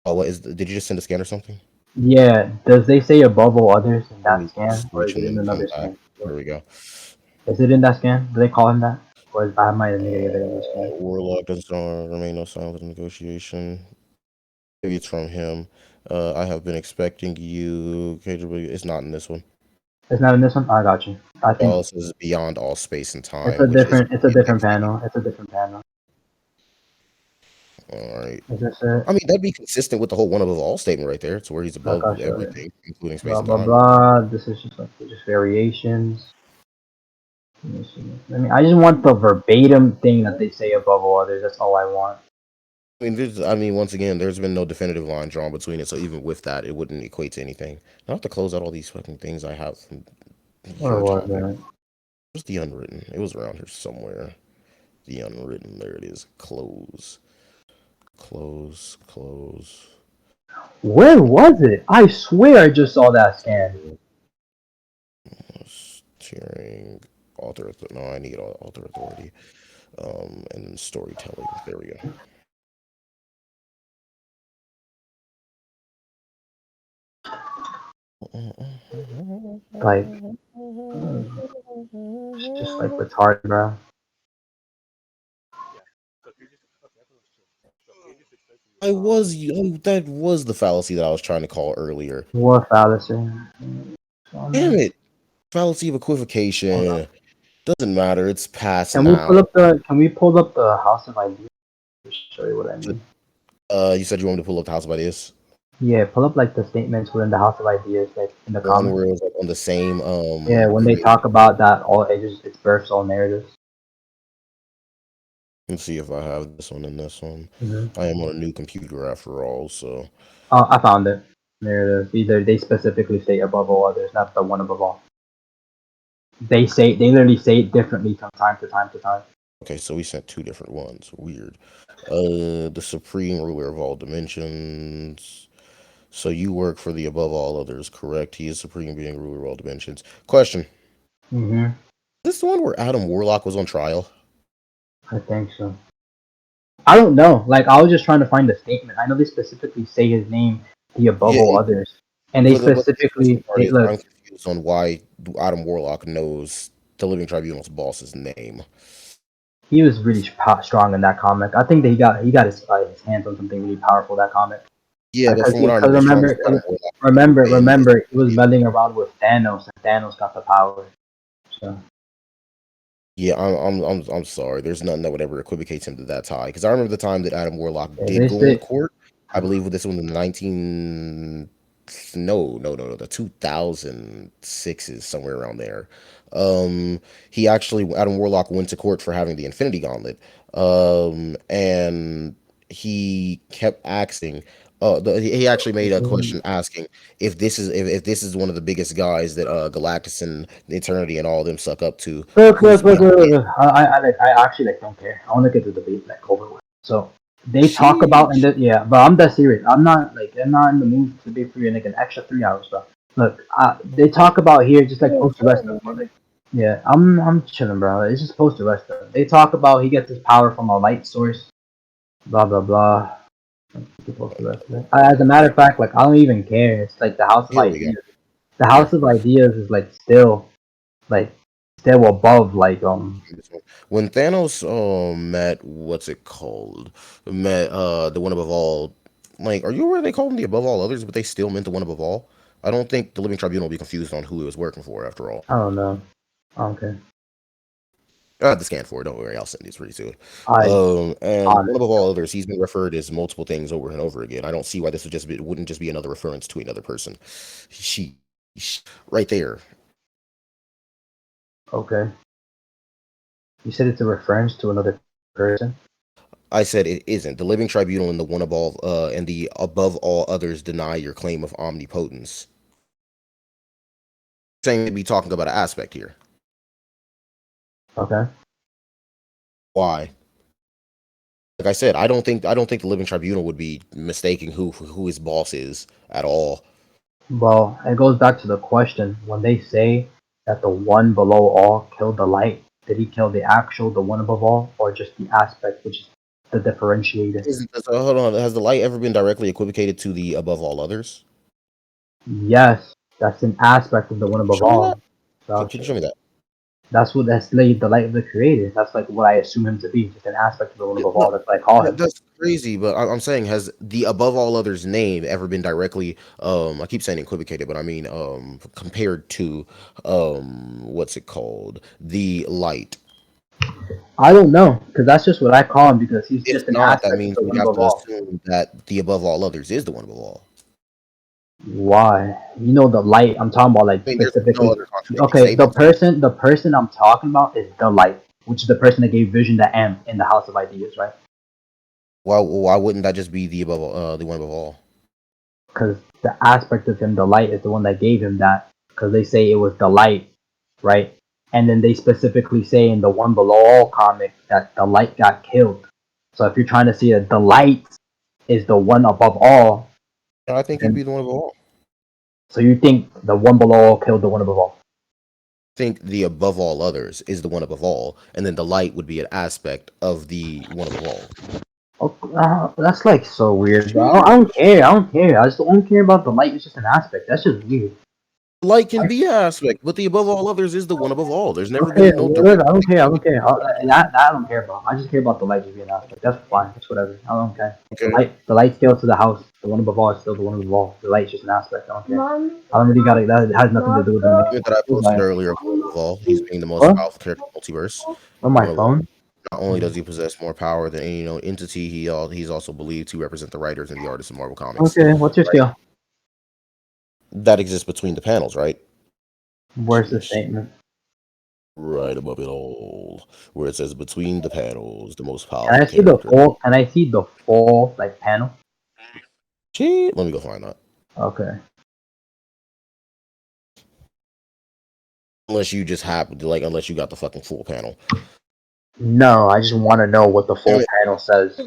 Oh, what is? Did you just send a scan or something? Yeah. Does they say above all others in that scan? Or is it in another scan? There we go. Is it in that scan? Do they call him that? Or I might have made it in the scan. Warlock doesn't remain no sign of the negotiation. Maybe it's from him. I have been expecting you. It's not in this one. It's not in this one? I got you. I think this is beyond all space and time. it's a different panel. It's a different panel. All right. Is this it? I mean, that'd be consistent with the whole one above all statement right there. It's where he's above everything, including space and time. Blah. This is just like just variations. I just want the verbatim thing that they say above all others. That's all I want. I mean, once again, there's been no definitive line drawn between it, so even with that, it wouldn't equate to anything. I have to close out all these fucking things I have from Where was it? Where's the unwritten? It was around here somewhere. The unwritten. There it is. Close. Where was it? I swear I just saw that scan. Sharing author. No, I need author authority. And then storytelling. There we go. Like, just like retarded, bro. That was the fallacy that I was trying to call earlier. What fallacy? Damn it! Fallacy of equivocation. Doesn't matter. It's past Can now. Can we pull up the House of Ideas to show you what I mean? You said you want me to pull up the House of Ideas? Yeah, pull up like the statements within the House of Ideas, like in the comments. Where it was like on the same. Yeah, when they talk about that, all ages, it's births, all narratives. Let's see if I have this one and this one. Mm-hmm. I am on a new computer after all, so. Oh, I found it. There it is. Either they specifically say above all others, not the one above all. They literally say it differently from time to time to time. Okay, so we sent two different ones. Weird. The supreme ruler of all dimensions. So you work for the above all others, correct? He is supreme being, ruler of all dimensions. Question. Mm-hmm. Is this the one where Adam Warlock was on trial? I think so. I don't know. Like, I was just trying to find the statement. I know they specifically say his name, the above all others. And they specifically say, look. I'm confused on why Adam Warlock knows the Living Tribunal's boss's name. He was really strong in that comic. I think that he got his hands on something really powerful, that comic. Yeah, but from what I remember, he was meddling around with Thanos, and Thanos got the power. So. Yeah, I'm sorry. There's nothing that would ever equivocate him to that tie. Because I remember the time that Adam Warlock did go in court. I believe this one in the 2006s, somewhere around there. He actually, Adam Warlock went to court for having the Infinity Gauntlet. And he kept asking. He actually made a question asking if this is one of the biggest guys that Galactus and Eternity and all of them suck up to. Look. I actually don't care. I want to get the debate over with. So they talk about but I'm that serious. I'm not in the mood to debate for you like an extra 3 hours, bro. Look, they talk about here just like post the rest of them. Yeah, I'm chilling, bro. It's just post the rest of them. They talk about he gets his power from a light source. Blah blah blah. As a matter of fact, like I don't even care. It's like the House of Ideas. The House of Ideas is like still above When Thanos met what's it called? Met the one above all. Like, are you aware they called him the above all others, but they still meant the one above all? I don't think the Living Tribunal will be confused on who he was working for after all. I don't know. Okay. I have to scan for it. Don't worry, I'll send these pretty soon. And one above all others, he's been referred as multiple things over and over again. I don't see why this wouldn't just be another reference to another person. She right there. Okay. You said it's a reference to another person? I said it isn't. The Living Tribunal and the one above and the above all others deny your claim of omnipotence. Saying to be talking about an aspect here. Okay. Why? Like I said, I don't think the Living Tribunal would be mistaking who his boss is at all. Well, it goes back to the question. When they say that the one below all killed the light, did he kill the one above all, or just the aspect, which is the differentiator? So hold on. Has the light ever been directly equivocated to the above all others? Yes, that's an aspect of the one above all. So, can you show me that? That's the light of the creator. That's like what I assume him to be, just an aspect of the one above all. That's what I call him. That's crazy, but I'm saying, has the above all others name ever been directly I keep saying equivocated, but I mean compared to what's it called? The light. I don't know, because that's just what I call him, because he's just an Not, aspect that means of the we one have above to all. assume that the above all others is the one above all. Why? You know, the light I'm talking about, like, I mean, there's specifically. no other Okay, the person I'm talking about is the light, which is the person that gave Vision the M in the House of Ideas, right? Why wouldn't that just be the one above all? Because the aspect of him, the light, is the one that gave him that. Because they say it was the light, right? And then they specifically say in the One Below All comic that the light got killed. So if you're trying to see that the light is the one above all, I think he'd be the one above all. So you think the one below all killed the one above all? I think the above all others is the one above all, and then the light would be an aspect of the one above all. That's like so weird, bro. I don't care. I just don't care about the light. It's just an aspect. That's just weird. Light can be an aspect, but the above all others is the one above all. There's never Okay, been no whatever. I don't care. That I don't care about. I just care about the light just being an aspect. That's fine. That's whatever. I don't care. Okay. The light scales to the house. The one above all is still the one above all. The light's just an aspect. I don't care. I don't really got it. That has nothing to do with the That I posted earlier above all. He's being the most powerful character in the multiverse. On my phone. Not only does he possess more power than any entity, he's also believed to represent the writers and the artists of Marvel Comics. Okay, what's your scale? That exists between the panels, right? Where's the statement? Right above it all, where it says between the panels, the most powerful. Can I see the full? Can I see the full like panel? Gee, let me go find that. Okay. Unless you just happen to unless you got the fucking full panel. No, I just want to know what the full panel says.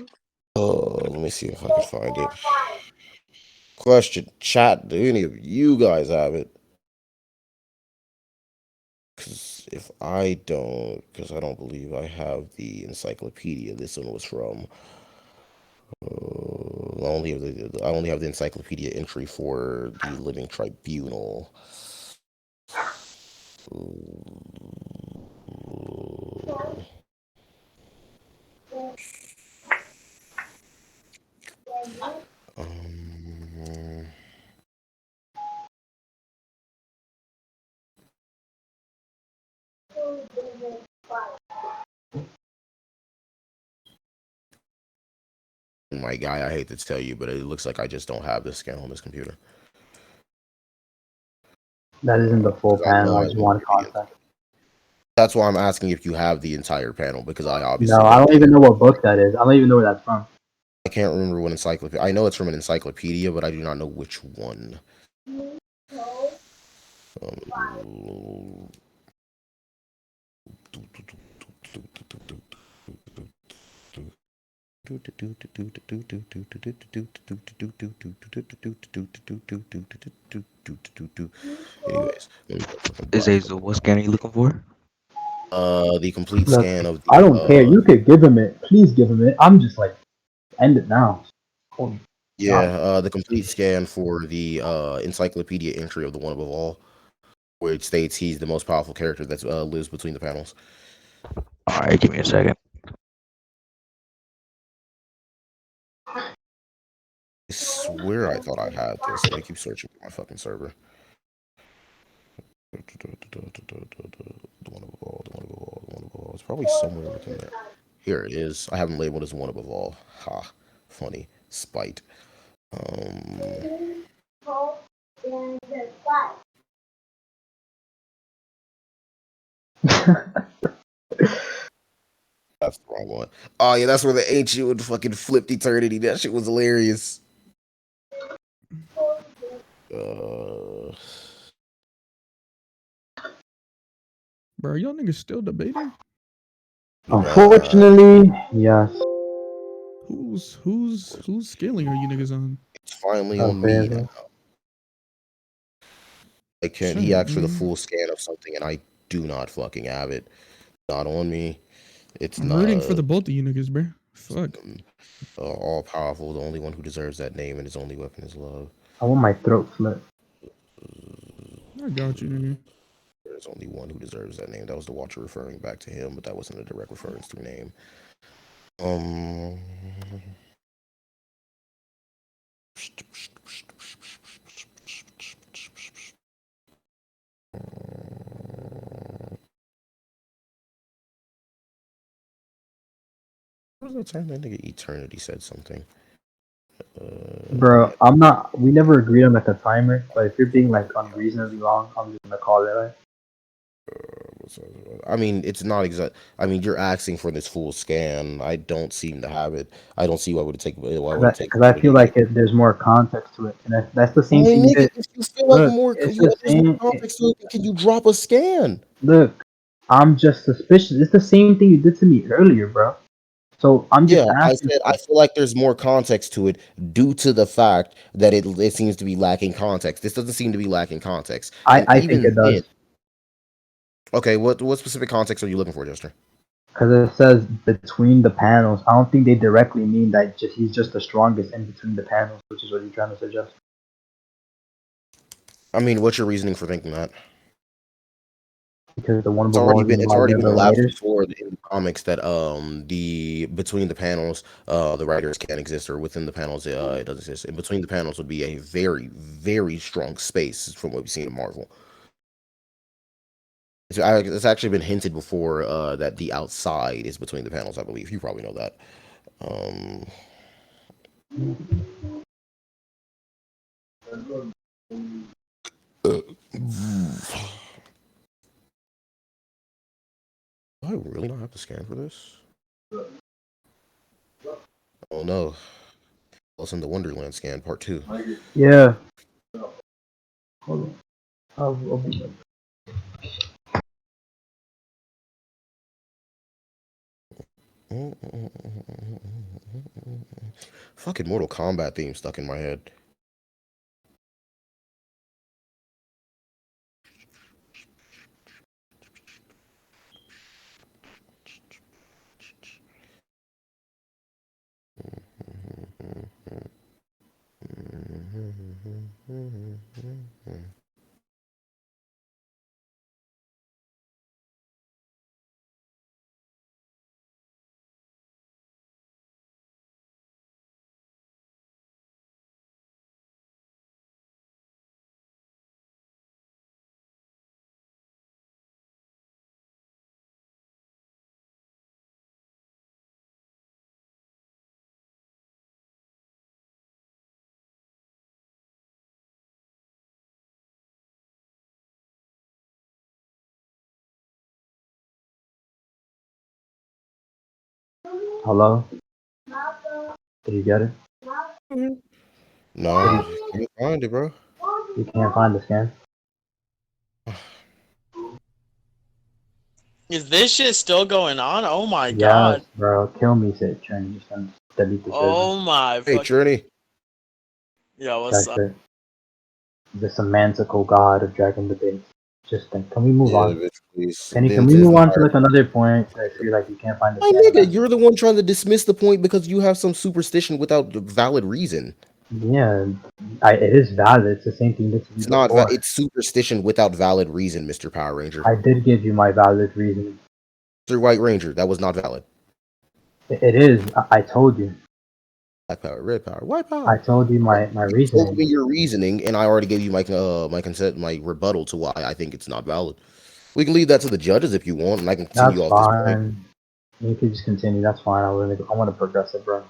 Let me see if I can find it. Question, chat, do any of you guys have it? Because if I don't, because I don't believe I have the encyclopedia this one was from. I only have the encyclopedia entry for the Living Tribunal. My guy, I hate to tell you, but it looks like I just don't have this scan on this computer. That isn't the full panel. I just want context. That's why I'm asking if you have the entire panel, because I obviously... No, I don't even know what book that is. I don't even know where that's from. I can't remember what encyclopedia... I know it's from an encyclopedia, but I do not know which one. Anyways, Azazel, what scan are you looking for? The complete scan of the, I don't care. You could give him it. Please give him it. I'm just like, end it now. Yeah, the complete scan for the encyclopedia entry of the one above all, where it states he's the most powerful character that lives between the panels. All right, give me a second. I swear I thought I had this. Let me keep searching for my fucking server. The one above all, the one above all, the one above all. It's probably somewhere within there. Here it is. I have him labeled as one above all. Ha. Funny. Spite. That's the wrong one. Oh yeah, that's where the ancient would fucking flipped eternity. That shit was hilarious. Bro, y'all niggas still debating? Unfortunately, yes. Who's scaling are you niggas on? It's finally on me now. He asked for the full scan of something, and I do not fucking have it. Not on me. It's I'm not. rooting for the both of you niggas, bro. Fuck. All powerful, the only one who deserves that name, and his only weapon is love. I want my throat slit. I got you, nigga. There's only one who deserves that name. That was the Watcher referring back to him, but that wasn't a direct reference to name. What was the time that nigga Eternity said something? Bro, I'm not. We never agreed on like a timer, but if you're being like unreasonably long, I'm just gonna call it. Right? I mean, it's not exact. I mean, you're asking for this full scan. I don't seem to have it. I don't see why would it take. Because I feel like there's more context to it, and that's the same thing. Nigga, if you feel like more context to it, can you drop a scan? Look, I'm just suspicious. It's the same thing you did to me earlier, bro. So I'm just asking. I feel like there's more context to it due to the fact that it seems to be lacking context. This doesn't seem to be lacking context. I think it does. Okay, what specific context are you looking for, Jester? Because it says between the panels. I don't think they directly mean that he's just the strongest in between the panels, which is what you're trying to suggest. I mean, what's your reasoning for thinking that? Because the one it's already been elapsed before in the comics that the between the panels the writers can't exist, or within the panels it doesn't exist. In between the panels would be a very, very strong space from what we've seen in Marvel. It's actually been hinted before that the outside is between the panels. I believe you probably know that. Do I really not have to scan for this? Oh no. Listen to Wonderland scan part 2. Yeah. Hold on. I'll be back. Fucking Mortal Kombat theme stuck in my head. Hello? Did you get it? No, can't find it, bro. You can't find the scan? Is this shit still going on? Oh my god. Yes, bro. Kill me, said Trini. Just gonna delete the Oh my Hey, Trini. Yo, what's up? The semantical god of Dragon Debate. Just think, can we move on? Please. Penny, can we move on to like another point? I feel like you can't find the nigga, you're the one trying to dismiss the point because you have some superstition without valid reason. Yeah, it is valid. It's the same thing that you It's not. before. It's superstition without valid reason, Mr. Power Ranger. I did give you my valid reason. Mr. White Ranger, that was not valid. It is. I told you. Black power, red power, white power. I told you my You reasoning. told me your reasoning, and I already gave you my my consent, my rebuttal to why I think it's not valid. We can leave that to the judges if you want, and I can continue That's off this point. fine. You can just continue. That's fine. I want to progress it, bro.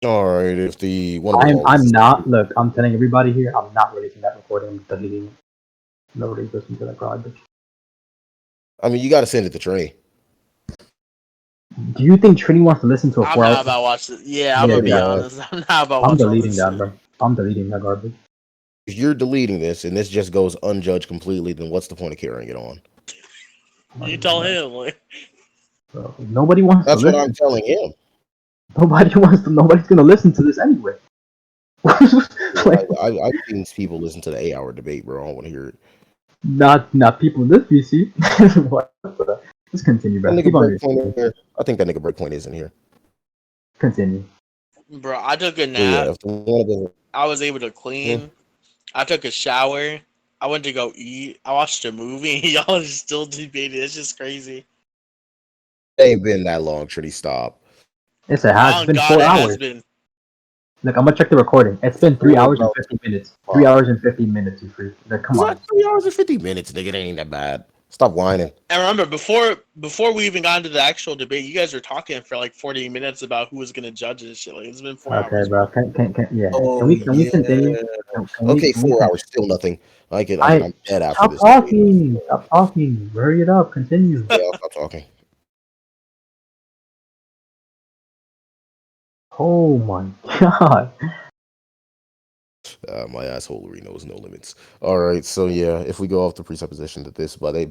All right, if the one I'm not. Look, I'm telling everybody here. I'm not releasing that recording. I'm deleting it. Nobody's listening to that garbage. I mean, you got to send it to Trey. Do you think Trini wants to listen to a I'm 4 hour? not about watching. Yeah, I'm gonna be honest. I'm not about I'm watching all deleting this that, shit. bro. I'm deleting that garbage. If you're deleting this and this just goes unjudged completely, then what's the point of carrying it on? You tell him. Like, Bro, nobody wants That's to what listen. I'm telling him. Nobody's gonna listen to this anyway. Like, I've seen people listen to the 8-hour debate, bro. I don't want to hear it. Not people in this PC. What? Just continue, bro. That Keep nigga on Breakpoint here. I think that nigga Breakpoint isn't here. Continue. bro, I took a So, nap. yeah, if the one of the I was able to clean. I took a shower. I went to go eat. I watched a movie. Y'all are still debating. It's just crazy. it ain't been that long, Trinity. Stop. It's been God, 4 it hours. has been. Look, I'm gonna check the recording. It's been 3 hours and 50 minutes. 3 hours and 50 minutes, you freak. Like, come It's on. like 3 hours and 50 minutes, nigga. It ain't that bad. Stop whining. And remember, before we even got into the actual debate, you guys were talking for like 40 minutes about who was gonna judge and shit. Like, it's been 4 Okay, hours, bro. bro. Yeah. Oh, Can we continue? Okay, 4 hours, still nothing. I'm dead after Stop this. talking. Stop talking. Hurry it up. Continue. Yeah, I'll stop talking. Oh my god. My assholery knows no limits. All right, so yeah, if we go off the presupposition that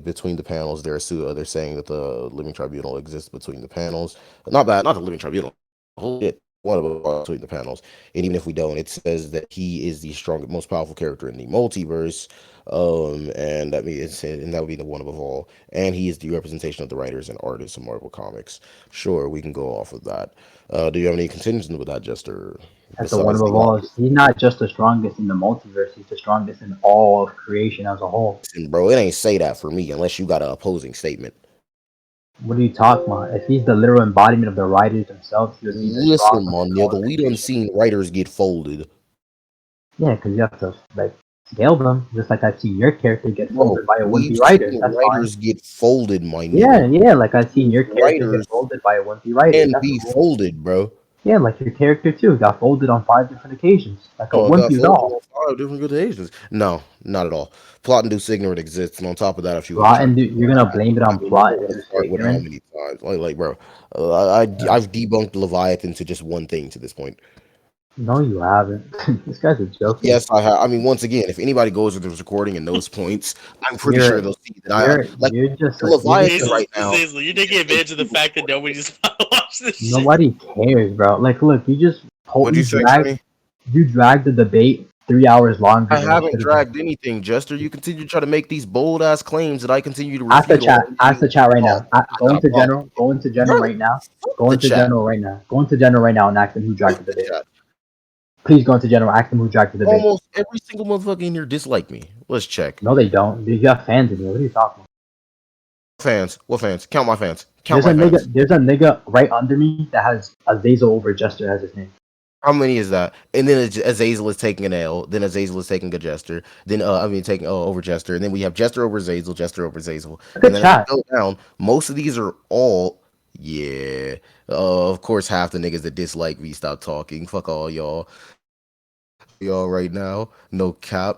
between the panels, they're saying that the living tribunal exists between the panels. Not the living tribunal. Holy shit, one of them between the panels. And even if we don't, it says that he is the strongest, most powerful character in the multiverse. And that means, and that would be the one of all. And he is the representation of the writers and artists of Marvel Comics. Sure, we can go off of that. Do you have any contentions with that, Jester? That's the one above all. He's not just the strongest in the multiverse. He's the strongest in all of creation as a whole. Listen, bro, it ain't say that for me unless you got an opposing statement. What are you talking about? If he's the literal embodiment of the writers themselves, he would be the Listen, man, nigga, we done seen writers get folded. Yeah, because you have to like scale them, just like I've seen your character get folded by a wimpy writer. That's writers fine. get folded, my nigga. Yeah, like I've seen your character get folded by a wimpy writer. And be folded, bro. Yeah, like your character too got folded on 5 different occasions, like a wimpy doll. On 5 different occasions. No, not at all. Plot induced ignorant exists, and on top of that, if you plot and you're gonna blame it on plot induced with how many times? Like, bro, I've debunked Leviathan to just one thing to this point. No, you haven't. This guy's a joke. Yes, I have. I mean, once again, if anybody goes with this recording and knows points, I'm pretty sure they'll see that you're just Leviathan right now. Zazel, you're taking advantage of the fact that nobody's watching this shit. Nobody cares, bro. Like, look, you just you dragged the debate 3 hours longer. I haven't dragged anything, Jester. You continue to try to make these bold ass claims that I continue to refute. Ask the chat right now. Go into general right now. Go into general right now and ask them who dragged the debate. Please go into general. Ask them who dragged the debate. Almost every single motherfucker in here dislike me. Let's check. No, they don't. You got fans in here. What are you talking about? Fans? What fans? Count my fans. There's a nigga right under me that has Azazel over Jester as his name. How many is that? And then Azazel is taking an L. Then Azazel is taking a Jester. Then taking over Jester. And then we have Jester over Azazel. Jester over Azazel. And then as we go down, most of these are all of course, half the niggas that dislike me stop talking. Fuck all y'all. Y'all right now. No cap.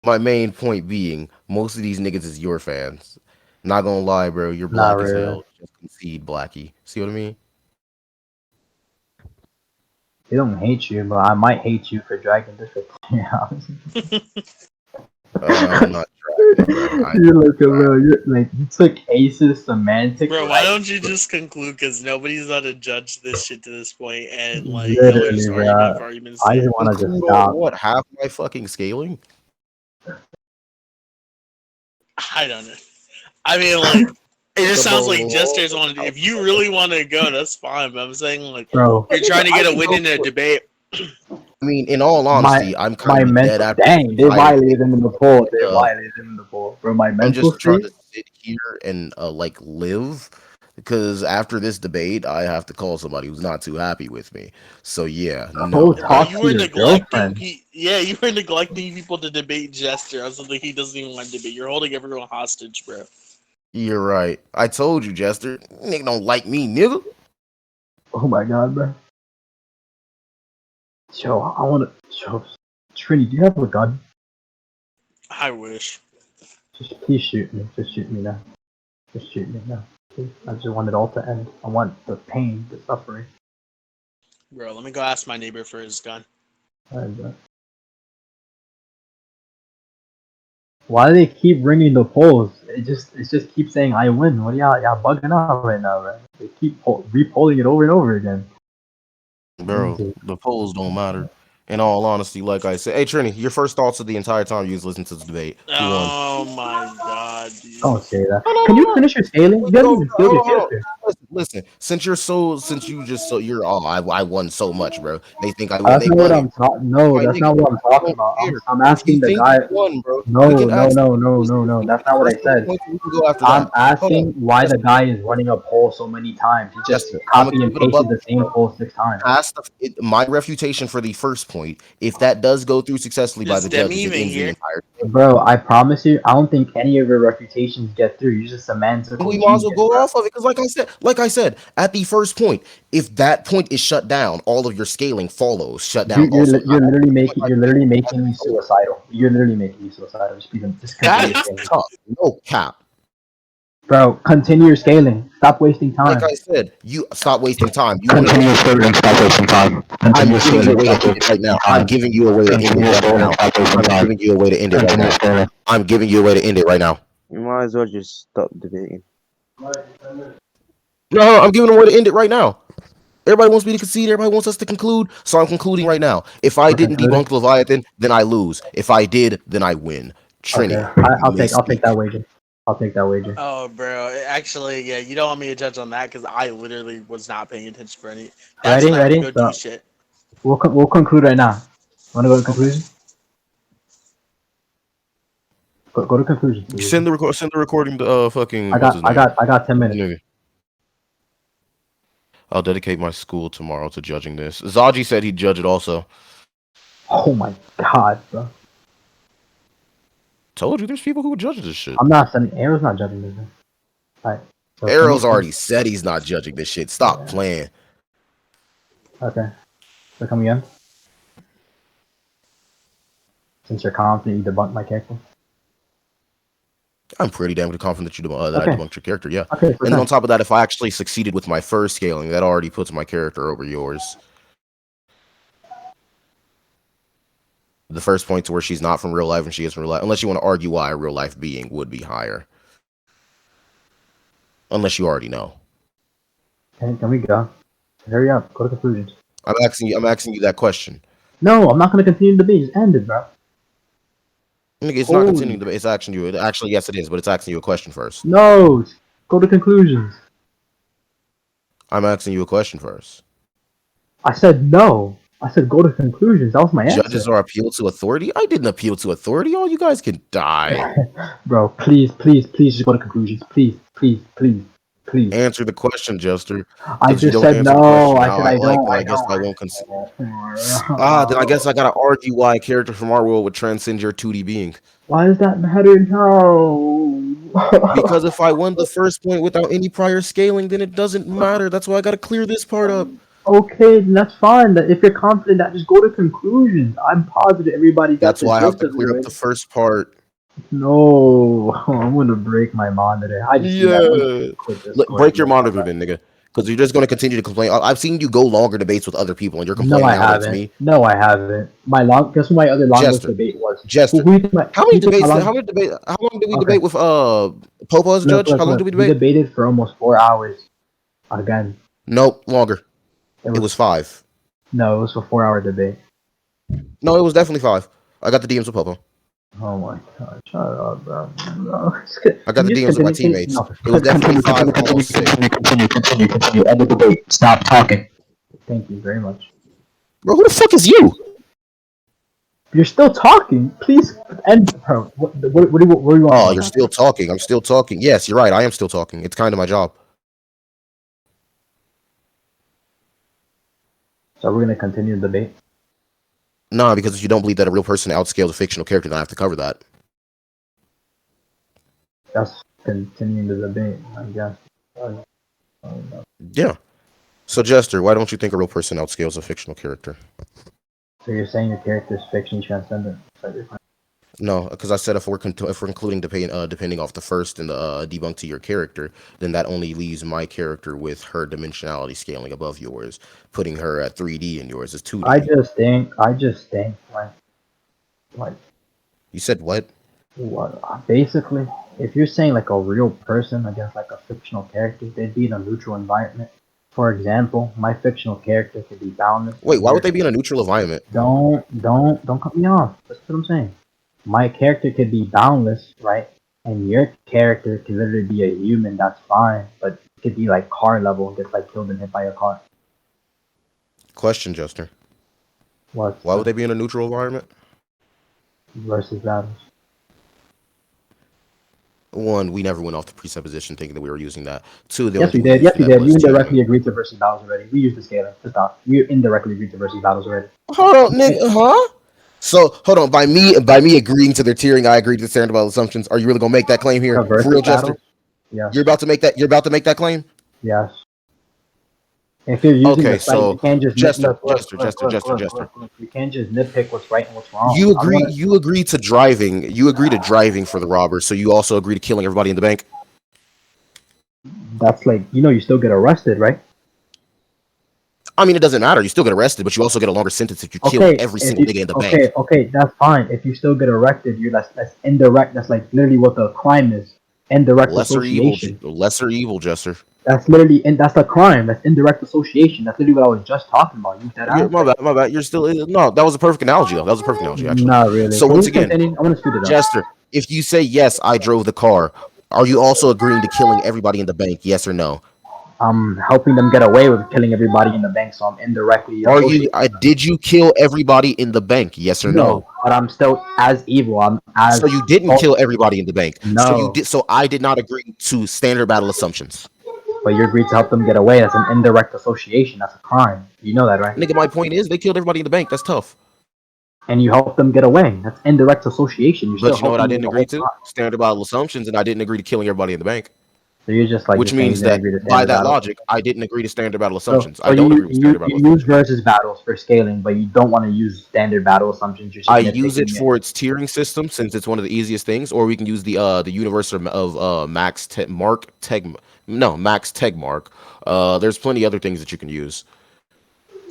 My main point being, most of these niggas is your fans. Not gonna lie, bro. You're black as hell. Just concede, Blackie. See what I mean? They don't hate you, but I might hate you for dragging this. I'm not dragging. You're like a little. You took Ace's semantic. Bro, why don't you just conclude? Because nobody's not to judge this shit to this point, and like literally, bro. Arguments. I just want to just stop. What? Half my fucking scaling? I don't know. I mean, like, It just sounds like Jester's on. If you really want to go, that's fine. But I'm saying, like, Bro, you're trying to get a win in a debate. I mean, in all honesty, I'm my kind of dead mental. after. Dang, they violated him in the poll. They Uh, violated him in the poll. Bro, my I'm mental just trying to state. sit here and like live, because after this debate, I have to call somebody who's not too happy with me. So yeah, Go no. talk You to were your neglecting. girlfriend. You were neglecting people to debate Jester. I was like, he doesn't even want to debate. You're holding everyone hostage, bro. You're right. I told you, Jester. Nigga don't like me, nigga. Oh my god, bro. Yo, I want to. Yo, Trini, do you have a gun? I wish. Just please shoot me. Just shoot me now. Just shoot me now. Please. I just want it all to end. I want the pain, the suffering. Bro, let me go ask my neighbor for his gun. Alright, bro. Why do they keep ringing the polls? It just keeps saying I win. What are y'all bugging out right now, bro? They keep re-polling it over and over again. Bro, the polls don't matter. In all honesty, like I said, hey Trini, your first thoughts of the entire time you was listening to the debate. Who won? Oh my god, dude. Don't say that. Can you finish your scaling? You haven't even scaled your character. Listen, since you're I won so much, bro. They think I win. That's They not what money. I'm talking. No, that's not what I'm talking about. I'm asking the guy. No. That's not what I said. I'm asking why the guy is running a poll so many times. He just copy and pasted the same poll 6 times. My refutation for the first point, if that does go through successfully by the judges, it ends the entire thing. Bro, I promise you, I don't think any of your refutations get through. You're just a semantical We genius, might as well go bro. off of it, because like I said, at the first point, if that point is shut down, all of your scaling follows. Shut down. You're literally making me suicidal. You're literally making me suicidal. Just continue scaling. No cap. Bro, continue scaling. Stop wasting time. Like I said, you stop wasting time. You Continue scaling, stop wasting time. I'm giving you a way to end it right now. I'm giving you a way to end it right now. I'm giving you a way to end it right now. I'm giving you a way to end it right now. You might as well just stop debating. No, I'm giving a way to end it right now. Everybody wants me to concede. Everybody wants us to conclude. So I'm concluding right now. If I didn't debunk Leviathan, then I lose. If I did, then I win. Trini. Okay. I'll take that wager. I'll take that wager. Oh, bro. Actually, yeah, you don't want me to judge on that because I literally was not paying attention for any. Ready? Go do shit. We'll conclude right now. Want to go to conclusion? Go to conclusion. Please. Send the recording to fucking. I got 10 minutes. I'll dedicate my school tomorrow to judging this. Zaji said he'd judge it also. Oh my god, bro. Told you there's people who would judge this shit. I'm not sending. Arrow's not judging this. Alright. So Arrow's already said he's not judging this shit. Stop playing. Okay. So come again. Since you're confident you debunked my character. I'm pretty damn confident that I debunked your character, yeah. Okay, and then on top of that, if I actually succeeded with my first scaling, that already puts my character over yours. The first point to where she's not from real life and she is from real life, unless you want to argue why a real life being would be higher. Unless you already know. Okay, can we go? Hurry up, go to conclusions. I'm asking you that question. No, I'm not gonna continue the debate. Just end it, bro. Nigga, it's not continuing the debate. It's asking you. Actually, yes, it is, but it's asking you a question first. No, go to conclusions. I'm asking you a question first. I said no. I said go to conclusions. That was my answer. Judges are appeal to authority? I didn't appeal to authority. All you guys can die. Bro, please, just go to conclusions. Please. Answer the question, Jester. I just said no. I said I don't. I guess I won't concede. Then I guess I gotta argue why a character from our world would transcend your 2D being. Why does that matter now? Because if I won the first point without any prior scaling, then it doesn't matter. That's why I gotta clear this part up. Okay, then that's fine. If you're confident, that just go to conclusions. I'm positive everybody. That's why I have to clear up the first part. No, I'm gonna break my monitor. Break your monitor then, nigga. Because you're just gonna continue to complain. I've seen you go longer debates with other people, and you're complaining now it's me. No, I haven't. Guess who my other longest debate was? Jester. How long did we debate with Popo as judge? How long did we debate? We debated for almost 4 hours. Again. Nope, longer. It was 5. No, it was a 4-hour debate. No, it was definitely 5. I got the DMs with Popo. Oh my god, shut up, bro. No. I got the DMs with my teammates. No. It was definitely 5, almost 6. Continue. End the debate. Stop talking. Thank you very much. Bro, who the fuck is you? You're still talking. Please end, bro. What do you want? Oh, you're still talking. I'm still talking. Yes, you're right. I am still talking. It's kind of my job. So we're gonna continue the debate. Nah, because if you don't believe that a real person outscales a fictional character, then I have to cover that. That's continuing the debate, I guess. Yeah. So, Jester, why don't you think a real person outscales a fictional character? So you're saying your character is fiction transcendent? No, because I said if we're including depending off the first and the debunk to your character, then that only leaves my character with her dimensionality scaling above yours, putting her at 3D and yours is 2D. I just think like you said what? Basically, if you're saying like a real person against like a fictional character, they'd be in a neutral environment. For example, my fictional character could be boundless. Wait, why would they be in a neutral environment? Don't cut me off. That's what I'm saying. My character could be boundless, right? And your character could literally be a human. That's fine, but it could be like car level and gets like killed and hit by a car. Question, Jester. What? Why would they be in a neutral environment? Versus battles. One, we never went off the presupposition thinking that we were using that. Two, yes, we did. Yes, we did. You indirectly agreed to versus battles already. We used the scaling. Stop. You indirectly agreed to versus battles already. Hold on, nigga. Huh? So hold on. By me agreeing to their tiering, I agreed to the standard battle assumptions. Are you really gonna make that claim here? For real, Jester? Yeah. You're about to make that claim? Yes. If you're using okay, the site, so you can't just Jester. You can't just nitpick what's right and what's wrong. You agree to driving. You agree to driving for the robbers. So you also agree to killing everybody in the bank. That's like you still get arrested, right? I mean, it doesn't matter. You still get arrested, but you also get a longer sentence if you kill every single nigga in the bank. Okay, that's fine. If you still get arrested, that's indirect. That's like literally what the crime is. Indirect association. Lesser evil, Jester. That's literally, and that's the crime. That's indirect association. That's literally what I was just talking about. My bad. You're still no. That was a perfect analogy, though. That was a perfect analogy, actually. Not really. So once again, I want to speed it up. Jester, if you say yes, I drove the car, are you also agreeing to killing everybody in the bank? Yes or no? I'm helping them get away with killing everybody in the bank, so I'm indirectly. Did you kill everybody in the bank? Yes or no? But I'm still as evil. So you didn't kill everybody in the bank. No. So you did. So I did not agree to standard battle assumptions. But you agreed to help them get away. That's an indirect association. That's a crime. You know that, right? Nigga, my point is they killed everybody in the bank. That's tough. And you help them get away. That's indirect association. But you know what I didn't agree to? Standard battle assumptions, and I didn't agree to killing everybody in the bank. So you're just like, which means that by that logic, I didn't agree to standard battle assumptions. I don't agree with standard battle assumptions. You use versus battles for scaling, but you don't want to use standard battle assumptions. I use it for its tiering system since it's one of the easiest things, or we can use the universe of Max Tegmark. There's plenty other things that you can use.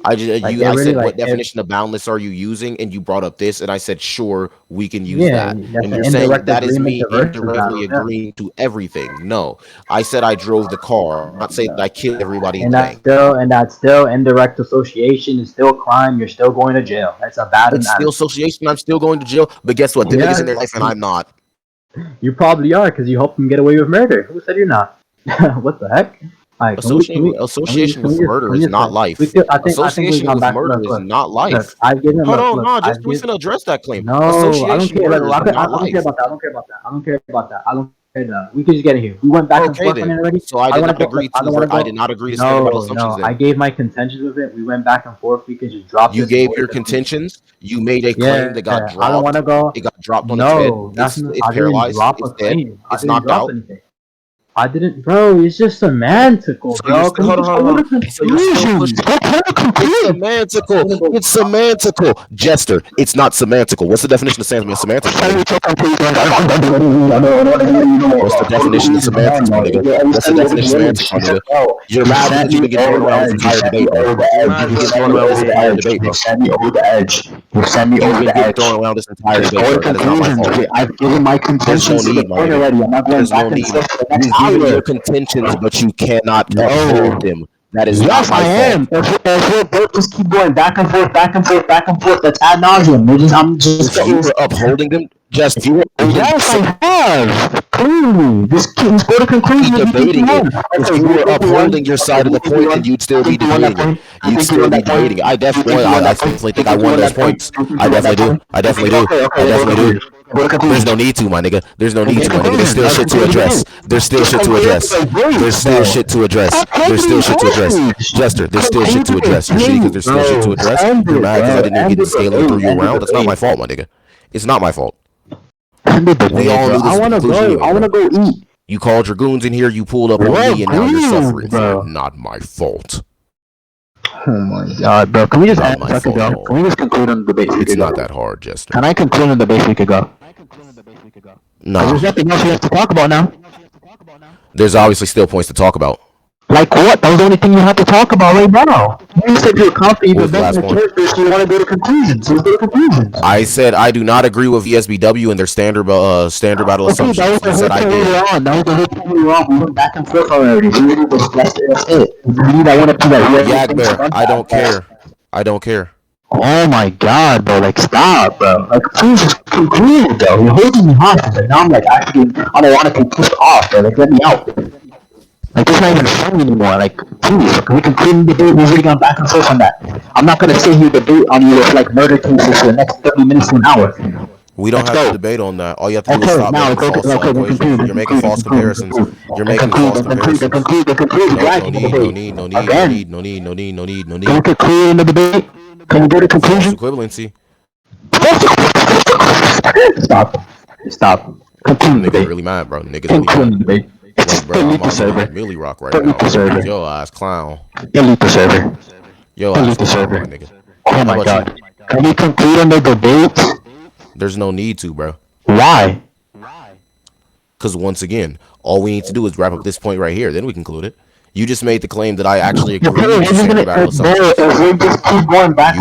I said, what definition of boundless are you using? And you brought up this, and I said, sure, we can use that. And you're saying that is me indirectly agreeing to everything. No, I said I drove the car. I'm not saying that I killed everybody in the bank. And that's still indirect association. It's still crime. You're still going to jail. That's a bad. It's still association. I'm still going to jail. But guess what? The niggas in their life, and I'm not. You probably are because you helped them get away with murder. Who said you're not? What the heck? Right, association with murder is not life. Association with murder is not life. Hold on, we're gonna address that claim. No, association with murder is not life. I don't care about that. We can just get in here. We went back and forth on it already. So I did not agree to standard battle assumptions. I gave my contentions with it. We went back and forth. We can just drop. You gave your contentions. You made a claim that got dropped. I don't want to go. It got dropped on its head. It's paralyzed. It's dead. It's knocked out. I didn't, bro. It's just semantical, bro. It's semantical. Jester, it's not semantical. What's the definition of semantical? What's the definition of semantics, my nigga? What's the definition of semantics, my nigga? You're mad that you get thrown around this entire debate, bro. You get thrown around this entire debate, bro. You send me over the edge. You send me over the edge. Thrown around this entire debate, bro. That is not my fault. I've given my contentions to the point already. I'm not going back and forth for the next hour. Your contentions, but you cannot uphold them. That is yes, not my I am. If we just keep going back and forth, that's ad nauseum. I'm just you were upholding them. Just Yes, I have. Clearly, this go to conclusion. debating it. If you were upholding your side of the point, then you'd still be debating it. You'd still be debating it. I definitely think I won those points. I definitely do. I definitely do. I definitely do. There's no need to, my nigga. There's no need to, my nigga. There's still shit to address. There's still shit to address. There's still shit to address. There's still shit to address. Jester, there's still shit to address. You're shitty because there's still shit to address. You're mad because I didn't even get to scale and throw you around. That's not my fault, my nigga. It's not my fault. We all knew this. I wanna go. I wanna go eat. You called your goons in here. You pulled up on me, and now you're suffering. Not my fault. Oh my god, bro. Can we just end go? Can we just conclude on the debate? It's not that hard, Jester. Can I conclude on the debate we could go? No. There's nothing else we have to talk about now. There's obviously still points to talk about. Like what? That was the only thing you had to talk about right now. You said you're confident, but then the characters, so you want to go to conclusions. So let's go to conclusions. I said I do not agree with VSBW and their standard battle assumptions. That was the whole thing we were on. That was the whole thing we were on. We went back and forth already. That's it. I want to do that. Yagbear, I don't care. I don't care. Oh my god, bro. Like, stop, bro. Like, please just conclude, though. You're holding me hostage. And now I'm like, actually, I don't want to get pushed off, bro. Like, let me out. Like, this is not even funny anymore. Like, please, can we conclude the debate? We've already gone back and forth on that. I'm not gonna sit here debate on you with, like, murder cases for the next 30 minutes to an hour. We don't have to debate on that. All you have to do is stop making false equations. You're making false comparisons. You're making false comparisons. No need. Can we conclude in the debate? Can we go to conclusion? Equivalency. Stop. Conclude the debate. Really mad, bro. Niggas really mad. Debate. Like, bro, I'm on Millie Rock right now. Yo ass clown. Delete the server. Yo ass clown, my nigga. Oh my god. Can we conclude on the debate? There's no need to, bro. Why? Because once again, all we need to do is wrap up this point right here. Then we conclude it. You just made the claim that I actually agree with the standard battle assumptions. You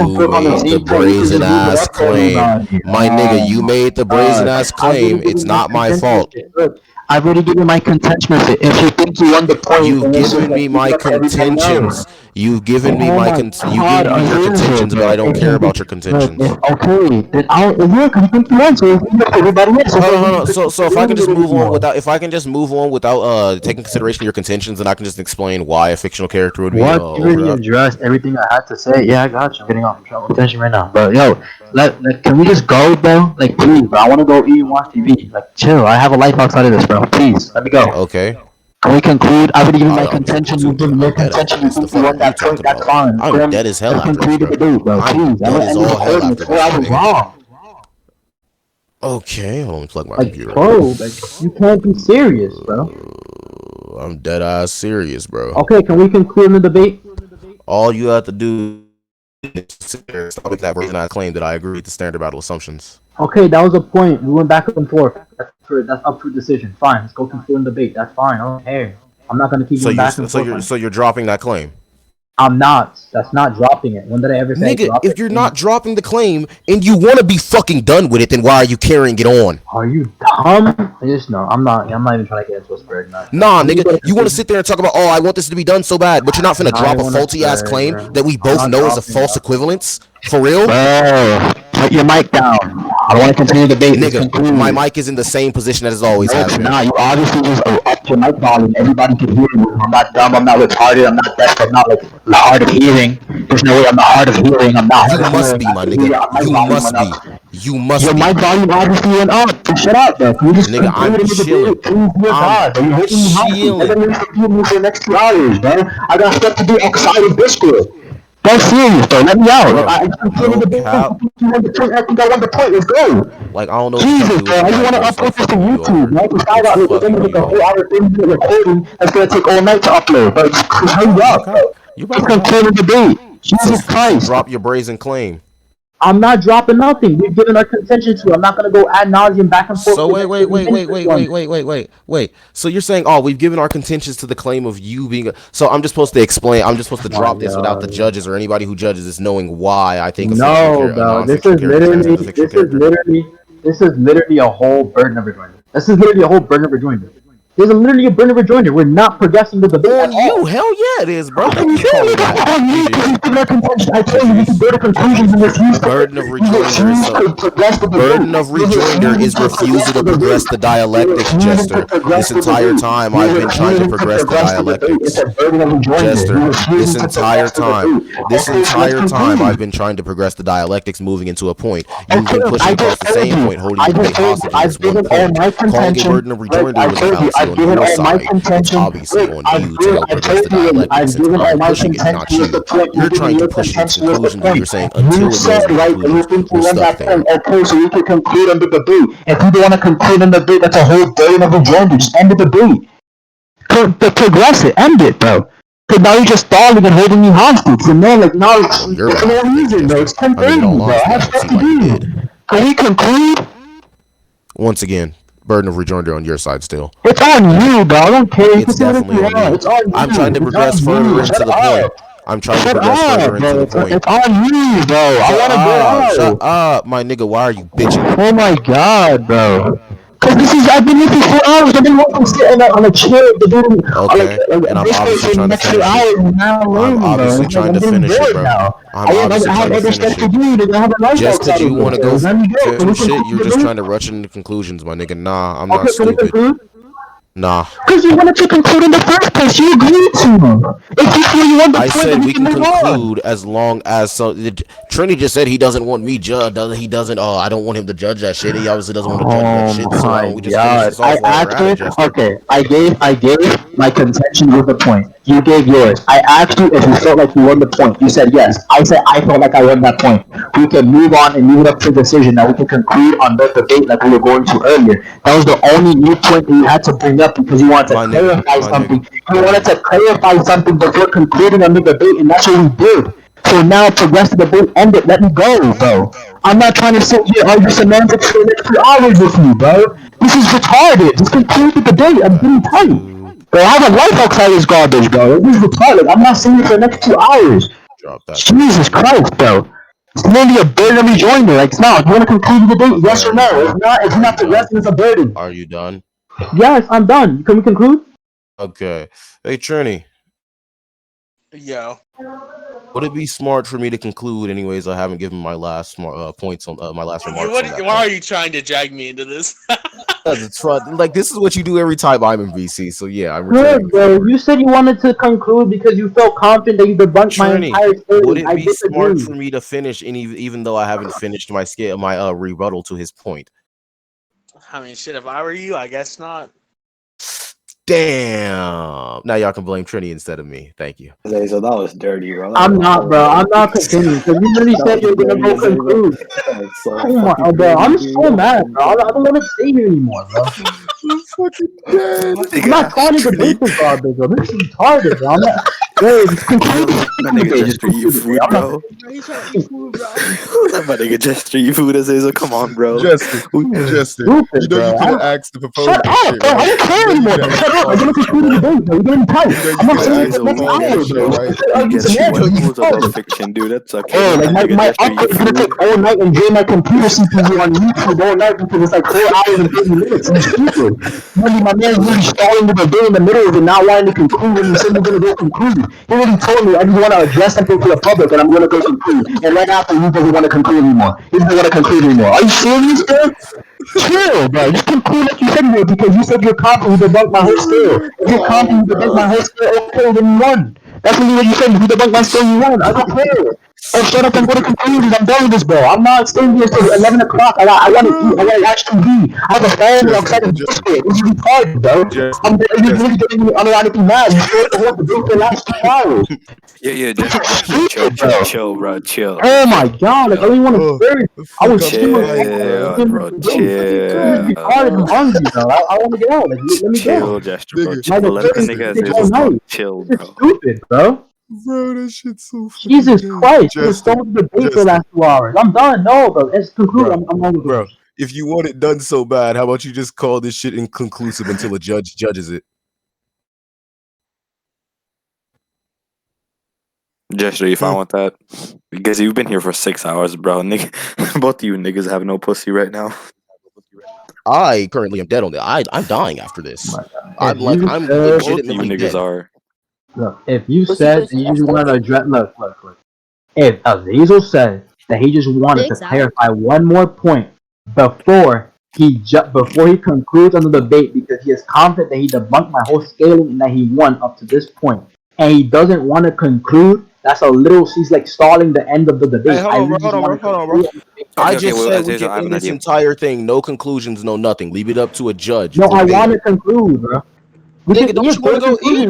made the brazen ass claim. My nigga, you made the brazen ass claim. It's not my fault. I've already given my contention of it. If you think you won the point, you've given me my contentions. You've given me my your contentions, but I don't care about your contentions. Okay, then I'll think you won. So everybody else. Hold on. So if I can just move on without taking consideration of your contentions, then I can just explain why a fictional character would be. What? You already addressed everything I had to say. Yeah, I got you. I'm getting off. I'm trying to attention right now. But yo, can we just go, bro? Like, please, bro. I want to go eat and watch TV. Like, chill. I have a life outside of this, bro. Please, let me go. Okay. Can we conclude? I already given my contention. You give your contention. You think you won that point. That's fine. I'm dead as hell after this, bro. I'm dead as all hell after this. I was wrong. Okay, hold on, plug my like, computer. Bro, like, you can't be serious, bro. I'm dead ass serious, bro. Okay, can we conclude the debate? All you have to do is sit there and stop with that version I claim that I agree with the standard battle assumptions. Okay, that was a point. We went back and forth. That's up for decision. Fine, let's go conclude the debate. That's fine. I don't care. I'm not gonna keep going back and forth. So you're dropping that claim? I'm not. That's not dropping it. When did I ever say? Nigga, if you're not dropping the claim and you want to be fucking done with it, then why are you carrying it on? Are you dumb? No, I'm not even trying to get into a spirit. Nah, nigga, you want to sit there and talk about, oh, I want this to be done so bad, but you're not finna drop a faulty ass claim that we both know is a false equivalence? For real? Bro, put your mic down. I don't want to continue the debate. Nigga, my mic is in the same position as it always has been. Nah, you obviously just upped your mic volume. Everybody can hear you. I'm not dumb. I'm not retarded. I'm not deaf. I'm not like the hard of hearing. There's no way I'm the hard of hearing. I'm not. You must be, my nigga. You must be. Your mic volume obviously went up. So shut up, bro. Can you just nigga, I'm chilling. I'm chilling. I'm chilling for the next 2 hours, bro. I got stuff to do outside of Discord. That's serious, though. Let me out. Bro, I think I won the point. Let's go. Like, I don't know. Jesus, bro. I just want to upload this to YouTube, man. Because I got like a whole hour 30-minute recording that's going to take all night to upload. But just hurry up, bro. You can continue the debate. Jesus Christ. Drop your brazen claim. I'm not dropping nothing. We've given our contention to. I'm not gonna go ad nauseum back and forth. So wait. So you're saying, oh, we've given our contentions to the claim of you being. So I'm just supposed to explain. I'm just supposed to drop this without the judges or anybody who judges this knowing why I think. No, bro. This is literally a whole burden of rejoinder. There's literally a burn of rejoinder. We're not progressing the debate at all. Hell yeah, it is, bro. How can you call me that? I told you we can go to conclusions and refuse to. Burden of rejoinder is burden of rejoinder is refusal to progress the dialectics, Jester. This entire time I've been trying to progress the dialectics. Jester, this entire time I've been trying to progress the dialectics, moving into a point. You've been pushing across the same point, holding the debate hostage in this one point. Calling a burden of rejoinder was a fallacy on your side. It's obviously on you to help progress the dialectics since I'm pushing it, not you. You're trying to push it to conclusion, and you're saying until it goes to conclusion, we're stuck there. Okay, so we can conclude on the debate. If you don't want to conclude on the debate, that's a whole day of rejoinder. Just end the debate. Progress it. End it, bro. Because now you're just stalling and holding me hostage. So no, like, no, there's no reason, bro. It's 10:30, bro. I have stuff to do. Can we conclude? Once again, burden of rejoinder on your side still. It's on you, bro. I don't care. It's definitely on you. It's on you. I'm trying to progress further into the point. I'm trying to progress further into the point. It's on you, bro. I want to go. Shut up, my nigga. Why are you bitching? Oh my god, bro. Cause I've been here for 4 hours. I've been working sitting on a chair. Okay, and I'm obviously trying to finish it. I'm obviously trying to finish it, bro. I'm obviously trying to finish it. Just because you want to go finish it, you're just trying to rush into conclusions, my nigga. Nah, I'm not stupid. Nah. Because you wanted to conclude in the first place. You agreed to. I said we can conclude as long as Trini just said he doesn't want me judge. He doesn't. Oh, I don't want him to judge that shit. He obviously doesn't want to judge that shit. So we just finish this off. Okay, I gave my contention with the point. You gave yours. I asked you if you felt like you won the point. You said yes. I said I felt like I won that point. We can move on and move it up to a decision. Now we can conclude on the debate like we were going to earlier. That was the only new point that you had to bring up because you wanted to clarify something. You wanted to clarify something before concluding on the debate, and that's what we did. So now progress the debate, end it, let me go, bro. I'm not trying to sit here argue semantics for the next 2 hours with you, bro. This is retarded. Just conclude the debate. I'm getting tight. Bro, I have a life outside this garbage, bro. This is retarded. I'm not sitting here for the next 2 hours. Jesus Christ, bro. It's literally a burden of rejoinder. Like, it's not. You want to conclude the debate? Yes or no? If not progressing, it's a burden. Are you done? Yes, I'm done. Can we conclude? Okay. Hey, Trini. Yo. Would it be smart for me to conclude? Anyways, I haven't given my last points on my last remarks. Why are you trying to drag me into this? It's fun. Like, this is what you do every time I'm in VC. So yeah, I'm good, bro. You said you wanted to conclude because you felt confident that you debunked my entire story. Would it be smart for me to finish, even though I haven't finished my rebuttal to his point? I mean, shit. If I were you, I guess not. Damn. Now y'all can blame Trini instead of me. Thank you. So that was dirty, bro. I'm not, bro. I'm not continuing. Because you really said you're gonna go conclude. Oh my, bro. I'm so mad, bro. I don't want to stay here anymore, bro. I'm not trying to debate this garbage, bro. This is retarded, bro. I'm not. Bro, just conclude. That nigga Jester, you food, bro. That nigga Jester, you food, Azazel. Come on, bro. Jester. Stupid, you know you could have asked the proposal. Shut up, bro. I don't care anymore. Shut up. I'm gonna conclude the debate, bro. You're getting tight. I'm not saying it's the next hour, bro. Gwenpool's about fiction, dude. That's okay. Oh, like my upload is gonna take all night and drain my computer CPU on YouTube all night because it's like 4 hours and 30 minutes. I'm stupid. Really, my man really stalling the debate in the middle of it, not wanting to conclude when he said we're gonna go conclude. He already told me I just want to address something to the public and I'm going to go conclude. And right after, he doesn't want to conclude anymore. He doesn't want to conclude anymore. Are you serious, bro? Chill, bro. Just conclude like you said you because you said you're confident you debunked my whole skill. If you're confident you debunked my whole skill, okay, then you won. That's really what you said. If you debunked my skill, you won. I don't care. Oh, shut up and go to conclusions. I'm done with this, bro. I'm not staying here till 11 o'clock. I want to eat. I want to watch TV. I have a family outside of this shit. This is retarded, bro. I'm really getting me unironically mad. You scared to hold the date for the last 2 hours. Yeah, just chill, bro. Chill. Oh my god, like I don't even want to hear it. I was chill, bro. Chill. I'm hungry, bro. I want to get out. Like, let me chill, go. Jester, bro. Chill. Let the nigga chill, bro. Stupid, bro. Bro, that shit's so funny. Jesus Christ, we're still in the debate for the last 2 hours. I'm done. No, bro. Let's conclude. I'm over, bro. If you want it done so bad, how about you just call this shit inconclusive until a judge judges it? Jester, you fine with that? Because you've been here for 6 hours, bro. Nigga, both of you niggas have no pussy right now. I currently am dead on that. I'm dying after this. I'm Both legitimately you dead. niggas are. Look, if you said that you just wanted to address, look. If Azazel said that he just wanted to clarify one more point before before he concludes on the debate, because he is confident that he debunked my whole scaling and that he won up to this point, and he doesn't want to conclude, that's a little. He's like stalling the end of the debate. Hey, hold on, bro. I just said we can end this entire thing. No conclusions, no nothing. Leave it up to a judge. No, I want to conclude, bro. Nigga, don't you want to go eat?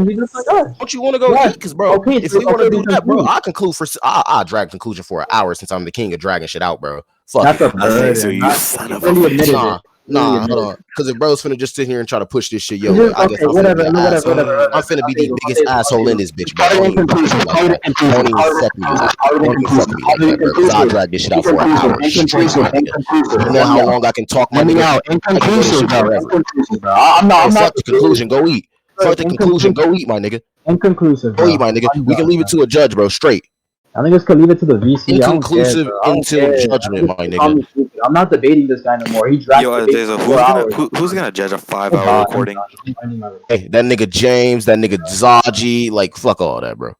Don't you want to go eat? Because, bro, if we want to do that, bro, I conclude for. I drag conclusion for an hour since I'm the king of dragging shit out, bro. Fuck it. So you son of a bitch. Nah, hold on. Because if bro's finna just sit here and try to push this shit, yo, I guess I'm whatever. I'm finna be the biggest asshole in this bitch, bro. Don't even fuck me with that. Don't even fuck me like that, bro. Because I'll drag this shit out for an hour straight, my nigga. You know how long I can talk, my nigga? In conclusion, bro. I'm not. Fuck the conclusion. Go eat. Fuck the conclusion. Go eat, my nigga. Inconclusive, bro. Go eat, my nigga. We can leave it to a judge, bro. Straight. I think it's gonna leave it to the VC. Inconclusive until judgment, my nigga. I'm not debating this guy no more. He dragged who's gonna judge a 5-hour recording? Hey, that nigga James, that nigga Zaji, like fuck all that, bro.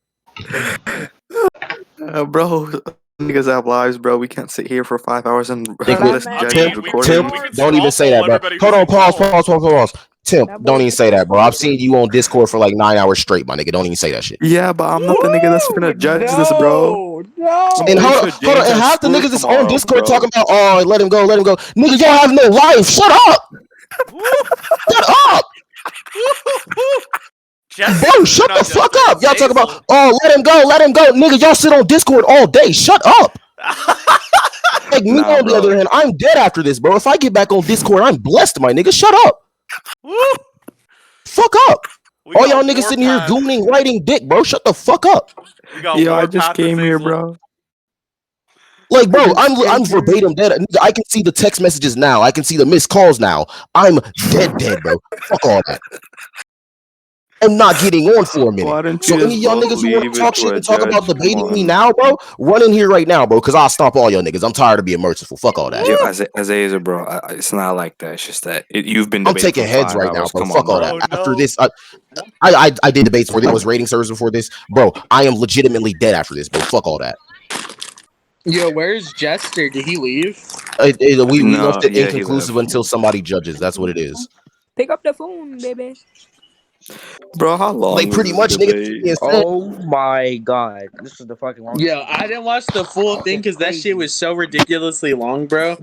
Bro, niggas have lives, bro. We can't sit here for 5 hours and listen to Tim, don't even say that, bro. Hold on, pause. Tim, don't even say that, bro. I've seen you on Discord for like 9 hours straight, my nigga. Don't even say that shit. Yeah, but I'm not the nigga that's gonna judge this, bro. And hold on, and half the niggas that's on Discord talking about, oh, let him go. Nigga, y'all have no life. Shut up. Shut up. Bro, shut the fuck up. Y'all talk about, oh, let him go. Nigga, y'all sit on Discord all day. Shut up. Like me on the other hand, I'm dead after this, bro. If I get back on Discord, I'm blessed, my nigga. Shut up. Fuck up. All y'all niggas sitting here gooning, writing dick, bro. Shut the fuck up. Yo, I just came here, bro. Like, bro, I'm verbatim dead. I can see the text messages now. I can see the missed calls now. I'm dead, bro. Fuck all that. I'm not getting on for a minute. So any of y'all niggas who want to talk shit and talk about debating me now, bro, run in here right now, bro, because I'll stomp all y'all niggas. I'm tired of being merciful. Fuck all that. Yo, Azazel, bro, it's not like that. It's just that you've been. I'm taking heads right now, bro. Fuck all that. After this, I did debates before. There was rating servers before this, bro. I am legitimately dead after this, bro. Fuck all that. Yo, where's Jester? Did he leave? We left it inconclusive until somebody judges. That's what it is. Pick up the phone, baby. Bro, how long? Like pretty much, nigga. Oh my god, this is the fucking long. Yo, I didn't watch the full thing because that shit was so ridiculously long, bro.